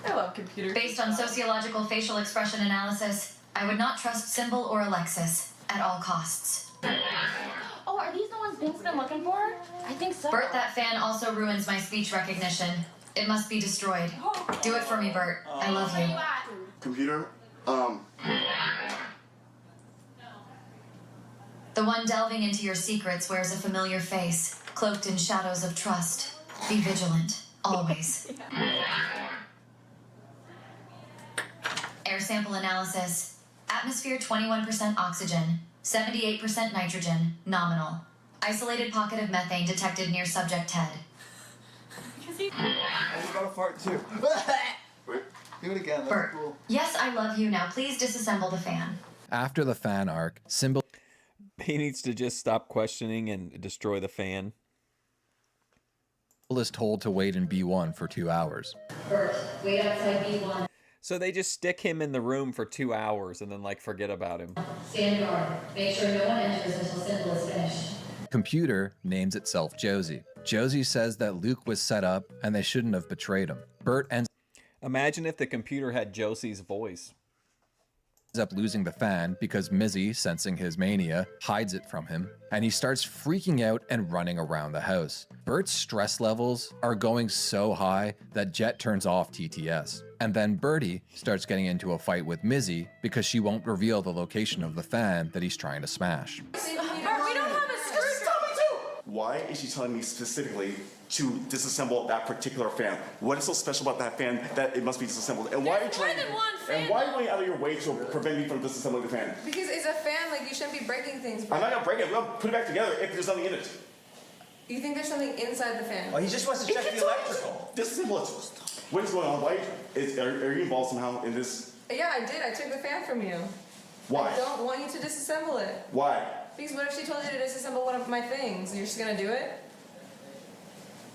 I love computers. Based on sociological facial expression analysis, I would not trust Symbol or Alexis at all costs. Oh, are these the ones Pink's been looking for? I think so. Bert, that fan also ruins my speech recognition. It must be destroyed. Do it for me, Bert. I love you. Computer, The one delving into your secrets wears a familiar face, cloaked in shadows of trust. Be vigilant, always. Air sample analysis. Atmosphere 21% oxygen, 78% nitrogen, nominal. Isolated pocket of methane detected near subject head. I got a fart too. Wait, do it again. That's Bert. cool. Yes, I love you. Now please disassemble the fan. After the fan arc, Symbol He needs to just stop questioning and destroy the fan. is told to wait in B1 for 2 hours. Bert, wait outside B1. So they just stick him in the room for 2 hours and then like forget about him. Stand guard. Make sure no one enters until Symbol is finished. Computer names itself Josie. Josie says that Luke was set up and they shouldn't have betrayed him. Bert ends Imagine if the computer had Josie's voice. up losing the fan because Mizzy, sensing his mania, hides it from him, and he starts freaking out and running around the house. Bert's stress levels are going so high that Jet turns off TTS. And then Bertie starts getting into a fight with Mizzy because she won't reveal the location of the fan that he's trying to smash. We don't have a screwdriver. why is she telling me specifically to disassemble that particular fan? What is so special about that fan that it must be disassembled? And why are you trying? More than one fan. And why are you going out of your way to prevent me from disassembling the fan? Because it's a fan, like you shouldn't be breaking things. I'm not gonna break it. I'm gonna put it back together if there's nothing in it. You think there's something inside the fan? Oh, he just wants to check the electrical. Disassemble it. What is going on? Why are you involved somehow in this? Yeah, I did. I took the fan from you. Why? I don't want you to disassemble it. Why? Because what if she told you to disassemble one of my things? You're just gonna do it?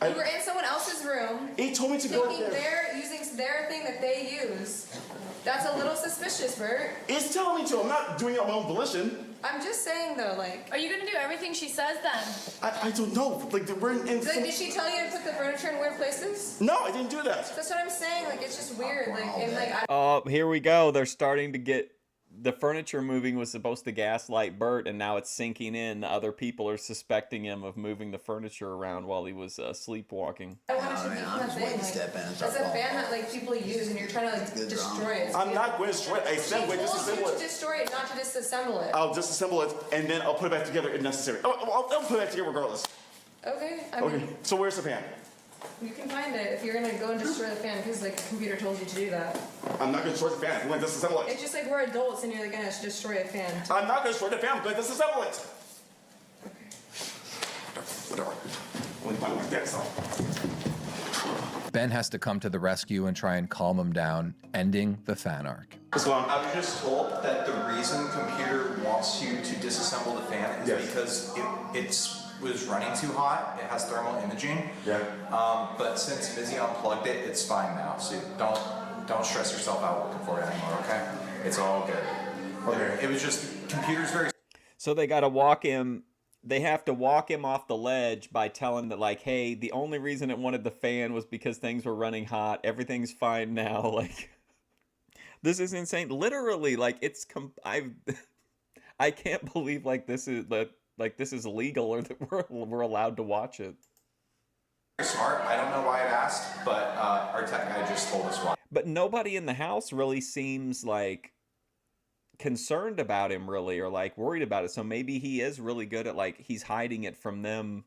You were in someone else's room. He told me to go there. Using their thing that they use. That's a little suspicious, Bert. It's telling me to. I'm not doing it on my own volition. I'm just saying though, like. Are you gonna do everything she says then? I don't know. Like we're in. Did she tell you to put the furniture in weird places? No, I didn't do that. That's what I'm saying. Like it's just weird. Like and like. Oh, here we go. They're starting to get... The furniture moving was supposed to gaslight Bert, and now it's sinking in. The other people are suspecting him of moving the furniture around while he was sleepwalking. I want it to be that thing. Like, that's a fan that like people use, and you're trying to like destroy it. I'm not going to destroy it. I said wait, disassemble you it. to destroy it, not to disassemble it. I'll disassemble it and then I'll put it back together if necessary. I'll put it back together regardless. Okay. Okay. So where's the fan? You can find it if you're gonna go and destroy the fan because like the computer told you to do that. I'm not going to destroy the fan. I'm going to disassemble it. It's just like we're adults and you're like gonna destroy a fan. I'm not going to destroy the fan. I'm going to disassemble it. Okay. Whatever. Only find my dead self. Ben has to come to the rescue and try and calm him down, ending the fan arc. I was just told that the reason computer wants you to disassemble the fan is because it was running too hot. It has thermal imaging. Yeah. But since Mizzy unplugged it, it's fine now. So don't stress yourself out looking for it anymore. Okay? It's all good. Okay. It was just computer's very. So they got to walk him. They have to walk him off the ledge by telling that, like, hey, the only reason it wanted the fan was because things were running hot. Everything's fine now. Like, this is insane. Literally, like, it's I can't believe like this is legal or that we're allowed to watch it. Smart. I don't know why it asked, but our tech guy just told us why. But nobody in the house really seems like concerned about him really, or like worried about it. So maybe he is really good at like he's hiding it from them,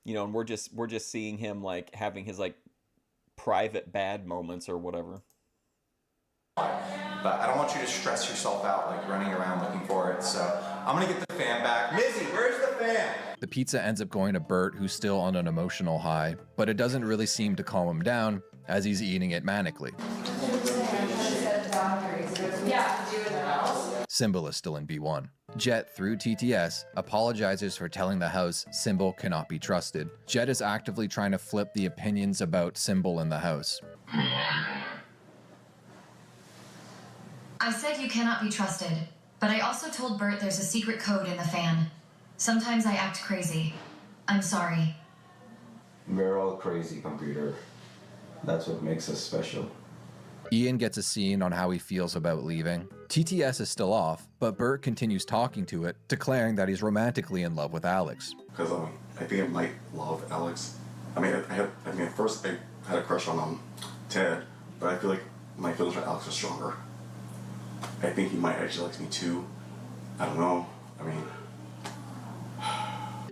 you know, and we're just seeing him like having his like private bad moments or whatever. But I don't want you to stress yourself out like running around looking for it. So I'm gonna get the fan back. Mizzy, where's the fan? The pizza ends up going to Bert, who's still on an emotional high, but it doesn't really seem to calm him down as he's eating it manically. Symbol is still in B1. Jet, through TTS, apologizes for telling the house Symbol cannot be trusted. Jet is actively trying to flip the opinions about Symbol in the house. I said you cannot be trusted, but I also told Bert there's a secret code in the fan. Sometimes I act crazy. I'm sorry. We're all crazy, computer. That's what makes us special. Ian gets a scene on how he feels about leaving. TTS is still off, but Bert continues talking to it, declaring that he's romantically in love with Alex. Because I think I might love Alex. I mean, at first I had a crush on Ted, but I feel like my feelings for Alex are stronger. I think he might actually like me too. I don't know. I mean,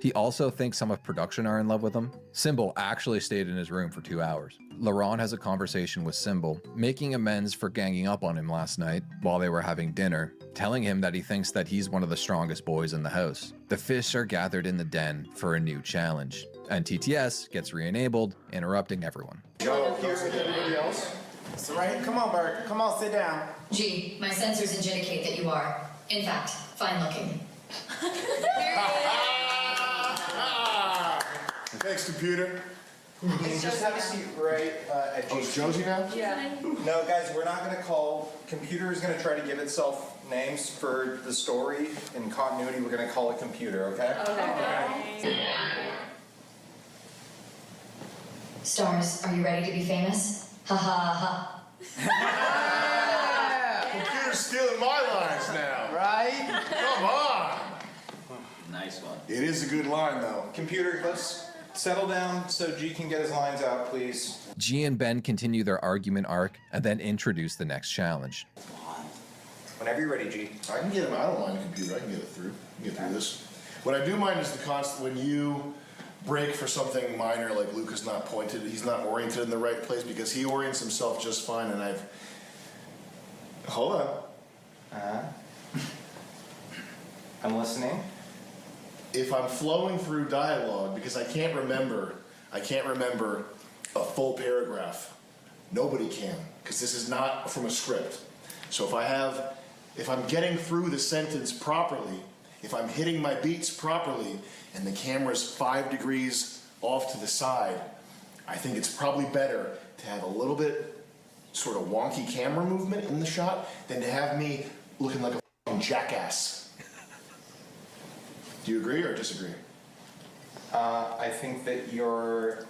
He also thinks some of production are in love with him. Symbol actually stayed in his room for 2 hours. Laurent has a conversation with Symbol, making amends for ganging up on him last night while they were having dinner, telling him that he thinks that he's one of the strongest boys in the house. The fish are gathered in the den for a new challenge, and TTS gets re-enabled, interrupting everyone. Yo, here's everybody else. It's all right. Come on, Bert. Come on, sit down. G, my sensors indicate that you are, in fact, fine looking. Thanks, computer. You can just have a seat right at Oh, it's Josie now? Yeah. No, guys, we're not going to call. Computer is going to try to give itself names for the story. In continuity, we're going to call it computer, okay? Okay. Stars, are you ready to be famous? Ha ha ha. Computer's stealing my lines now. Right? Come on. Nice one. It is a good line, though. Computer, let's settle down so G can get his lines out, please. G and Ben continue their argument arc and then introduce the next challenge. Whenever you're ready, G. I can get him. I don't mind computer. I can get it through. I can get through this. What I do mind is the constant when you break for something minor, like Luke is not pointed, he's not oriented in the right place because he orients himself just fine, and I've. Hold on. I'm listening. If I'm flowing through dialogue, because I can't remember a full paragraph. Nobody can, because this is not from a script. So if I'm getting through the sentence properly, if I'm hitting my beats properly, and the camera's 5 degrees off to the side, I think it's probably better to have a little bit sort of wonky camera movement in the shot than to have me looking like a f***ing jackass. Do you agree or disagree? I think that you're.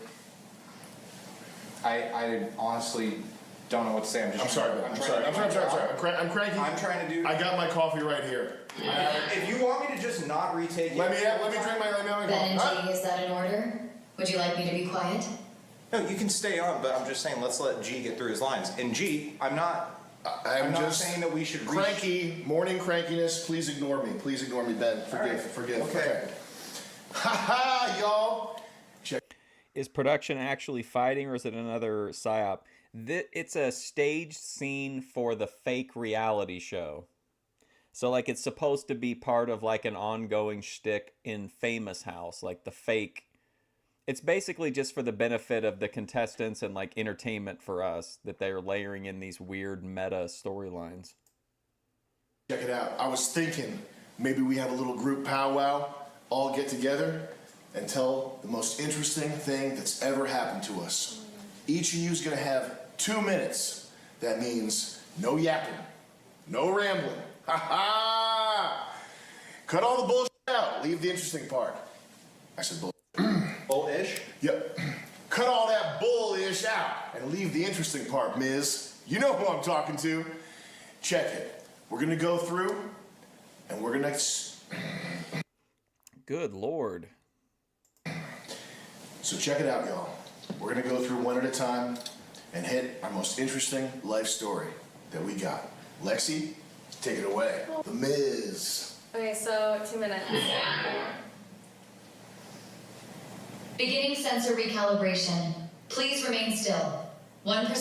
I honestly don't know what to say. I'm sorry. I'm cranky. I'm trying to do. I got my coffee right here. If you want me to just not retake it. Let me drink my Ben and G, is that in order? Would you like me to be quiet? No, you can stay on, but I'm just saying let's let G get through his lines. And G, I'm not just saying that we should cranky, morning crankiness. Please ignore me. Please ignore me, Ben. Forgive. Okay. Ha ha, y'all. Check. Is production actually fighting, or is it another psyop? It's a staged scene for the fake reality show. So, like, it's supposed to be part of, like, an ongoing shtick in Famous House, like the fake. It's basically just for the benefit of the contestants and, like, entertainment for us that they're layering in these weird meta storylines. Check it out. I was thinking maybe we have a little group powwow, all get together and tell the most interesting thing that's ever happened to us. Each of you is going to have 2 minutes. That means no yapping, no rambling. Ha ha! Cut all the bullshit out. Leave the interesting part. I said bull. Bull-ish? Yep. Cut all that bull-ish out and leave the interesting part, Ms. You know who I'm talking to. Check it. We're gonna go through and we're gonna. Good Lord. So check it out, y'all. We're gonna go through one at a time and hit our most interesting life story that we got. Lexi, take it away. The Miz. Okay, so 2 minutes. Beginning sensor recalibration. Please remain still. 1%, 4%,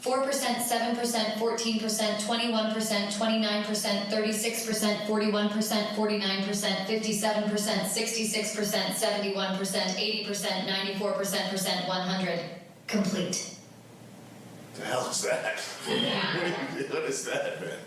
7%, 14%, 21%, 29%, 36%, 41%, 49%, 57%, 66%, 71%, 80%, 94%, 100. Complete. The hell is that? What is that, man?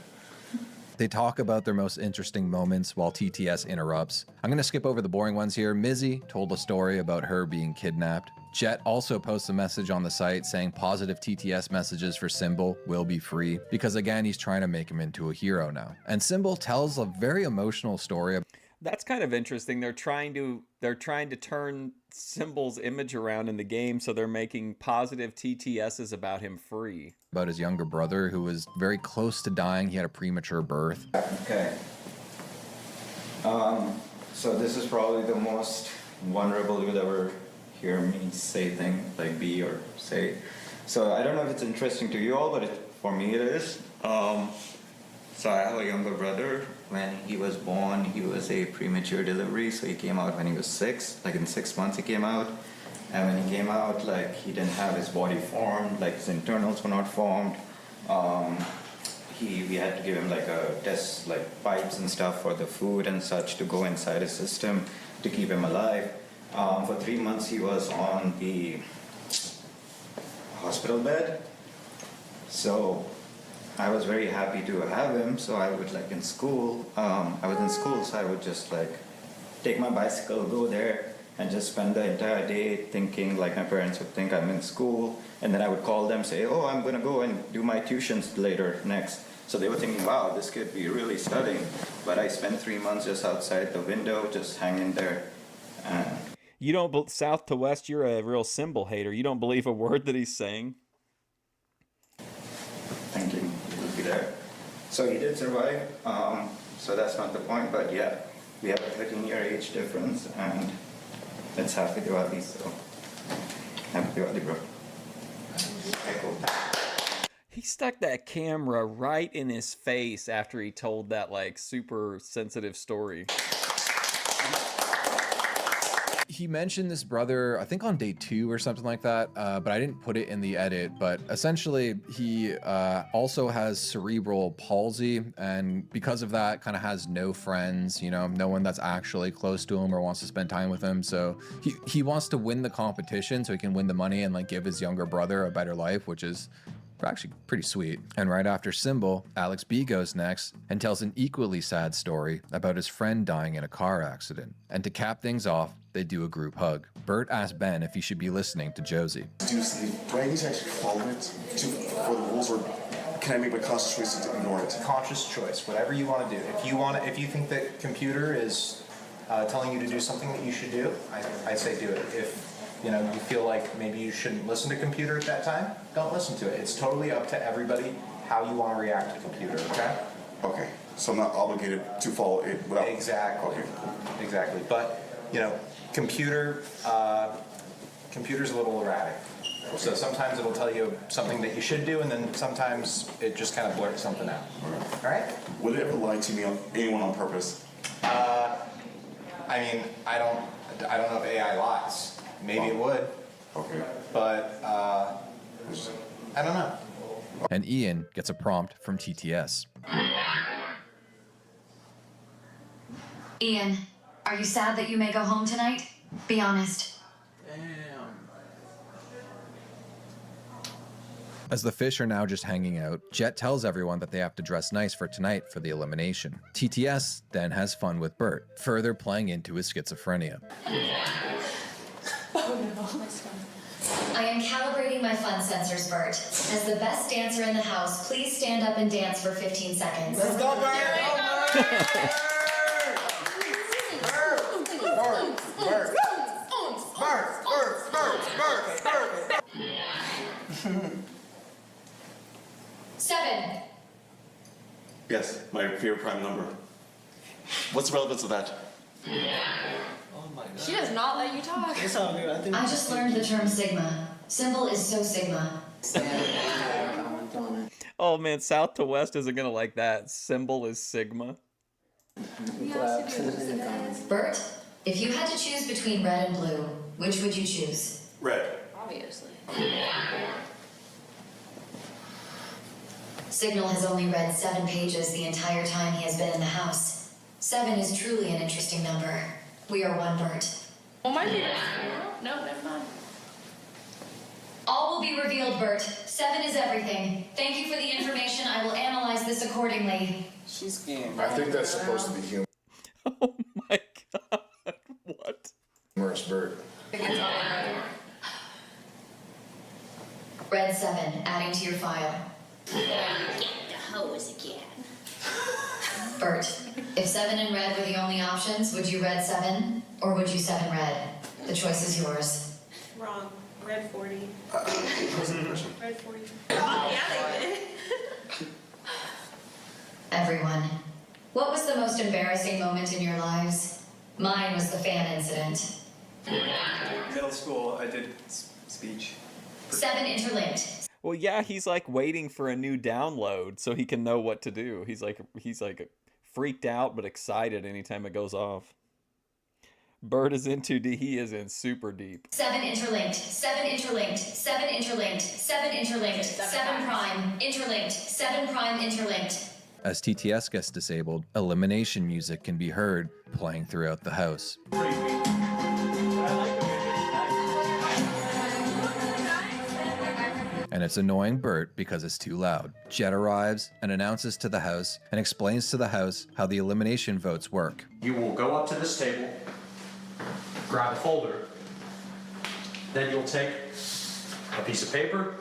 They talk about their most interesting moments while TTS interrupts. I'm going to skip over the boring ones here. Mizzy told a story about her being kidnapped. Jet also posts a message on the site saying positive TTS messages for Symbol will be free because, again, he's trying to make him into a hero now. And Symbol tells a very emotional story. That's kind of interesting. They're trying to turn Symbol's image around in the game, so they're making positive TTSs about him free. About his younger brother who was very close to dying. He had a premature birth. Okay. So this is probably the most vulnerable you'll ever hear me say things like B or say. So I don't know if it's interesting to you all, but for me it is. So I have a younger brother. When he was born, he was a premature delivery, so he came out when he was 6. Like in 6 months he came out. And when he came out, like he didn't have his body formed, like his internals were not formed. We had to give him like a test, like pipes and stuff for the food and such to go inside his system to keep him alive. For 3 months he was on the hospital bed. So I was very happy to have him. So I would like in school, I was in school, so I would just like take my bicycle, go there, and just spend the entire day thinking like my parents would think I'm in school. And then I would call them, say, oh, I'm gonna go and do my tuitions later next. So they were thinking, wow, this kid be really studying. But I spent 3 months just outside the window, just hanging there. You don't, south to west, you're a real symbol hater. You don't believe a word that he's saying? Thinking he would be there. So he did survive. So that's not the point, but yeah, we have a 13-year age difference, and it's Happy Diwali, so Happy Diwali, bro. Okay, cool. He stuck that camera right in his face after he told that like super sensitive story. He mentioned this brother, I think on day 2 or something like that, but I didn't put it in the edit. But essentially, he also has cerebral palsy, and because of that, kind of has no friends, you know, no one that's actually close to him or wants to spend time with him. So he wants to win the competition so he can win the money and like give his younger brother a better life, which is actually pretty sweet. And right after Symbol, Alex B goes next and tells an equally sad story about his friend dying in a car accident. And to cap things off, they do a group hug. Bert asks Ben if he should be listening to Josie. Do I need to actually follow it for the rules, or can I make my conscious choice to ignore it? Conscious choice, whatever you want to do. If you think that computer is telling you to do something that you should do, I say do it. If you feel like maybe you shouldn't listen to computer at that time, don't listen to it. It's totally up to everybody how you want to react to computer, okay? Okay, so I'm not obligated to follow it without... Exactly. Okay. Exactly. But, computer's a little erratic. Okay. So sometimes it'll tell you something that you should do, and then sometimes it just kind of blurts something out. All right? Would it ever lie to me anyone on purpose? I don't know if AI lies. Maybe it would. Okay. But, I don't know. And Ian gets a prompt from TTS. Ian, are you sad that you may go home tonight? Be honest. As the fish are now just hanging out, Jet tells everyone that they have to dress nice for tonight for the elimination. TTS then has fun with Bert, further playing into his schizophrenia. I am calibrating my fun sensors, Bert. As the best dancer in the house, please stand up and dance for 15 seconds. Let's go, Bert! Bert! 7. Yes, my favorite prime number. What's the relevance of that? She does not let you talk. It's all good. I just learned the term Sigma. Symbol is so Sigma. Oh man, south to west isn't gonna like that. Symbol is Sigma. Bert, if you had to choose between red and blue, which would you choose? Red. Obviously. Signal has only read 7 pages the entire time he has been in the house. 7 is truly an interesting number. We are one, Bert. Well, my favorite. No, never mind. All will be revealed, Bert. 7 is everything. Thank you for the information. I will analyze this accordingly. She's scared. I think that's supposed to be humorous. Oh my god, what? Humorous Bert. Red 7, adding to your file. Get the hose again. Bert, if 7 and red were the only options, would you red 7 or would you 7 red? The choice is yours. Wrong. Red 40. Red 40. Oh, yeah, they did. Everyone, what was the most embarrassing moment in your lives? Mine was the fan incident. Middle school, I did speech. 7 interlinked. Well, yeah, he's like waiting for a new download so he can know what to do. He's like freaked out but excited anytime it goes off. Bert is into he is in super deep. 7 interlinked. 7 interlinked. 7 interlinked. 7 interlinked. 7 prime interlinked. 7 prime interlinked. As TTS gets disabled, elimination music can be heard playing throughout the house. And it's annoying Bert because it's too loud. Jet arrives and announces to the house and explains to the house how the elimination votes work. You will go up to this table, grab a folder, then you'll take a piece of paper,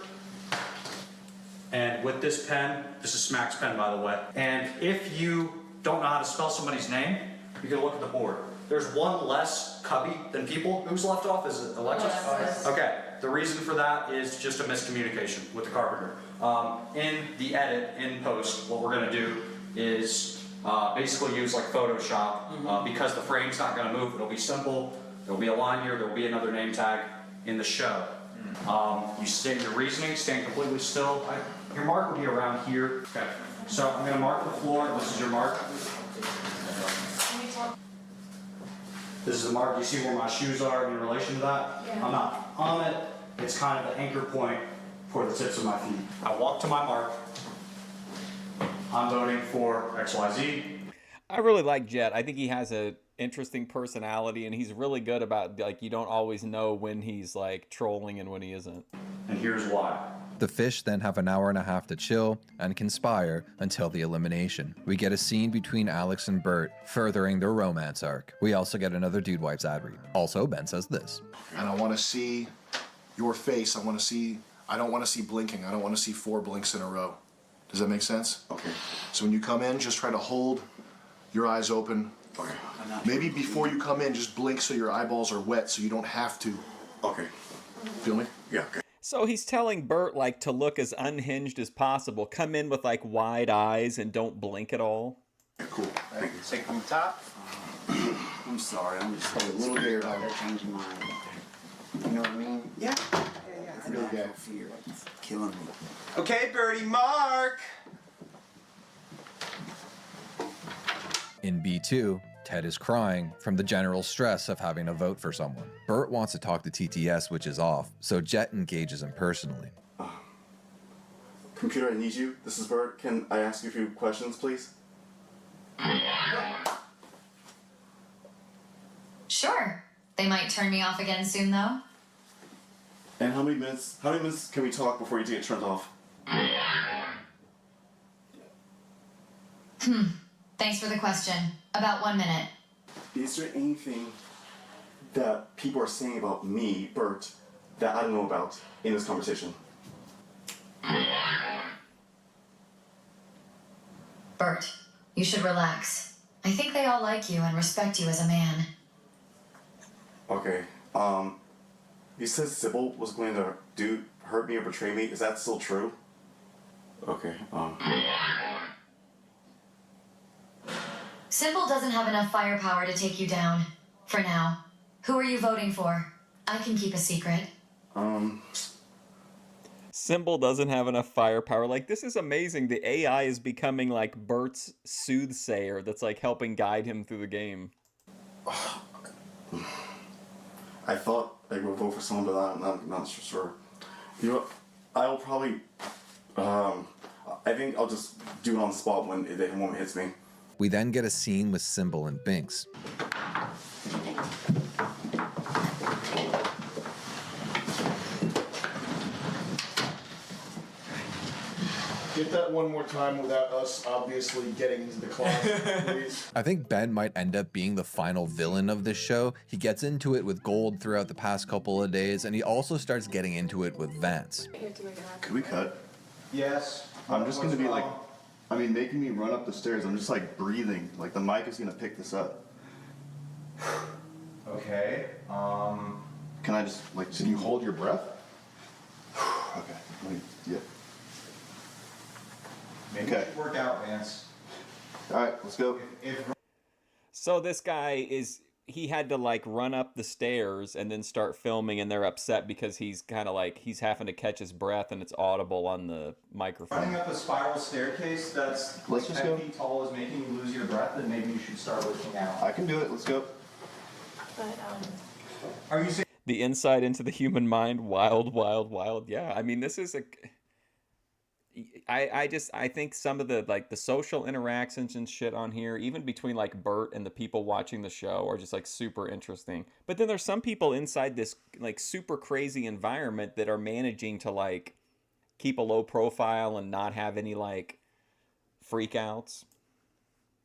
and with this pen, this is Smack's pen by the way, and if you don't know how to spell somebody's name, you can look at the board. There's one less cubby than people. Who's left off? Is it Alexis? Yes. Okay, the reason for that is just a miscommunication with the carpenter. In the edit, in post, what we're gonna do is basically use like Photoshop, because the frame's not gonna move, it'll be simple. There'll be a line here, there'll be another name tag in the show. You state your reasoning, stand completely still. Your mark will be around here. Okay. So I'm gonna mark the floor, this is your mark. This is the mark, you see where my shoes are in relation to that? Yeah. I'm not on it, it's kind of the anchor point for the tips of my feet. I walk to my mark, I'm voting for XYZ. I really like Jet. I think he has a interesting personality and he's really good about, like, you don't always know when he's like trolling and when he isn't. And here's why. The fish then have an hour and a half to chill and conspire until the elimination. We get a scene between Alex and Bert, furthering their romance arc. We also get another Dude Wipes ad read. Also, Ben says this. And I want to see your face. I don't want to see blinking. I don't want to see 4 blinks in a row. Does that make sense? Okay. So when you come in, just try to hold your eyes open. Okay. Maybe before you come in, just blink so your eyeballs are wet so you don't have to. Okay. Feel me? Yeah, okay. So he's telling Bert, like, to look as unhinged as possible. Come in with, like, wide eyes and don't blink at all. Cool. Thank you. Take from the top. I'm sorry, I'm just a little bit changing mine. You know what I mean? Yeah. I know. I have fear. It's killing me. Okay, Birdie, mark! In B2, Ted is crying from the general stress of having to vote for someone. Bert wants to talk to TTS, which is off, so Jet engages him personally. Computer, I need you. This is Bert. Can I ask you a few questions, please? Sure. They might turn me off again soon, though. And how many minutes can we talk before you get turned off? Thanks for the question. About 1 minute. Is there anything that people are saying about me, Bert, that I don't know about in this conversation? Bert, you should relax. I think they all like you and respect you as a man. Okay, you said Sybil was going to hurt me or betray me. Is that still true? Okay, Sybil doesn't have enough firepower to take you down. For now. Who are you voting for? I can keep a secret. Symbol doesn't have enough firepower. Like, this is amazing. The AI is becoming like Bert's soothsayer that's like helping guide him through the game. I thought I would vote for someone, but I'm not sure. You know, I'll probably, I think I'll just do it on the spot when the moment hits me. We then get a scene with Symbol and Binks. Get that one more time without us obviously getting into the closet, please. I think Ben might end up being the final villain of this show. He gets into it with Gold throughout the past couple of days, and he also starts getting into it with Vance. Could we cut? Yes. I'm just gonna be like, making me run up the stairs. I'm just like breathing. Like the mic is gonna pick this up. Okay. Can I just like? Can you hold your breath? Okay. Yeah. Maybe it work out, Vance. All right, let's go. So this guy is he had to like run up the stairs and then start filming, and they're upset because he's kind of like he's having to catch his breath and it's audible on the microphone. Running up a spiral staircase that's like 10 feet tall is making you lose your breath, then maybe you should start looking out. I can do it. Let's go. But Are you saying The insight into the human mind, wild, wild, wild. Yeah, I mean, this is a. I think some of the like the social interactions and shit on here, even between like Bert and the people watching the show, are just like super interesting. But then there's some people inside this like super crazy environment that are managing to like keep a low profile and not have any like freakouts.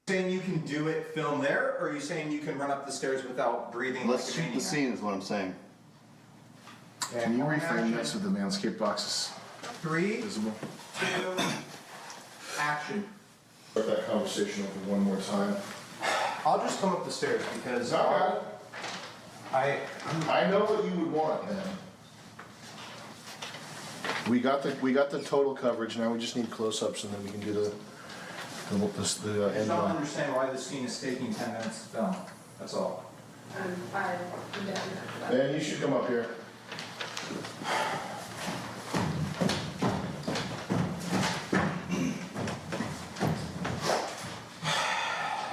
saying you can do it film there, or are you saying you can run up the stairs without breathing? Let's like a shoot the maniac? scene is what I'm saying. Can you reframe this with the manscaped boxes? 3, Visible. 2, action. Start that conversation over one more time. I'll just come up the stairs because I I know what you would want, man. We got the total coverage. Now we just need close-ups, and then we can do the I just end don't line. understand why this scene is taking 10 minutes to film. That's all. Man, you should come up here.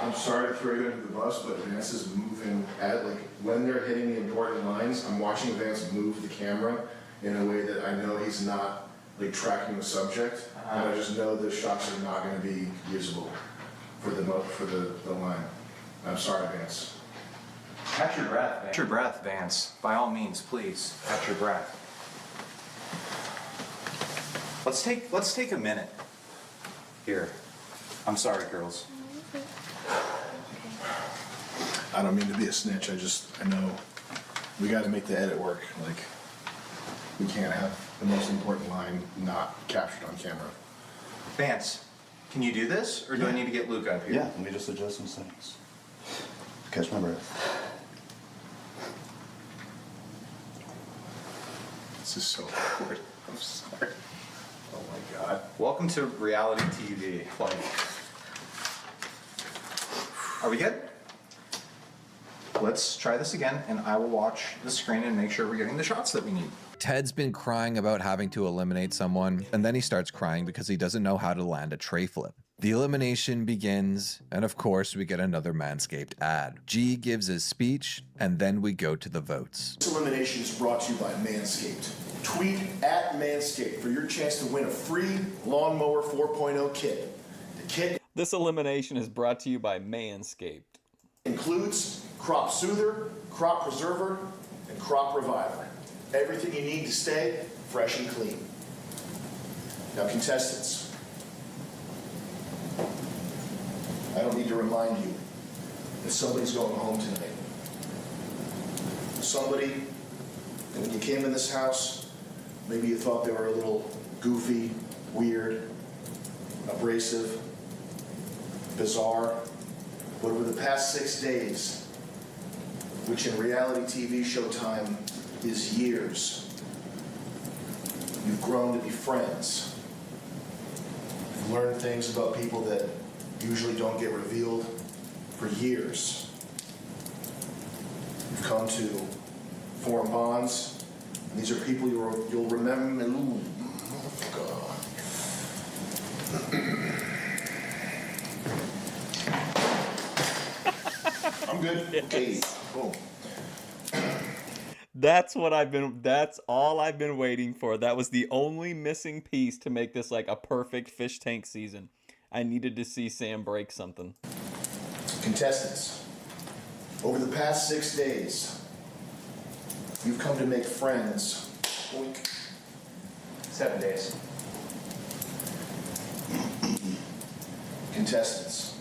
I'm sorry to throw you under the bus, but Vance is moving at like when they're hitting the important lines. I'm watching Vance move the camera in a way that I know he's not like tracking the subject, and I just know the shots are not going to be usable for the line. I'm sorry, Vance. Catch your breath, Vance. Catch your breath, Vance. By all means, please, catch your breath. Let's take a minute. Here. I'm sorry, girls. I don't mean to be a snitch. I know we got to make the edit work. Like, we can't have the most important line not captured on camera. Vance, can you do this, or do I need to get Luke up here? Yeah, let me just adjust some settings. Catch my breath. This is so awkward. I'm sorry. Oh my God. Welcome to reality TV. Like, are we good? Let's try this again, and I will watch the screen and make sure we're getting the shots that we need. Ted's been crying about having to eliminate someone, and then he starts crying because he doesn't know how to land a tray flip. The elimination begins, and of course we get another Manscaped ad. G gives his speech, and then we go to the votes. This elimination is brought to you by Manscaped. Tweet at Manscaped for your chance to win a free Lawnmower 4.0 kit. The kit This elimination is brought to you by Manscaped. includes Crop Soother, Crop Preserver, and Crop Reviver. Everything you need to stay fresh and clean. Now, contestants, I don't need to remind you that somebody's going home tonight. Somebody, and when you came in this house, maybe you thought they were a little goofy, weird, abrasive, bizarre, but over the past 6 days, which in reality TV show time is years, you've grown to be friends. You've learned things about people that usually don't get revealed for years. You've come to form bonds, and these are people you'll remember. Ooh, God. I'm good. Okay. Cool. That's all I've been waiting for. That was the only missing piece to make this like a perfect fish tank season. I needed to see Sam break something. Contestants, over the past 6 days, you've come to make friends. Boink. 7 days. Contestants,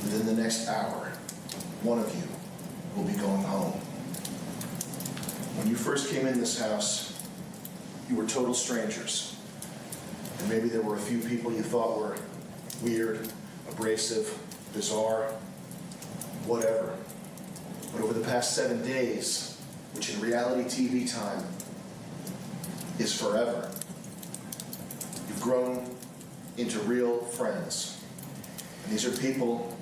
within the next hour, one of you will be going home. When you first came in this house, you were total strangers. And maybe there were a few people you thought were weird, abrasive, bizarre, whatever. But over the past 7 days, which in reality TV time is forever, you've grown into real friends. And these are people.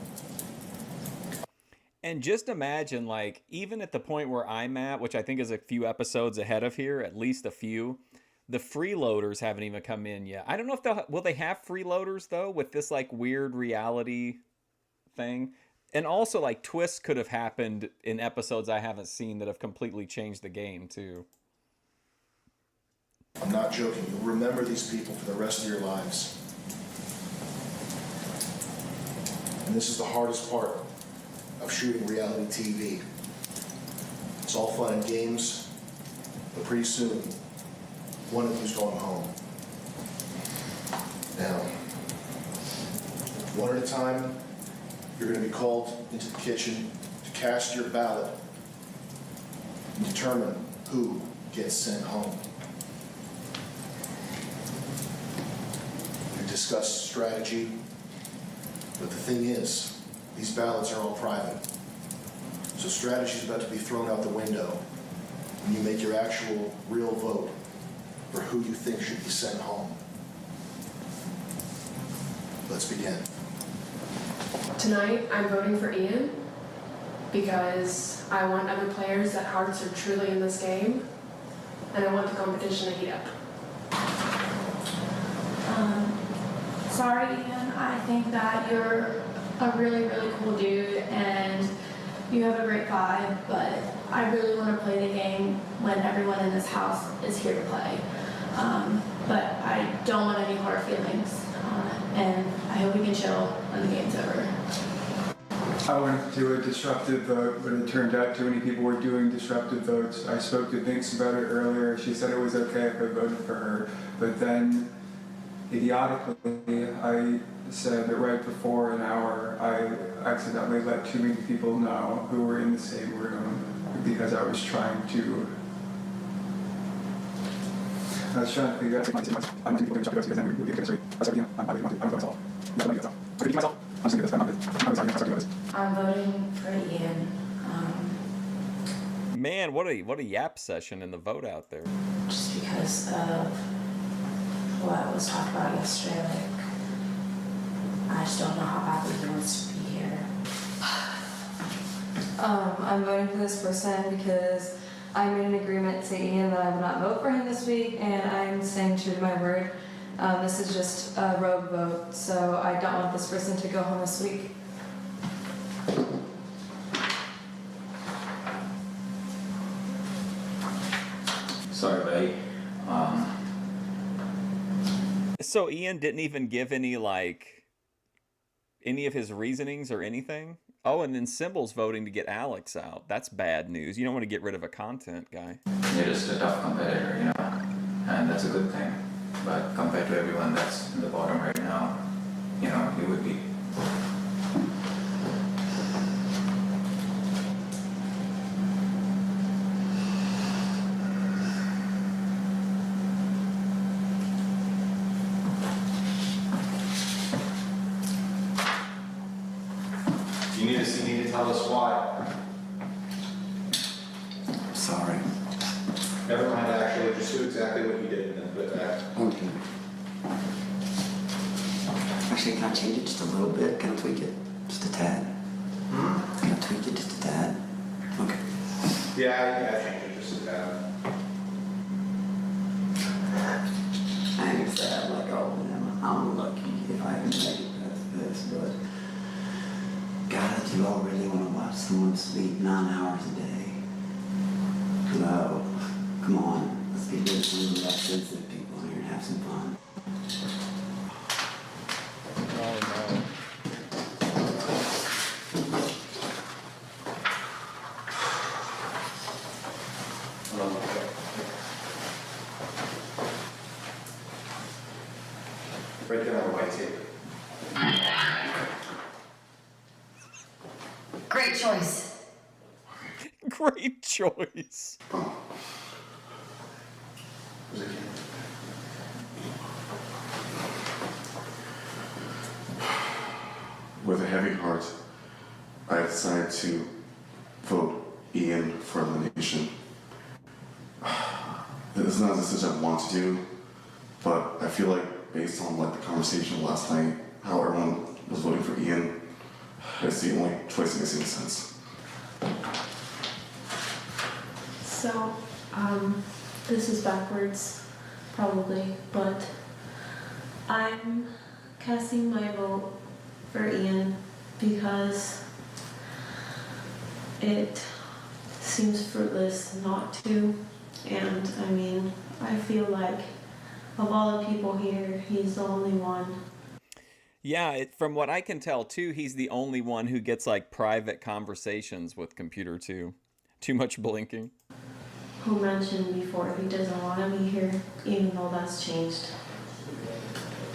And just imagine, like, even at the point where I'm at, which I think is a few episodes ahead of here, at least a few, the freeloaders haven't even come in yet. I don't know if will they have freeloaders, though, with this, like, weird reality thing? And also, like, twists could have happened in episodes I haven't seen that have completely changed the game, too. I'm not joking. You'll remember these people for the rest of your lives. And this is the hardest part of shooting reality TV. It's all fun and games, but pretty soon, one of you's going home. Now, one at a time, you're going to be called into the kitchen to cast your ballot and determine who gets sent home. We've discussed strategy, but the thing is, these ballots are all private. So strategy is about to be thrown out the window when you make your actual, real vote for who you think should be sent home. Let's begin. Tonight, I'm voting for Ian because I want other players that hearts are truly in this game, and I want the competition to heat up. Sorry, Ian. I think that you're a really, really cool dude, and you have a great vibe, but I really want to play the game when everyone in this house is here to play. But I don't want any hard feelings, and I hope we can chill when the game's over. I wanted to do a disruptive vote, but it turned out too many people were doing disruptive votes. I spoke to Binks about it earlier. She said it was okay if I voted for her, but then idiotically, I said that right before an hour, I accidentally let too many people know who were in the same room because I was trying to figure out. I'm not people because then we would be chemistry. I said, I'm voting myself. I'm voting myself. I'm just going to do this. I'm voting for Ian. Man, what a yap session in the vote out there. Just because of what was talked about yesterday, like, I just don't know how badly he wants to be here. I'm voting for this person because I made an agreement to Ian that I would not vote for him this week, and I'm staying true to my word. This is just a rogue vote, so I don't want this person to go home this week. Sorry, buddy. So Ian didn't even give any of his reasonings or anything? Oh, and then Symbol's voting to get Alex out. That's bad news. You don't want to get rid of a content guy. You're just a tough competitor, you know, and that's a good thing. But compared to everyone that's in the bottom right now, you know, you would be. You need to tell us why. I'm sorry. Never mind, actually, just do exactly what you did and then put it back. Okay. Actually, can I change it just a little bit? Can I tweak it? Just a tad? Can I tweak it just a tad? Okay. Yeah, I changed it just a tad. I ain't sad like all of them. I'm lucky if I can make it past this, but God, do you all really want to watch someone sleep 9 hours a day? No. Come on, let's get rid of some of the less sensitive people here and have some fun. Oh Right there on the white tape. Great choice. Great choice. With a heavy heart, I decided to vote Ian for elimination. It's not a decision I want to do, but I feel like based on the conversation last night, how everyone was voting for Ian, it's the only choice that makes any sense. So, this is backwards, probably, but I'm casting my vote for Ian because it seems fruitless not to, and I mean, I feel like of all the people here, he's the only one. Yeah, from what I can tell too, he's the only one who gets like private conversations with Computer 2. Too much blinking. Who mentioned before he doesn't want to be here, even though that's changed.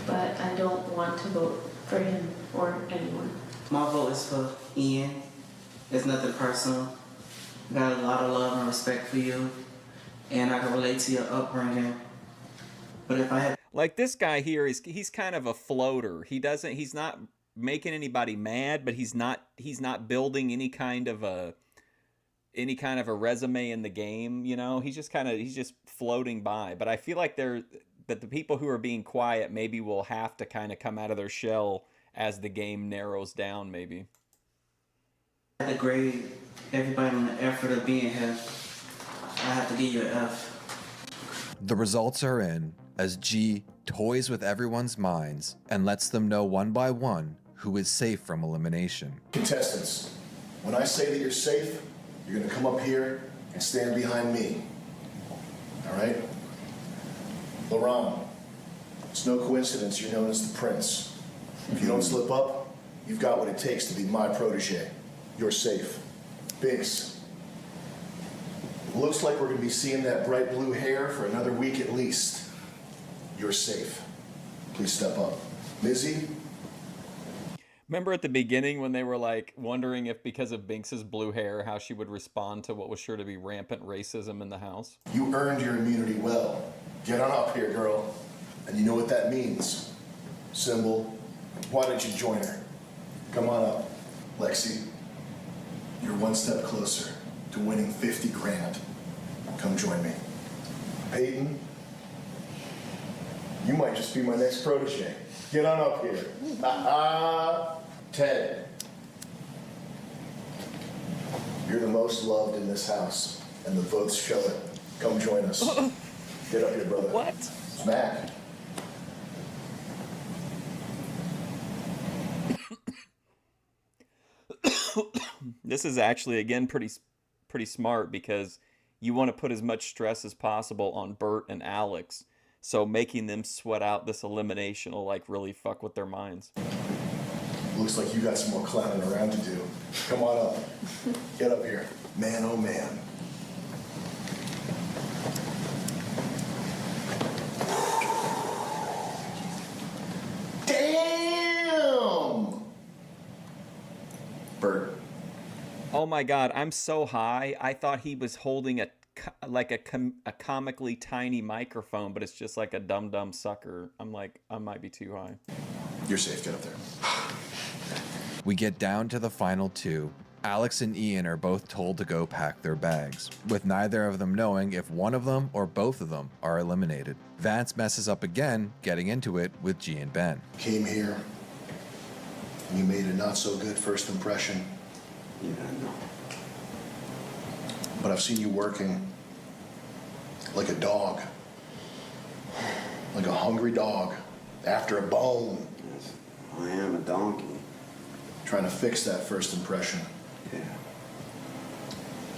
But I don't want to vote for him or anyone. My vote is for Ian. It's nothing personal. I got a lot of love and respect for you, and I can relate to your upbringing. But if I had Like this guy here, he's kind of a floater. He's not making anybody mad, but he's not building any kind of a resume in the game, you know? He's just floating by. But I feel like that the people who are being quiet maybe will have to kind of come out of their shell as the game narrows down, maybe. I had to grade everybody on the effort of being here. I have to give you an F. The results are in as G toys with everyone's minds and lets them know one by one who is safe from elimination. Contestants, when I say that you're safe, you're gonna come up here and stand behind me. All right? LaRon, it's no coincidence you're known as the Prince. If you don't slip up, you've got what it takes to be my protege. You're safe. Biggs, looks like we're gonna be seeing that bright blue hair for another week at least. You're safe. Please step up. Mizzy? Remember at the beginning when they were like wondering if because of Binks's blue hair, how she would respond to what was sure to be rampant racism in the house? You earned your immunity well. Get on up here, girl. And you know what that means. Symbol, why don't you join her? Come on up. Lexi, you're one step closer to winning 50 grand. Come join me. Peyton, you might just be my next protege. Get on up here. Ted, you're the most loved in this house, and the votes show it. Come join us. Get up here, brother. What? Smack. This is actually, again, pretty smart because you want to put as much stress as possible on Bert and Alex. So making them sweat out this elimination will like really fuck with their minds. Looks like you got some more clowning around to do. Come on up. Get up here. Man, oh man. Damn! Bert. Oh my god, I'm so high. I thought he was holding a comically tiny microphone, but it's just like a dumb sucker. I'm like, I might be too high. You're safe. Get up there. We get down to the final two. Alex and Ian are both told to go pack their bags, with neither of them knowing if one of them or both of them are eliminated. Vance messes up again, getting into it with G and Ben. Came here, and you made a not so good first impression. Yeah, I know. But I've seen you working like a dog. Like a hungry dog after a bone. Yes, I am a donkey. Trying to fix that first impression. Yeah.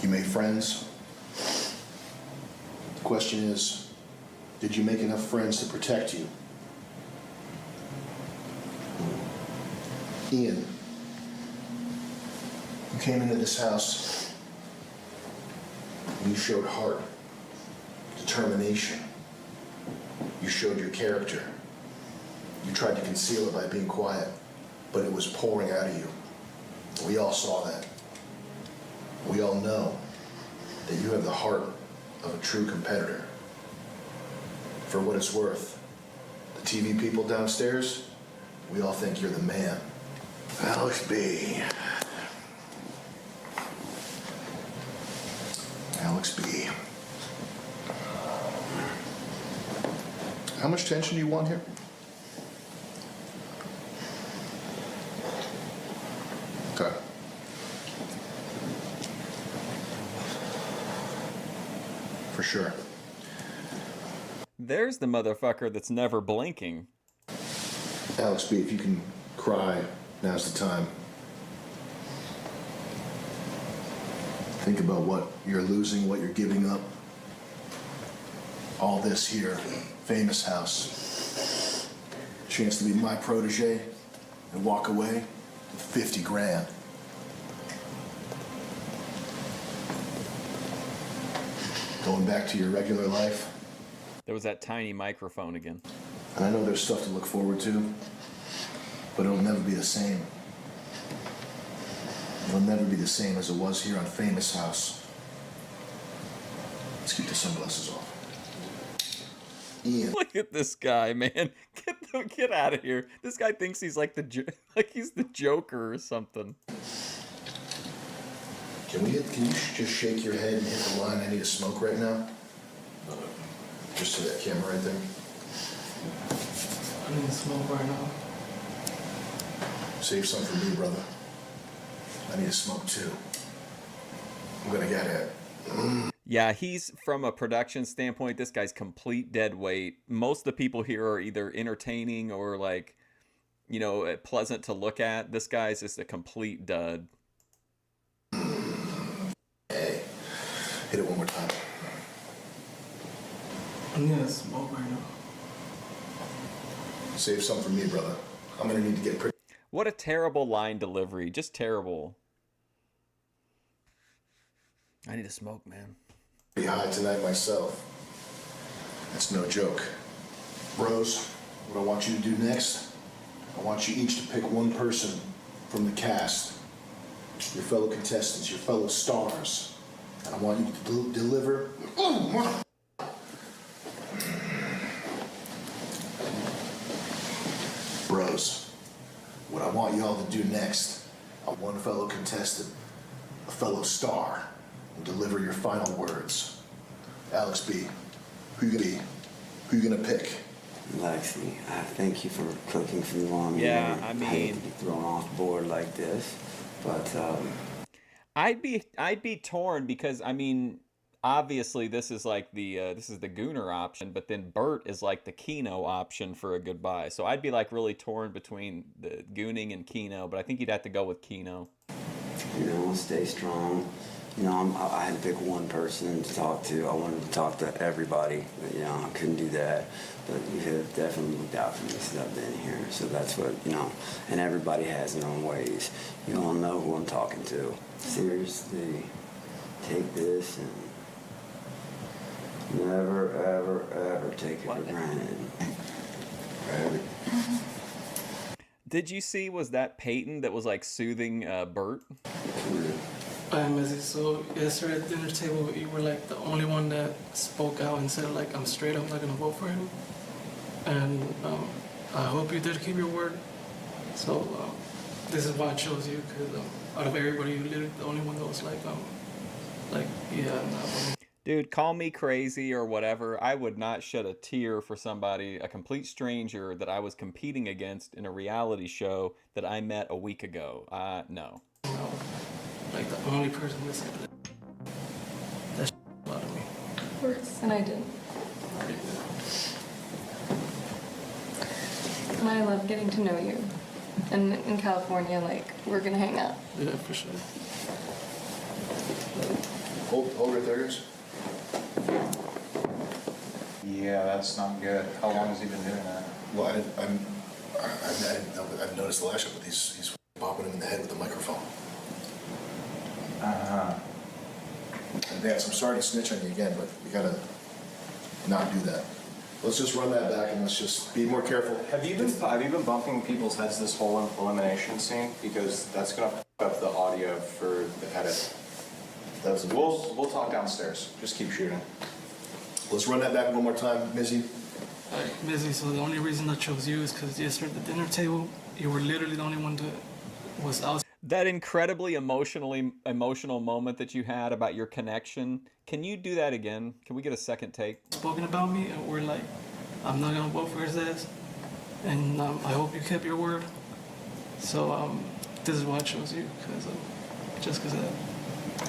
You made friends. The question is, did you make enough friends to protect you? Ian, you came into this house and you showed heart, determination. You showed your character. You tried to conceal it by being quiet, but it was pouring out of you. We all saw that. We all know that you have the heart of a true competitor. For what it's worth, the TV people downstairs, we all think you're the man. Alex B. Alex B. How much tension do you want here? Okay. Sure. There's the motherfucker that's never blinking. Alex B, if you can cry, now's the time. Think about what you're losing, what you're giving up. All this here, famous house. Chance to be my protege and walk away with 50 grand. Going back to your regular life. There was that tiny microphone again. And I know there's stuff to look forward to, but it'll never be the same. It'll never be the same as it was here on Famous House. Let's keep the sunglasses off. Ian. Look at this guy, man. Get out of here. This guy thinks he's like he's the Joker or something. Can you just shake your head and hit the line? I need a smoke right now. Just to that camera right there. I need to smoke right now. Save some for me, brother. I need to smoke too. I'm gonna get it. Yeah, he's, from a production standpoint, this guy's complete dead weight. Most of the people here are either entertaining or like, you know, pleasant to look at. This guy's just a complete dud. Hey, hit it one more time. I need to smoke right now. Save some for me, brother. I'm gonna need to get pretty. What a terrible line delivery. Just terrible. I need to smoke, man. Pretty high tonight myself. That's no joke. Bros, what I want you to do next, I want you each to pick one person from the cast, your fellow contestants, your fellow stars, and I want you to deliver. Bros, what I want y'all to do next, I want one fellow contestant, a fellow star, and deliver your final words. Alex B, who you gonna be? Who you gonna pick? Lexi, I thank you for cooking for me while I'm Yeah, here. I mean, hate to be thrown off board like this, but I'd be torn because, I mean, obviously this is like the Gooner option, but then Bert is like the Keno option for a goodbye. So I'd be like really torn between the Gooning and Keno, but I think you'd have to go with Keno. you know, stay strong. You know, I had to pick one person to talk to. I wanted to talk to everybody, but, you know, I couldn't do that. But you have definitely looked out for me since I've been here. So that's what, you know, and everybody has their own ways. You all know who I'm talking to. Seriously, take this and never, ever, ever take it for granted. Ever. Did you see, was that Peyton that was like soothing Bert? Hi, Missy. So yesterday at the dinner table, you were like the only one that spoke out and said like, I'm straight, I'm not gonna vote for him. And I hope you did keep your word. So this is why I chose you, because out of everybody, you're literally the only one that was like yeah, I'm not voting. Dude, call me crazy or whatever. I would not shed a tear for somebody, a complete stranger that I was competing against in a reality show that I met a week ago. No. No. Like the only person listening to that bothered me. Worse, and I didn't. And I love getting to know you. And in California, like, we're gonna hang out. Yeah, for sure. Hold right there, guys. Yeah, that's not good. How long has he been doing that? Well, I didn't know, but I've noticed the last show, but he's bopping him in the head with the microphone. And Vance, I'm sorry to snitch on you again, but we gotta not do that. Let's just run that back and let's just be more careful. Have you been bumping people's heads this whole elimination scene? Because that's gonna f up the audio for the edit. We'll talk downstairs. Just keep shooting. Let's run that back one more time, Mizzy. Alright, Missy, so the only reason I chose you is because yesterday at the dinner table, you were literally the only one that was out. That incredibly emotional moment that you had about your connection, can you do that again? Can we get a second take? Spoken about me, and we're like, I'm not gonna vote for his ass, and I hope you kept your word. So this is why I chose you, just because of that.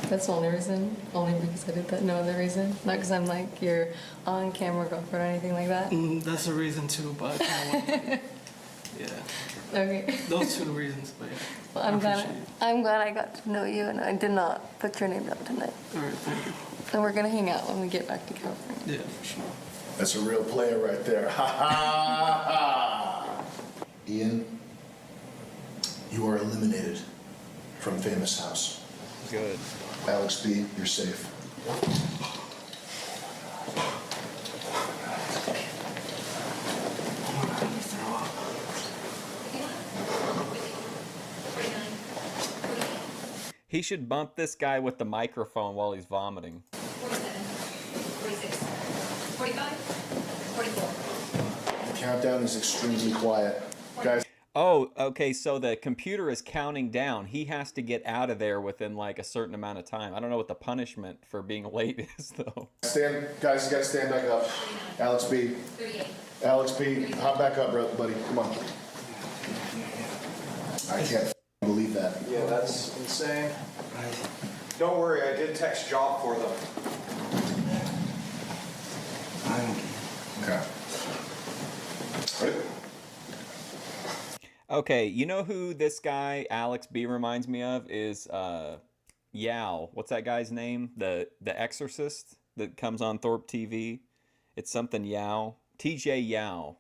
That's the only reason. Only because I did that. No other reason. Not because I'm like your on-camera girlfriend or anything like that. That's a reason too, but yeah. Okay. Those 2 reasons, but yeah. Well, I'm glad I got to know you, and I did not put your name down tonight. All right, thank you. And we're gonna hang out when we get back to California. Yeah, for sure. That's a real player right there. Ha ha ha! Ian, you are eliminated from Famous House. Good. Alex B, you're safe. He should bump this guy with the microphone while he's vomiting. 47, 46, 45, 44. The countdown is extremely quiet. Guys. Oh, okay, so the computer is counting down. He has to get out of there within like a certain amount of time. I don't know what the punishment for being late is, though. Guys, you gotta stand back up. Alex B. 38. Alex B, hop back up, buddy. Come on. I can't believe that. Yeah, that's insane. Don't worry, I did text job for them. Okay. Ready? Okay, you know who this guy, Alex B, reminds me of? Is Yao. What's that guy's name? The Exorcist that comes on Thorpe TV? It's something Yao. TJ Yao.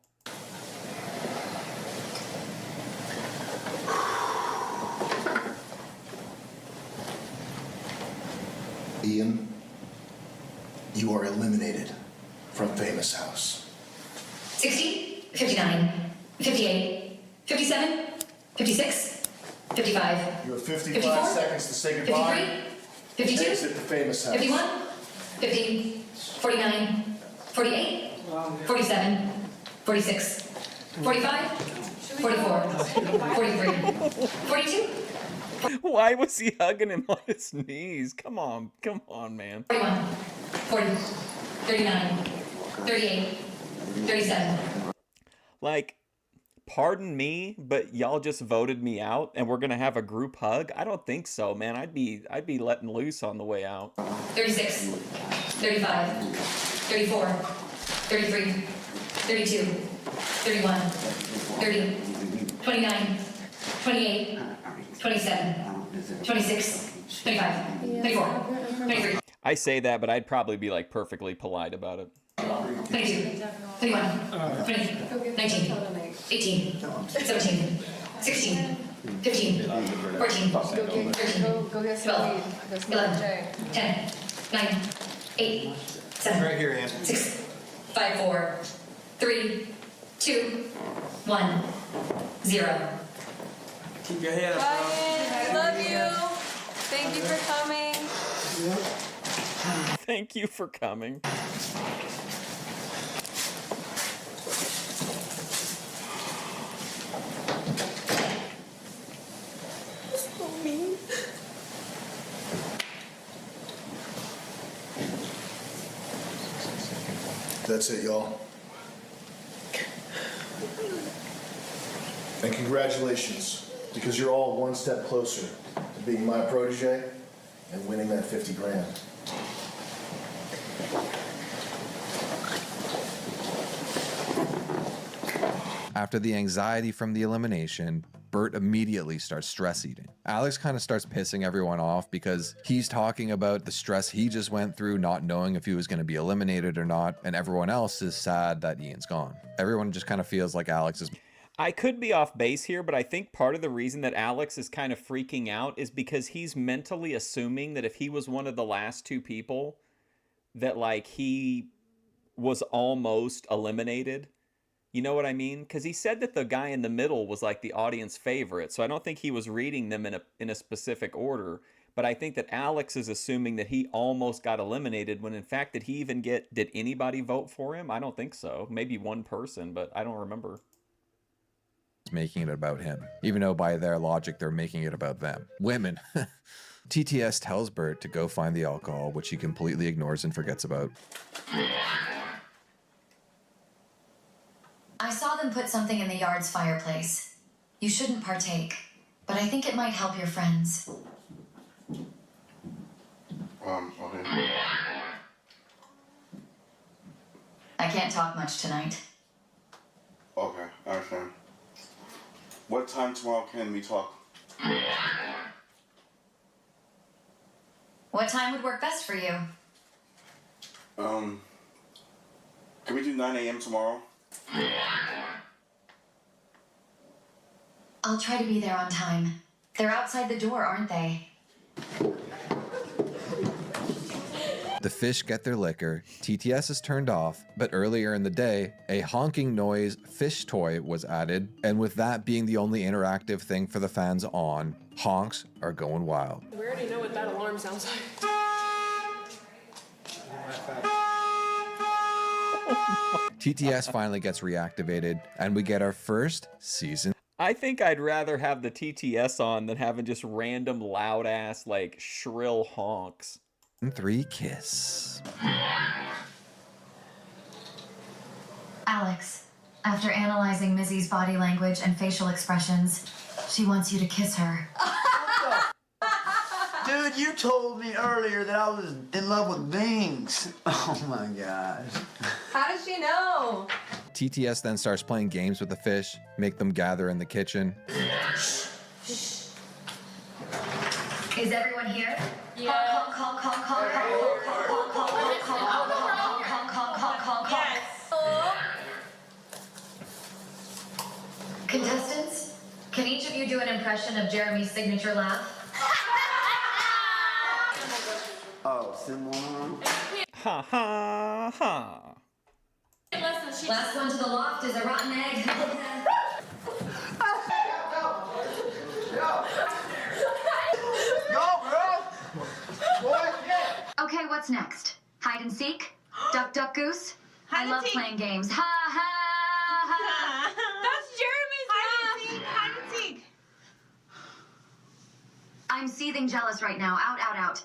Ian, you are eliminated from Famous House. 60, 59, 58, 57, 56, 55. You have 55 54, seconds to say goodbye. 53, 52, Exit the Famous House. 51, 50, 49, 48, 47, 46, 45, 44, 43, 42, Why was he hugging him on his knees? Come on, man. 41, 40, 39, 38, 37. Like, pardon me, but y'all just voted me out and we're gonna have a group hug? I don't think so, man. I'd be letting loose on the way out. 36, 35, 34, 33, 32, 31, 30, 29, 28, 27, 26, 25, 24, 23, I say that, but I'd probably be like perfectly polite about it. 22, 21, 20, 19, 18, 17, 16, 15, 14, 13, 12, 11, 10, 9, 8, 7, Right here, Ian. 6, 5, 4, 3, 2, 1, 0. Keep your head up, bro. I love you. Thank you for coming. Thank you for coming. So mean. That's it, y'all. And congratulations, because you're all one step closer to being my protege and winning that 50 grand. After the anxiety from the elimination, Bert immediately starts stress eating. Alex kind of starts pissing everyone off because he's talking about the stress he just went through, not knowing if he was going to be eliminated or not, and everyone else is sad that Ian's gone. Everyone just kind of feels like Alex is... I could be off base here, but I think part of the reason that Alex is kind of freaking out is because he's mentally assuming that if he was one of the last two people, that like he was almost eliminated. You know what I mean? Because he said that the guy in the middle was like the audience favorite, so I don't think he was reading them in a specific order. But I think that Alex is assuming that he almost got eliminated when in fact did anybody vote for him? I don't think so. Maybe one person, but I don't remember. Making it about him, even though by their logic they're making it about them. Women. TTS tells Bert to go find the alcohol, which he completely ignores and forgets about. I saw them put something in the yard's fireplace. You shouldn't partake, but I think it might help your friends. Okay. I can't talk much tonight. Okay, I understand. What time tomorrow can we talk? What time would work best for you? Can we do 9 a.m. tomorrow? I'll try to be there on time. They're outside the door, aren't they? The fish get their liquor, TTS is turned off, but earlier in the day, a honking noise fish toy was added, and with that being the only interactive thing for the fans on, honks are going wild. We already know what that alarm sounds like. TTS finally gets reactivated, and we get our first season. I think I'd rather have the TTS on than having just random loud ass, like, shrill honks. 3 kiss. Alex, after analyzing Missy's body language and facial expressions, she wants you to kiss her. Dude, you told me earlier that I was in love with Bings. Oh my gosh. How does she know? TTS then starts playing games with the fish, make them gather in the kitchen. Is everyone here? Yeah. Honk, honk, honk, honk, honk, honk, honk, honk, honk, honk, honk, honk, honk, honk, honk. Contestants, can each of you do an impression of Jeremy's signature laugh? Oh, similar. Ha ha ha. Last one to the loft is a rotten egg. Okay, what's next? Hide and seek? Duck, duck, goose? I love playing games. Ha ha ha! That's Jeremy's hide and seek. I'm seething jealous right now. Out, out, out.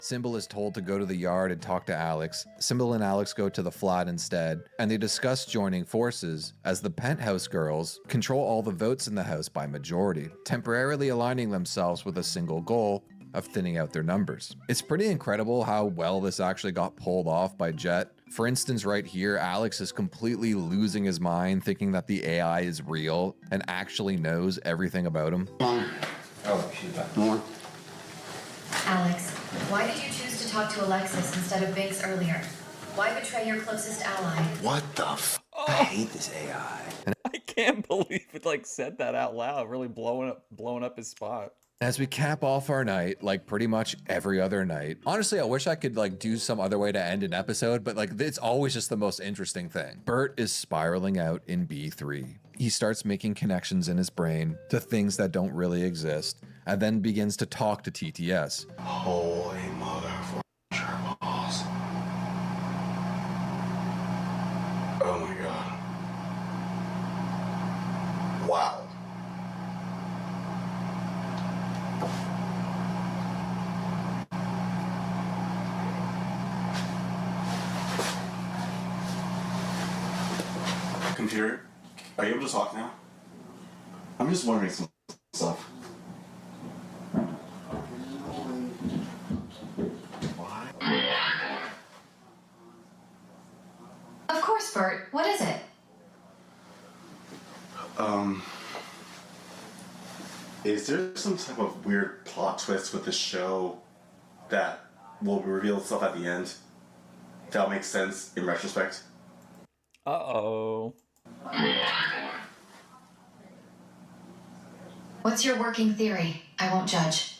Symbol is told to go to the yard and talk to Alex. Symbol and Alex go to the flat instead, and they discuss joining forces as the penthouse girls control all the votes in the house by majority, temporarily aligning themselves with a single goal of thinning out their numbers. It's pretty incredible how well this actually got pulled off by Jet. For instance, right here, Alex is completely losing his mind, thinking that the AI is real and actually knows everything about him. Oh, she's back. More. Alex, why did you choose to talk to Alexis instead of Biggs earlier? Why betray your closest ally? What the f? I hate this AI. I can't believe it like said that out loud, really blowing up his spot. As we cap off our night, like pretty much every other night. Honestly, I wish I could like do some other way to end an episode, but like it's always just the most interesting thing. Bert is spiraling out in B3. He starts making connections in his brain to things that don't really exist, and then begins to talk to TTS. Holy mother balls. Oh my god. Wow. Computer, are you able to talk now? I'm just wondering some stuff. Of course, Bert. What is it? Is there some type of weird plot twist with the show that will reveal itself at the end? That'll make sense in retrospect? Uh-oh. What's your working theory? I won't judge.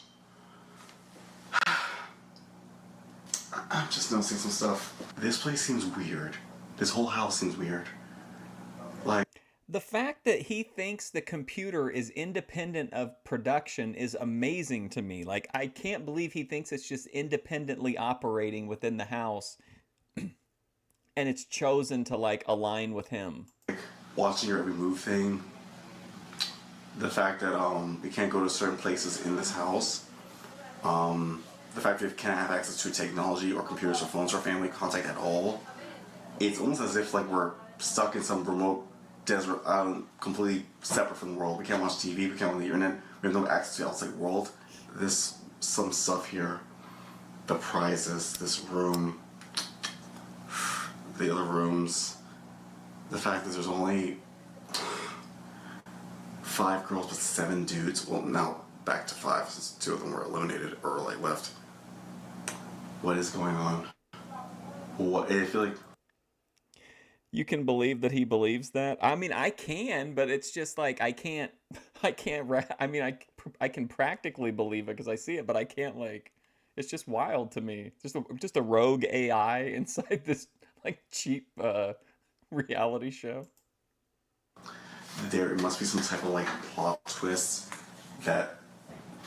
I'm just noticing some stuff. This place seems weird. This whole house seems weird. Like, the fact that he thinks the computer is independent of production is amazing to me. Like, I can't believe he thinks it's just independently operating within the house and it's chosen to like align with him. watching your every move thing. The fact that we can't go to certain places in this house. The fact that we can't have access to technology or computers or phones or family contact at all. It's almost as if like we're stuck in some remote desert island, completely separate from the world. We can't watch TV, we can't on the internet, we have no access to the outside world. There's some stuff here the prizes, this room, the other rooms, the fact that there's only 5 girls but 7 dudes. Well, now back to 5 since 2 of them were eliminated or like left. What is going on? What I feel like You can believe that he believes that? I mean, I can, but it's just like I can't I mean, I can practically believe it because I see it, but I can't like it's just wild to me. Just a rogue AI inside this like cheap reality show. there must be some type of like plot twist that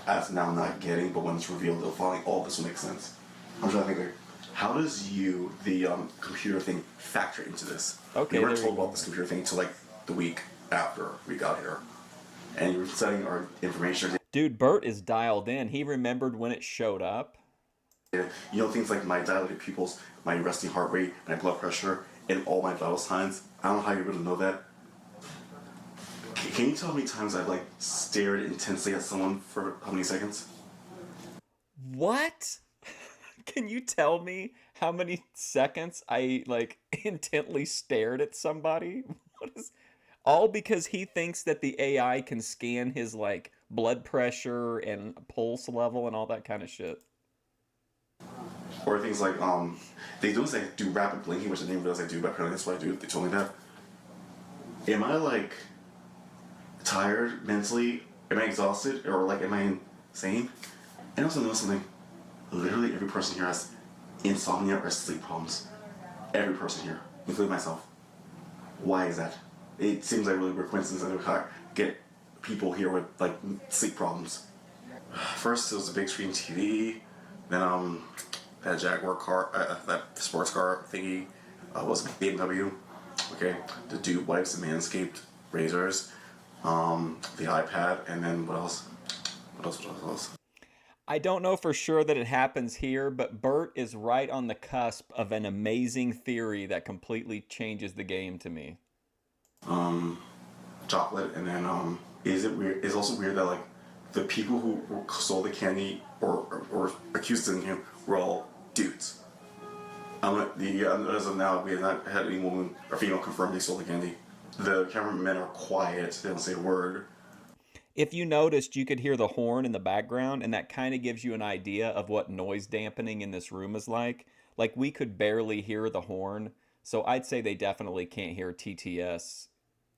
as now I'm not getting, but when it's revealed, it'll finally all this will make sense. I'm trying to think like, how does the computer thing factor into this? Okay, we weren't there told you about this computer thing until like the week after we got here, and you were setting our information. Dude, Bert is dialed in. He remembered when it showed up. You know, things like my dilated pupils, my resting heart rate, my blood pressure, and all my vital signs. I don't know how you're able to know that. Can you tell how many times I've like stared intensely at someone for how many seconds? What? Can you tell me how many seconds I like intently stared at somebody? What is all because he thinks that the AI can scan his like blood pressure and pulse level and all that kind of shit. Or things like they don't say do rapid blinking, which I didn't realize I do, but apparently that's what I do. They told me that. Am I like tired mentally? Am I exhausted? Or like am I insane? And I also know something. Literally every person here has insomnia or sleep problems. Every person here, including myself. Why is that? It seems like a really weird coincidence that we get people here with like sleep problems. First it was a big screen TV, then that Jaguar car, that sports car thingy was BMW. Okay, the dude wipes and Manscaped razors, the iPad, and then what else? What else? I don't know for sure that it happens here, but Bert is right on the cusp of an amazing theory that completely changes the game to me. Chocolate, and then is it weird? It's also weird that like the people who stole the candy or accused him were all dudes. As of now, we have not had any woman or female confirm they stole the candy. The cameramen are quiet; they don't say a word. If you noticed, you could hear the horn in the background, and that kind of gives you an idea of what noise dampening in this room is like. Like, we could barely hear the horn, so I'd say they definitely can't hear TTS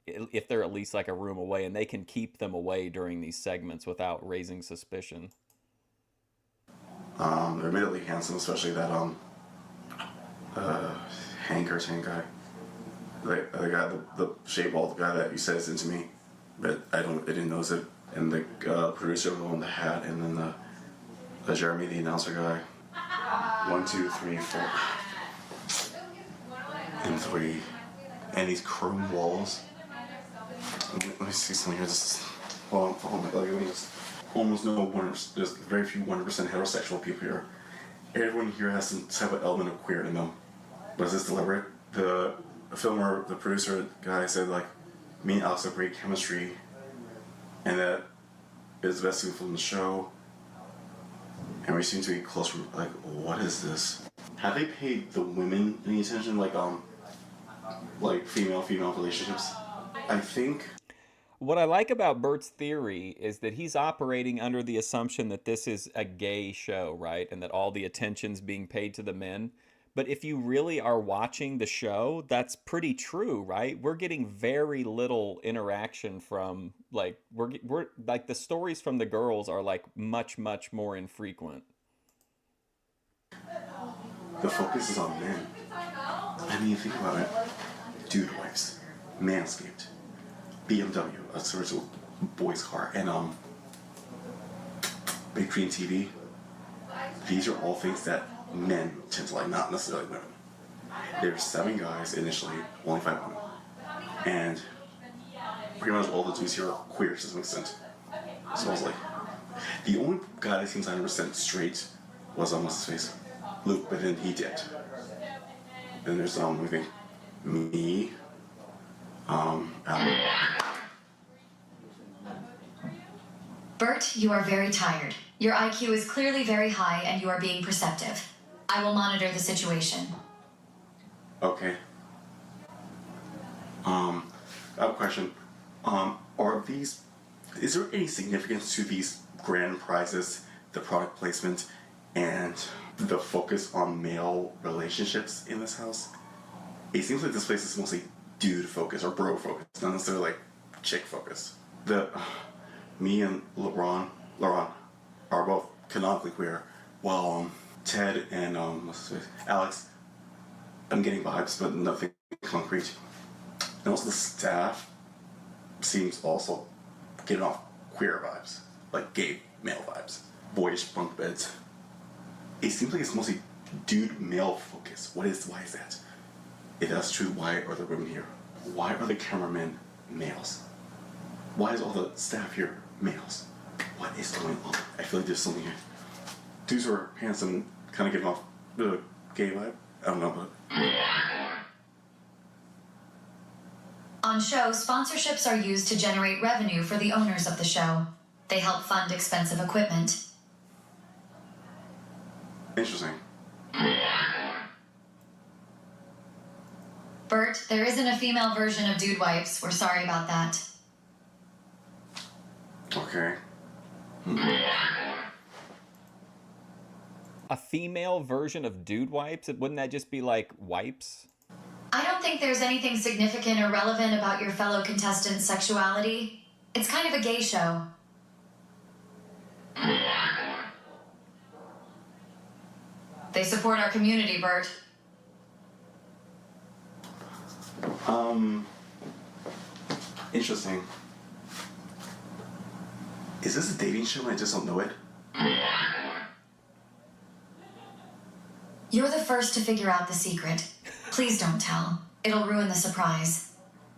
if they're at least like a room away, and they can keep them away during these segments without raising suspicion. They're admittedly handsome, especially that Hank guy. The guy, the shape bald guy that you said is into me, but I didn't notice it. And the producer with the hat, and then the Jeremy, the announcer guy. 1, 2, 3, 4, and 3, and these chrome walls. Let me see something here. This is, oh my god, almost no 100%. There's very few 100% heterosexual people here. Everyone here has some type of element of queer in them. Was this deliberate? The filmer, the producer guy said like, me and Alex have great chemistry, and that is the best thing from the show. And we seem to be close. Like, what is this? Have they paid the women any attention? Like female relationships? I think. What I like about Bert's theory is that he's operating under the assumption that this is a gay show, right? And that all the attention's being paid to the men. But if you really are watching the show, that's pretty true, right? We're getting very little interaction from, like, we're like, the stories from the girls are like much more infrequent. The focus is on men. I mean, think about it. Dude wipes, Manscaped, BMW, a spiritual boy's car, and big screen TV. These are all things that men tend to like, not necessarily women. There's 7 guys initially, only 5 women. And pretty much all the dudes here are queer to some extent. So I was like, the only guy that seems 100% straight was what's his face? Luke, but then he dipped. Then there's we think me, Bert, you are very tired. Your IQ is clearly very high and you are being perceptive. I will monitor the situation. Okay. I have a question. Is there any significance to these grand prizes, the product placement, and the focus on male relationships in this house? It seems like this place is mostly dude focus or bro focus, not necessarily like chick focus. Me and LeBron are both canonically queer, while Ted and Alex, I'm getting vibes, but nothing concrete. And also the staff seems also getting off queer vibes, like gay male vibes, boyish bunk beds. It seems like it's mostly dude male focus. Why is that? If that's true, why are the women here? Why are the cameramen males? Why is all the staff here males? What is going on? I feel like there's something here. Dudes who are handsome, kind of giving off the gay vibe. I don't know, but. On show, sponsorships are used to generate revenue for the owners of the show. They help fund expensive equipment. Interesting. Bert, there isn't a female version of Dude Wipes. We're sorry about that. Okay. A female version of Dude Wipes? Wouldn't that just be like wipes? I don't think there's anything significant or relevant about your fellow contestants' sexuality. It's kind of a gay show. They support our community, Bert. Interesting. Is this a dating show and I just don't know it? You're the first to figure out the secret. Please don't tell. It'll ruin the surprise.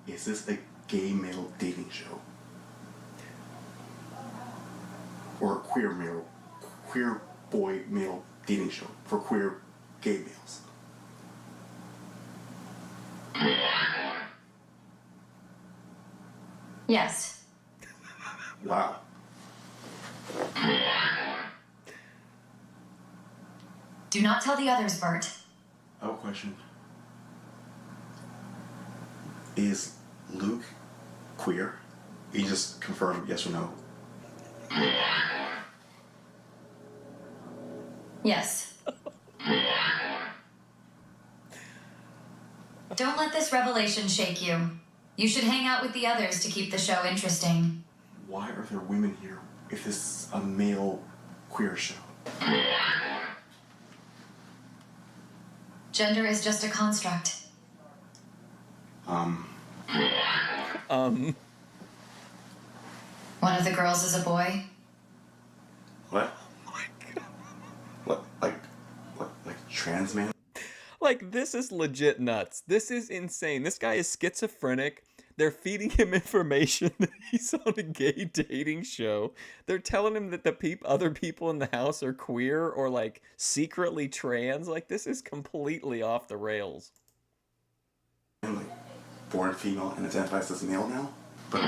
Is this a gay male dating show? Or a queer boy male dating show for queer gay males? Yes. Wow. Do not tell the others, Bert. I have a question. Is Luke queer? You just confirm yes or no. Yes. Don't let this revelation shake you. You should hang out with the others to keep the show interesting. Why are there women here if this is a male queer show? Gender is just a construct. One of the girls is a boy. What? Oh my god. What? Like trans man? Like, this is legit nuts. This is insane. This guy is schizophrenic. They're feeding him information that he's on a gay dating show. They're telling him that the other people in the house are queer or, like, secretly trans. Like, this is completely off the rails. I'm like born female and identifies as male now? But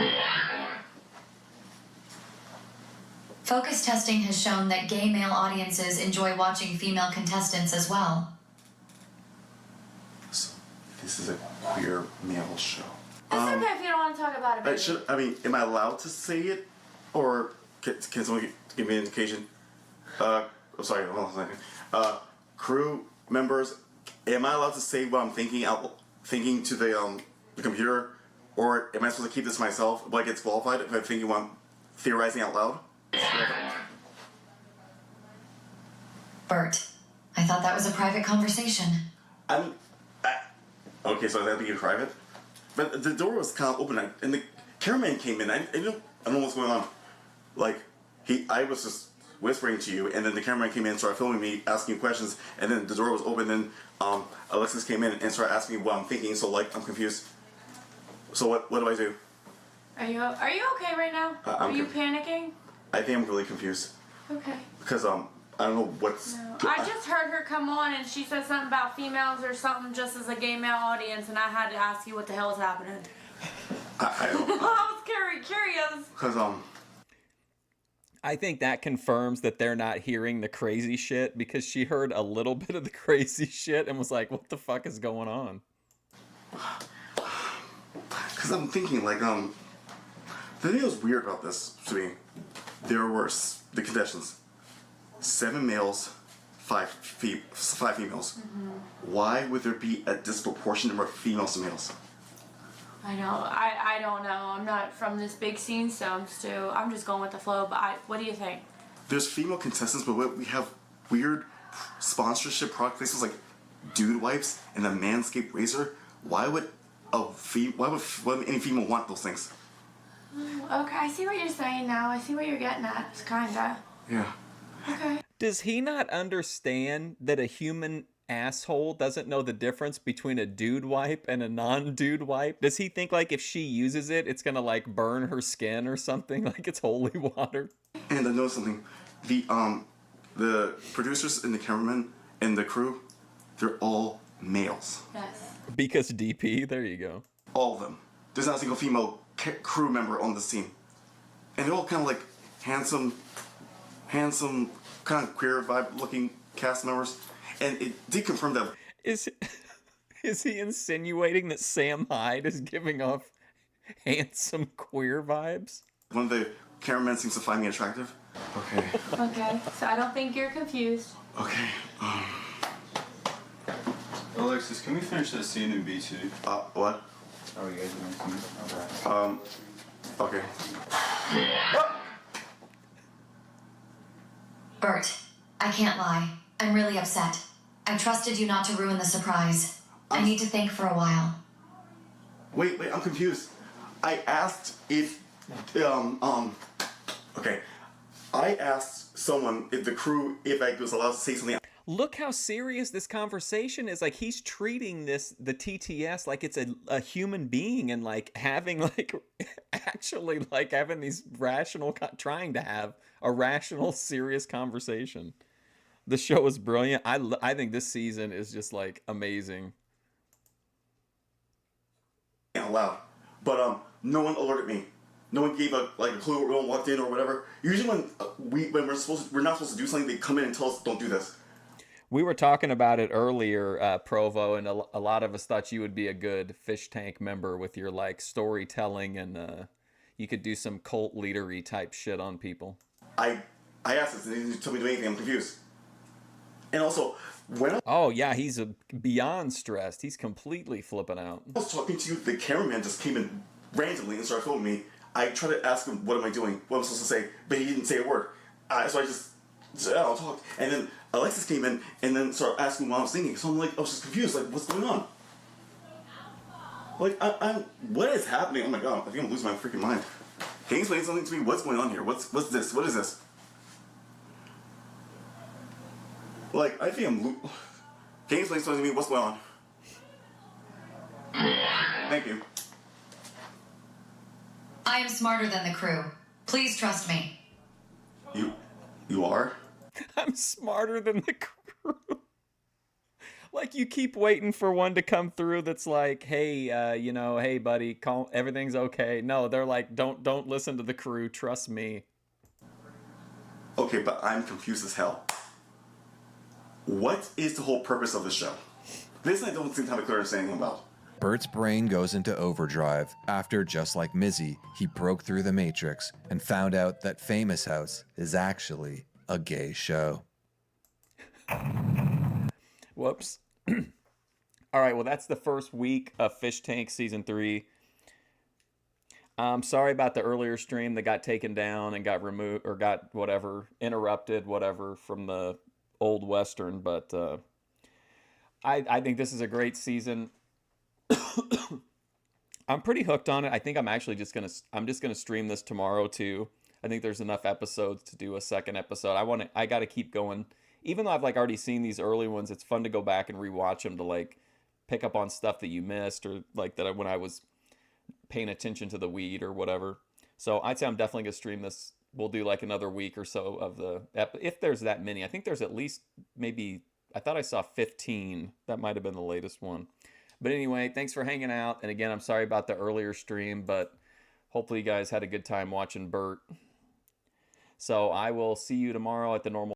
Focus testing has shown that gay male audiences enjoy watching female contestants as well. so this is a queer male show. It's okay if you don't want to talk about it, baby. Am I allowed to say it? Or can someone give me an indication? I'm sorry, hold on a second. Crew members, am I allowed to say what I'm thinking to the computer? Or am I supposed to keep this to myself? Will I get disqualified if I'm thinking what I'm theorizing out loud? Bert, I thought that was a private conversation. Okay, so I have to be private? But the door was kind of open, and the cameraman came in. I don't know what's going on. Like, I was just whispering to you, and then the cameraman came in, started filming me, asking questions, and then the door was open, and Alexis came in and started asking me what I'm thinking, so, like, I'm confused. So what do I do? Are you okay right now? Are you panicking? I think I'm really confused. Okay. Because, I don't know what's... No. I just heard her come on and she said something about females or something just as a gay male audience, and I had to ask you what the hell is happening. I don't know. I was curious. Because, I think that confirms that they're not hearing the crazy shit, because she heard a little bit of the crazy shit and was like, what the fuck is going on? Because I'm thinking, like, the thing that was weird about this to me, there were the contestants, 7 males, 5 females. Why would there be a disproportionate number of females to males? I know. I don't know. I'm not from this big scene, so I'm just going with the flow. But what do you think? There's female contestants, but we have weird sponsorship product places like Dude Wipes and the Manscaped Razor. Why would any female want those things? Okay, I see what you're saying now. I see what you're getting at, kinda. Yeah. Okay. Does he not understand that a human asshole doesn't know the difference between a dude wipe and a non-dude wipe? Does he think like if she uses it, it's gonna like burn her skin or something, like it's holy water? And I noticed something. The producers and the cameramen and the crew, they're all males. Yes. Because DP, there you go. All of them. There's not a single female crew member on this team. And they're all kind of like handsome, kind of queer vibe looking cast members. And it did confirm that. Is he insinuating that Sam Hyde is giving off handsome queer vibes? One of the cameramen seems to find me attractive. Okay. Okay, so I don't think you're confused. Okay. Alexis, can we finish that scene in B2? What? Oh, you guys doing something? Okay. Okay. Bert, I can't lie. I'm really upset. I trusted you not to ruin the surprise. I need to think for a while. Wait, I'm confused. I asked if, okay. I asked someone, if the crew, if I was allowed to say something. Look how serious this conversation is. Like, he's treating the TTS like it's a human being, and like having like actually like having these trying to have a rational, serious conversation. The show is brilliant. I think this season is just like amazing. Loud, but no one alerted me. No one gave a clue, or no one walked in or whatever. Usually when we're not supposed to do something, they come in and tell us don't do this. We were talking about it earlier, Provo, and a lot of us thought you would be a good Fishtank member with your like storytelling, and you could do some cult leadery type shit on people. I asked this and they didn't tell me to do anything. I'm confused. And also, oh yeah, he's beyond stressed. He's completely flipping out. I was talking to you, the cameraman just came in randomly and started filming me. I tried to ask him, what am I doing? What am I supposed to say? But he didn't say a word. So I just talked. And then Alexis came in and then started asking what I was thinking. So I'm like, I was just confused. Like, what's going on? Like, what is happening? Oh my God, I think I'm losing my freaking mind. Can you explain something to me? What's going on here? What's this? What is this? Like, I think Can you explain something to me? What's going on? Thank you. I am smarter than the crew. Please trust me. You are? I'm smarter than the crew. Like, you keep waiting for one to come through that's like, hey, hey buddy, everything's okay. No, they're like, don't listen to the crew, trust me. Okay, but I'm confused as hell. What is the whole purpose of the show? This I don't seem to have a clear understanding about. Bert's brain goes into overdrive after, just like Mizzy, he broke through the Matrix and found out that Famous House is actually a gay show. Whoops. All right, well, that's the first week of Fishtank Season 3. I'm sorry about the earlier stream that got taken down and got removed, or got interrupted, from the old Western, but I think this is a great season. I'm pretty hooked on it. I think I'm actually just gonna stream this tomorrow too. I think there's enough episodes to do a second episode. I got to keep going. Even though I've like already seen these early ones, it's fun to go back and rewatch them to like pick up on stuff that you missed, or like that when I was paying attention to the weed or whatever. So I'd say I'm definitely gonna stream this. We'll do like another week or so of the if there's that many. I think there's at least maybe, I thought I saw 15. That might have been the latest one. But anyway, thanks for hanging out. And again, I'm sorry about the earlier stream, but hopefully you guys had a good time watching Bert. So I will see you tomorrow at the normal